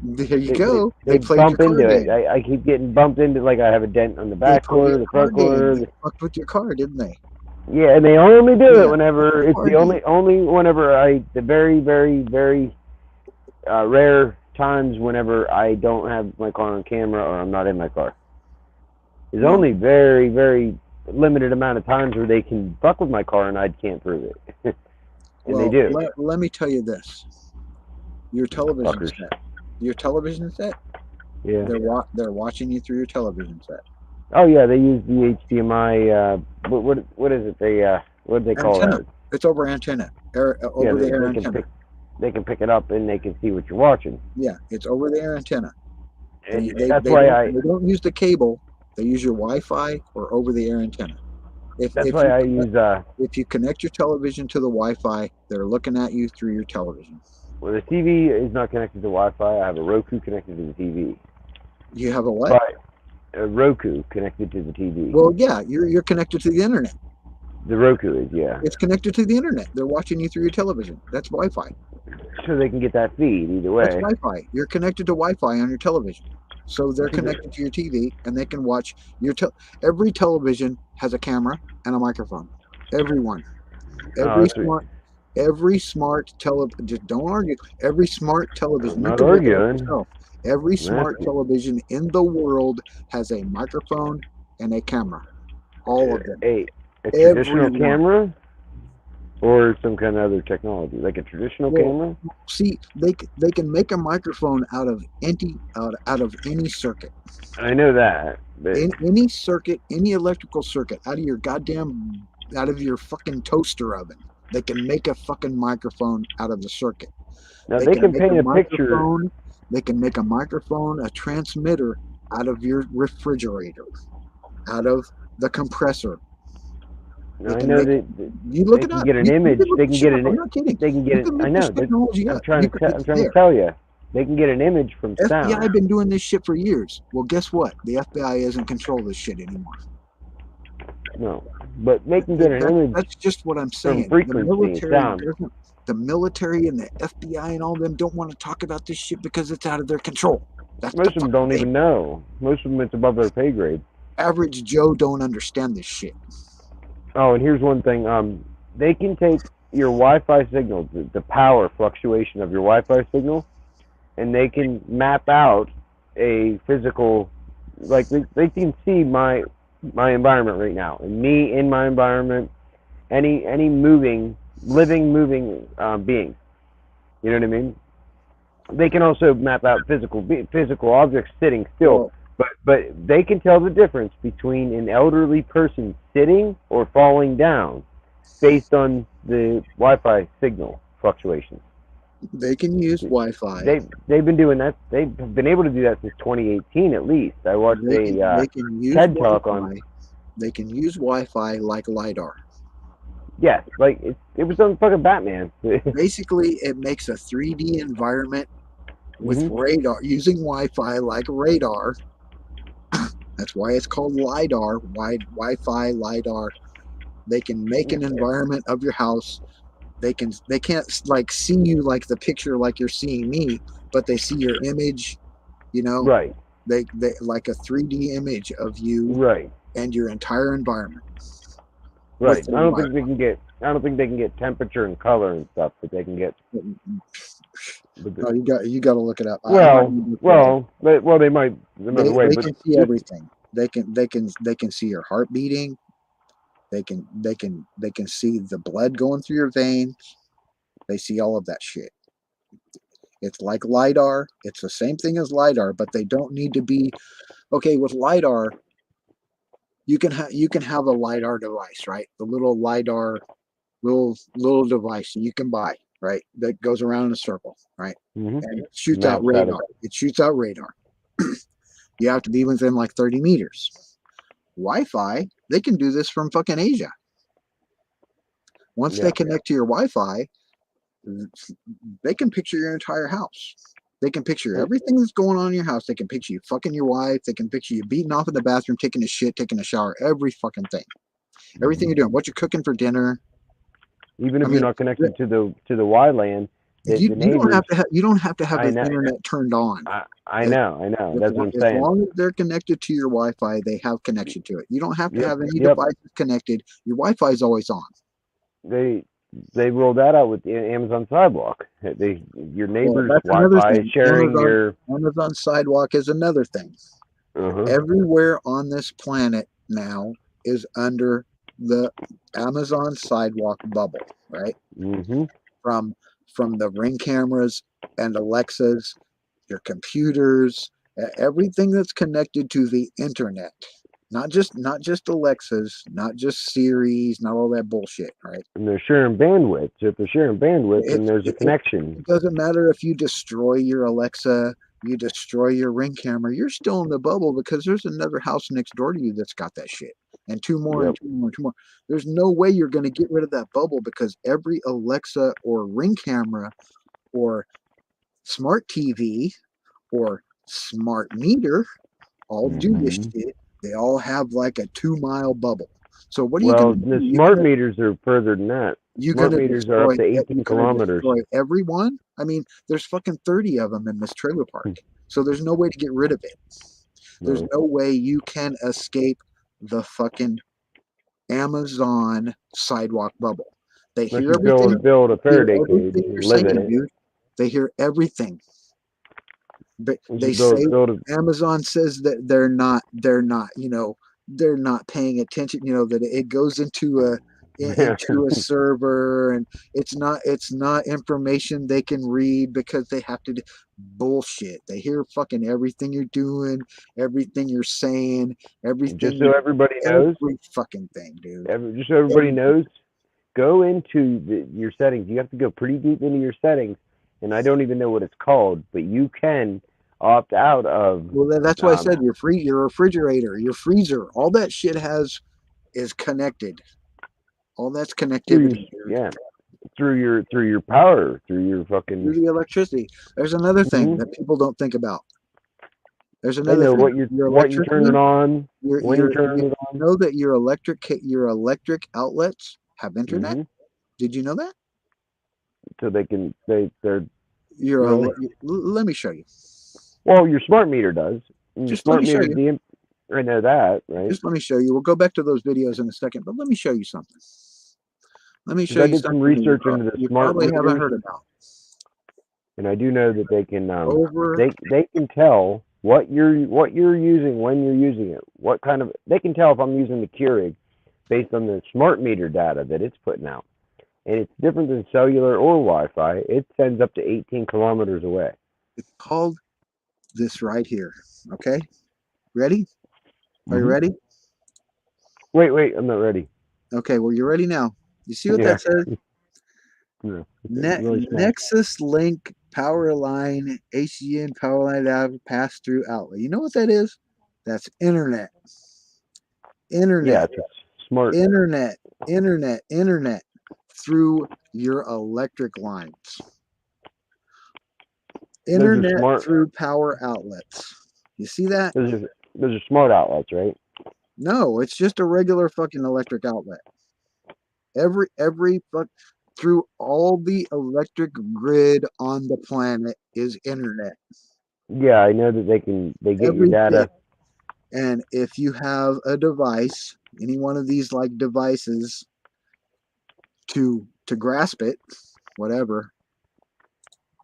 There you go. They bump into it. I keep getting bumped into, like I have a dent on the back quarter, the front quarter. They fucked with your car, didn't they? Yeah, and they only do it whenever it's the only whenever the very, very, very rare times whenever I don't have my car on camera or I'm not in my car. There's only very, very limited amount of times where they can fuck with my car and I can't prove it. And they do. Let me tell you this. Your television set. Your television set? Yeah. They're watching you through your television set. Oh yeah, they use the HDMI. What is it? What do they call that? It's over antenna. Over the air antenna. they can pick it up and they can see what you're watching. Yeah, it's over the air antenna. And that's why they don't use the cable. They use your Wi-Fi or over the air antenna. That's why I use. If you connect your television to the Wi-Fi, they're looking at you through your television. Well, the TV is not connected to Wi-Fi. I have a Roku connected to the TV. You have a what? But a Roku connected to the TV. Well, yeah, you're connected to the internet. The Roku is, yeah. It's connected to the internet. They're watching you through your television. That's Wi-Fi. So they can get that feed either way. That's Wi-Fi. You're connected to Wi-Fi on your television. So they're connected to your TV, and they can watch your every television has a camera and a microphone. Everyone. Every smart television. Just don't argue. Every smart television. I'm not arguing. Every smart television in the world has a microphone and a camera. All of them. A traditional camera, or some kind of other technology, like a traditional camera. See, they can make a microphone out of any circuit. I know that. But any circuit, any electrical circuit, out of your fucking toaster oven, they can make a fucking microphone out of the circuit. Now they can paint a picture. They can make a microphone, a transmitter out of your refrigerator, out of the compressor. No, I know that you look they it can up. get an image. They can get an. I'm not kidding. They can get it. I know. I'm trying to tell you. They can get an image from sound. FBI have been doing this shit for years. Well, guess what? The FBI isn't control this shit anymore. No, but they can get an image. That's just what I'm saying. The military and the FBI and all them don't want to talk about this shit because it's out of their control. Most of them don't even know. Most of them, it's above their pay grade. Average Joe don't understand this shit. Oh, and here's one thing. They can take your Wi-Fi signal, the power fluctuation of your Wi-Fi signal, and they can map out a physical, like they can see my environment right now, and me in my environment, any moving being. You know what I mean? They can also map out physical objects sitting still. But they can tell the difference between an elderly person sitting or falling down based on the Wi-Fi signal fluctuations. They can use Wi-Fi. They've been doing that. They've been able to do that since 2018 at least. I watched a TED talk on. They can use Wi-Fi like LiDAR. Yes, like it was on fucking Batman. Basically, it makes a 3D environment with radar, using Wi-Fi like radar. That's why it's called LiDAR, Wi-Fi LiDAR. They can make an environment of your house. They can't like see you like the picture like you're seeing me, but they see your image, you know. Right. They like a 3D image of you. Right. And your entire environment. Right. I don't think they can get temperature and color and stuff, but they can get. No, you got to look it up. They might another way. They but can see everything. They can see your heart beating. They can see the blood going through your veins. They see all of that shit. It's like LiDAR. It's the same thing as LiDAR, but they don't need to be. Okay, with LiDAR, you can have a LiDAR device, right? The little LiDAR, little device that you can buy, right? That goes around in a circle, right? And it shoots out radar. It shoots out radar. You have to be within like 30 meters. Wi-Fi, they can do this from fucking Asia. Once they connect to your Wi-Fi, they can picture your entire house. They can picture everything that's going on in your house. They can picture you fucking your wife. They can picture you beating off in the bathroom, taking a shit, taking a shower, every fucking thing. Everything you're doing, what you're cooking for dinner. Even if you're not connected to the Y-LAN, you don't have to have the internet turned on. I know. That's what I'm saying. As long as they're connected to your Wi-Fi, they have connection to it. You don't have to have any devices connected. Your Wi-Fi is always on. They rolled that out with Amazon Sidewalk. Your neighbor's Wi-Fi is sharing your Amazon Sidewalk is another thing. Everywhere on this planet now is under the Amazon Sidewalk bubble, right? From the Ring cameras and Alexas, your computers, everything that's connected to the internet Not just Alexas, not just Siri's, not all that bullshit, right? And they're sharing bandwidth. So if they're sharing bandwidth, then there's a connection. It doesn't matter if you destroy your Alexa, you destroy your Ring camera, you're still in the bubble because there's another house next door to you that's got that shit. And two more and two more and two more. There's no way you're going to get rid of that bubble because every Alexa or Ring camera or smart TV or smart meter all do this shit. They all have like a 2-mile bubble. So what are you going to do? The smart meters are further than that. Smart meters are up to 18 kilometers. Everyone? I mean, there's fucking 30 of them in this trailer park. So there's no way to get rid of it. There's no way you can escape the fucking Amazon sidewalk bubble. They hear everything. Build a Faraday cage and live in it. Dude. They hear everything. But they say Amazon says that they're not, they're not paying attention, that it goes into a server and it's not information they can read because they have to do bullshit. They hear fucking everything you're doing, everything you're saying, everything. Just so everybody knows. Every fucking thing, dude. Just so everybody knows, go into your settings. You have to go pretty deep into your settings, and I don't even know what it's called, but you can opt out of. Well, that's why I said your refrigerator, your freezer, all that shit is connected. All that's connectivity. Through your power, through your fucking. Through the electricity. There's another thing that people don't think about. There's another thing. What you're turning on. When you're turning it on. You know that your electric outlets have internet. Did you know that? So they can they're. Let me show you. Well, your smart meter does. Just let me show you. I know that, right? Just let me show you. We'll go back to those videos in a second, but let me show you something. Let me show you something. Some research into the smart meters. You probably haven't heard about. And I do know that they can they can tell what you're using when you're using it. What kind of they can tell if I'm using the Keurig based on the smart meter data that it's putting out. And it's different than cellular or Wi-Fi. It sends up to 18 kilometers away. It's called this right here. Okay, ready? Are you ready? Wait, I'm not ready. Okay, well, you're ready now. You see what that says? No, Nexus Link Power Line HDN Power Line out pass through outlet. You know what that is? That's internet. Yeah, it's smart. Internet through your electric lines. Internet through power outlets. You see that? Those are smart outlets, right? No, it's just a regular fucking electric outlet. Every through all the electric grid on the planet is internet. Yeah, I know that they get your data. And if you have a device, any one of these like devices to grasp it, whatever.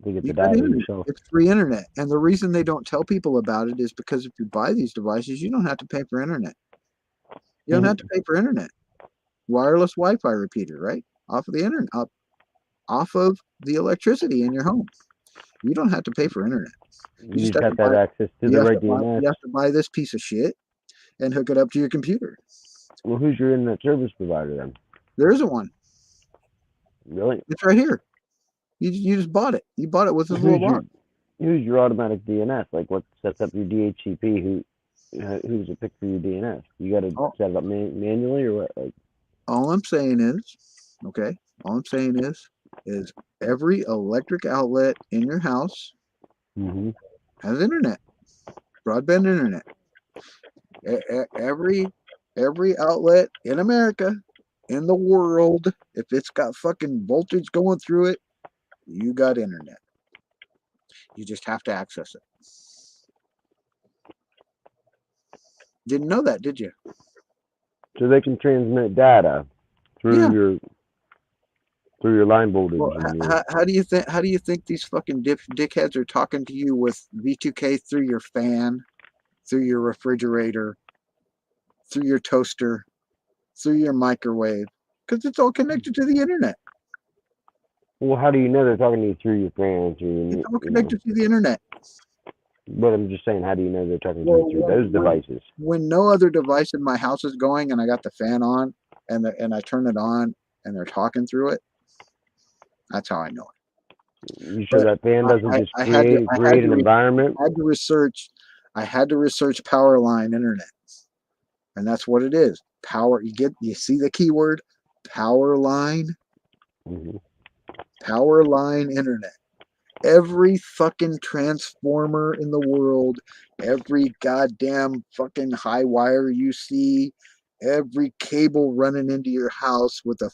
You get the data yourself. It's free internet. And the reason they don't tell people about it is because if you buy these devices, you don't have to pay for internet. You don't have to pay for internet. Wireless Wi-Fi repeater, right? Off of the internet, off of the electricity in your home. You don't have to pay for internet. You just have to have access to the right DNS. You have to buy this piece of shit and hook it up to your computer. Well, who's your internet service provider then? There isn't one. Really? It's right here. You just bought it. You bought it with this little box. Who's your automatic DNS? Like what sets up your DHCP? Who's it pick for your DNS? You got to set it up manually or what? Like, all I'm saying is, okay. All I'm saying is every electric outlet in your house has internet, broadband internet. Every outlet in America, in the world, if it's got fucking voltage going through it, you got internet. You just have to access it. Didn't know that, did you? So they can transmit data through your line voltage. Well, how do you think these fucking dickheads are talking to you with V2K through your fan, through your refrigerator, through your toaster, through your microwave? Because it's all connected to the internet. Well, how do you know they're talking to you through your fan? It's all connected to the internet. But I'm just saying, how do you know they're talking Well, through those devices? When no other device in my house is going and I got the fan on and I turn it on and they're talking through it, that's how I know it. You sure that fan doesn't just create an environment? I had to research power line internet, and that's what it is. Power. You see the keyword power line. Mm-hmm. Power line internet. Every fucking transformer in the world, every goddamn fucking high wire you see, every cable running into your house with a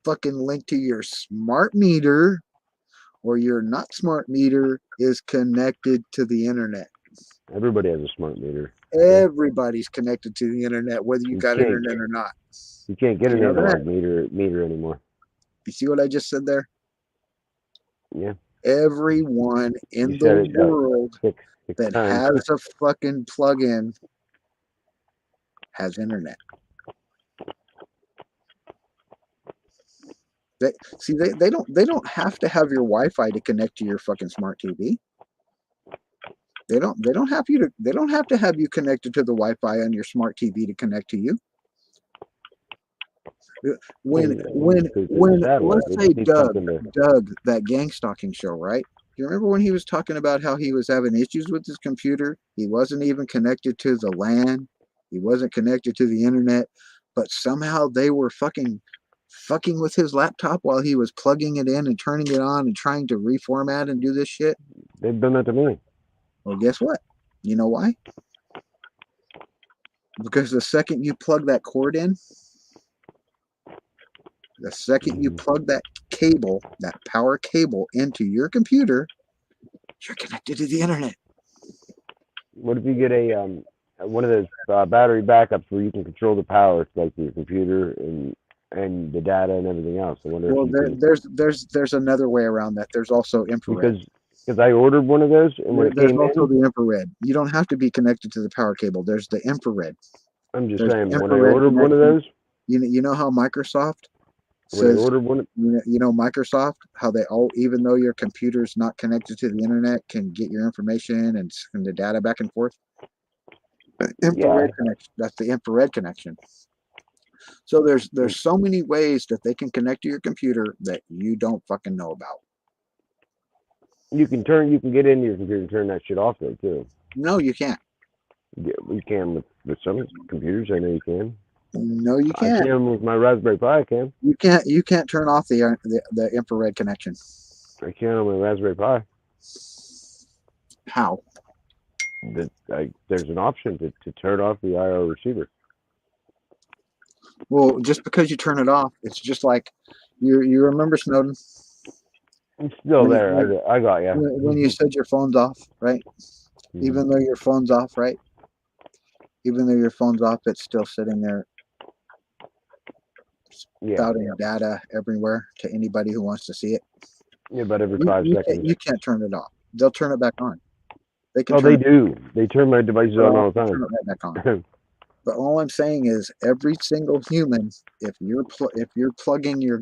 fucking link to your smart meter or your not smart meter is connected to the internet. Everybody has a smart meter. Everybody's connected to the internet, whether you got internet or not. You can't get an analog meter anymore. You see what I just said there? Yeah. Everyone in the world that times. has a fucking plug-in has internet. They don't have to have your Wi-Fi to connect to your fucking smart TV. They don't have to have you connected to the Wi-Fi on your smart TV to connect to you. When let's say Doug, that gang stalking show, right? You remember when he was talking about how he was having issues with his computer? He wasn't even connected to the LAN. He wasn't connected to the internet, but somehow they were fucking with his laptop while he was plugging it in and turning it on and trying to reformat and do this shit. They've done that to me. Well, guess what? You know why? Because the second you plug that cord in, the second you plug that cable, that power cable into your computer, you're connected to the internet. What if you get a one of those battery backups where you can control the power, like your computer and the data and everything else? I wonder. Well, there's another way around that. There's also infrared. Because I ordered one of those, and when there's also the infrared. You don't have to be connected to the power cable. There's the infrared. I'm just saying, when I ordered one of those, you know how Microsoft says, you know Microsoft, how they all, even though your computer's not connected to the internet, can get your information and the data back and forth. Infrared connection. That's the infrared connection. So there's so many ways that they can connect to your computer that you don't fucking know about. You can get into your computer and turn that shit off though too. No, you can't. Yeah, you can with some computers. I know you can. No, you can't. I can with my Raspberry Pi. I can. You can't turn off the infrared connection. I can on my Raspberry Pi. How? There's an option to turn off the IR receiver. Well, just because you turn it off, it's just like you remember Snowden. It's still there. I got you. When you said your phone's off, right? Mm-hmm. Even though your phone's off, right? Even though your phone's off, it's still sitting there spouting data everywhere to anybody who wants to see it. Yeah, but every 5 seconds. You can't turn it off. They'll turn it back on. They do. They turn my devices on all the time. Turn it right back on. But all I'm saying is, every single human, if you're plugging your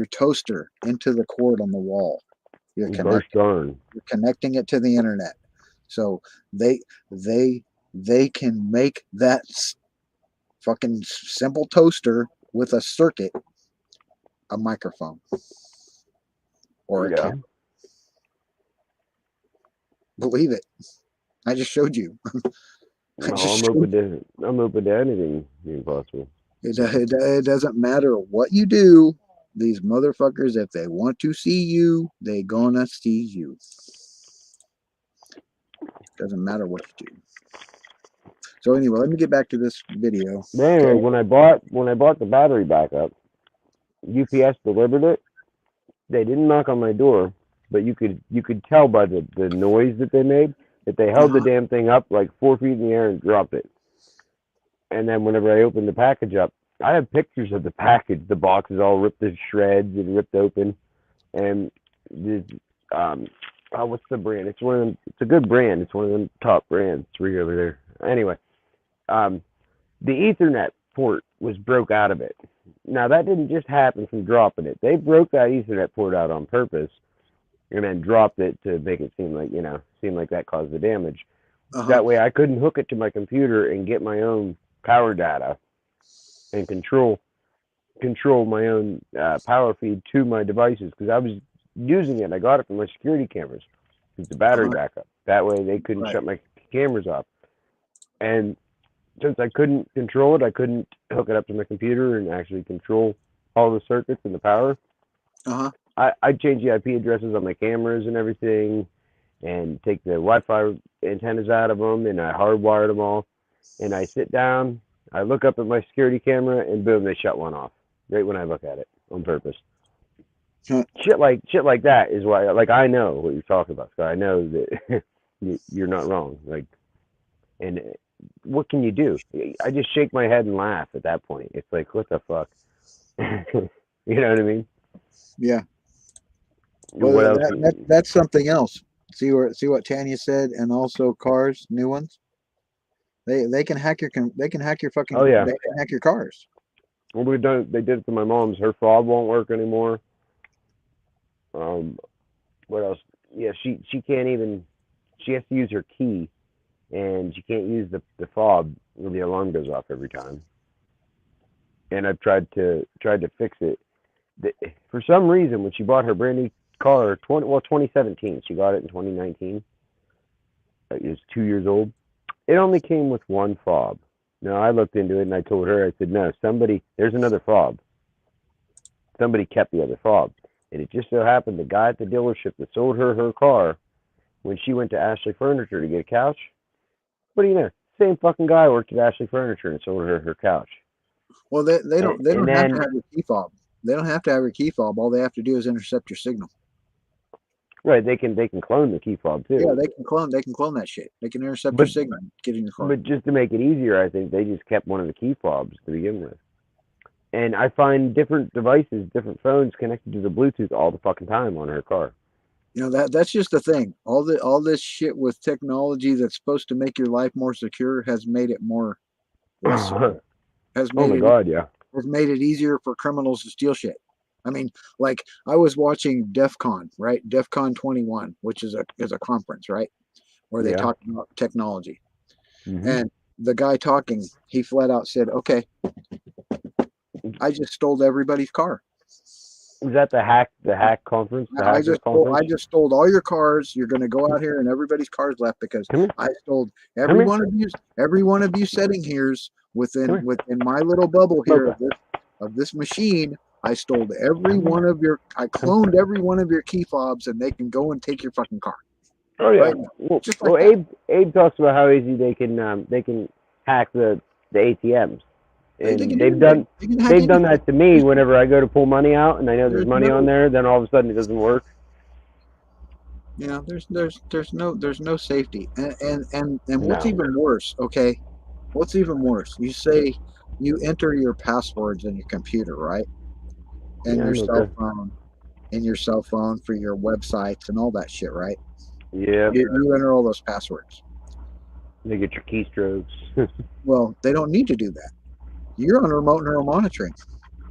toaster into the cord on the wall, you're connecting it to the internet. So they can make that fucking simple toaster with a circuit a microphone or a camera. Believe it. I just showed you. I'm open to anything being possible. It doesn't matter what you do. These motherfuckers, if they want to see you, they gonna see you. Doesn't matter what you do. So anyway, let me get back to this video. But anyway, when I bought the battery backup, UPS delivered it. They didn't knock on my door, but you could tell by the noise that they made that they held the damn thing up like 4 feet in the air and dropped it. And then whenever I opened the package up, I have pictures of the package. The box is all ripped to shreds and ripped open. And what's the brand? It's one of them. It's a good brand. It's one of them top brands. It's right over there. Anyway, the Ethernet port was broke out of it. Now that didn't just happen from dropping it. They broke that Ethernet port out on purpose and then dropped it to make it seem like that caused the damage. That way I couldn't hook it to my computer and get my own power data and control my own power feed to my devices, because I was using it. I got it from my security cameras. It's the battery backup. That way they couldn't shut my cameras off. And since I couldn't control it, I couldn't hook it up to my computer and actually control all the circuits and the power. I changed the IP addresses on my cameras and everything, and take the Wi-Fi antennas out of them, and I hardwired them all. And I sit down, I look up at my security camera, and boom, they shut one off right when I look at it on purpose. Shit like that is why, like, I know what you're talking about, so I know that you're not wrong. Like, and what can you do? I just shake my head and laugh at that point. It's like, what the fuck? You know what I mean? Yeah. What Well, else? that's something else. See what Tanya said, and also cars, new ones. They can hack your fucking. Oh, yeah. They can hack your cars. Well, they did it to my mom's. Her fob won't work anymore. What else? Yeah, she can't even. She has to use her key, and she can't use the fob when the alarm goes off every time. And I've tried to fix it. For some reason, when she bought her brand new car, 2017, she got it in 2019. It was 2 years old. It only came with one fob. Now, I looked into it and I told her, I said, no, there's another fob. Somebody kept the other fob. And it just so happened the guy at the dealership that sold her car, when she went to Ashley Furniture to get a couch, what do you know? Same fucking guy worked at Ashley Furniture and sold her couch. Well, they don't have to have your key fob. They don't have to have your key fob. All they have to do is intercept your signal. Right, they can clone the key fob too. Yeah, they can clone that shit. They can intercept your signal and get in your car. But just to make it easier, I think they just kept one of the key fobs to begin with. And I find different devices, different phones connected to the Bluetooth all the fucking time on her car. You know, that's just the thing. All this shit with technology that's supposed to make your life more secure has made it more less secure. Has made it easier for criminals to steal shit. I mean, like, I was watching DEF CON, right? DEF CON 21, which is a conference, right? Where they talk about technology. And the guy talking, he flat out said, okay, I just stole everybody's car. Was that the hack conference? I just stole all your cars. You're going to go out here and everybody's cars left because I stole every one of you sitting here's within my little bubble here of this machine. I stole I cloned every one of your key fobs, and they can go and take your fucking car. Oh yeah. Right? Abe talks about how easy they can hack the ATMs. And they've done that to me whenever I go to pull money out, and I know there's money on there. Then all of a sudden it doesn't work. Yeah, there's no safety, and what's even worse? Okay, what's even worse? You say you enter your passwords in your computer, right? And your cell phone for your websites and all that shit, right? Yeah. You enter all those passwords. They get your keystrokes. Well, they don't need to do that. You're on remote neural monitoring.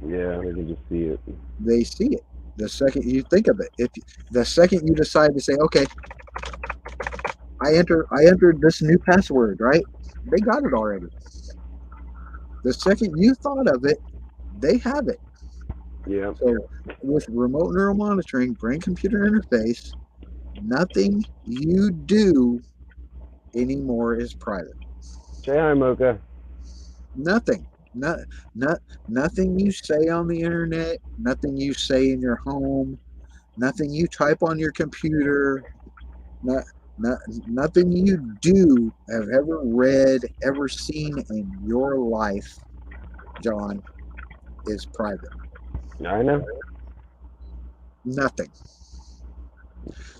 Yeah, they can just see it. They see it. The second you think of it, the second you decide to say, okay, I entered this new password, right? They got it already. The second you thought of it, they have it. Yeah. So with remote neural monitoring, brain computer interface, nothing you do anymore is private. Say hi, Mocha. Nothing. Nothing you say on the internet, nothing you say in your home, nothing you type on your computer, nothing you do, have ever read, ever seen in your life, John, is private. I know. Nothing.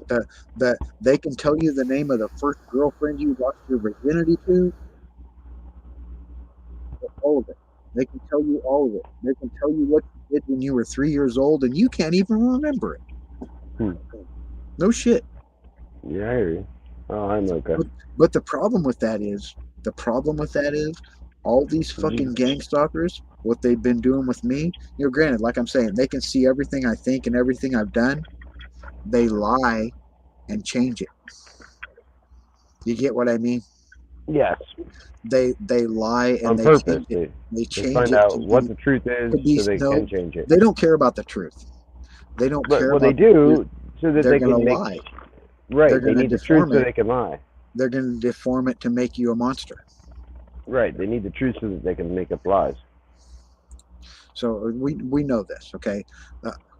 That they can tell you the name of the first girlfriend you lost your virginity to. All of it. They can tell you all of it. They can tell you what you did when you were 3 years old, and you can't even remember it. No shit. Yeah, I hear you. Oh, I'm okay. But the problem with that is, all these fucking gang stalkers, what they've been doing with me, granted, like I'm saying, they can see everything I think and everything I've done, they lie and change it. You get what I mean? Yes. They lie and On they purpose. change it. They They change find it out what the truth is so they no, can change it. they don't care about the truth. They don't But, care well, about they do so that they're they gonna can make. lie. Right. They're They gonna need the truth deform so it. they can lie. They're gonna deform it to make you a monster. Right. They need the truth so that they can make up lies. So we know this, okay?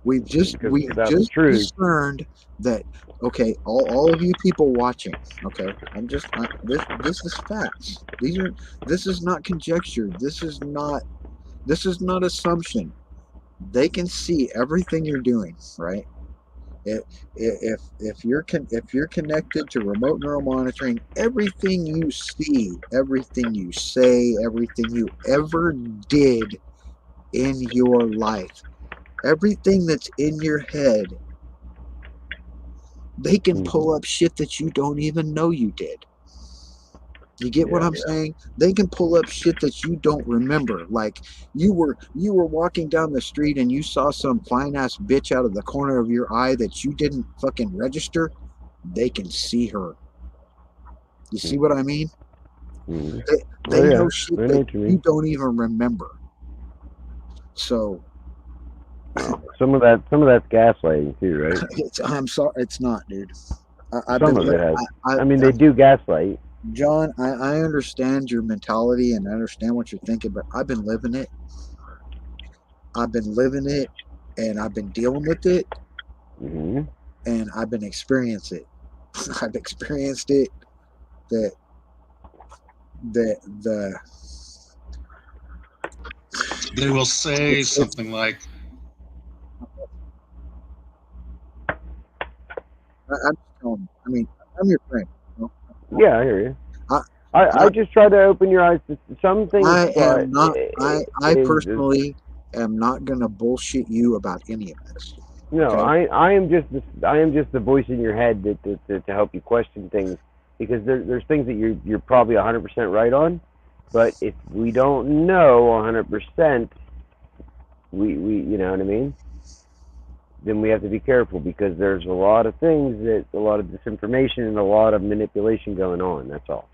We've just Because without the truth, discerned that, okay, all of you people watching, okay, this is facts. This is not conjecture. This is not assumption. They can see everything you're doing, right? If you're connected to remote neural monitoring, everything you see, everything you say, everything you ever did in your life, everything that's in your head, they can pull up shit that you don't even know you did. You get what I'm saying? They can pull up shit that you don't remember. Like you were walking down the street and you saw some fine ass bitch out of the corner of your eye that you didn't fucking register. They can see her. You see what I mean? They know shit that you don't even remember. So some of that's gaslighting too, right? I'm sorry, it's not, dude. Some of it has. I mean, they do gaslight. John, I understand your mentality and I understand what you're thinking, but I've been living it. I've been living it, and I've been dealing with it, and I've been experiencing it. I've experienced it. That they will say something like, I'm just telling you. I mean, I'm your friend. You know? Yeah, I hear you. I just try to open your eyes to some things. I but am not. I personally am not going to bullshit you about any of this. No, okay? I am just the voice in your head to help you question things, because there's things that you're probably 100% right on, but if we don't know 100%, we you know what I mean? Then we have to be careful, because there's a lot of things, a lot of disinformation and a lot of manipulation going on. That's all.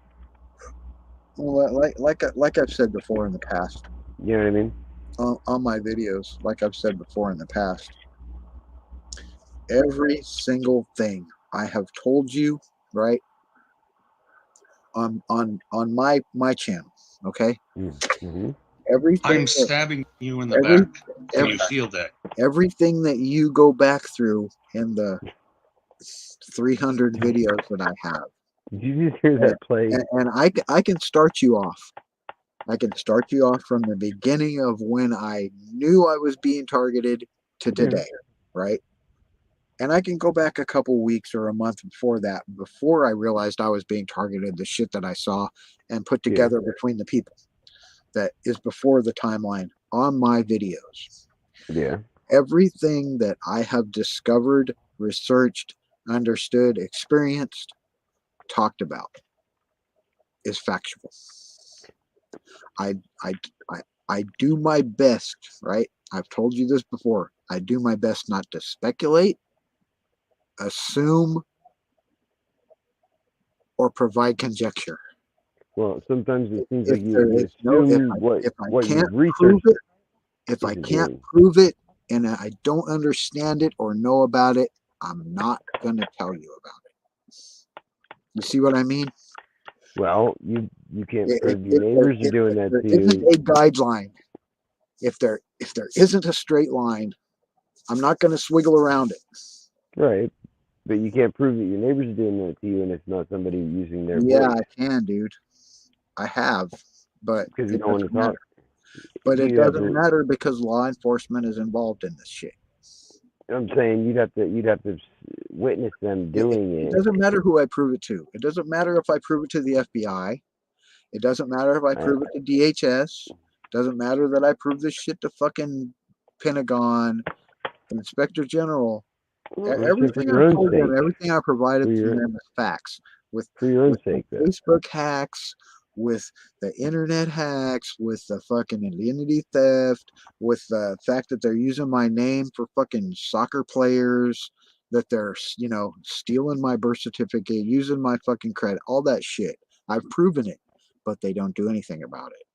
Well, like I've said before in the past. You know what I mean? On my videos, like I've said before in the past, every single thing I have told you, right? On my channel, okay? Everything. I'm stabbing you in the back. Can you feel that? Everything that you go back through in the 300 videos that I have. Did you just hear that play? And I can start you off. I can start you off from the beginning of when I knew I was being targeted to today, right? And I can go back a couple weeks or a month before that, before I realized I was being targeted, the shit that I saw and put together between the people. That is before the timeline on my videos. Yeah. Everything that I have discovered, researched, understood, experienced, talked about is factual. I do my best, right? I've told you this before. I do my best not to speculate, assume, or provide conjecture. Well, sometimes it seems like you assume what can't you've researched. prove it, if I can't prove it and I don't understand it or know about it, I'm not going to tell you about it. You see what I mean? Well, you can't prove your neighbors are doing that to you. There isn't a guideline. If there isn't a straight line, I'm not going to swiggle around it. Right. But you can't prove that your neighbors are doing that to you, and it's not somebody using their Yeah, voice. I can, dude. I have, but because you don't want to talk. But it doesn't matter because law enforcement is involved in this shit. I'm saying you'd have to witness them doing it. It doesn't matter who I prove it to. It doesn't matter if I prove it to the FBI. It doesn't matter if I prove it to DHS. It doesn't matter that I prove this shit to fucking Pentagon, Inspector General. Everything I told them, everything I provided to them is facts. With Facebook hacks, with the internet hacks, with the fucking identity theft, with the fact that they're using my name for fucking soccer players, that they're, you know, stealing my birth certificate, using my fucking credit, all that shit. I've proven it, but they don't do anything about it.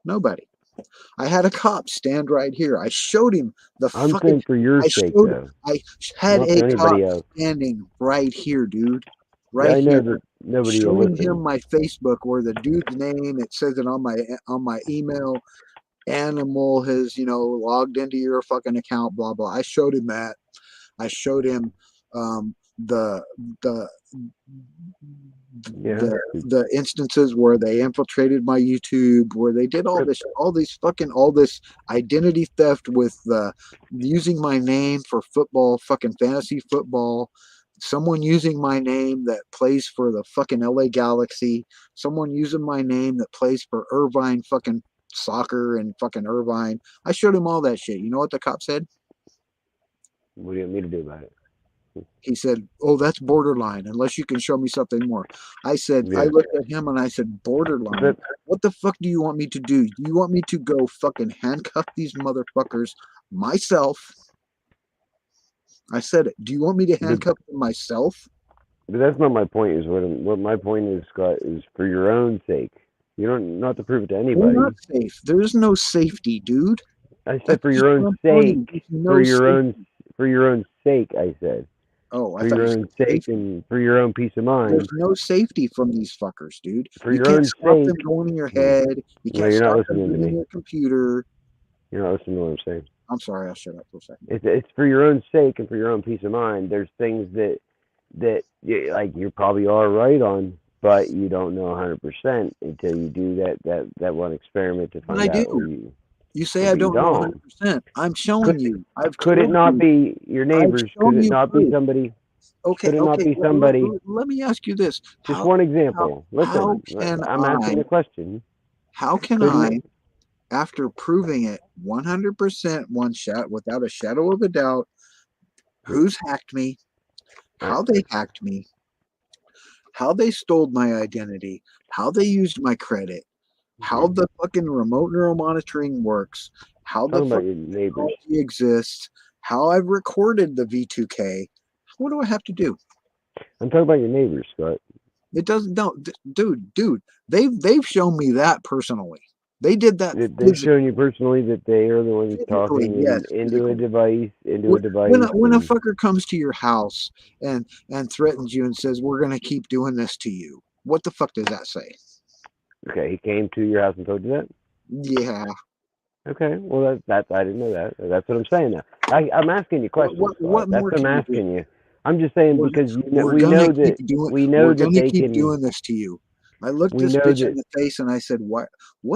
Nobody. I had a cop stand right here. I showed him the I'm fucking. saying for your I sake, showed. though. I had Not a for cop anybody else. standing right here, dude. Yeah, Right I know here. that nobody will Showing listen. him my Facebook where the dude's name, it says it on my email. Animal has, you know, logged into your fucking account, blah blah. I showed him that. I showed him the Yeah. the instances where they infiltrated my YouTube, where they did all this identity theft with using my name for football, fucking fantasy football. Someone using my name that plays for the fucking LA Galaxy. Someone using my name that plays for Irvine fucking soccer and fucking Irvine. I showed him all that shit. You know what the cop said? What do you want me to do about it? He said, "Oh, that's borderline, unless you can show me something more." I said, Yeah. I looked at him and I said, "Borderline? What the fuck do you want me to do? Do you want me to go fucking handcuff these motherfuckers myself?" I said it. Do you want me to handcuff them myself? But that's not my point. Is what my point is, Scott, is for your own sake. You don't not to prove it to We're anybody. not safe. There's no safety, dude. I said That's for just your what own I'm telling you. sake. There's no For your safety. own sake. I said. Oh, I For thought your you own said sake safety. and for your own peace of mind. There's no safety from these fuckers, dude. For You your can't own stop them sake. going in your head. You No, can't you're not stop them listening to being in me. your computer. You're not listening to what I'm saying. I'm sorry, I'll shut up for a second. It's for your own sake and for your own peace of mind. There's things that like you probably are right on, but you don't know 100% until you do that one experiment to find I out. do. You say I But you don't know don't. 100%. I'm showing you. I've Could it told not you. be your I've neighbors? shown Could it you not be proof. somebody? Okay, Could it not be let, somebody? let me ask you this. Just one example. How Listen, can I'm asking a question. How can Couldn't I, after proving it 100% one shot without a shadow of a doubt, who's hacked me, how they hacked me, how they stole my identity, how they used my credit, how the fucking remote neural monitoring works, how the talking about fucking your neighbors. technology exists, how I've recorded the V2K. What do I have to do? I'm talking about your neighbors, Scott. It doesn't. No, dude. They've shown me that personally. They did that. They've shown you personally that they are the ones talking yes, into a device, when a and fucker comes to your house and threatens you and says we're gonna keep doing this to you, what the fuck does that say? okay, he came to your house and told you that. Yeah. Okay, well that I didn't know that. That's what I'm saying now. I'm asking you questions. What That's more what I'm can you asking do? you. I'm just saying because we know that we're gonna they keep can. doing this to you. I looked We this know bitch that in the face and I said, what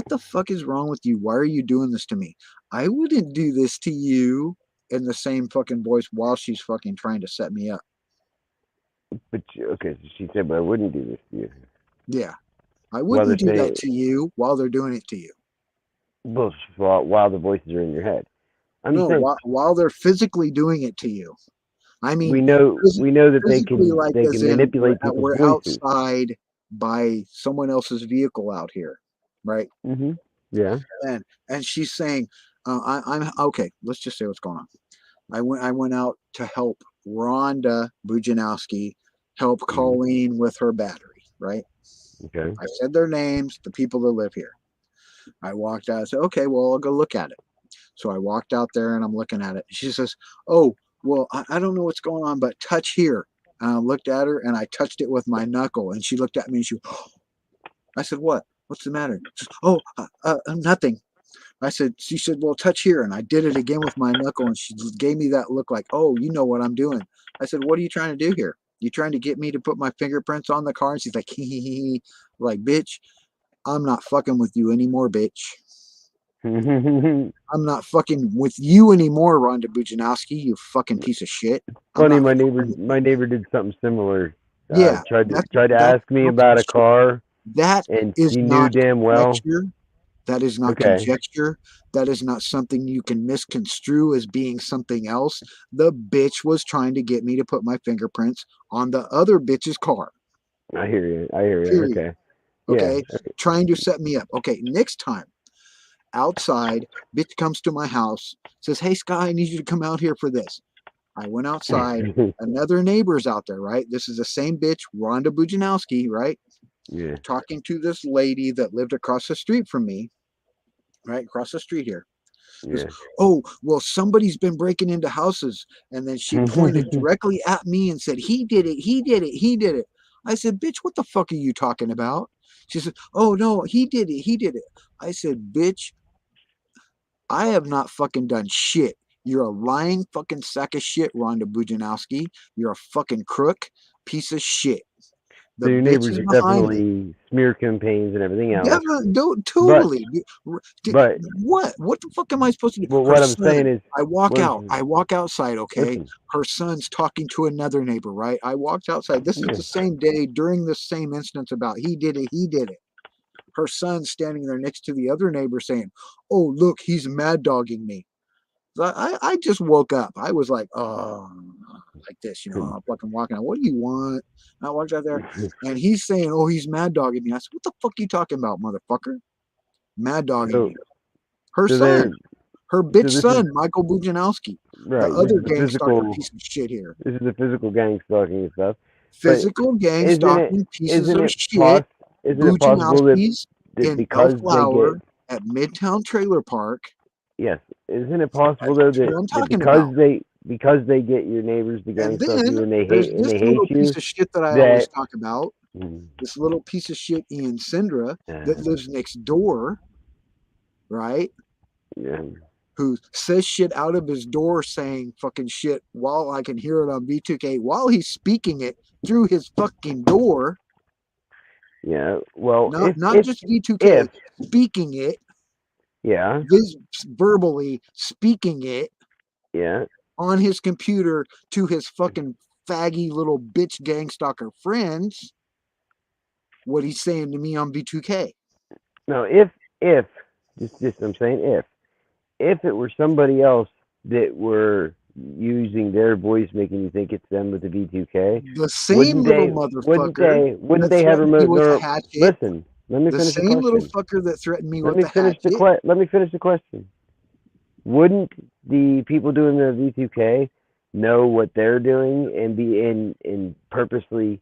the fuck is wrong with you? Why are you doing this to me? I wouldn't do this to you, in the same fucking voice while she's fucking trying to set me up. But okay, so she said, but I wouldn't do this to you. Yeah. I While wouldn't they're do that saying, to you while they're doing it to you. well, while the voices are in your head. I'm No, saying while they're physically doing it to you. I mean, we know that they physically, can like as in manipulate people's we're voices. outside by someone else's vehicle out here, right? Mm-hmm. Yeah. And she's saying, I'm okay. Let's just say what's going on. I went out to help Rhonda Bujanowski help Colleen with her battery, right? Okay. I said their names, the people that live here. I walked out. I said, okay, well, I'll go look at it. So I walked out there and I'm looking at it. She says, oh, well, I don't know what's going on, but touch here. And I looked at her and I touched it with my knuckle. And she looked at me and she, I said, what? What's the matter? She said, oh, nothing. I said, she said, well, touch here. And I did it again with my knuckle. And she gave me that look like, oh, you know what I'm doing. I said, what are you trying to do here? You trying to get me to put my fingerprints on the car? And she's like, hee. Like, bitch, I'm not fucking with you anymore, bitch. I'm not fucking with you anymore, Rhonda Bujanowski, you fucking piece of shit. Funny, my neighbor did something similar. Yeah, tried to ask me about a car. That and is he not knew damn well. conjecture. That is not conjecture. That is not something you can misconstrue as being something else. The bitch was trying to get me to put my fingerprints on the other bitch's car. I hear you. Okay. Okay. Yeah. Trying to set me up. Okay. Next time, outside, bitch comes to my house, says, hey, Sky, I need you to come out here for this. I went outside. Another neighbor's out there, right? This is the same bitch, Rhonda Bujanowski, right? Yeah. Talking to this lady that lived across the street from me, right? Across the street here. Goes, Yeah. oh, well, somebody's been breaking into houses. And then she pointed directly at me and said, he did it, he did it, he did it. I said, bitch, what the fuck are you talking about? She said, oh, no, he did it, he did it. I said, bitch, I have not fucking done shit. You're a lying fucking sack of shit, Rhonda Bujanowski. You're a fucking crook piece of shit. The So your bitch neighbors is are behind it. definitely smear campaigns and everything else. Totally. But what the fuck am I supposed to do? Well, Her what I'm son, saying is, I walk outside, okay? Listen. Her son's talking to another neighbor, right? I walked outside. This is the same day during the same instance about he did it, he did it. Her son's standing there next to the other neighbor saying, oh, look, he's mad dogging me. So I just woke up. I was like, oh, like this, I'm fucking walking out. What do you want? And I walked out there and he's saying, oh, he's mad dogging me. I said, what the fuck are you talking about, motherfucker? Mad dogging me. Her son, her bitch son, Michael Bujanowski. Right. The other The gang stalker physical piece of shit here. This is the physical gang stalking and stuff. Physical gang stalking pieces of shit. Isn't it possible that in because Bellflower at Midtown Trailer Park. Yes. Isn't it possible though that because they get your neighbors the gang stalking and they hate little you? Piece of shit that I always talk about. This little piece of shit Ian Sindra that lives next door, right? Yeah. Who says shit out of his door saying fucking shit while I can hear it on B2K while he's speaking it through his fucking door. Yeah, well, not just B2K, speaking it. Yeah. Verbally speaking it. Yeah. On his computer to his fucking faggy little bitch gang stalker friends. What he's saying to me on B2K. No, if I'm saying if it were somebody else that were using their voice making you think it's them with the V2K, the same little motherfucker wouldn't they have remote neural? Listen, let me finish the question. The same little fucker that threatened me with the hatchet. Let me finish the question. Wouldn't the people doing the V2K know what they're doing and be in purposely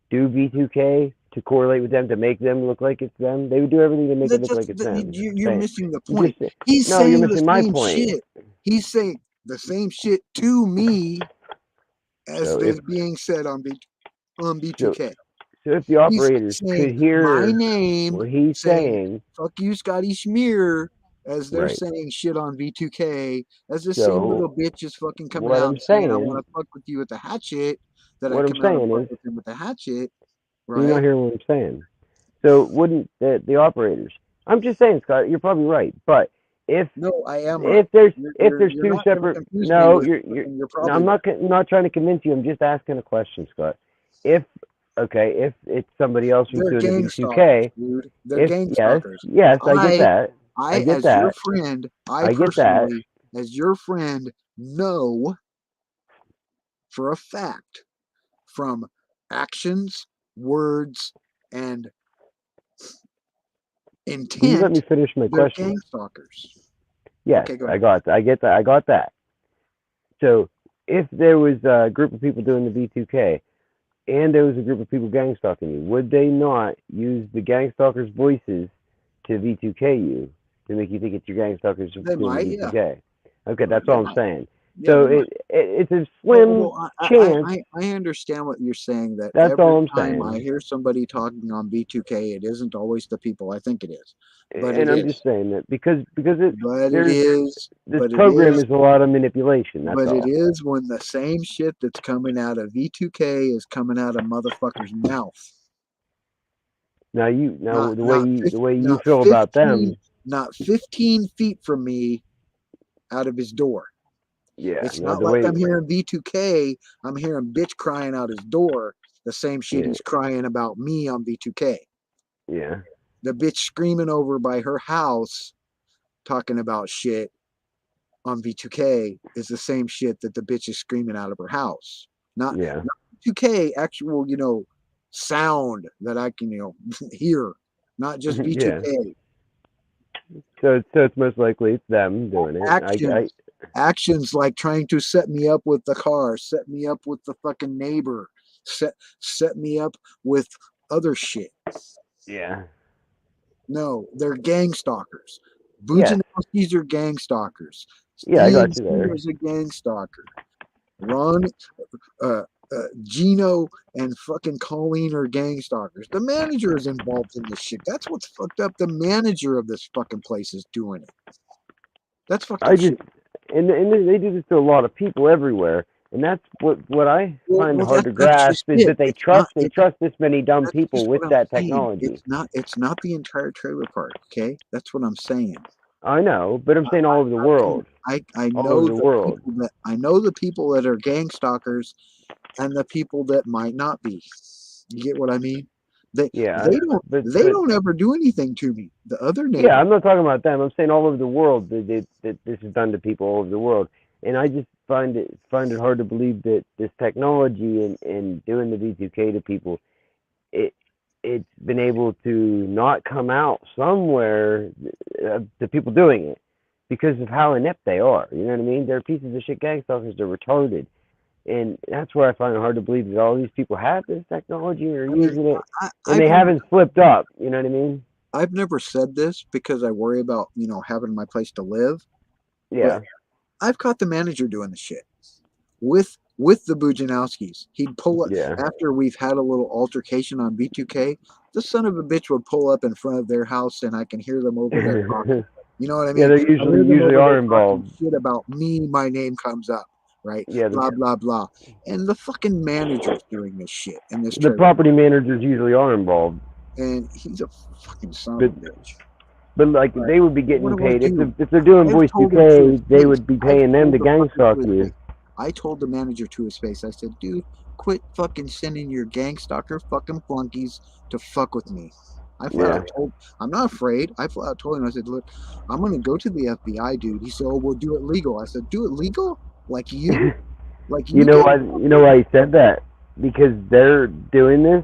do V2K to correlate with them to make them look like it's them? They would do everything to make it look like it's them. You're missing the point. He's saying you're missing my same point. Shit. He's saying the same shit to me as is being said on B2K. So if the operators could hear my name, what he's saying, "Fuck you, Scotty Schmear," as they're saying shit on V2K, as the So, same little bitch is fucking coming what out I'm and saying, "I saying- want to fuck with you with the hatchet." That what I I'm come out and saying fuck is- with him with the hatchet. You're not hearing what I'm saying. So wouldn't the operators? I'm just saying, Scott. You're probably right, but if I am. If there's you're two not separate, confuse no, me with you're your no, I'm not trying to convince you. I'm just asking a question, Scott. If it's somebody else who's they're doing gang the stalkers, V2K, dude. They're gang yes, stalkers. yes, I get that. I get as that. your friend, I get that. personally, as your friend, know for a fact from actions, words, and intent. Will you let me finish my question? Gang stalkers. Yes, okay, go I ahead. got that. I get that. I got that. So if there was a group of people doing the V2K and there was a group of people gang stalking you, would they not use the gang stalkers' voices to V2K you to make you think it's your gang stalkers doing the V2K? Yeah. Okay, that's all I'm saying. Yeah, so it's a slim chance. I understand what you're saying. That's every all I'm time saying. I hear somebody talking on B2K, it isn't always the people I think it is. But and I'm just saying that because this program is a lot of manipulation. That's all. It is when the same shit that's coming out of V2K is coming out of motherfuckers' mouth. Now the way you feel about them. Not 15 feet from me, out of his door. Yeah, it's not like I'm hearing V2K. I'm hearing bitch crying out his door. The same shit he's crying about me on V2K. Yeah. The bitch screaming over by her house, talking about shit on V2K is the same shit that the bitch is screaming out of her house. Not V2K, actual, sound that I can, hear. Not just V2K. So it's most likely it's them doing it. Actions like trying to set me up with the car, set me up with the fucking neighbor, set me up with other shit. Yeah. No, they're gang stalkers. Yeah. Bujanowski's are gang stalkers. Yeah, I got Thieves you there. is a gang stalker. Ron, Gino, and fucking Colleen are gang stalkers. The manager is involved in this shit. That's what's fucked up. The manager of this fucking place is doing it. That's fucked up shit. And they do this to a lot of people everywhere, and that's what I find hard to grasp is that they trust this many dumb people with that technology. It's not the entire trailer park, okay? That's what I'm saying. I know, but I'm saying all over the world. I all know over the world. I know the people that are gang stalkers and the people that might not be. You get what I mean? They don't ever do anything to me. The other neighbor. Yeah, I'm not talking about them. I'm saying all over the world that this is done to people all over the world, and I just find it hard to believe that this technology and doing the V2K to people, it's been able to not come out somewhere, the people doing it, because of how inept they are. You know what I mean? They're pieces of shit gang stalkers. They're retarded. And that's where I find it hard to believe that all these people have this technology or are using it, and they haven't slipped up. You know what I mean? I've never said this because I worry about, having my place to live. Yeah. But I've caught the manager doing the shit with the Bujanowskis. He'd pull up after we've had a little altercation on B2K. The son of a bitch would pull up in front of their house, and I can hear them over there talking. You know what I mean? Yeah, they usually are involved. Shit about me, my name comes up, right? Yeah, blah blah blah. And the fucking manager's doing this shit. And this the property managers usually are involved. And he's a fucking son of a bitch. But like they would be getting paid if they're doing Voice 2K, they would be paying them to gang stalk you. I told the manager to his face, I said, dude, quit fucking sending your gang stalker fucking flunkies to fuck with me. I'm not afraid. I flat out told him, I said, look, I'm going to go to the FBI, dude. He said, oh, we'll do it legal. I said, do it legal? Like you? Like you know why he said that? Because they're doing this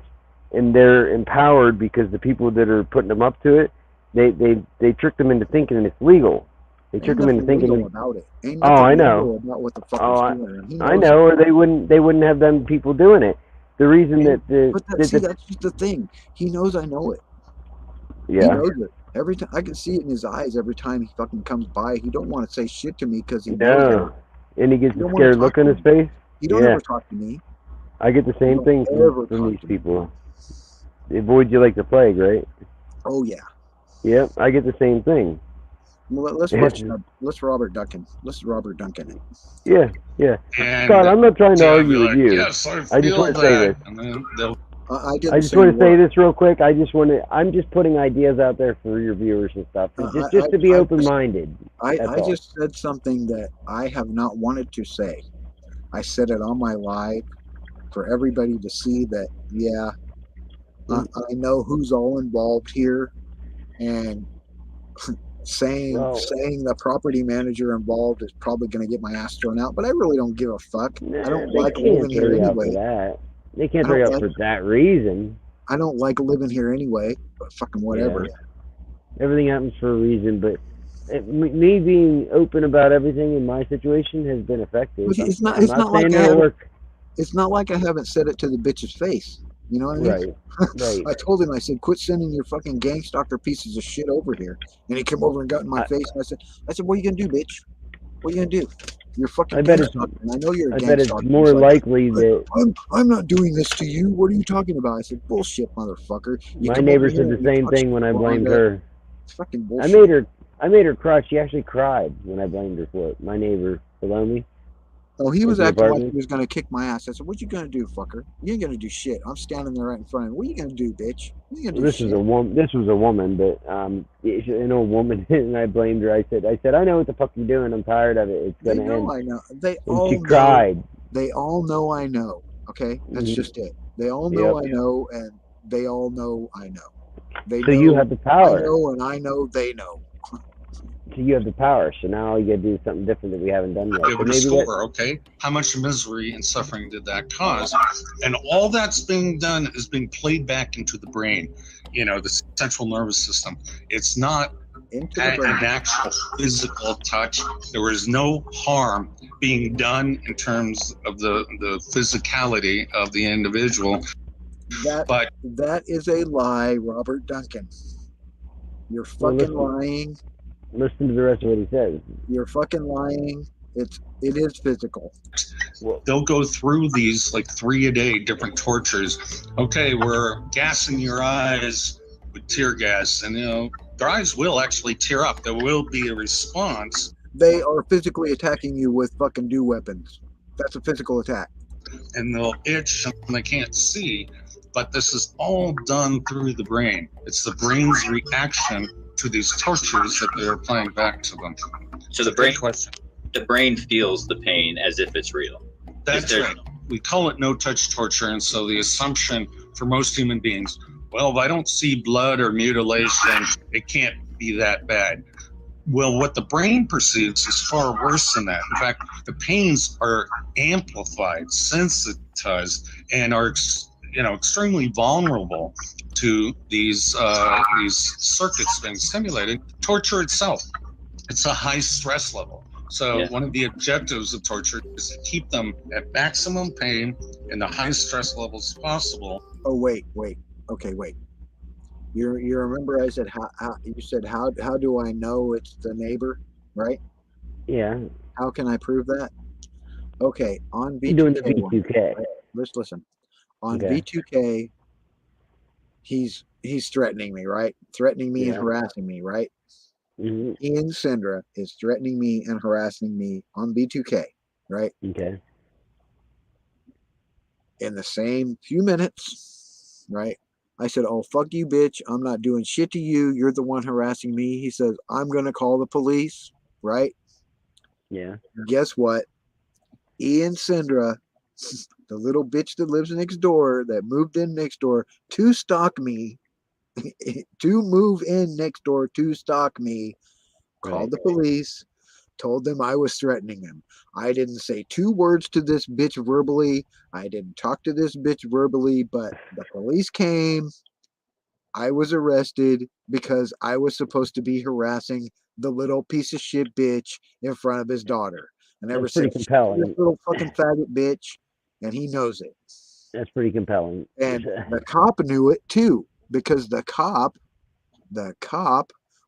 and they're empowered because the people that are putting them up to it, they trick them into thinking it's legal. They trick them into thinking about it. I know. About what the fuck I know, or they wouldn't have them people doing it. The reason that's just the thing. He knows I know it. Yeah. He knows it. Every time I can see it in his eyes. Every time he fucking comes by, he don't want to say shit to me because he knows it. And he gets a scared look on his face. He don't ever talk to me. I get the same thing from these people. They avoid you like the plague, right? Oh yeah. Yep, I get the same thing. Well, let's Robert Duncan. Let's Robert Duncan it. Yeah. And Scott, I'm not trying to argue with you. Yes, I just want to say this. And then they'll I just want to say this real quick. I'm just putting ideas out there for your viewers and stuff, just to be open-minded. I just said something that I have not wanted to say. I said it on my live for everybody to see that. Yeah, I know who's all involved here, and saying the property manager involved is probably going to get my ass thrown out. But I really don't give a fuck. I don't like living here anyway. They can't throw you out for that reason. I don't like living here anyway, but fucking whatever. Yeah. Everything happens for a reason, but me being open about everything in my situation has been effective. It's not like I haven't said it to the bitch's face. You know what I mean? Right. I told him, I said, quit sending your fucking gang stalker pieces of shit over here. And he came over and got in my face, and I said, what are you gonna do, bitch? What are you gonna do? You're fucking gang stalker. I know you're a gang stalker. I bet it's more likely that I'm not doing this to you. What are you talking about? I said, bullshit, motherfucker. My neighbor said the same thing when I blamed her. It's fucking bullshit. I made her cry. She actually cried when I blamed her for it. My neighbor below me. Oh, he was acting like he was going to kick my ass. I said, what you going to do, fucker? You ain't going to do shit. I'm standing there right in front of him. What are you going to do, bitch? What are you going to do? This was a woman, but an old woman, and I blamed her. I said, I know what the fuck you're doing. I'm tired of it. It's going to end. I know. She cried. They all know I know. Okay? That's just it. They all know I know, and they all know I know. So you have the power. I know, and I know they know. So you have the power. So now you got to do something different that we haven't done yet. Give it a score, okay? How much misery and suffering did that cause? And all that's being done is being played back into the brain, the central nervous system. It's not into the brain. An actual physical touch. There was no harm being done in terms of the physicality of the individual. That is a lie, Robert Duncan. You're fucking lying. Listen to the rest of what he says. You're fucking lying. It is physical. They'll go through these like 3 a day different tortures. Okay, we're gassing your eyes with tear gas, and their eyes will actually tear up. There will be a response. They are physically attacking you with fucking dew weapons. That's a physical attack. And they'll itch and they can't see. But this is all done through the brain. It's the brain's reaction to these tortures that they're applying back to them. So the brain feels the pain as if it's real. That's right. We call it no-touch torture, and so the assumption for most human beings, well, if I don't see blood or mutilation, it can't be that bad. Well, what the brain perceives is far worse than that. In fact, the pains are amplified, sensitized, and are extremely vulnerable to these circuits being stimulated. Torture itself, it's a high stress level. So one of the objectives of torture is to keep them at maximum pain and the high stress levels possible. Oh, wait. Okay, wait. You remember I said how do I know it's the neighbor, right? Yeah. How can I prove that? Okay, on You're doing the V2K. V2K. Right? Let's listen. On Okay. V2K, he's threatening me, right? Threatening me and harassing me, right? Mm-hmm. Ian Sindra is threatening me and harassing me on B2K, right? Okay. In the same few minutes, right? I said, oh, fuck you, bitch. I'm not doing shit to you. You're the one harassing me. He says, I'm going to call the police, right? Yeah. Guess what? Ian Sindra, the little bitch that lives next door, that moved in next door to stalk me, to move in next door to stalk me, called the police, told them I was threatening him. I didn't say 2 words to this bitch verbally. I didn't talk to this bitch verbally, but the police came. I was arrested because I was supposed to be harassing the little piece of shit bitch in front of his daughter. I never That's said, pretty compelling. this little fucking faggot bitch, and he knows it. That's pretty compelling. And the cop knew it too, because the cop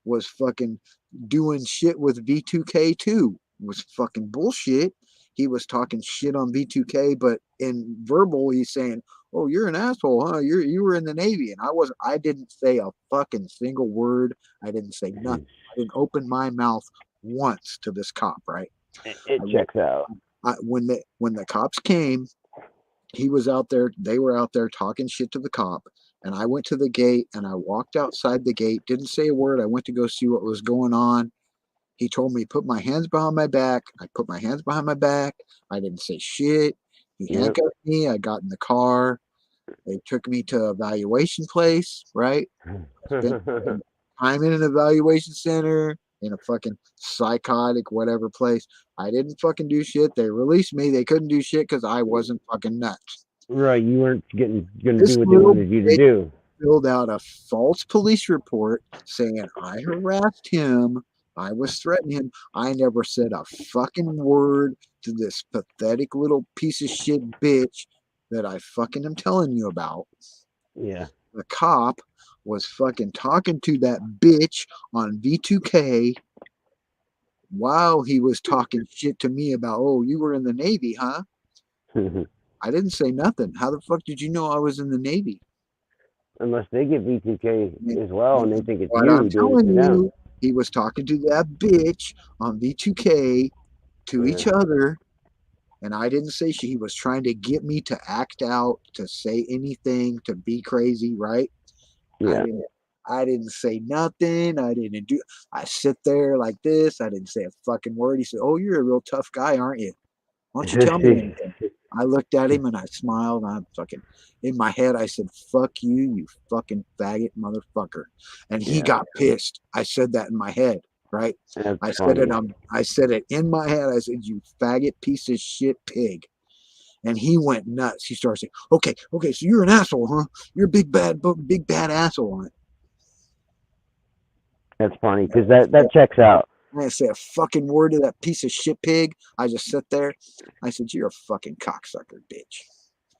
was fucking doing shit with V2K too. It was fucking bullshit. He was talking shit on V2K, but in verbal, he's saying, "Oh, you're an asshole, huh? You were in the Navy," and I didn't say a fucking single word. I didn't say nothing. I didn't open my mouth once to this cop. Right? It checks out. When the cops came, he was out there. They were out there talking shit to the cop. And I went to the gate and I walked outside the gate, didn't say a word. I went to go see what was going on. He told me, put my hands behind my back. I put my hands behind my back. I didn't say shit. He handcuffed me. I got in the car. They took me to an evaluation place, right? Spent time in an evaluation center, in a fucking psychotic whatever place. I didn't fucking do shit. They released me. They couldn't do shit because I wasn't fucking nuts. Right, you weren't going to do what they wanted you to do. Filled out a false police report saying I harassed him, I was threatening him. I never said a fucking word to this pathetic little piece of shit bitch that I fucking am telling you about. Yeah. The cop was fucking talking to that bitch on V2K while he was talking shit to me about, oh, you were in the Navy, huh? I didn't say nothing. How the fuck did you know I was in the Navy? Unless they get V2K as well and they think it's But you I'm doing it telling to them. you, he was talking to that bitch on V2K to each other, and I didn't say shit. He was trying to get me to act out, to say anything, to be crazy, right? Yeah. I didn't say nothing. I sit there like this. I didn't say a fucking word. He said, oh, you're a real tough guy, aren't you? Why don't you tell me anything? I looked at him and I smiled. And in my head, I said, fuck you, you fucking faggot motherfucker. And he got pissed. I said that in my head, right? I said it in my head. I said, you faggot piece of shit pig. And he went nuts. He started saying, okay, so you're an asshole, huh? You're a big bad asshole on it. That's funny because that checks out. I didn't say a fucking word to that piece of shit pig. I just sit there. I said, "You're a fucking cocksucker, bitch."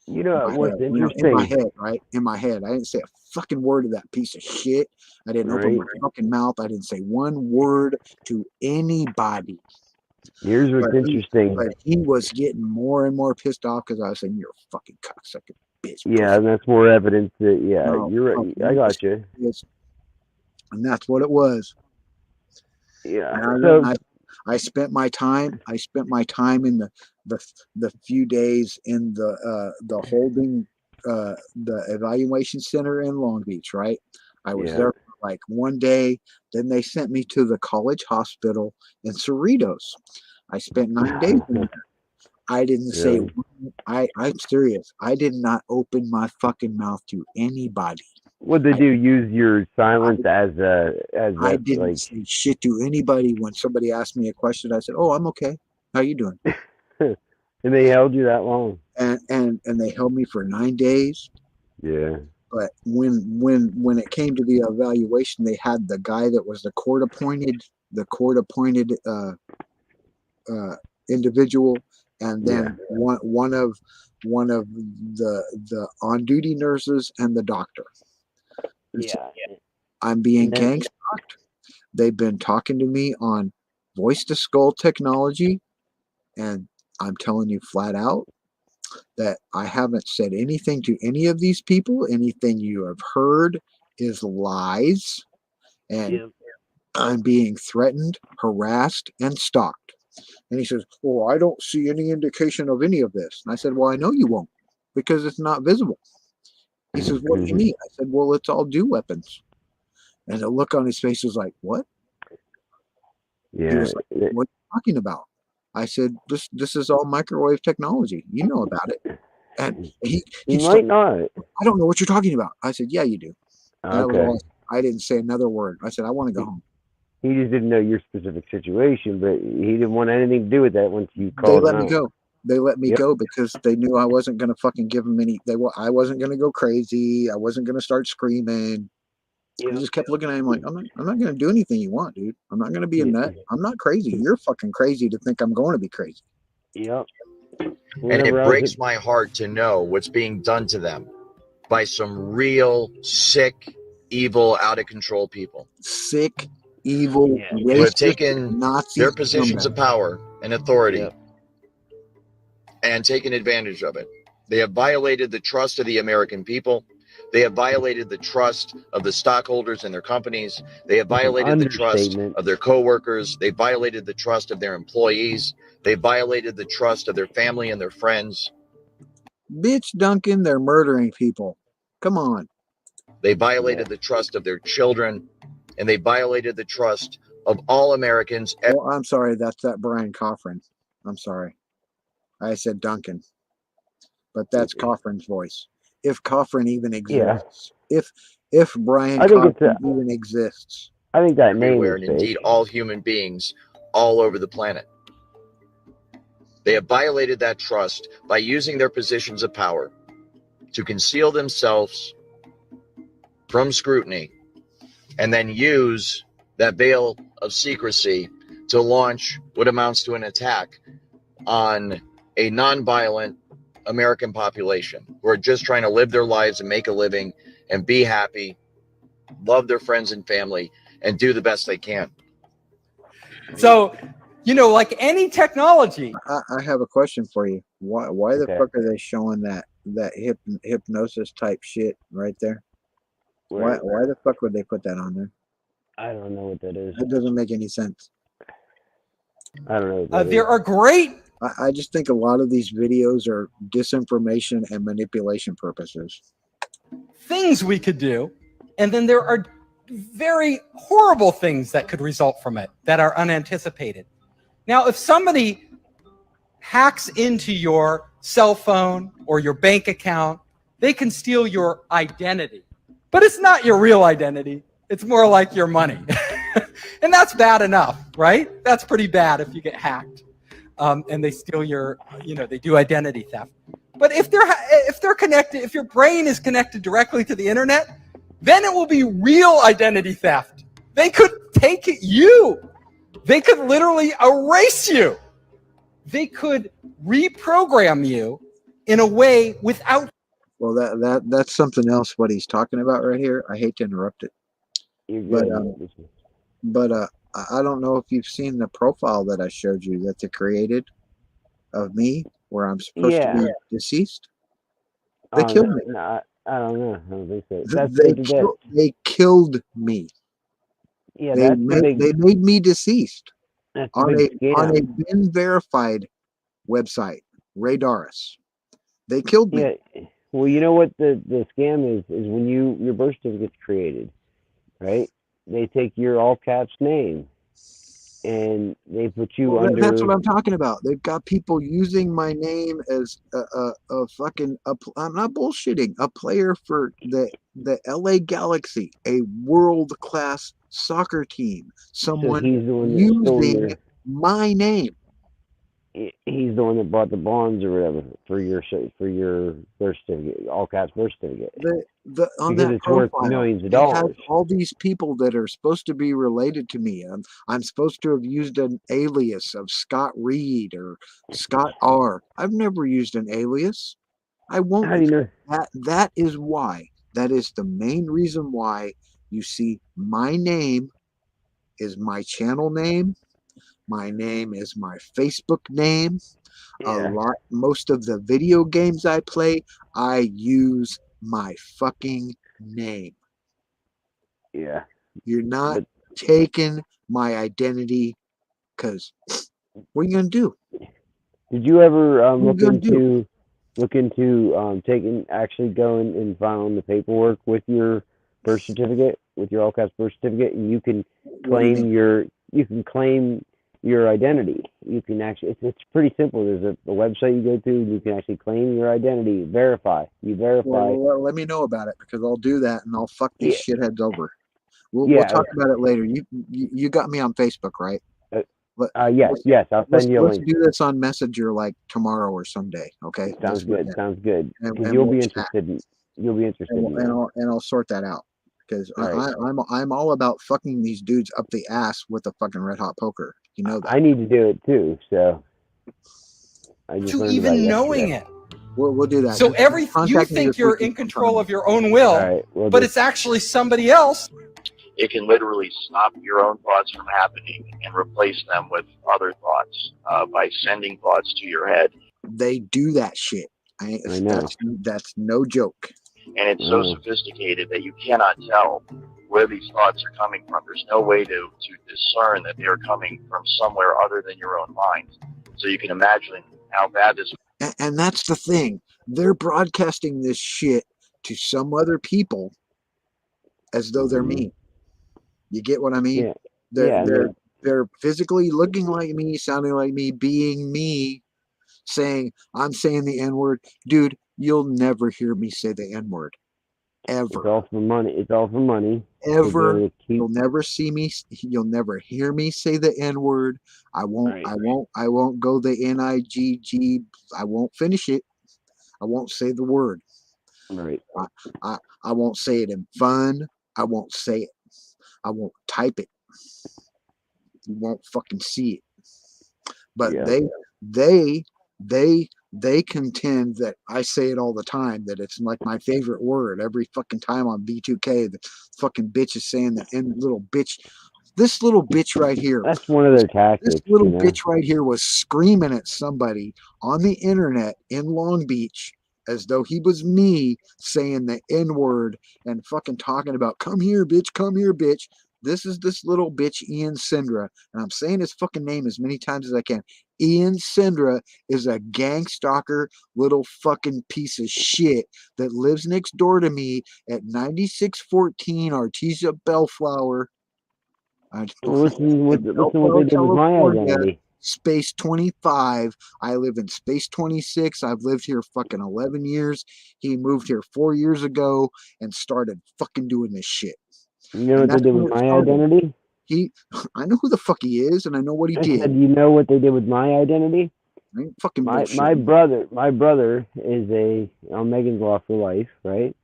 You know what's In interesting? my head, right? In my head, I didn't say a fucking word to that piece of shit. I didn't open my fucking mouth. I didn't say one word to anybody. Here's what's interesting. But he was getting more and more pissed off because I was saying, "You're a fucking cocksucker, bitch." Yeah, and that's more evidence that No, you're right. I got you. And that's what it was. Yeah. And So I spent my time. I spent my time in the few days in the holding the evaluation center in Long Beach. Right. I was there for like one day. Then they sent me to the college hospital in Cerritos. I spent 9 days in there. I didn't say. I'm serious. I did not open my fucking mouth to anybody. what they do? Use your silence as I didn't say shit to anybody. When somebody asked me a question, I said, "Oh, I'm okay. How you doing?" and they held you that long. And they held me for 9 days. Yeah. But when it came to the evaluation, they had the guy that was the court appointed individual, and then one of the on duty nurses and the doctor. I'm being gang stalked. They've been talking to me on voice to skull technology, and I'm telling you flat out that I haven't said anything to any of these people. Anything you have heard is lies, and I'm being threatened, harassed, and stalked. And he says, "Oh, I don't see any indication of any of this." And I said, "Well, I know you won't, because it's not visible." He says, "What do you mean?" I said, "Well, it's all dew weapons." And the look on his face was like, "What?" Yeah. He was like, "What are you talking about?" I said, "This is all microwave technology. You know about it." And he might not. "I don't know what you're talking about." I said, "Yeah, you do." And that was Okay. all. I didn't say another word. I said, "I want to go home." He just didn't know your specific situation, but he didn't want anything to do with that once you They called let him me out. go. They let me go because they knew I wasn't going to fucking give them any. I wasn't going to go crazy. I wasn't going to start screaming. I just kept looking at him like, I'm not going to do anything you want, dude. I'm not going to be a nut. I'm not crazy. You're fucking crazy to think I'm going to be crazy. Yep. And it breaks my heart to know what's being done to them by some real sick, evil, out of control people. Sick, evil, Who have racist, taken Nazi their positions of power and authority Yep. and taken advantage of it. They have violated the trust of the American people. They have violated the trust of the stockholders in their companies. They have violated the trust of their coworkers. They violated the trust of their employees. They violated the trust of their family and their friends. Bitch, Duncan, they're murdering people. Come on. They violated the trust of their children, and they violated the trust of all Americans. Oh, I'm sorry. That's that Brian Coffrin. I'm sorry. I said Duncan, but that's Coffrin's voice. If Coffrin even exists, if Brian Coffrin even exists, I think that name everywhere, is and indeed all human beings all over the planet. They have violated that trust by using their positions of power to conceal themselves from scrutiny and then use that veil of secrecy to launch what amounts to an attack on a nonviolent American population who are just trying to live their lives and make a living and be happy, love their friends and family, and do the best they can. So, like any technology. I have a question for you. Why the fuck are they showing that hypnosis type shit right there? Why the fuck would they put that on there? I don't know what that is. It doesn't make any sense. I don't know. There are great. I just think a lot of these videos are disinformation and manipulation purposes. Things we could do, and then there are very horrible things that could result from it that are unanticipated. Now, if somebody hacks into your cell phone or your bank account, they can steal your identity, but it's not your real identity. It's more like your money. And that's bad enough, right? That's pretty bad if you get hacked. And they steal your, they do identity theft. But if they're connected, if your brain is connected directly to the internet, then it will be real identity theft. They could take you. They could literally erase you. They could reprogram you in a way without. Well, that's something else. What he's talking about right here. I hate to interrupt it, but I don't know if you've seen the profile that I showed you that they created of me, where I'm supposed to be deceased. They killed me. No, I don't know. I don't think so. They killed me. Yeah, they made me deceased on a been verified website, Radaris. They killed me. Yeah. Well, you know what the scam is when your birth certificate's created, right? They take your all caps name and they put you under. That's what I'm talking about. They've got people using my name as a fucking. I'm not bullshitting. A player for the LA Galaxy, a world class soccer team. Someone using my name. He's the one that bought the bonds or whatever for your birth certificate, all caps birth certificate. On because that it's profile, worth millions of it dollars. has all these people that are supposed to be related to me. I'm supposed to have used an alias of Scott Reed or Scott R. I've never used an alias. I won't. How do you know? That is why. That is the main reason why you see my name is my channel name. My name is my Facebook name. Most of the video games I play, I use my fucking name. Yeah. You're not taking my identity because what are you gonna do? Did you ever look into actually going and filing the paperwork with your birth certificate, with your all caps birth certificate, and you can claim your identity. You can actually, it's pretty simple. There's a website you go to, and you can actually claim your identity, verify. You verify. Well, let me know about it because I'll do that and I'll fuck these shitheads over. We'll talk about it later. You got me on Facebook, right? Yes. I'll send you a link. Let's do this on Messenger like tomorrow or someday. Okay. Sounds good. Sounds good. And You'll we'll be chat. interested. You'll be interested. And I'll sort that out because I'm all about fucking these dudes up the ass with a fucking red hot poker. You know that. I need to do it too. So I just learned even about knowing yesterday. We'll do that. So you think you're in control of your own will, but it's actually somebody else. It can literally stop your own thoughts from happening and replace them with other thoughts by sending thoughts to your head. They do that shit. I know. That's no joke. And it's so sophisticated that you cannot tell where these thoughts are coming from. There's no way to discern that they're coming from somewhere other than your own mind. So you can imagine how bad this. And that's the thing. They're broadcasting this shit to some other people as though they're me. You get what I mean? Yeah. They're physically looking like me, sounding like me, being me, saying, I'm saying the N-word. Dude, you'll never hear me say the N-word. Ever. It's all for money. It's all for money. Ever. You'll never see me. You'll never hear me say the N-word. I won't go the N-I-G-G. I won't finish it. I won't say the word. Right. I won't say it in fun. I won't say it. I won't type it. You won't fucking see it. But they contend that I say it all the time, that it's like my favorite word. Every fucking time on B2K, the fucking bitch is saying the N little bitch. This little bitch right here. That's one of their tactics. This little bitch right here was screaming at somebody on the internet in Long Beach as though he was me saying the N-word and fucking talking about, come here, bitch, come here, bitch. This is this little bitch, Ian Sindra. And I'm saying his fucking name as many times as I can. Ian Sindra is a gang stalker little fucking piece of shit that lives next door to me at 9614 Artesia Bellflower. Listen what they did with my identity. Space 25. I live in Space 26. I've lived here fucking 11 years. He moved here 4 years ago and started fucking doing this shit. You know what they did with my identity? I know who the fuck he is, and I know what he did. Said, you know what they did with my identity? I ain't fucking my brother is on Megan's Law for Life, right?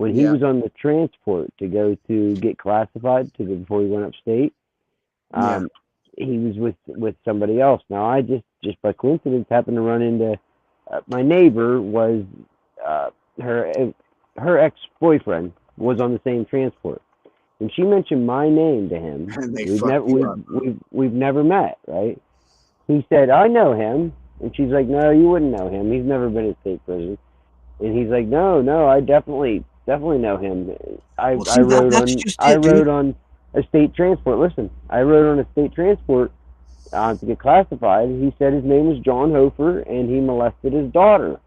when he was on the transport to go to get classified before he went upstate. He was with somebody else. Now I just by coincidence happened to run into my neighbor was her ex-boyfriend was on the same transport, and she mentioned my name to him. We've never met, right? He said, I know him, and she's like, no, you wouldn't know him. He's never been in state prison. And he's like, no, I definitely know him. I rode on a state transport. Listen, I rode on a state transport to get classified. He said his name was John Hofer, and he molested his daughter.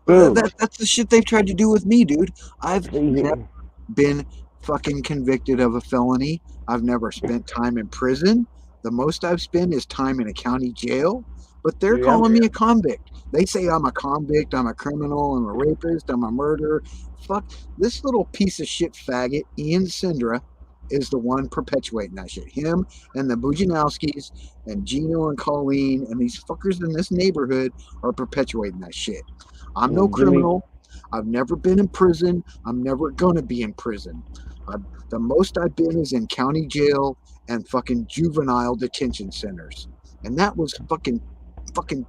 Boom. That's the shit they've tried to do with me, dude. I've never been fucking convicted of a felony. I've never spent time in prison. The most I've spent is time in a county jail. But they're calling me a convict. They say I'm a convict, I'm a criminal, I'm a rapist, I'm a murderer. Fuck, this little piece of shit faggot, Ian Sindra, is the one perpetuating that shit. Him and the Bujanowskis and Gino and Colleen and these fuckers in this neighborhood are perpetuating that shit. I'm no criminal. I've never been in prison. I'm never gonna be in prison. The most I've been is in county jail and fucking juvenile detention centers. And that was fucking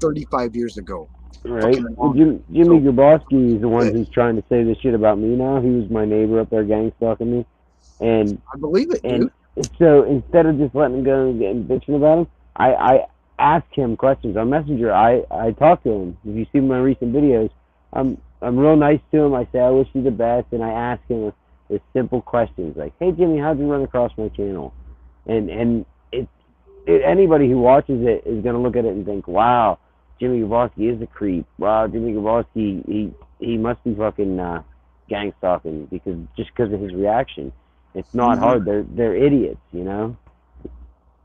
35 years ago. Right. Jimmy Grabowski is the one who's trying to say this shit about me now. He was my neighbor up there gang stalking me. And I believe it, dude. So instead of just letting him go and getting bitching about him, I asked him questions on Messenger. I talked to him. If you see my recent videos, I'm real nice to him. I say I wish you the best, and I ask him with simple questions like, "Hey Jimmy, how'd you run across my channel?" And anybody who watches it is going to look at it and think, wow, Jimmy Grabowski is a creep. Wow, Jimmy Grabowski, he must be fucking gang stalking because of his reaction. It's not hard. They're idiots, you know?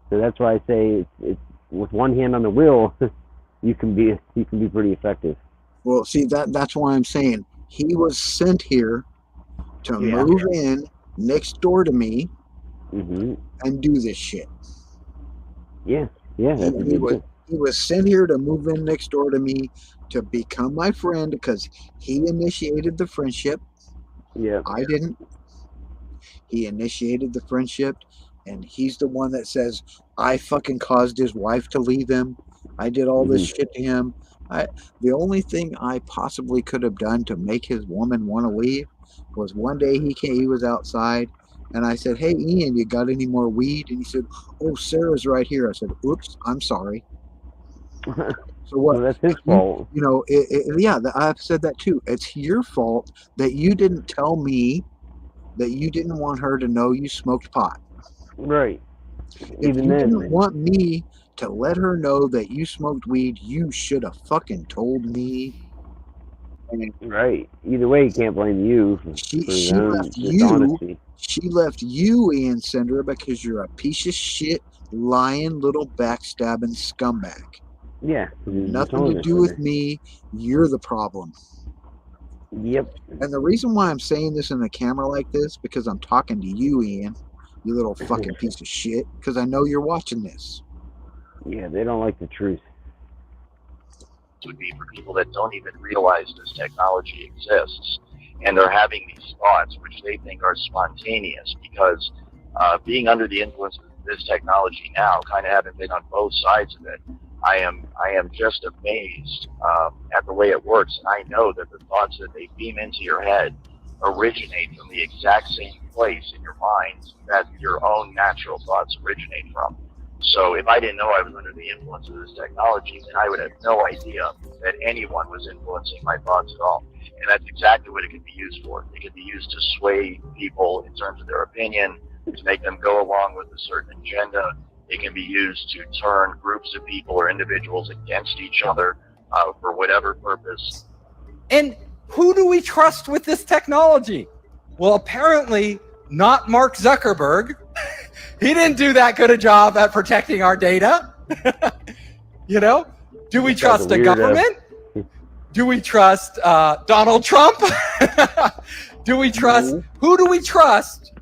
So that's why I say it's with one hand on the wheel, you can be pretty effective. Well, see, that's why I'm saying he was sent here to move in next door to me and do this shit. Yeah. He was sent here to move in next door to me to become my friend because he initiated the friendship. Yeah. I didn't. He initiated the friendship, and he's the one that says, I fucking caused his wife to leave him. I did all this shit to him. The only thing I possibly could have done to make his woman want to leave was one day he was outside, and I said, hey, Ian, you got any more weed? And he said, oh, Sarah's right here. I said, oops, I'm sorry. So what? Well, that's his fault. You know, I've said that too. It's your fault that you didn't tell me that you didn't want her to know you smoked pot. Right. If you didn't want me to let her know that you smoked weed, you should have fucking told me. Right. Either way, you can't blame you for She left you. She left you, Ian Sender, because you're a piece of shit, lying little backstabbing scumbag. Yeah. Nothing to do with me. You're the problem. Yep. And the reason why I'm saying this in the camera like this, because I'm talking to you, Ian, you little fucking piece of shit, because I know you're watching this. Yeah, they don't like the truth. Would be for people that don't even realize this technology exists, and they're having these thoughts which they think are spontaneous because being under the influence of this technology now, kind of having been on both sides of it, I am just amazed at the way it works, and I know that the thoughts that they beam into your head originate from the exact same place in your mind that your own natural thoughts originate from. So if I didn't know I was under the influence of this technology, then I would have no idea that anyone was influencing my thoughts at all. And that's exactly what it could be used for. It could be used to sway people in terms of their opinion, to make them go along with a certain agenda. It can be used to turn groups of people or individuals against each other for whatever purpose. And who do we trust with this technology? Well, apparently not Mark Zuckerberg. He didn't do that good a job at protecting our data. You know, do we trust the government? Do we trust Donald Trump? Do we trust, who do we trust?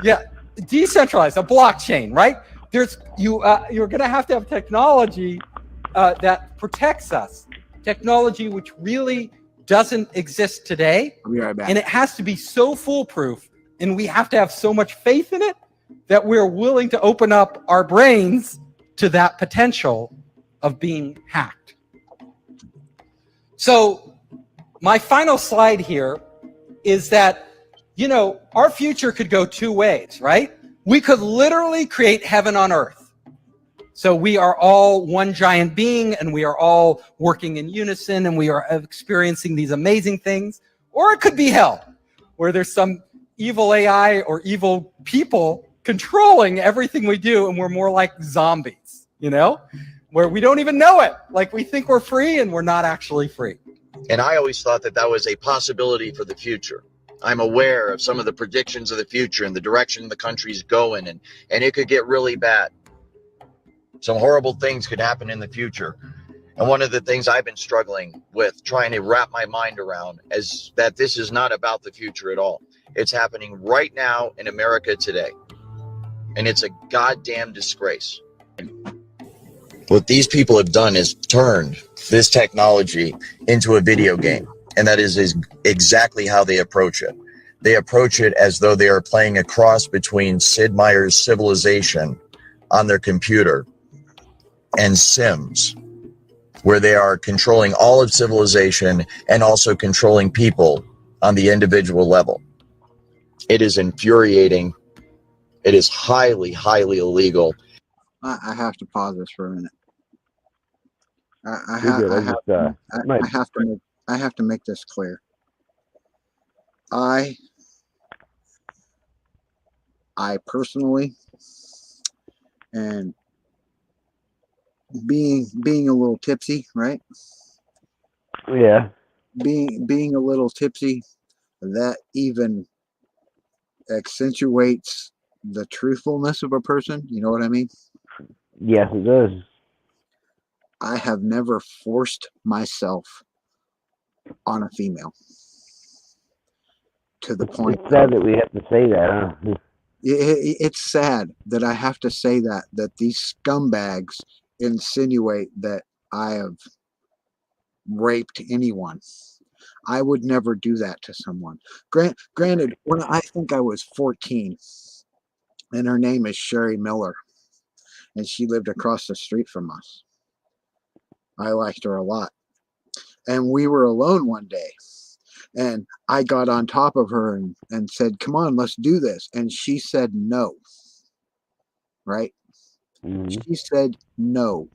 Yeah, decentralized, a blockchain, right? You're going to have technology that protects us. Technology which really doesn't exist today. I'll be right back. And it has to be so foolproof, and we have to have so much faith in it that we're willing to open up our brains to that potential of being hacked. So my final slide here is that, you know, our future could go two ways, right? We could literally create heaven on earth. So we are all one giant being, and we are all working in unison, and we are experiencing these amazing things. Or it could be hell, where there's some evil AI or evil people controlling everything we do, and we're more like zombies, you know, where we don't even know it. Like, we think we're free, and we're not actually free. And I always thought that that was a possibility for the future. I'm aware of some of the predictions of the future and the direction the country's going, and it could get really bad. Some horrible things could happen in the future. And one of the things I've been struggling with, trying to wrap my mind around, is that this is not about the future at all. It's happening right now in America today. And it's a goddamn disgrace. What these people have done is turned this technology into a video game. And that is exactly how they approach it. They approach it as though they are playing a cross between Sid Meier's Civilization on their computer and Sims, where they are controlling all of civilization and also controlling people on the individual level. It is infuriating. It is highly, highly illegal. I have to pause this for a minute. I have to make this clear. I personally, and being a little tipsy, right? Yeah. Being a little tipsy, that even accentuates the truthfulness of a person. You know what I mean? Yes, it does. I have never forced myself on a female to the point. It's sad that we have to say that, huh? It's sad that I have to say that these scumbags insinuate that I have raped anyone. I would never do that to someone. Granted, when I think I was 14, and her name is Sherry Miller, and she lived across the street from us. I liked her a lot. And we were alone one day, and I got on top of her and said, "Come on, let's do this." And she said no. Right? Mm-hmm. She said no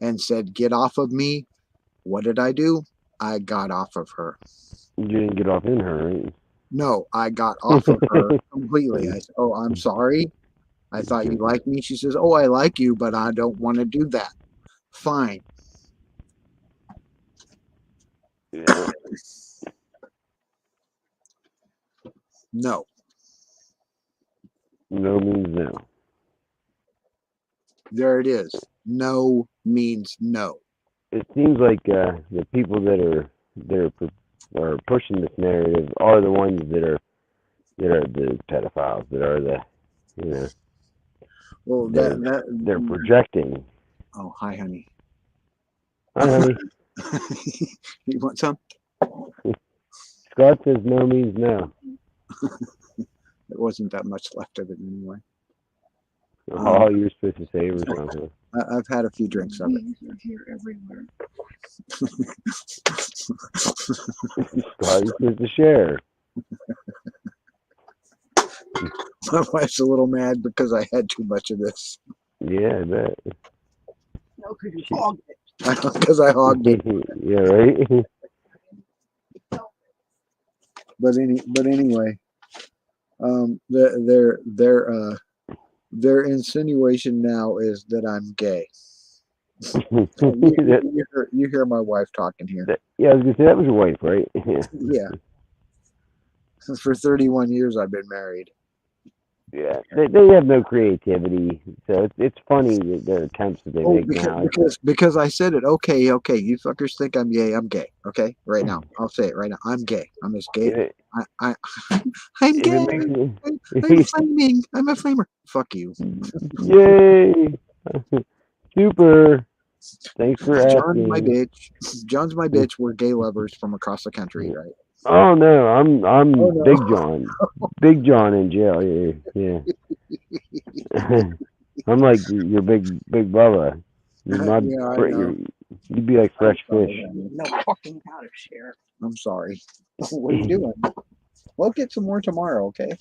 and said, "Get off of me." What did I do? I got off of her. You didn't get off in her, right? No, I got off of her completely. I said, "Oh, I'm sorry. I thought you liked me." She says, "Oh, I like you, but I don't want to do that." Fine. Yeah. No. No means no. There it is. No means no. It seems like the people that are pushing this narrative are the ones that are the pedophiles, that are the, you know. Well, they're projecting. Oh, hi, honey. Hi, honey. You want some? Scott says no means no. There wasn't that much left of it anyway. Oh, you're supposed to savor something. I've had a few drinks of it. You're here everywhere. Scott, you're supposed to share. My wife's a little mad because I had too much of this. Yeah, I bet. No, because you hogged it. Because I hogged it. Yeah, right. But anyway, their insinuation now is that I'm gay. You hear my wife talking here. Yeah, I was gonna say that was your wife, right? Yeah. For 31 years I've been married. Yeah, they have no creativity, so it's funny that the attempts that they make now. Because I said it. Okay, you fuckers think I'm gay. I'm gay. Okay, right now I'll say it right now. I'm gay. I'm as gay. I'm gay. I'm flaming. I'm a flamer. Fuck you. Yay! Super. Thanks for John's my asking. bitch. John's my bitch. We're gay lovers from across the country, right? Oh no, I'm Oh, no. Big John. Big John in jail. Yeah. I'm like your big Bubba. You're my, Yeah, I know. you'd be like fresh fish. No fucking powder share. I'm sorry. What are you doing? We'll get some more tomorrow, okay?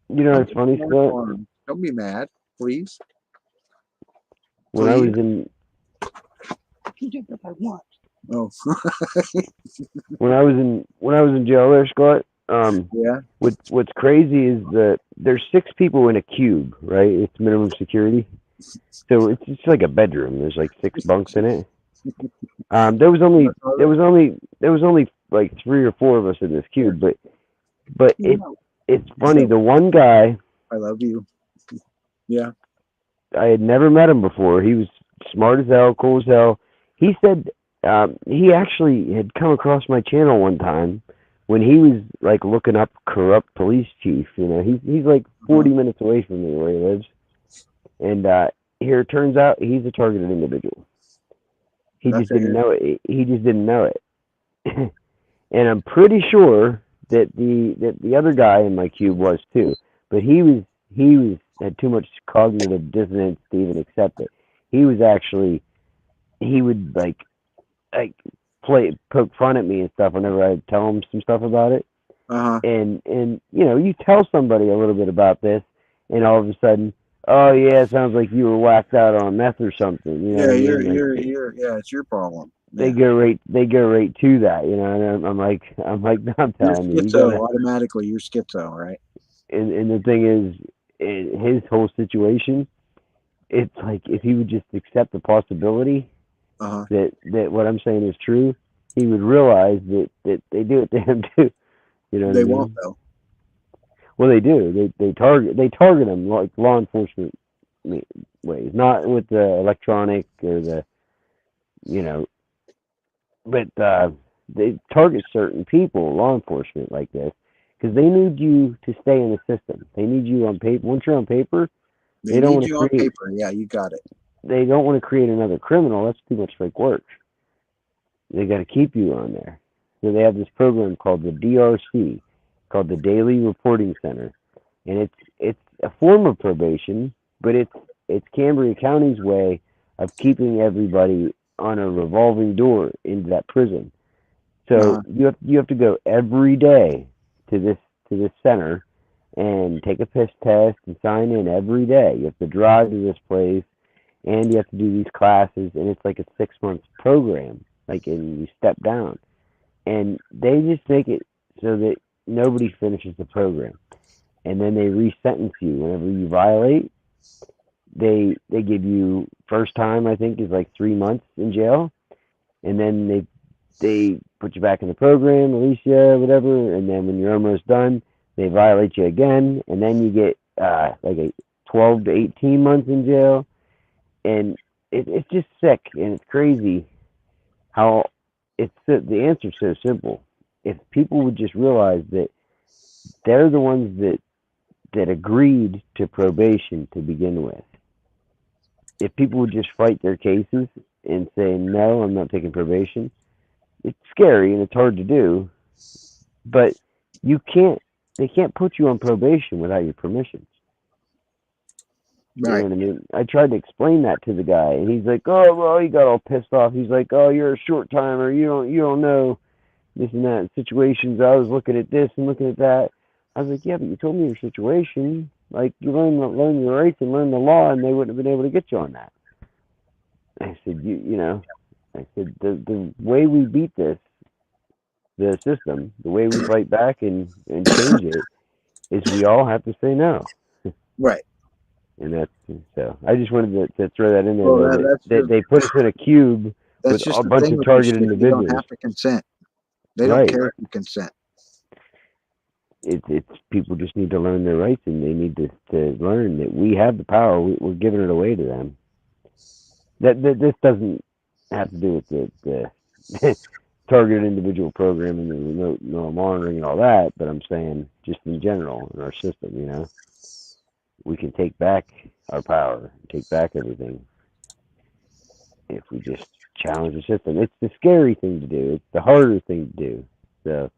You know, it's funny More stuff. tomorrow. Don't be mad, please. When I was in You do what I want. Oh. when I was in jail there, Scott. Yeah. What's crazy is that there's 6 people in a cube, right? It's minimum security, so it's just like a bedroom. There's like 6 bunks in it. There was only like 3 or 4 of us in this cube, but it's funny. The one guy, I love you. Yeah. I had never met him before. He was smart as hell, cool as hell. He said he actually had come across my channel one time when he was like looking up corrupt police chief. You know, he's like 40 minutes away from me where he lives, and here it turns out he's a targeted individual. He just didn't know it. He just didn't know it. And I'm pretty sure that the other guy in my cube was too, but he had too much cognitive dissonance to even accept it. He would like poke fun at me and stuff whenever I'd tell him some stuff about it. And you know, you tell somebody a little bit about this, and all of a sudden, oh yeah, it sounds like you were whacked out on meth or something. You know Yeah, what I mean? yeah, it's your problem. They go right to that, you know. And I'm like, no, I'm telling you, automatically you're schizo, right? And the thing is, his whole situation, it's like if he would just accept the possibility that what I'm saying is true, he would realize that they do it to him too. You know what I mean? Won't though. Well, they do. They target them like law enforcement ways, not with the electronic or the, you know, but they target certain people, law enforcement, like this, because they need you to stay in the system. They need you on paper. Once you're on paper, They don't need want you to on create. paper. Yeah, you got it. They don't want to create another criminal. That's too much fake work. They got to keep you on there. So they have this program called the DRC, called the Daily Reporting Center, and it's a form of probation, but it's Cambria County's way of keeping everybody on a revolving door into that prison. So you have to go every day to this center and take a piss test and sign in every day. You have to drive to this place, and you have to do these classes, and it's like a 6-month program, like, and you step down. And they just make it so that nobody finishes the program. And then they re-sentence you whenever you violate. They give you, first time, I think, is like 3 months in jail. And then they put you back in the program, release you, whatever. And then when you're almost done, they violate you again. And then you get like a 12 to 18 months in jail. And it's just sick, and it's crazy how the answer's so simple. If people would just realize that they're the ones that agreed to probation to begin with. If people would just fight their cases and say, no, I'm not taking probation, it's scary and it's hard to do, but they can't put you on probation without your permission. You know what I mean? I tried to explain that to the guy, and he's like, "Oh, well," he got all pissed off. He's like, "Oh, you're a short timer. You don't know this and that situations. I was looking at this and looking at that." I was like, "Yeah, but you told me your situation. Like, you learn your rights and learn the law, and they wouldn't have been able to get you on that." I said, "You know," I said, the way we beat the system, the way we fight back and change it, is we all have to say no." Right. And that's, so I just wanted to throw that in there. Well, that they put us in a cube with a bunch of targeted individuals. You don't have to consent. They don't care if you consent. It's people just need to learn their rights, and they need to learn that we have the power. We're giving it away to them. That this doesn't have to do with the targeted individual program and the remote monitoring and all that, but I'm saying just in general in our system, you know. We can take back our power, take back everything. if we just challenge the system. It's the scary thing to do. It's the harder thing to do. So,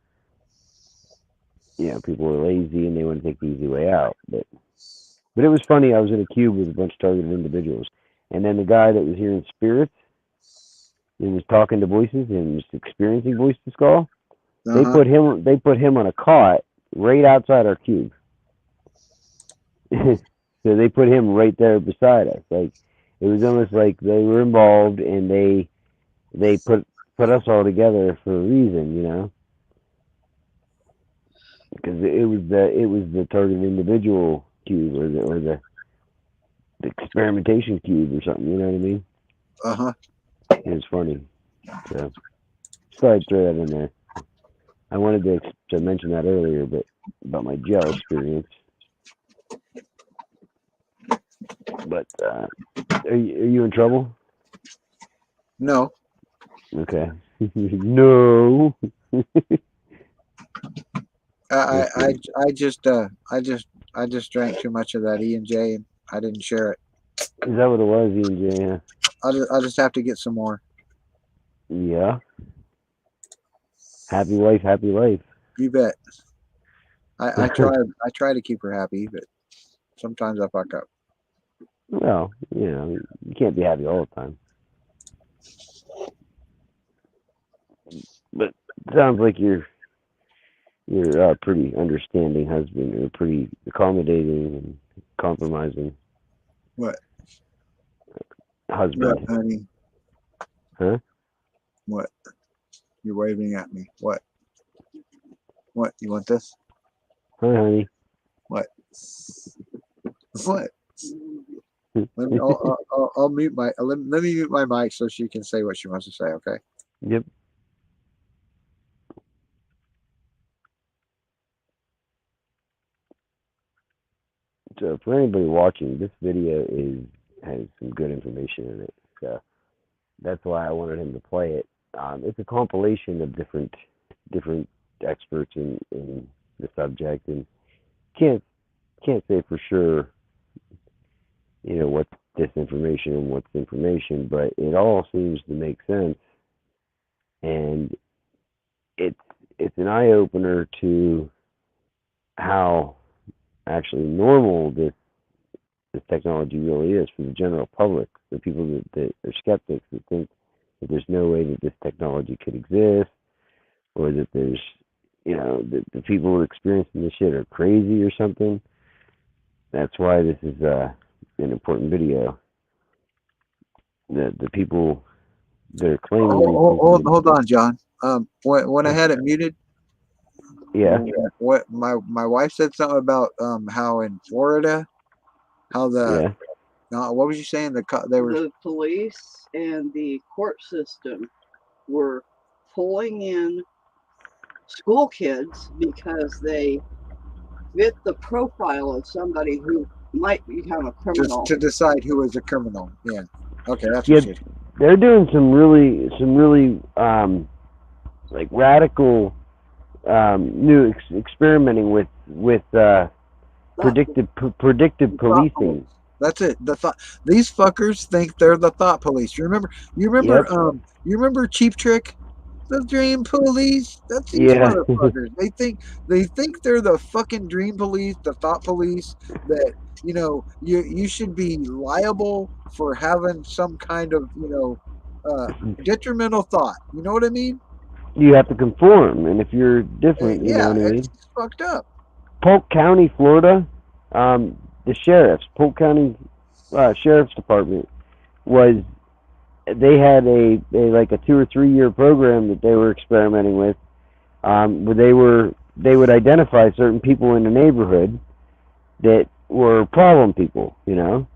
people are lazy and they want to take the easy way out. But it was funny. I was in a cube with a bunch of targeted individuals, and then the guy that was hearing spirits and was talking to voices and was experiencing voice to skull. They put him on a cot right outside our cube. So they put him right there beside us. Like, it was almost like they were involved and they put us all together for a reason, because it was the targeted individual cube or the experimentation cube or something. You know what I mean? It was funny. So I'd throw that in there. I wanted to mention that earlier, but about my jail experience. But are you in trouble? No. Okay. No. I just drank too much of that E&J and I didn't share it. Is that what it was, E&J? Yeah. I'll just have to get some more. Yeah. Happy wife, happy life. You bet. I try to keep her happy, but sometimes I fuck up. Well, you can't be happy all the time. But it sounds like you're a pretty understanding husband, or pretty accommodating and compromising. What? Husband. What, honey? Huh? What? You're waving at me. What? What? You want this? Hi, honey. What? What? Let me, I'll mute my. Let me mute my mic so she can say what she wants to say. Okay. Yep. So for anybody watching, this video has some good information in it. So that's why I wanted him to play it. It's a compilation of different experts in the subject, and can't say for sure, what's disinformation and what's information, but it all seems to make sense, and it's an eye opener to how actually normal this technology really is for the general public, the people that are skeptics, that think that there's no way that this technology could exist, or that there's, the people who are experiencing this shit are crazy or something. That's why this is an important video. The people that are claiming. Hold on, John. When I had it muted. Yeah. What my wife said something about how in Florida, how what was you saying? The police and the court system were pulling in school kids because they fit the profile of somebody who might become a criminal. Just to decide who is a criminal. Yeah. Okay, that's what she. They're doing some really like radical new experimenting with predictive policing. That's it. These fuckers think they're the thought police. You remember? Yep. You remember Cheap Trick, the Dream Police. That's these motherfuckers. They think they're the fucking Dream Police, the thought police. That you should be liable for having some kind of detrimental thought. You know what I mean? You have to conform, and if you're different, you know what I mean? It's fucked up. Polk County, Florida, the sheriffs, Polk County Sheriff's Department they had a 2 or 3 year program that they were experimenting with, where they would identify certain people in the neighborhood that were problem people, and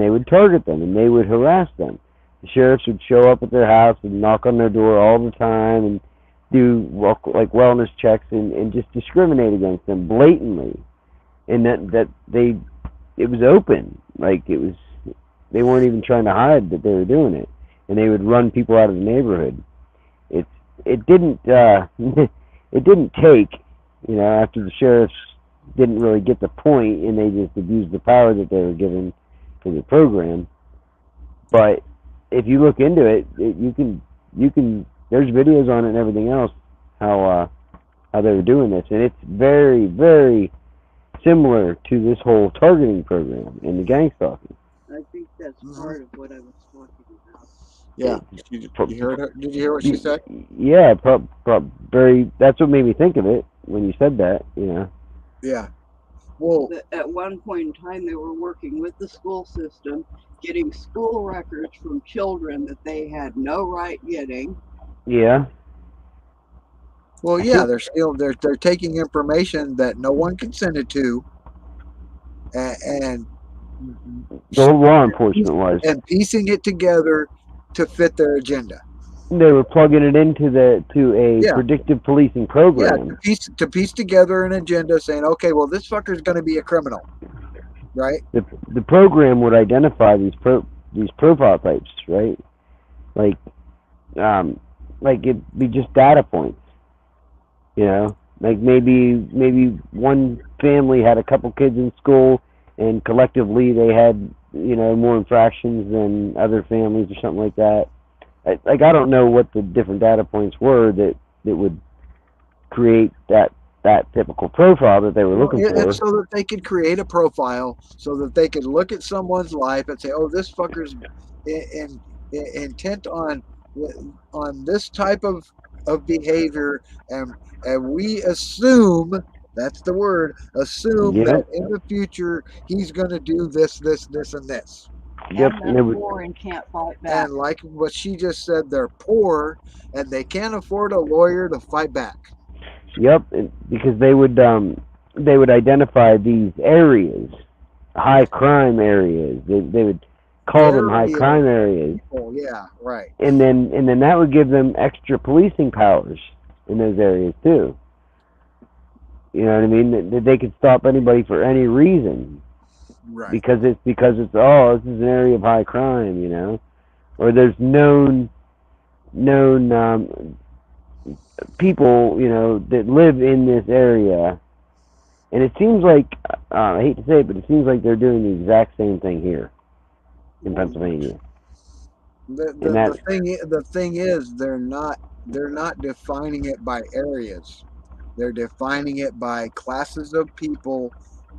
they would target them and they would harass them. The sheriffs would show up at their house and knock on their door all the time and do like wellness checks and just discriminate against them blatantly, and that it was open, like they weren't even trying to hide that they were doing it, and they would run people out of the neighborhood. It didn't take, after the sheriffs didn't really get the point and they just abused the power that they were given for the program, but if you look into it, you can there's videos on it and everything else how they were doing this, and it's very, very similar to this whole targeting program and the gang stalking. I think that's part of what I was talking about. Yeah. You heard her? Did you hear what she said? Yeah, very. That's what made me think of it when you said that. Yeah. Well, At one point in time, they were working with the school system, getting school records from children that they had no right getting. Yeah. Well, yeah, they're taking information that no one consented to, and the law enforcement was, and piecing it together to fit their agenda. They were plugging it into a predictive policing program. Yeah, to piece together an agenda, saying, okay, well, this fucker's going to be a criminal, right? The program would identify these profile types, right? Like it'd be just data points. Like maybe one family had a couple kids in school, and collectively they had more infractions than other families or something like that. I don't know what the different data points were that would create that typical profile that they were looking for. And so that they could create a profile, so that they could look at someone's life and say, oh, this fucker's intent on this type of behavior, and we assume, that's the word, that in the future he's going to do this, and this. Yep. And they're poor and can't fight back. And like what she just said, they're poor and they can't afford a lawyer to fight back. Yep, because they would identify these areas, high crime areas. They would call them high crime areas. Oh yeah, right. And then that would give them extra policing powers in those areas too. You know what I mean? That they could stop anybody for any reason. Right. Because it's this is an area of high crime, or there's known people, that live in this area, and it seems like I hate to say it, but it seems like they're doing the exact same thing here in Pennsylvania. The thing is, they're not defining it by areas. They're defining it by classes of people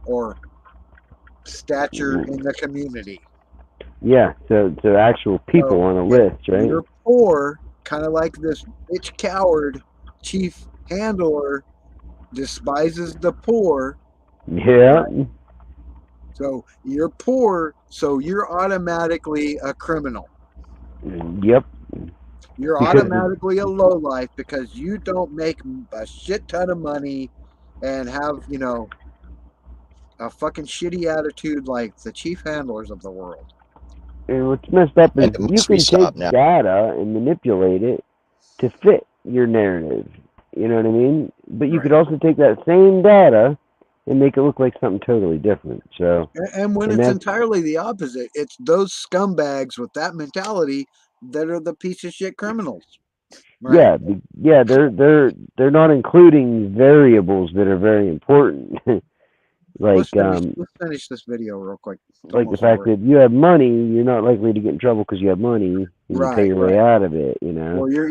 or stature in the community. Yeah, so actual people on a list, right? You're poor, kind of like this bitch coward chief handler despises the poor. Yeah. Right? So you're poor, so you're automatically a criminal. Yep. You're automatically a lowlife because you don't make a shit ton of money and have, a fucking shitty attitude like the chief handlers of the world. And what's messed up is you can take data and manipulate it to fit your narrative. You know what I mean? But you could also take that same data and make it look like something totally different. So, and it's entirely the opposite. It's those scumbags with that mentality that are the piece of shit criminals. Right? Yeah. They're not including variables that are very important. Like let's finish this video real quick. Like the fact that you have money, you're not likely to get in trouble because you have money. You pay your way out of it. Well, you're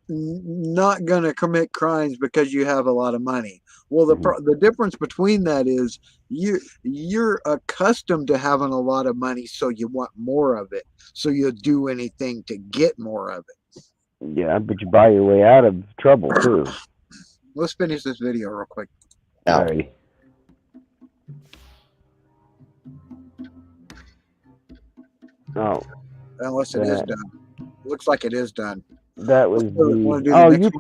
not gonna commit crimes because you have a lot of money. Well, the difference between that is you're accustomed to having a lot of money, so you want more of it. So you'll do anything to get more of it. Yeah, but you buy your way out of trouble too. Let's finish this video real quick. Alrighty. Oh. Unless it is done. Looks like it is done. That was you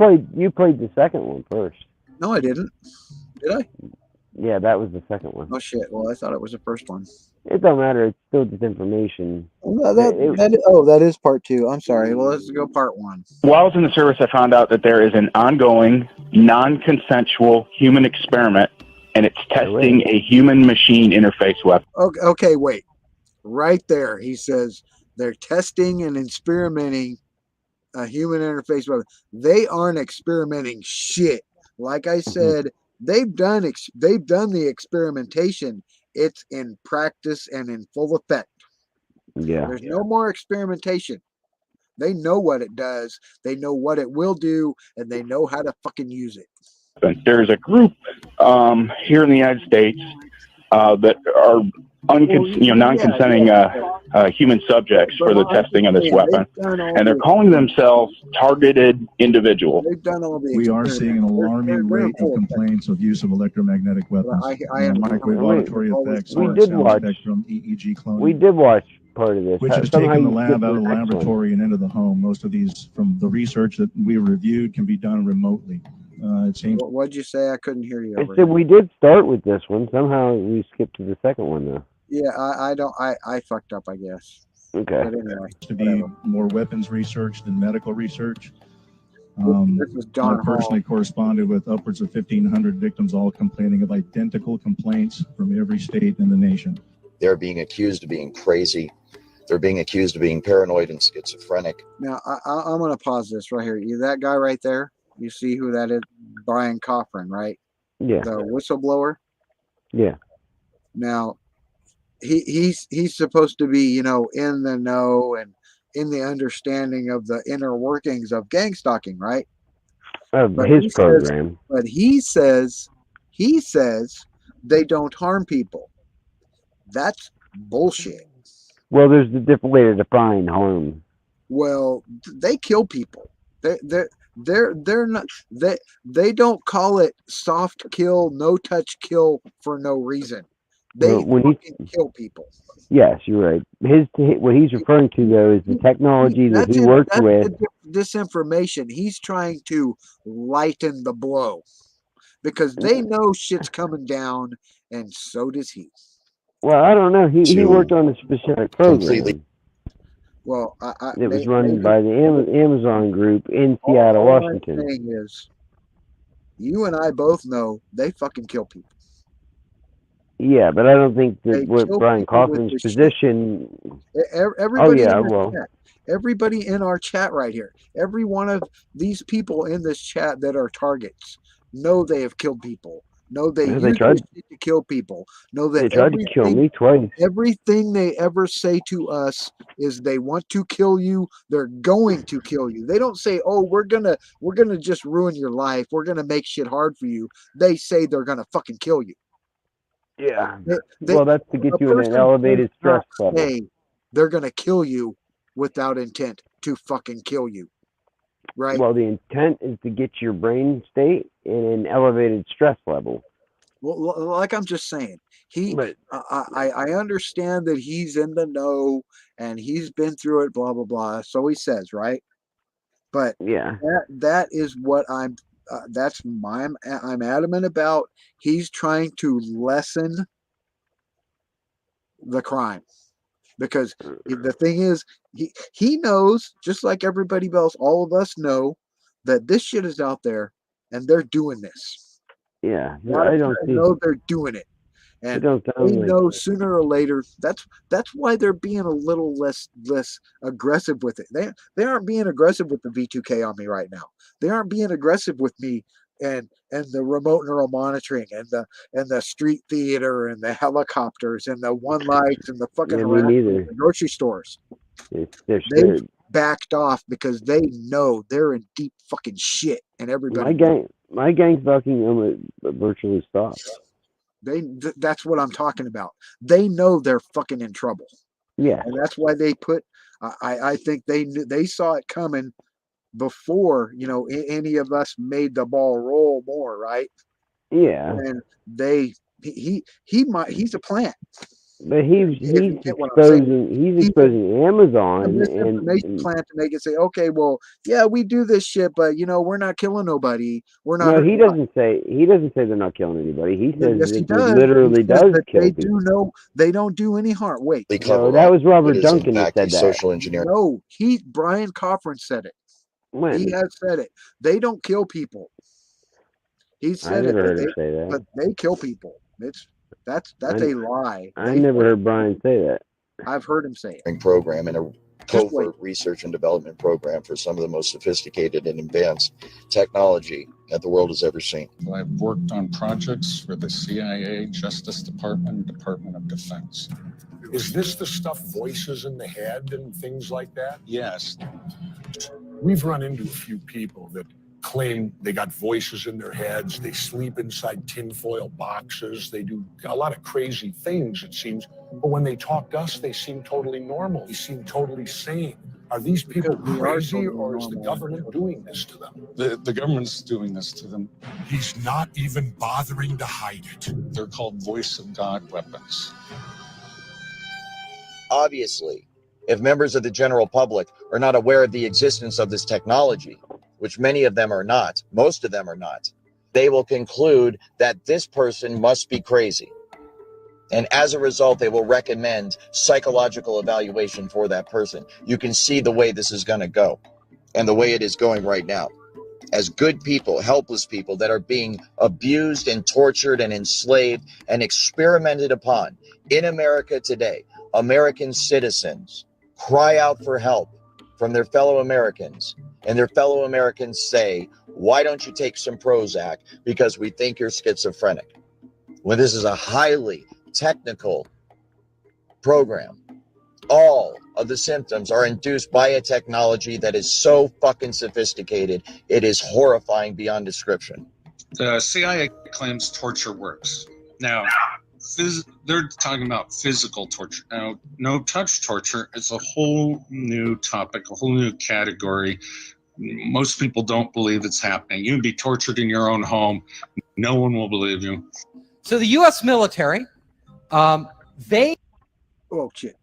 played the second one first. No, I didn't. Did I? Yeah, that was the second one. Oh shit. Well, I thought it was the first one. It don't matter. It's still just information. That is part two. I'm sorry. Well, let's go part one. While I was in the service, I found out that there is an ongoing, non-consensual human experiment, and it's testing a human-machine interface weapon. Okay, wait. Right there, he says they're testing and experimenting a human interface weapon. They aren't experimenting shit. Like I said, they've done the experimentation. It's in practice and in full effect. Yeah. There's no more experimentation. They know what it does. They know what it will do, and they know how to fucking use it. There's a group here in the United States that are non-consenting human subjects for the testing of this weapon, and they're calling themselves targeted individuals. They've done all the We are seeing an alarming rate of complaints of use of electromagnetic weapons, microwave auditory effects, we sound did watch. spectrum, EEG cloning. We did watch part of this. Which has Somehow taken the you lab skipped out of the next one. laboratory and into the home. Most of these, from the research that we reviewed, can be done remotely. It seems. What'd you say? I couldn't hear you. I over said here. we did start with this one. Somehow we skipped to the second one though. Yeah, I fucked up, I guess. Okay. But anyway, to be more weapons research than medical research. This was John I personally corresponded with upwards of 1,500 victims, all complaining of identical complaints from every state in the nation. They're being accused of being crazy. They're being accused of being paranoid and schizophrenic. Now, I'm going to pause this right here. You that guy right there? You see who that is? Brian Cochran, right? Yeah. The whistleblower? Yeah. Now, he's supposed to be, in the know and in the understanding of the inner workings of gang stalking, right? Of his program. But he says they don't harm people. That's bullshit. Well, there's a different way to define harm. Well, they kill people. They're not they don't call it soft kill, no touch kill for no reason. They fucking kill people. Yes, you're right. What he's referring to though is the technology that he worked with. Disinformation. He's trying to lighten the blow because they know shit's coming down, and so does he. Well, I don't know. He worked on a specific program. Well, it was run by the Amazon group in Seattle, Washington. All I'm saying is, you and I both know they fucking kill people. Yeah, but I don't think that what Brian Cochran's position. Everybody everybody in our chat right here, every one of these people in this chat that are targets, know they have killed people. No, they tried to kill people. No, that they tried to kill me twice. Everything they ever say to us is they want to kill you. They're going to kill you. They don't say, "Oh, we're gonna just ruin your life. We're gonna make shit hard for you." They say they're gonna fucking kill you. Yeah. Well, that's to get you in an elevated stress level. They're gonna kill you without intent to fucking kill you. Right. Well, the intent is to get your brain state in an elevated stress level. Well, like I'm just saying, I understand that he's in the know and he's been through it, blah blah blah. So he says, right? But yeah, that is what I'm adamant about. He's trying to lessen the crime. Because the thing is, he knows, just like everybody else, all of us know that this shit is out there and they're doing this. Yeah, I don't know they're doing it. And they know sooner or later, that's why they're being a little less aggressive with it. They aren't being aggressive with the V2K on me right now. They aren't being aggressive with me and the remote neural monitoring and the street theater and the helicopters and the one lights and the fucking the grocery stores. They've backed off because they know they're in deep fucking shit, and everybody. My gang fucking virtually stopped. That's what I'm talking about. They know they're fucking in trouble. Yeah, and that's why they put. I think they saw it coming before any of us made the ball roll more, right? Yeah. And he's a plant. But he's exposing Amazon and plant to make it say, okay, well, yeah, we do this shit, but we're not killing nobody. We're not. No, he doesn't say they're not killing anybody. He says yes, it literally does kill they people. Do know they don't do any harm. Wait, no, that was Robert Duncan that said that. Social engineering. No, Brian Cochran said it. When? He has said it. They don't kill people. He said I never heard him say that. But they kill people. That's a lie. I never heard Brian say that. I've heard him say it. Program and a covert research and development program for some of the most sophisticated and advanced technology that the world has ever seen. I've worked on projects for the CIA, Justice Department, Department of Defense. Is this the stuff, voices in the head and things like that? Yes. We've run into a few people that claim they got voices in their heads, they sleep inside tinfoil boxes, they do a lot of crazy things, it seems. But when they talk to us, they seem totally normal. They seem totally sane. Are these people crazy, or is the government doing this to them? The government's doing this to them. He's not even bothering to hide it. They're called voice of God weapons. Obviously, if members of the general public are not aware of the existence of this technology, which many of them are not, most of them are not, they will conclude that this person must be crazy. And as a result, they will recommend psychological evaluation for that person. You can see the way this is going to go and the way it is going right now. As good people, helpless people that are being abused and tortured and enslaved and experimented upon in America today, American citizens cry out for help from their fellow Americans, and their fellow Americans say, why don't you take some Prozac because we think you're schizophrenic? When this is a highly technical program, all of the symptoms are induced by a technology that is so fucking sophisticated, it is horrifying beyond description. The CIA claims torture works. Now, they're talking about physical torture. Now, no-touch torture is a whole new topic, a whole new category. Most people don't believe it's happening. You can be tortured in your own home. No one will believe you. So the U.S. military, they... Oh, shit.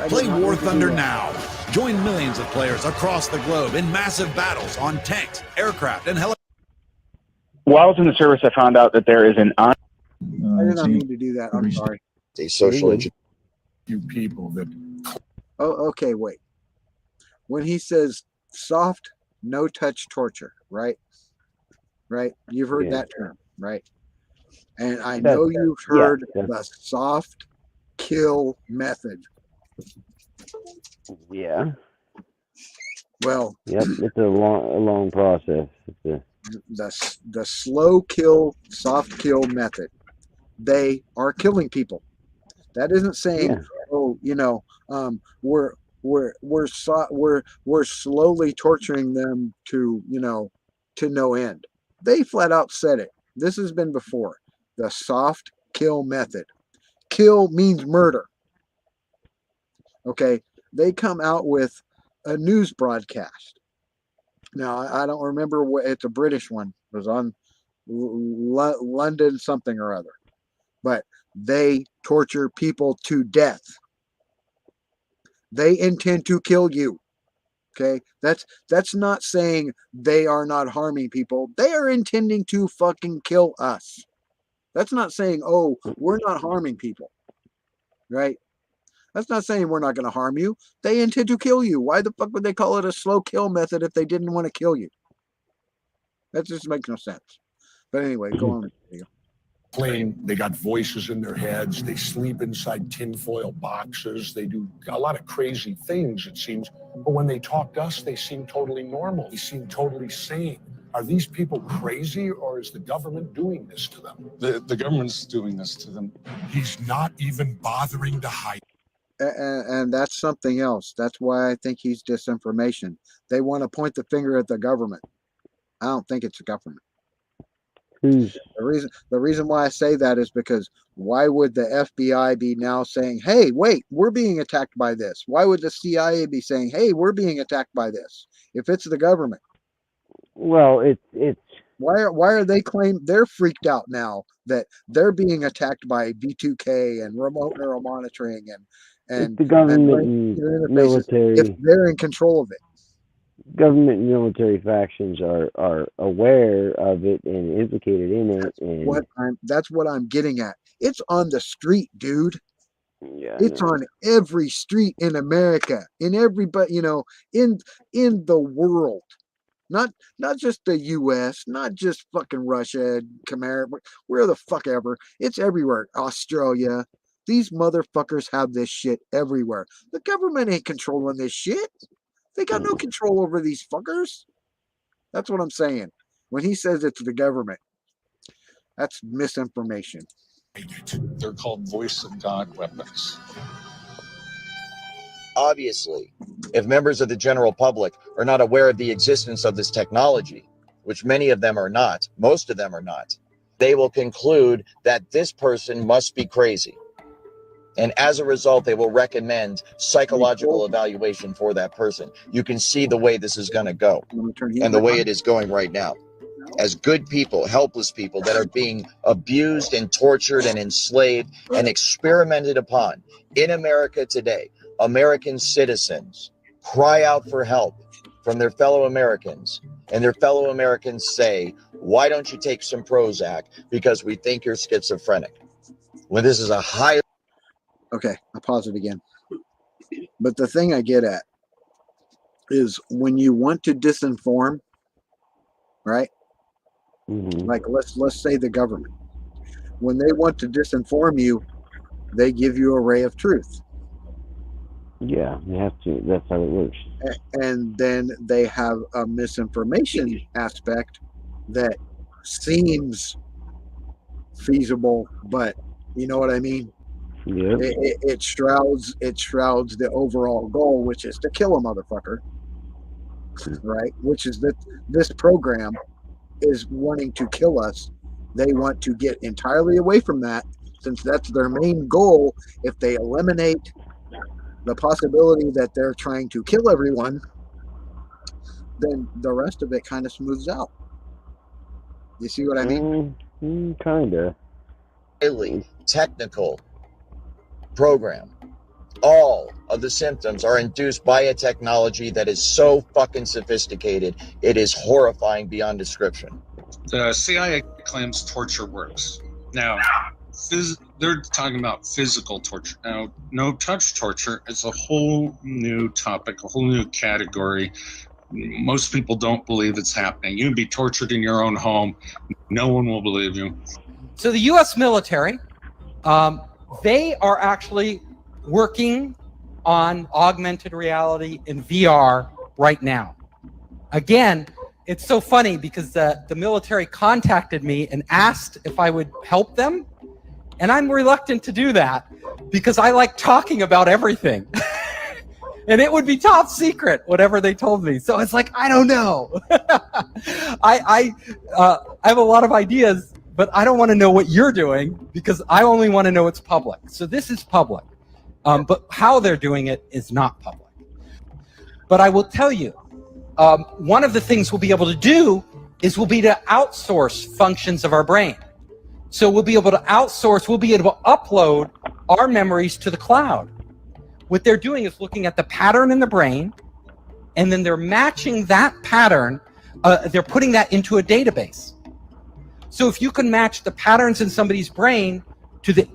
Play War Thunder now. Join millions of players across the globe in massive battles on tanks, aircraft, and helicopters. While I was in the service, I found out that there is an I did not mean to do that. I'm sorry. A social few people that... Oh, okay, wait. When he says soft, no-touch torture, right? Right? You've heard that term, right? And I know you've heard the soft kill method. Yeah. Well, yep, it's a long process. The slow kill, soft kill method. They are killing people. That isn't saying, oh, you know, we're slowly torturing them to, you know, to no end. They flat out said it. This has been before. The soft kill method. Kill means murder. Okay, they come out with a news broadcast. Now, I don't remember what, it's a British one. It was on London something or other. But they torture people to death. They intend to kill you. Okay, that's not saying they are not harming people. They are intending to fucking kill us. That's not saying, oh, we're not harming people. Right? That's not saying we're not going to harm you. They intend to kill you. Why the fuck would they call it a slow kill method if they didn't want to kill you? That just makes no sense. But anyway, go on. Claim they got voices in their heads, they sleep inside tinfoil boxes, they do a lot of crazy things, it seems. But when they talk to us, they seem totally normal. They seem totally sane. Are these people crazy, or is the government doing this to them? The government's doing this to them. He's not even bothering to hide. And that's something else. That's why I think he's disinformation. They want to point the finger at the government. I don't think it's the government. The reason why I say that is because why would the FBI be now saying, hey, wait, we're being attacked by this? Why would the CIA be saying, hey, we're being attacked by this? If it's the government. Well, it's why are they claiming they're freaked out now that they're being attacked by B2K and remote neural monitoring and the government and military, if they're in control of it. Government and military factions are aware of it and implicated in it. That's what I'm getting at. It's on the street, dude. Yeah, it's on every street in America, in everybody, you know, in the world. Not just the U.S., not just fucking Russia, Khmer, where the fuck ever. It's everywhere. Australia. These motherfuckers have this shit everywhere. The government ain't controlling this shit. They got no control over these fuckers. That's what I'm saying. When he says it's the government, that's misinformation. They're called voice of God weapons. obviously, if members of the general public are not aware of the existence of this technology, which many of them are not, most of them are not, they will conclude that this person must be crazy. And as a result, they will recommend psychological evaluation for that person. You can see the way this is going to go and the way it is going right now. As good people, helpless people that are being abused and tortured and enslaved and experimented upon in America today, American citizens cry out for help from their fellow Americans, and their fellow Americans say, why don't you take some Prozac because we think you're schizophrenic? When this is a high... Okay, I'll pause it again. But the thing I get at is when you want to disinform, right? Like let's say the government. When they want to disinform you, they give you a ray of truth. Yeah, you have to. That's how it works. And then they have a misinformation aspect that seems feasible, but you know what I mean? Yeah. It shrouds the overall goal, which is to kill a motherfucker, right? Which is that this program is wanting to kill us. They want to get entirely away from that, since that's their main goal. If they eliminate the possibility that they're trying to kill everyone, then the rest of it kind of smooths out. You see what I mean? Kinda. Highly technical program. All of the symptoms are induced by a technology that is so fucking sophisticated, it is horrifying beyond description. The CIA claims torture works. Now, they're talking about physical torture. Now, no touch torture is a whole new topic, a whole new category. Most people don't believe it's happening. You can be tortured in your own home. No one will believe you. So the U.S. military, they are actually working on augmented reality and VR right now. Again, it's so funny because the military contacted me and asked if I would help them. And I'm reluctant to do that because I like talking about everything. And it would be top secret, whatever they told me. So it's like, I don't know. I have a lot of ideas, but I don't want to know what you're doing because I only want to know it's public. So this is public. But how they're doing it is not public. But I will tell you, one of the things we'll be able to do is we'll be to outsource functions of our brain. So we'll be able to outsource, we'll be able to upload our memories to the cloud. What they're doing is looking at the pattern in the brain, and then they're matching that pattern, they're putting that into a database. So if you can match the patterns in somebody's brain to the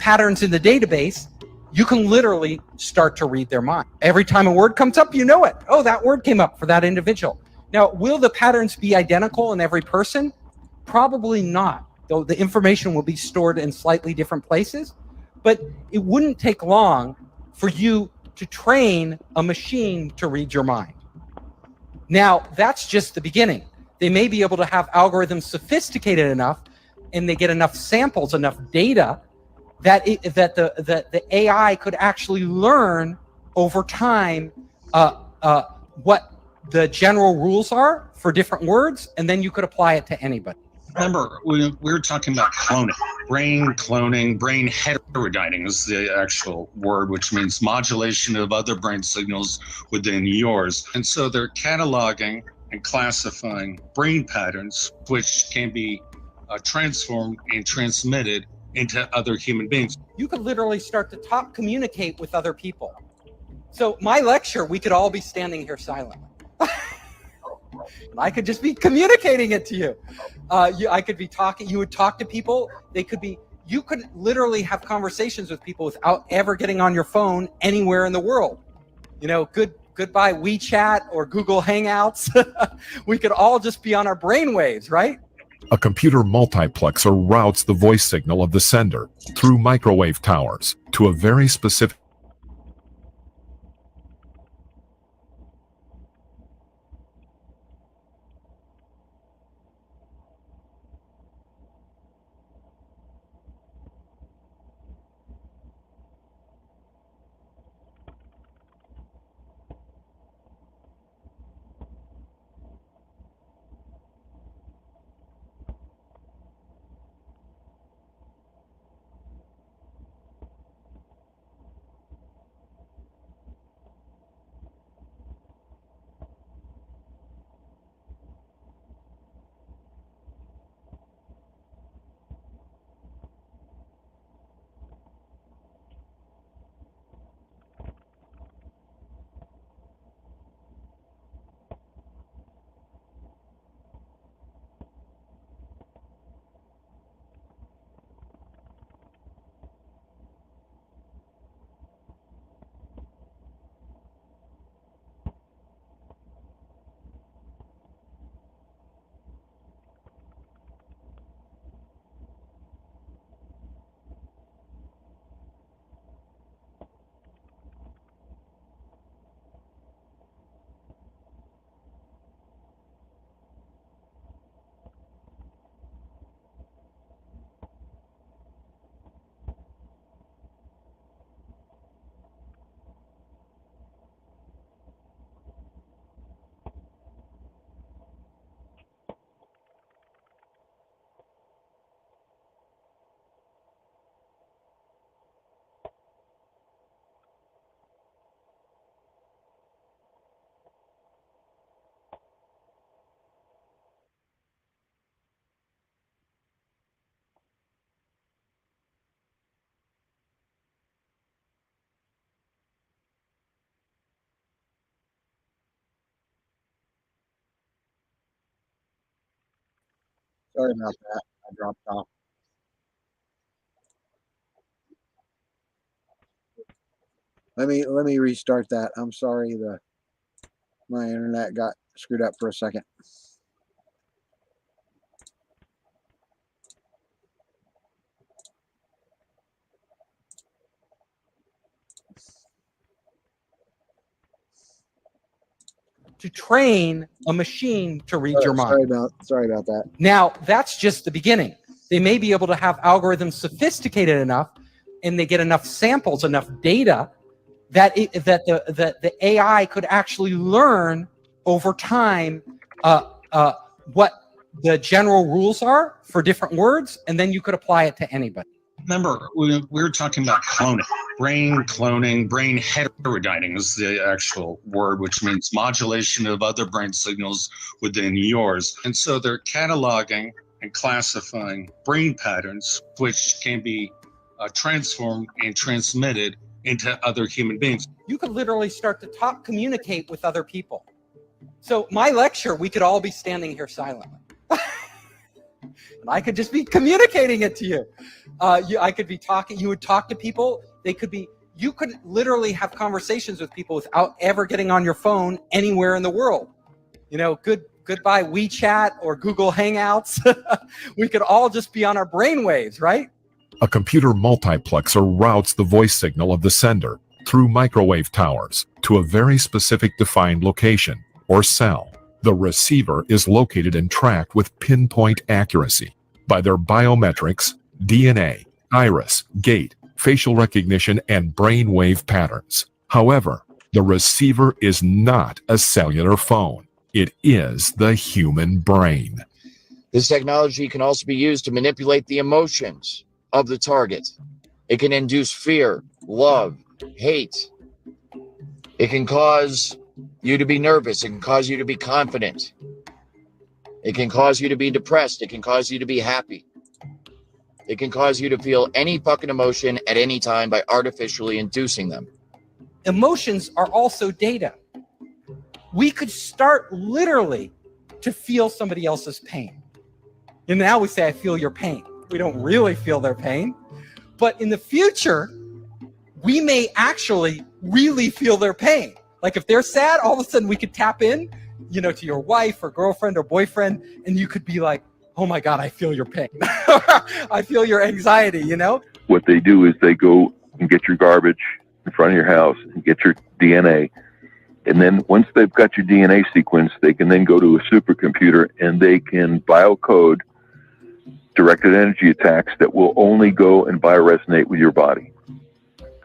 patterns in the database, you can literally start to read their mind. Every time a word comes up, you know it. Oh, that word came up for that individual. Now, will the patterns be identical in every person? Probably not, though the information will be stored in slightly different places. But it wouldn't take long for you to train a machine to read your mind. Now, that's just the beginning. They may be able to have algorithms sophisticated enough, and they get enough samples, enough data, that the AI could actually learn over time what the general rules are for different words, and then you could apply it to anybody. Remember, we were talking about cloning. Brain cloning, brain heterodyning is the actual word, which means modulation of other brain signals within yours. And so they're cataloging and classifying brain patterns, which can be transformed and transmitted into other human beings. You could literally start to communicate with other people. So my lecture, we could all be standing here silently. I could just be communicating it to you. I could be talking, you would talk to people. You could literally have conversations with people without ever getting on your phone anywhere in the world. You know, goodbye WeChat or Google Hangouts. We could all just be on our brainwaves, right? A computer multiplexer routes the voice signal of the sender through microwave towers to a very specific Sorry about that. I dropped off. Let me restart that. I'm sorry, my internet got screwed up for a second. To train a machine to read your mind. Sorry about that. Now, that's just the beginning. They may be able to have algorithms sophisticated enough, and they get enough samples, enough data, that the AI could actually learn over time what the general rules are for different words, and then you could apply it to anybody. Remember, we were talking about cloning, brain cloning, brain heterodyning is the actual word, which means modulation of other brain signals within yours. And so they're cataloging and classifying brain patterns, which can be transformed and transmitted into other human beings. You could literally start to communicate with other people. So my lecture, we could all be standing here silently. And I could just be communicating it to you. I could be talking, you would talk to people. You could literally have conversations with people without ever getting on your phone anywhere in the world. You know, goodbye WeChat or Google Hangouts. We could all just be on our brainwaves, right? A computer multiplexer routes the voice signal of the sender through microwave towers to a very specific defined location or cell. The receiver is located and tracked with pinpoint accuracy by their biometrics, DNA, iris, gait, facial recognition, and brainwave patterns. However, the receiver is not a cellular phone. It is the human brain. This technology can also be used to manipulate the emotions of the target. It can induce fear, love, hate. It can cause you to be nervous. It can cause you to be confident. It can cause you to be depressed. It can cause you to be happy. It can cause you to feel any fucking emotion at any time by artificially inducing them. Emotions are also data. We could start literally to feel somebody else's pain. And now we say, I feel your pain. We don't really feel their pain. But in the future, we may actually really feel their pain. Like if they're sad, all of a sudden we could tap in, to your wife or girlfriend or boyfriend, and you could be like, oh my God, I feel your pain. I feel your anxiety, What they do is they go and get your garbage in front of your house and get your DNA. And then once they've got your DNA sequence, they can then go to a supercomputer and they can biocode directed energy attacks that will only go and bioresonate with your body.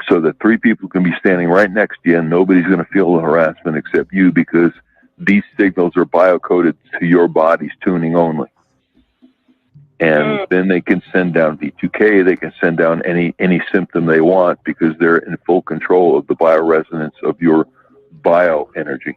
So that three people can be standing right next to you and nobody's going to feel the harassment except you, because these signals are biocoded to your body's tuning only. And then they can send down V2K, they can send down any symptom they want because they're in full control of the bioresonance of your bioenergy.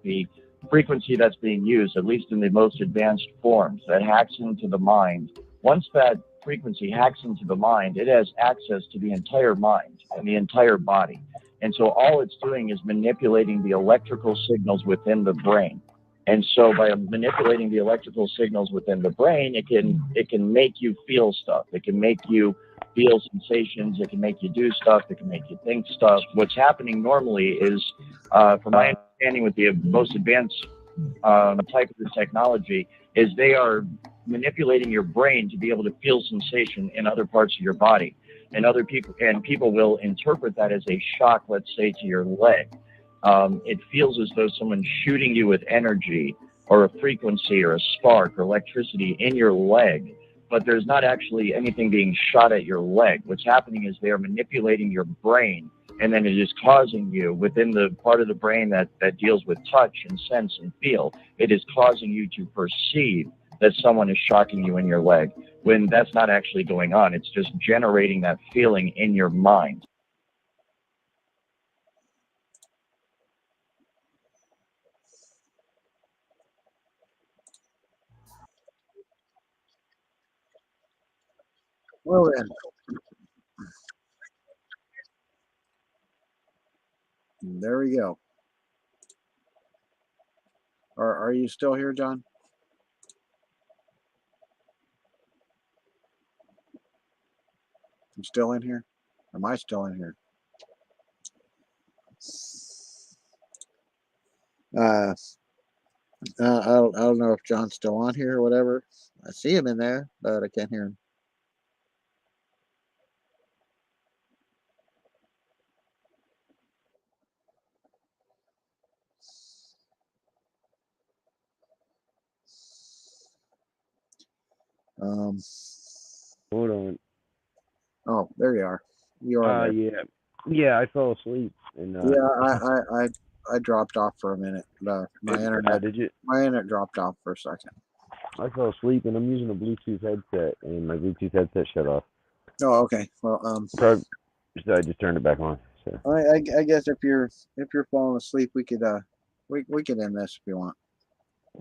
The frequency that's being used, at least in the most advanced forms, that hacks into the mind. Once that frequency hacks into the mind, it has access to the entire mind and the entire body. And so all it's doing is manipulating the electrical signals within the brain. And so by manipulating the electrical signals within the brain, it can make you feel stuff. It can make you feel sensations. It can make you do stuff. It can make you think stuff. What's happening normally is, from my understanding with the most advanced type of this technology, is they are manipulating your brain to be able to feel sensation in other parts of your body. And people will interpret that as a shock, let's say, to your leg. It feels as though someone's shooting you with energy or a frequency or a spark or electricity in your leg, but there's not actually anything being shot at your leg. What's happening is they are manipulating your brain, and then it is causing you, within the part of the brain that deals with touch and sense and feel, it is causing you to perceive that someone is shocking you in your leg, when that's not actually going on. It's just generating that feeling in your mind. Well then. There we go. Are you still here, John? I'm still in here. Am I still in here? I don't know if John's still on here or whatever. I see him in there, but I can't hear him. Hold on. Oh, there you are. You are there. Yeah, I fell asleep and Yeah, I dropped off for a minute. Did you? My internet dropped off for a second. I fell asleep and I'm using a Bluetooth headset and my Bluetooth headset shut off. Oh, okay. Well, So I just turned it back on. So I guess if you're falling asleep, we could we could end this if you want.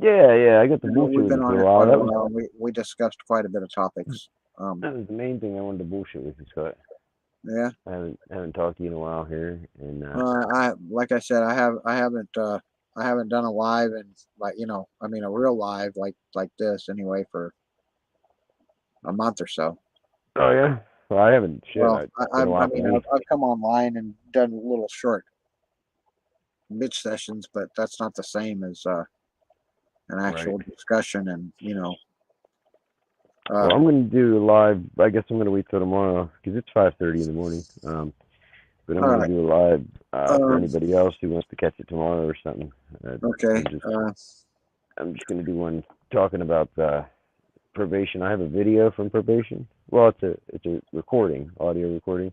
yeah, I got the bullshit We've with been you on for it a while. quite a That was while. We discussed quite a bit of topics. that was the main thing I wanted to bullshit with you, Scott. Yeah. I haven't talked to you in a while here, and I like I said, I haven't done a live and a real live like this anyway for a month or so. oh yeah, well I haven't shit. Well, It's been a while for me. I've come online and done little short bitch sessions, but that's not the same as an actual discussion and Well, I'm going to do a live. I guess I'm going to wait till tomorrow because it's 5:30 in the morning. But I'm going to do a live for anybody else who wants to catch it tomorrow or something. Okay. I'm just going to do one talking about probation. I have a video from probation. Well, it's a recording, audio recording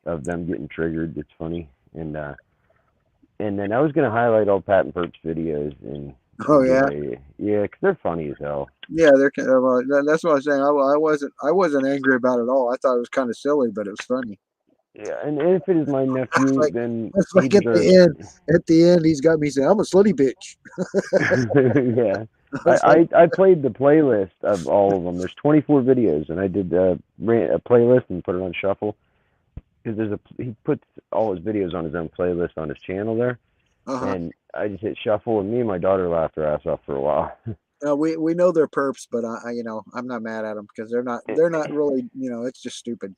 of them getting triggered. It's funny, and then I was going to highlight all Pat and Perp's videos and. Oh yeah, yeah, because they're funny as hell. yeah. That's what I was saying. I wasn't angry about it at all. I thought it was kind of silly, but it was funny. Yeah, and if it is my nephew, then it's like at the end, he's got me saying, "I'm a slutty bitch." Yeah, I played the playlist of all of them. There's 24 videos, and I did a playlist and put it on shuffle because he puts all his videos on his own playlist on his channel there. And I just hit shuffle, and me and my daughter laughed our ass off for a while. We know they're perps, but I'm not mad at them because they're not really it's just stupid.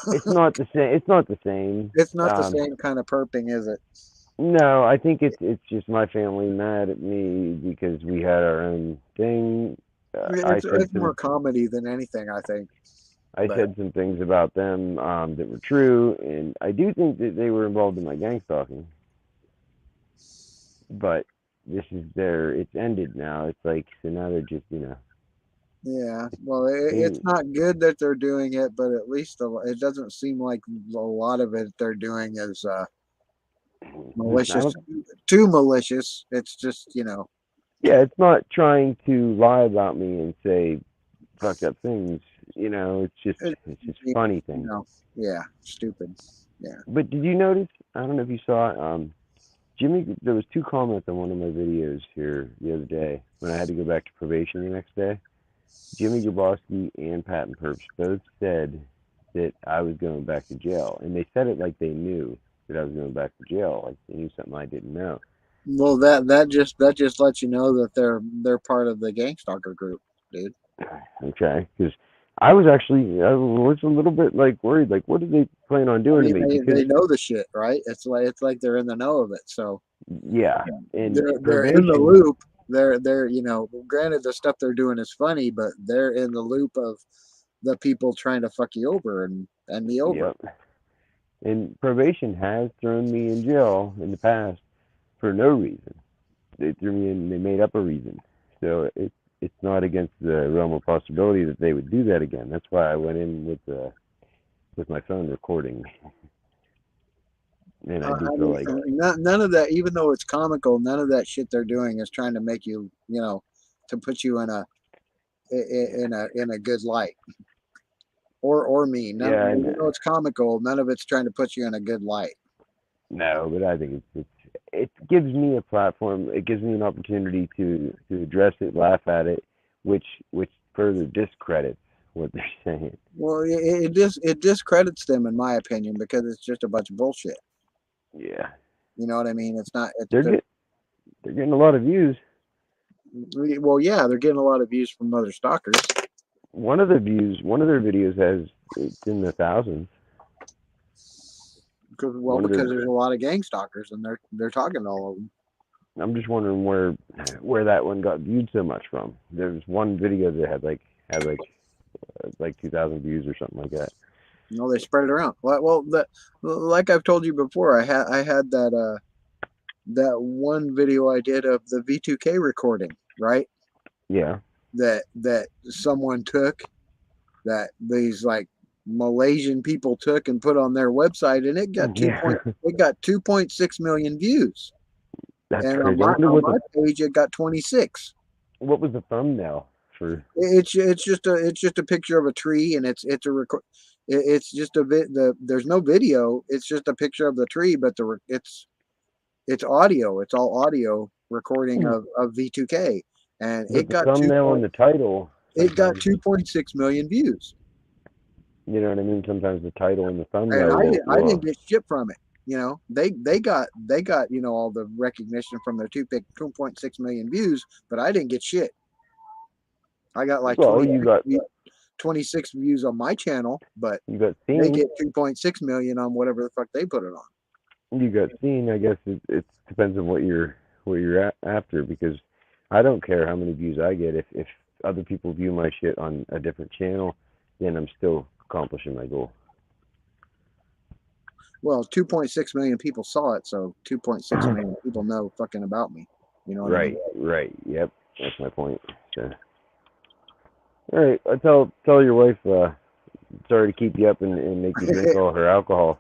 It's not the same. It's not the same. It's not the same kind of perping, is it? No, I think it's just my family mad at me because we had our own thing. It's more comedy than anything, I think. I said some things about them that were true, and I do think that they were involved in my gang stalking. But this is it's ended now. It's like, so now they're just, Yeah, well, it's not good that they're doing it, but at least it doesn't seem like a lot of it they're doing is malicious. Too malicious. It's just, Yeah, it's not trying to lie about me and say fucked up things. It's just funny things. Yeah, stupid. Yeah. But did you notice? I don't know if you saw it. Jimmy, there was 2 comments on one of my videos here the other day when I had to go back to probation the next day. Jimmy Grabowski and Pat and Perps both said that I was going back to jail, and they said it like they knew that I was going back to jail, like they knew something I didn't know. Well, that just lets you know that they're part of the gang stalker group, dude. Okay, because I was a little bit like worried, like what are they plan on doing to me? They know the shit, right? It's like they're in the know of it. So yeah, and they're in the loop. They're granted the stuff they're doing is funny, but they're in the loop of the people trying to fuck you over and me over. Yep. And probation has thrown me in jail in the past for no reason. They threw me in. They made up a reason. So it's not against the realm of possibility that they would do that again. That's why I went in with my phone recording. And I do feel like none of that, even though it's comical, none of that shit they're doing is trying to make you, to put you in a good light, or me. Even though it's comical, none of it's trying to put you in a good light. No, but I think it gives me a platform. It gives me an opportunity to address it, laugh at it, which further discredits what they're saying. Well, it discredits them, in my opinion, because it's just a bunch of bullshit. Yeah. You know what I mean? It's not. They're getting a lot of views. Well, yeah, they're getting a lot of views from other stalkers. One of their videos has it's in the thousands. Because there's a lot of gang stalkers and they're talking to all of them. I'm just wondering where that one got viewed so much from. There's one video that had like 2,000 views or something like that. No, they spread it around. Well, like I've told you before, I had that one video I did of the V2K recording, right? Yeah. That someone took, that these like Malaysian people took and put on their website, and it got 2.6 million views. That's and crazy. on my page it got 26. What was the thumbnail for? It's just a picture of a tree, and it's a record. It's just there's no video. It's just a picture of the tree, but it's audio. It's all audio recording of V2K, and it got thumbnail and the title. It got 2.6 million views. You know what I mean? Sometimes the title and the thumbnail. And I didn't get shit from it. You know, they got all the recognition from their 2.6 million views, but I didn't get shit. I got like 26 views on my channel, but you got they seen. get 2.6 million on whatever the fuck they put it on. You got seen. I guess it depends on what you're after, because I don't care how many views I get. If other people view my shit on a different channel, then I'm still accomplishing my goal. Well, 2.6 million people saw it, so 2.6 million people know fucking about me. You know what I mean? Right. Yep, that's my point. So, all right, I tell your wife. Sorry to keep you up and make you drink all her alcohol.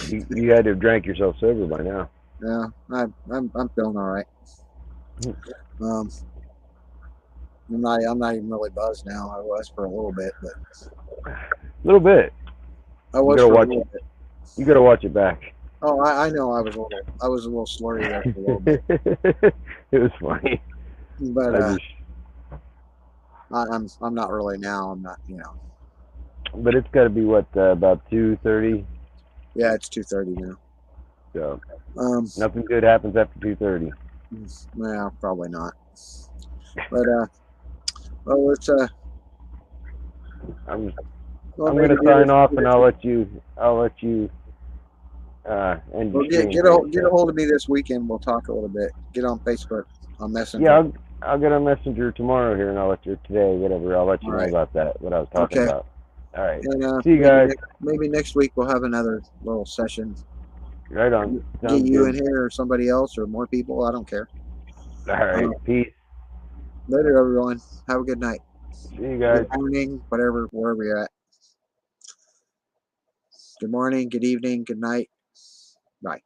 you had to have drank yourself sober by now. Yeah, I'm feeling all right. I'm not even really buzzed now. I was for a little bit, but a little bit. I was. You gotta watch it back. Oh, I know. I was a little slurry there for a little bit. It was funny, but I'm not really now. I'm not, you know. But it's got to be what, about 2:30. Yeah, it's 2:30 now. So nothing good happens after 2:30. Well, probably not. But well, let's I'm gonna sign off, and I'll let you end. Well, get a hold of me this weekend. We'll talk a little bit. Get on Facebook, on Messenger. Yeah, I'll get on Messenger tomorrow here, and I'll let you today, whatever. I'll let you know about that. What I was talking about. All right. And, see you guys. Maybe next week we'll have another little session. Right on. Get you in here, or somebody else, or more people. I don't care. All right. Peace. Later, everyone. Have a good night. See you guys. Good morning, wherever you're at. Good morning, good evening, good night. Bye.